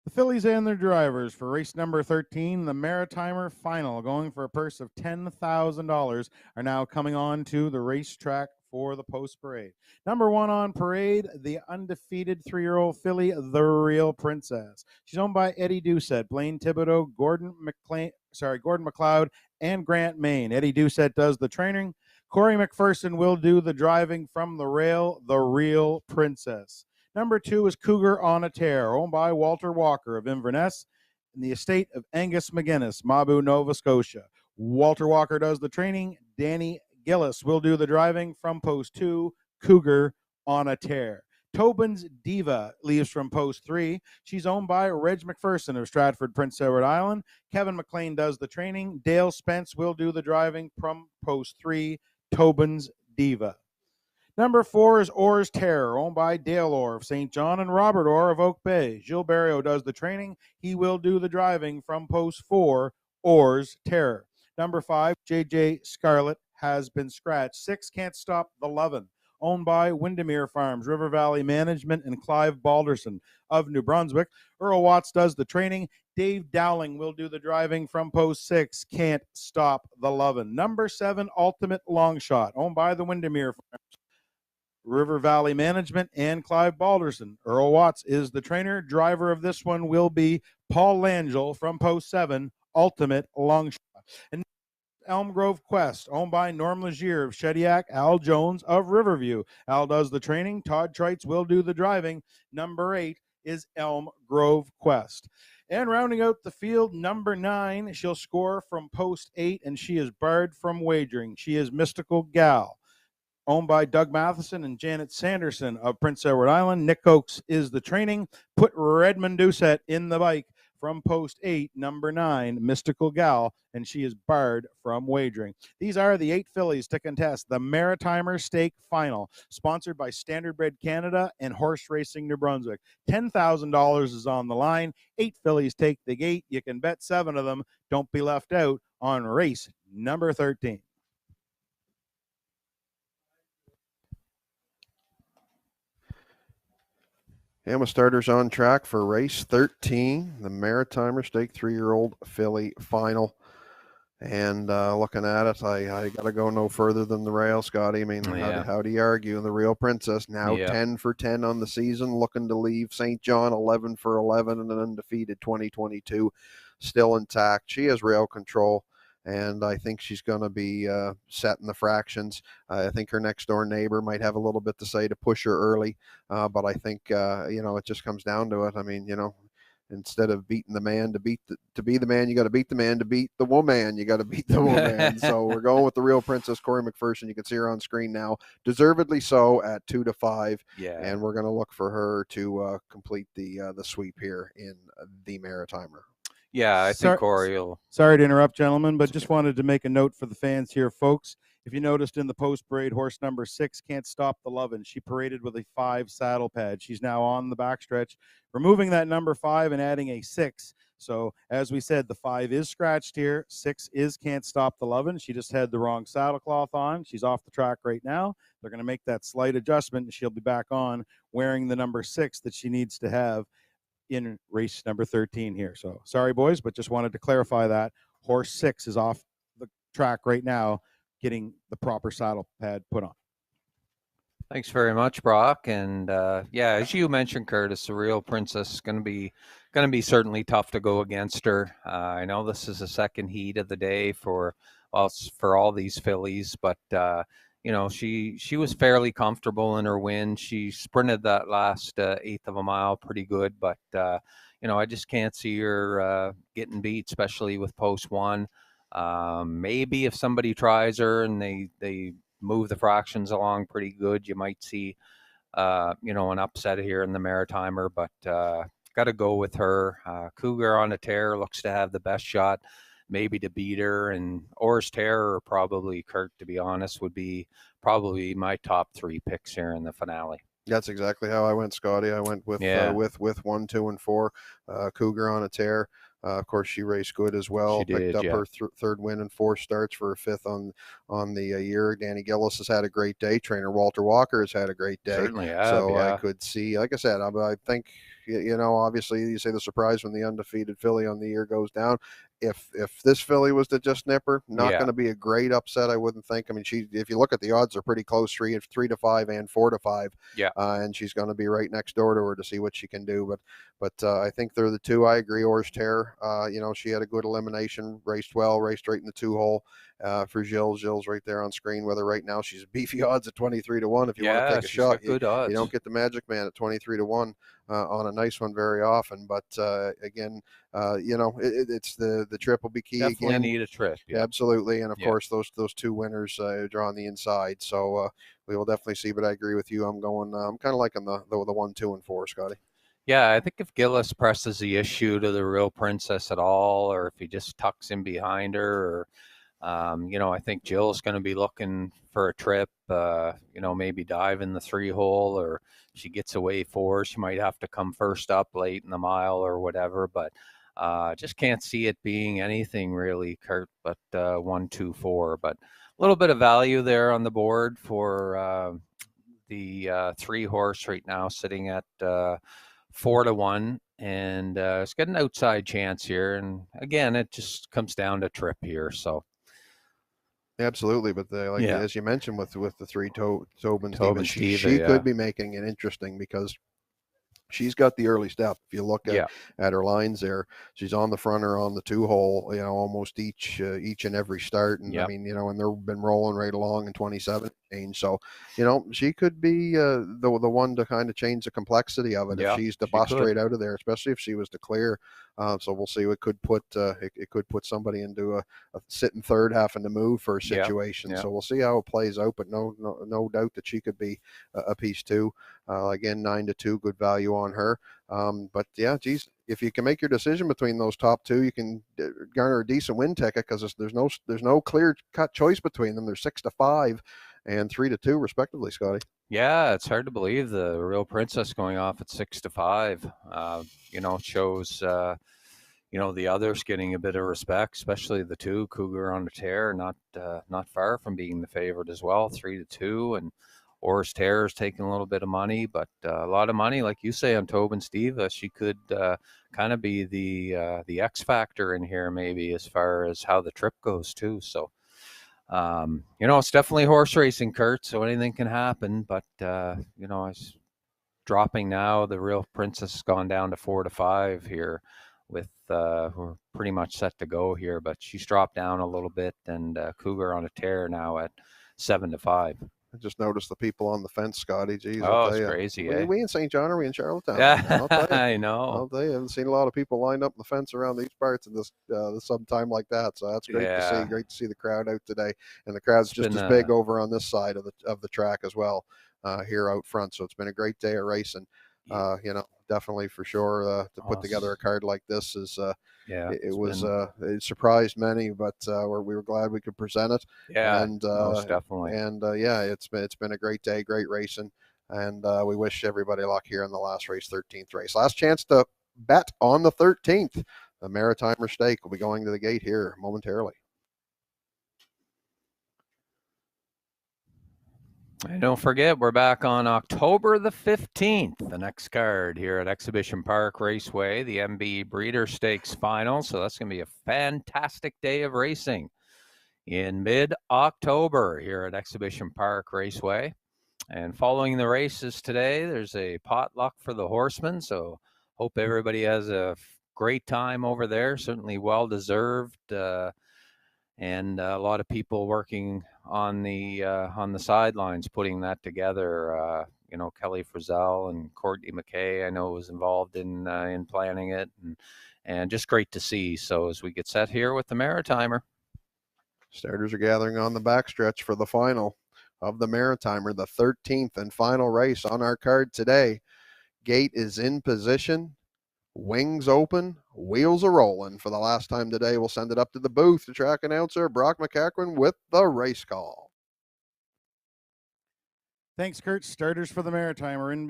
The fillies and their drivers for race number 13, the Maritimer final, going for a purse of $10,000, are now coming on to the racetrack for the post parade. Number 1 on parade, the undefeated 3-year-old filly, the Real Princess. She's owned by Eddie Doucette, Blaine Thibodeau, Gordon McLeod, and Grant Main. Eddie Doucette does the training. Corey McPherson will do the driving from the rail, the Real Princess. Number 2 is Cougar on a Tear, owned by Walter Walker of Inverness in the estate of Angus McGuinness, Mabu, Nova Scotia. Walter Walker does the training. Danny Gillis will do the driving from post 2, Cougar on a Tear. Tobin's Diva leaves from post 3. She's owned by Reg McPherson of Stratford, Prince Edward Island. Kevin McLean does the training. Dale Spence will do the driving from post 3, Tobin's Diva. Number 4 is Orr's Terror, owned by Dale Orr of St. John and Robert Orr of Oak Bay. Gilles Barrio does the training. He will do the driving from post 4, Orr's Terror. Number 5, JJ Scarlett has been scratched. 6, Can't Stop the Lovin', owned by Windermere Farms, River Valley Management, and Clive Balderson of New Brunswick. Earl Watts does the training. Dave Dowling will do the driving from post 6, Can't Stop the Lovin'. Number 7, Ultimate Longshot, owned by the Windermere Farms, River Valley Management, and Clive Balderson. Earl Watts is the trainer. Driver of this one will be Paul Langell from post 7, Ultimate Longshot. And Elm Grove Quest, owned by Norm Legier of Shediac, Al Jones of Riverview. Al does the training. Todd Trites will do the driving. Number 8 is Elm Grove Quest. And rounding out the field, number 9, she'll score from post 8, and she is barred from wagering. She is Mystical Gal, owned by Doug Matheson and Janet Sanderson of Prince Edward Island. Nick Oakes is the training. Put Redmond Doucette in the bike from post 8, number 9, Mystical Gal, and she is barred from wagering. These are the 8 fillies to contest the Maritimer Stake Final, sponsored by Standardbred Canada and Horse Racing New Brunswick. $10,000 is on the line. 8 fillies take the gate. You can bet 7 of them. Don't be left out on race number 13. Emma starters on track for race 13, the Maritimer Stake 3-year-old filly final. And looking at it, I got to go no further than the rail, Scotty. I mean, how do you argue? The Real Princess now 10 for 10 on the season, looking to leave St. John 11 for 11 and an undefeated 2022, still intact. She has rail control, and I think she's going to be setting the fractions. I think her next door neighbor might have a little bit to say to push her early, but I think it just comes down to it. I mean, instead of beating the man to be the man, you got to beat the man to beat the woman. You got to beat the woman. So we're going with the Real Princess, Corey McPherson. You can see her on screen now, deservedly so at 2-5. Yeah, and we're going to look for her to complete the sweep here in the Maritimer. Yeah, I think Corey will. Sorry to interrupt, gentlemen, but just wanted to make a note for the fans here, folks. If you noticed in the post parade, horse number 6, Can't Stop the Lovin', she paraded with a 5 saddle pad. She's now on the backstretch, removing that number 5 and adding a 6. So as we said, the 5 is scratched here. 6 is Can't Stop the Lovin'. She just had the wrong saddle cloth on. She's off the track right now. They're going to make that slight adjustment, and she'll be back on wearing the number 6 that she needs to have in race number 13 here. So sorry, boys, but just wanted to clarify that. Horse 6 is off the track right now, getting the proper saddle pad put on. Thanks very much, Brock. And as you mentioned, Curtis, the Real Princess is going to be certainly tough to go against her. I know this is the second heat of the day for all these fillies, but she was fairly comfortable in her win. She sprinted that last eighth of a mile pretty good, but I just can't see her getting beat, especially with post 1. Maybe if somebody tries her and they move the fractions along pretty good, you might see an upset here in the Maritimer, but got to go with her. Cougar on a Tear looks to have the best shot maybe to beat her, and Orr's Terror or probably Kirk, to be honest, would be probably my top 3 picks here in the finale. That's exactly how I went, Scotty. I went with 1, 2, and 4. Cougar on a Tear. Of course, she raced good as well. Picked up her third win in 4 starts for a 5th on the year. Danny Gillis has had a great day. Trainer Walter Walker has had a great day. Certainly have, so I could see, like I said, I think, obviously you say the surprise when the undefeated filly on the year goes down. If this filly was to just nip her, not going to be a great upset, I wouldn't think. I mean, if you look at the odds, are pretty close, 3-5 and 4-5. Yeah. And she's going to be right next door to her to see what she can do. But I think they're the 2. I agree. Orr's Terror, she had a good elimination, raced well, raced right in the 2 hole, for Gilles. Gilles right there on screen. Whether right now she's beefy odds at 23 to 1. If you want to Yeah, take a she's shot, got good odds. you don't get the Magic Man at 23 to 1 on a nice one very often. But again, it's the trip will be key Definitely again. need a trip. Yeah. Absolutely, and of Yeah. course those two winners draw on the inside. So we will definitely see. But I agree with you. I'm going. I'm kind of liking the 1, 2, and 4, Scotty. Yeah, I think if Gillis presses the issue to the Real Princess at all, or if he just tucks in behind her, or I think Jill's going to be looking for a trip. Maybe dive in the 3-hole, or she gets away 4. She might have to come first up late in the mile or whatever. But just can't see it being anything really, Kurt. But 1, 2, 4. But a little bit of value there on the board for the 3-horse right now, sitting at 4 to 1, and it's got an outside chance here. And again, it just comes down to trip here. So. Absolutely, but as you mentioned with the 3 Tobin Steve, she could be making it interesting because she's got the early step. If you look at her lines there, she's on the front or on the 2-hole, almost each and every start. And I mean, and they've been rolling right along in 27 change. So, she could be the one to kind of change the complexity of it if she's to bust right out of there, especially if she was to clear. So we'll see. It could put somebody into a sitting third, having to move for a situation. So we'll see how it plays out. But no doubt that she could be a piece too. Again, 9 to 2, good value on her. But yeah, geez, if you can make your decision between those top 2, you can garner a decent win ticket because there's no clear cut choice between them. They're 6 to 5 and 3 to 2 respectively, Scotty. Yeah, it's hard to believe the Real Princess going off at 6 to 5. Shows the others getting a bit of respect, especially the 2, Cougar on a Tear, not far from being the favorite as well, 3 to 2, and Oars Terror is taking a little bit of money, but a lot of money, like you say, on Tobin Steve. She could kind of be the X factor in here, maybe, as far as how the trip goes too. So, it's definitely horse racing, Kurt. So anything can happen. But it's dropping now. The Real Princess has gone down to 4 to 5 here. With we're pretty much set to go here, but she's dropped down a little bit, and Cougar on a Tear now at 7 to 5. I just noticed the people on the fence, Scotty. Geez, it's crazy. We in St. John, are we in Charlottetown? Yeah, I know. I'll tell you, I haven't seen a lot of people lined up on the fence around these parts in this sometime like that. So that's great to see. Great to see the crowd out today, and the crowd's just as big over on this side of the track as well here out front. So it's been a great day of racing. Definitely for sure to put together a card like this is it surprised many, but we were glad we could present it. And most definitely. And it's been a great day, great racing, and we wish everybody luck here in the last race, 13th race. Last chance to bet on the 13th. The Maritimer Stake will be going to the gate here momentarily. And don't forget, we're back on October the 15th, the next card here at Exhibition Park Raceway, the MB Breeder Stakes Final. So that's going to be a fantastic day of racing in mid-October here at Exhibition Park Raceway. And following the races today, there's a potluck for the horsemen. So hope everybody has a great time over there. Certainly well-deserved. And a lot of people working on the sidelines putting that together. Kelly Frizzell and Courtney McKay, I know, was involved in planning it, and just great to see. So as we get set here with the Maritimer, starters are gathering on the backstretch for the final of the Maritimer, the 13th and final race on our card today. Gate is in position. Wings open, wheels are rolling. For the last time today, we'll send it up to the booth to track announcer Brock McEachran with the race call. Thanks, Kurt. Starters for the Maritimer in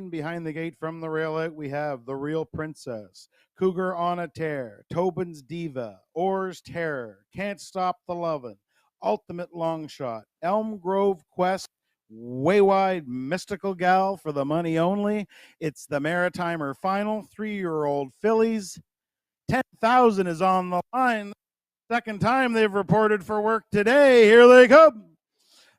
behind the gate from the rail out. We have the Real Princess, Cougar on a Tear, Tobin's Diva, Oars Terror, Can't Stop the Lovin', Ultimate Long Shot, Elm Grove Quest, Way Wide Mystical Gal for the money only. It's the Maritimer final. 3-year-old fillies. 10,000 is on the line. Second time they've reported for work today. Here they come.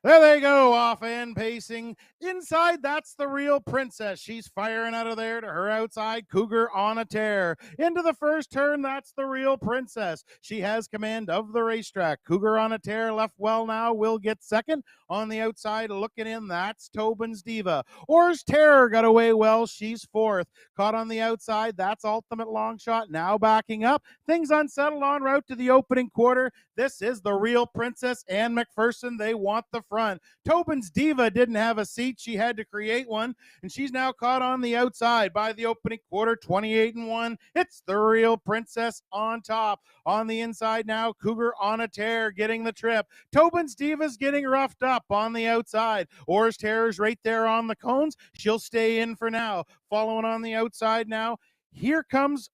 There they go, off and pacing. Inside, that's the Real Princess. She's firing out of there to her outside. Cougar on a tear. Into the first turn, that's the Real Princess. She has command of the racetrack. Cougar on a tear, left well now, will get second. On the outside, looking in, that's Tobin's Diva. Orr's Terror got away well. She's fourth. Caught on the outside, that's Ultimate Long Shot. Now backing up. Things unsettled en route to the opening quarter. This is the Real Princess and McPherson. They want the front. Tobin's Diva didn't have a seat. She had to create one, and she's now caught on the outside by the opening quarter, 28-1. It's the Real Princess on top. On the inside now, Cougar on a tear, getting the trip. Tobin's Diva's getting roughed up on the outside. Orr's Terror's right there on the cones. She'll stay in for now. Following on the outside now, here comes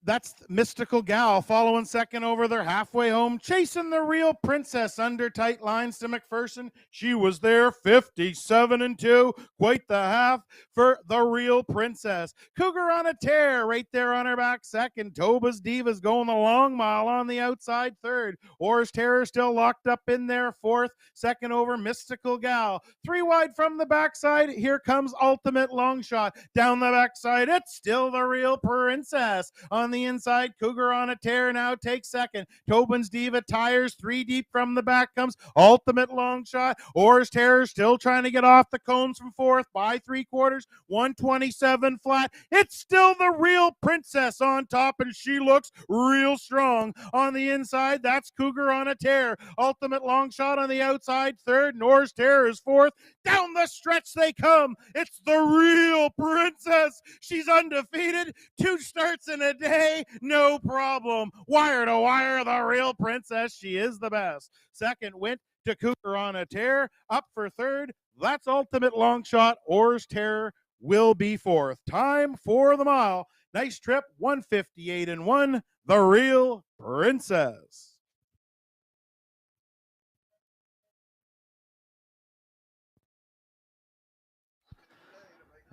that's Mystical Gal following second over. They're halfway home, chasing the Real Princess under tight lines to McPherson. She was there 57-2. Quite the half for the Real Princess. Cougar on a tear right there on her back second. Toba's Diva's going the long mile on the outside third. Orr's Terror still locked up in there fourth. Second over Mystical Gal. Three wide from the backside. Here comes Ultimate Long Shot. Down the backside, it's still the Real Princess. On the inside, Cougar on a tear now takes second. Tobin's Diva tires three deep from the back comes Ultimate Long Shot. Orr's Terror still trying to get off the cones from fourth by three quarters, 127 flat. It's still the Real Princess on top, and she looks real strong. On the inside, that's Cougar on a tear. Ultimate Long Shot on the outside third, and Orr's Terror is fourth. Down the stretch they come. It's the Real Princess. She's undefeated. 2 starts in a day, no problem. Wire to wire, the Real Princess. She is the best. Second went to Cougar on a tear. Up for third, that's Ultimate Long Shot. Orr's Terror will be fourth. Time for the mile. Nice trip, 158-1. The Real Princess.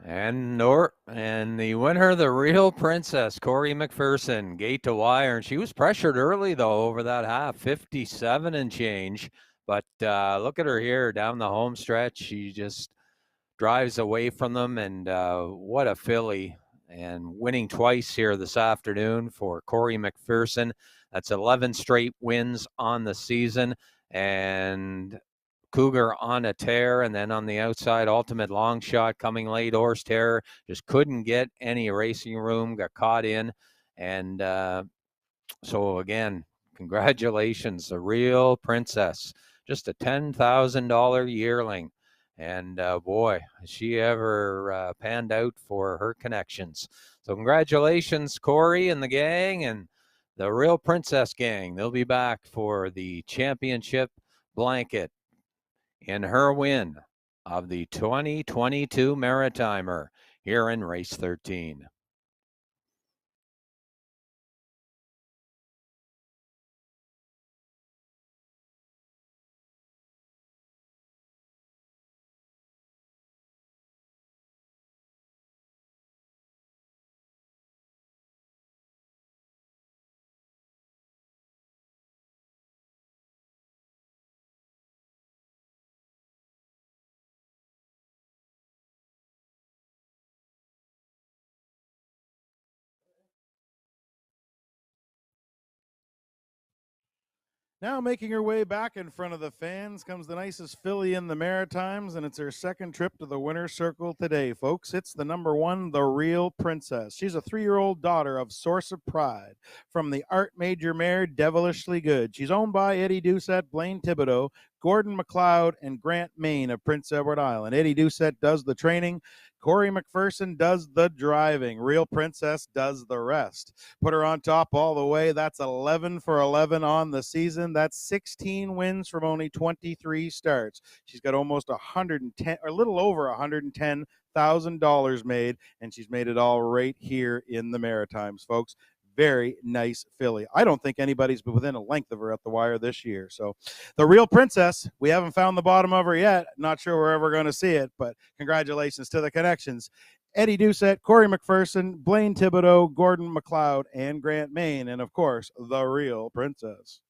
And the winner, the Real Princess, Corey McPherson, gate to wire. And she was pressured early, though, over that half, 57 and change. But look at her here down the home stretch. She just drives away from them. And what a filly. And winning twice here this afternoon for Corey McPherson. That's 11 straight wins on the season. And Cougar on a tear, and then on the outside, Ultimate Long Shot coming late. Orr's Terror just couldn't get any racing room, got caught in. And so, again, congratulations, the Real Princess. Just a $10,000 yearling. And boy, has she ever panned out for her connections. So congratulations, Corey and the gang and the Real Princess gang. They'll be back for the championship blanket in her win of the 2022 Maritimer here in race 13. Now making her way back in front of the fans comes the nicest filly in the Maritimes, and it's her second trip to the winner's circle today, folks. It's the number 1, the Real Princess. She's a 3-year-old daughter of Source of Pride from the Art Major mare Devilishly Good. She's owned by Eddie Doucette, Blaine Thibodeau, Gordon McLeod, and Grant Main of Prince Edward Island. Eddie Doucette does the training. Corey McPherson does the driving. Real Princess does the rest. Put her on top all the way. That's 11 for 11 on the season. That's 16 wins from only 23 starts. She's got almost 110, or a little over $110,000 made, and she's made it all right here in the Maritimes, folks. Very nice filly. I don't think anybody's been within a length of her at the wire this year. So the Real Princess, we haven't found the bottom of her yet. Not sure we're ever going to see it, but congratulations to the connections. Eddie Doucette, Corey McPherson, Blaine Thibodeau, Gordon McLeod, and Grant Main, and of course, the Real Princess.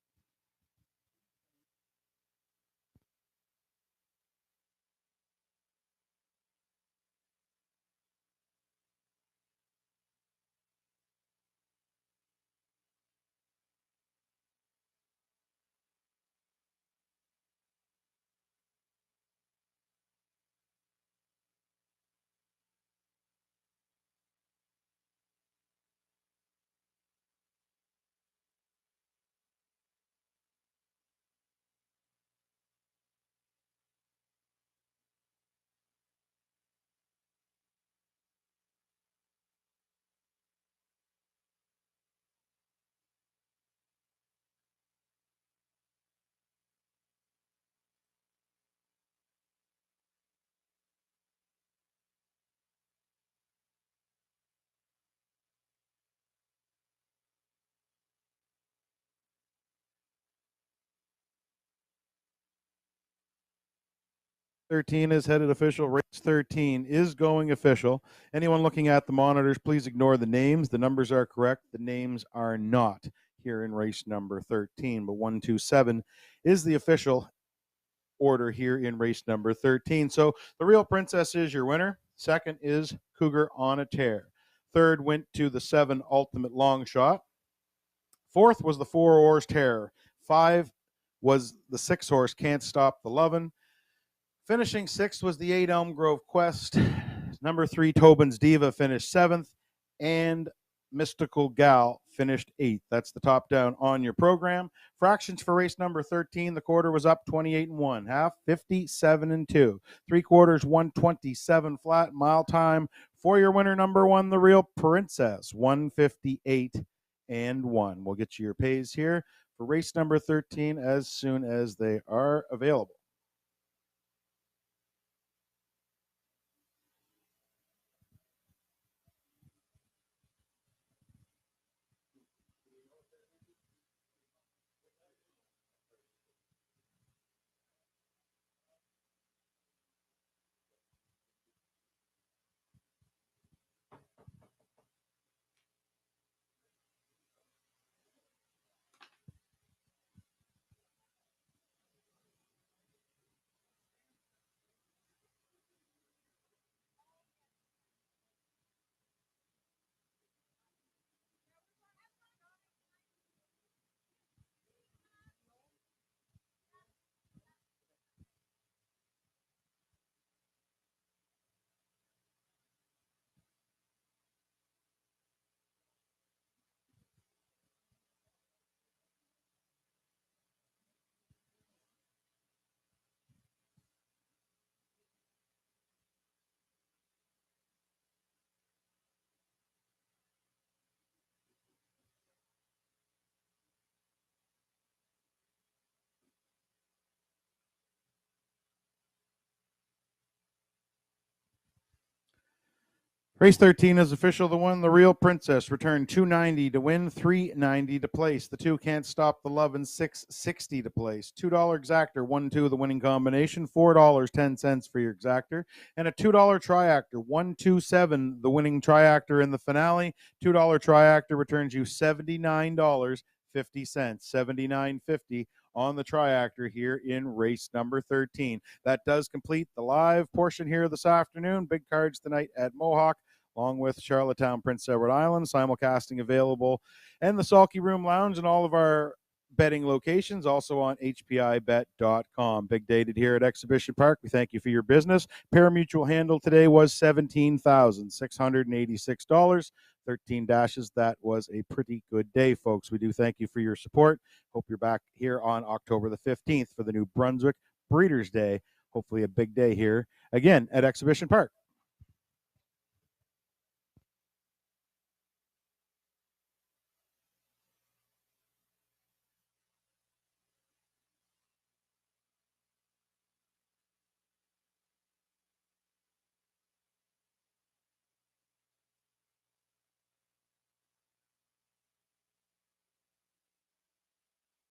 13 is headed official. Race 13 is going official. Anyone looking at the monitors, please ignore the names. The numbers are correct. The names are not here in race number 13, but 127 is the official order here in race number 13. So the Real Princess is your winner. Second is Cougar on a Tear. Third went to the 7 Ultimate Long Shot. Fourth was the 4 Horse Terror. 5 was the 6 Horse Can't Stop the Lovin'. Finishing 6th was the 8 Elm Grove Quest. Number 3 Tobin's Diva finished 7th. And Mystical Gal finished 8th. That's the top down on your program. Fractions for race number 13. The quarter was up 28-1. Half 57-2. 3/4 127 flat. Mile time for your winner number 1, the Real Princess, 158-1. We'll get you your pays here for race number 13 as soon as they are available. Race 13 is official. The 1, the Real Princess, returned $290 to win, $390 to place. The 2 Can't Stop the Lovin', $660 to place. $2 exactor, 1-2 the winning combination, $4.10 for your exactor, and a $2 triactor, 127 the winning triactor in the finale. $2 triactor returns you $79.50, $79.50 on the triactor here in race number 13. That does complete the live portion here this afternoon. Big cards tonight at Mohawk, along with Charlottetown, Prince Edward Island, simulcasting available, and the Sulky Room Lounge and all of our betting locations, also on hpibet.com. Big day here at Exhibition Park. We thank you for your business. Parimutuel handle today was $17,686. 13 dashes. That was a pretty good day, folks. We do thank you for your support. Hope you're back here on October the 15th for the new Brunswick Breeders' Day. Hopefully a big day here again at Exhibition Park.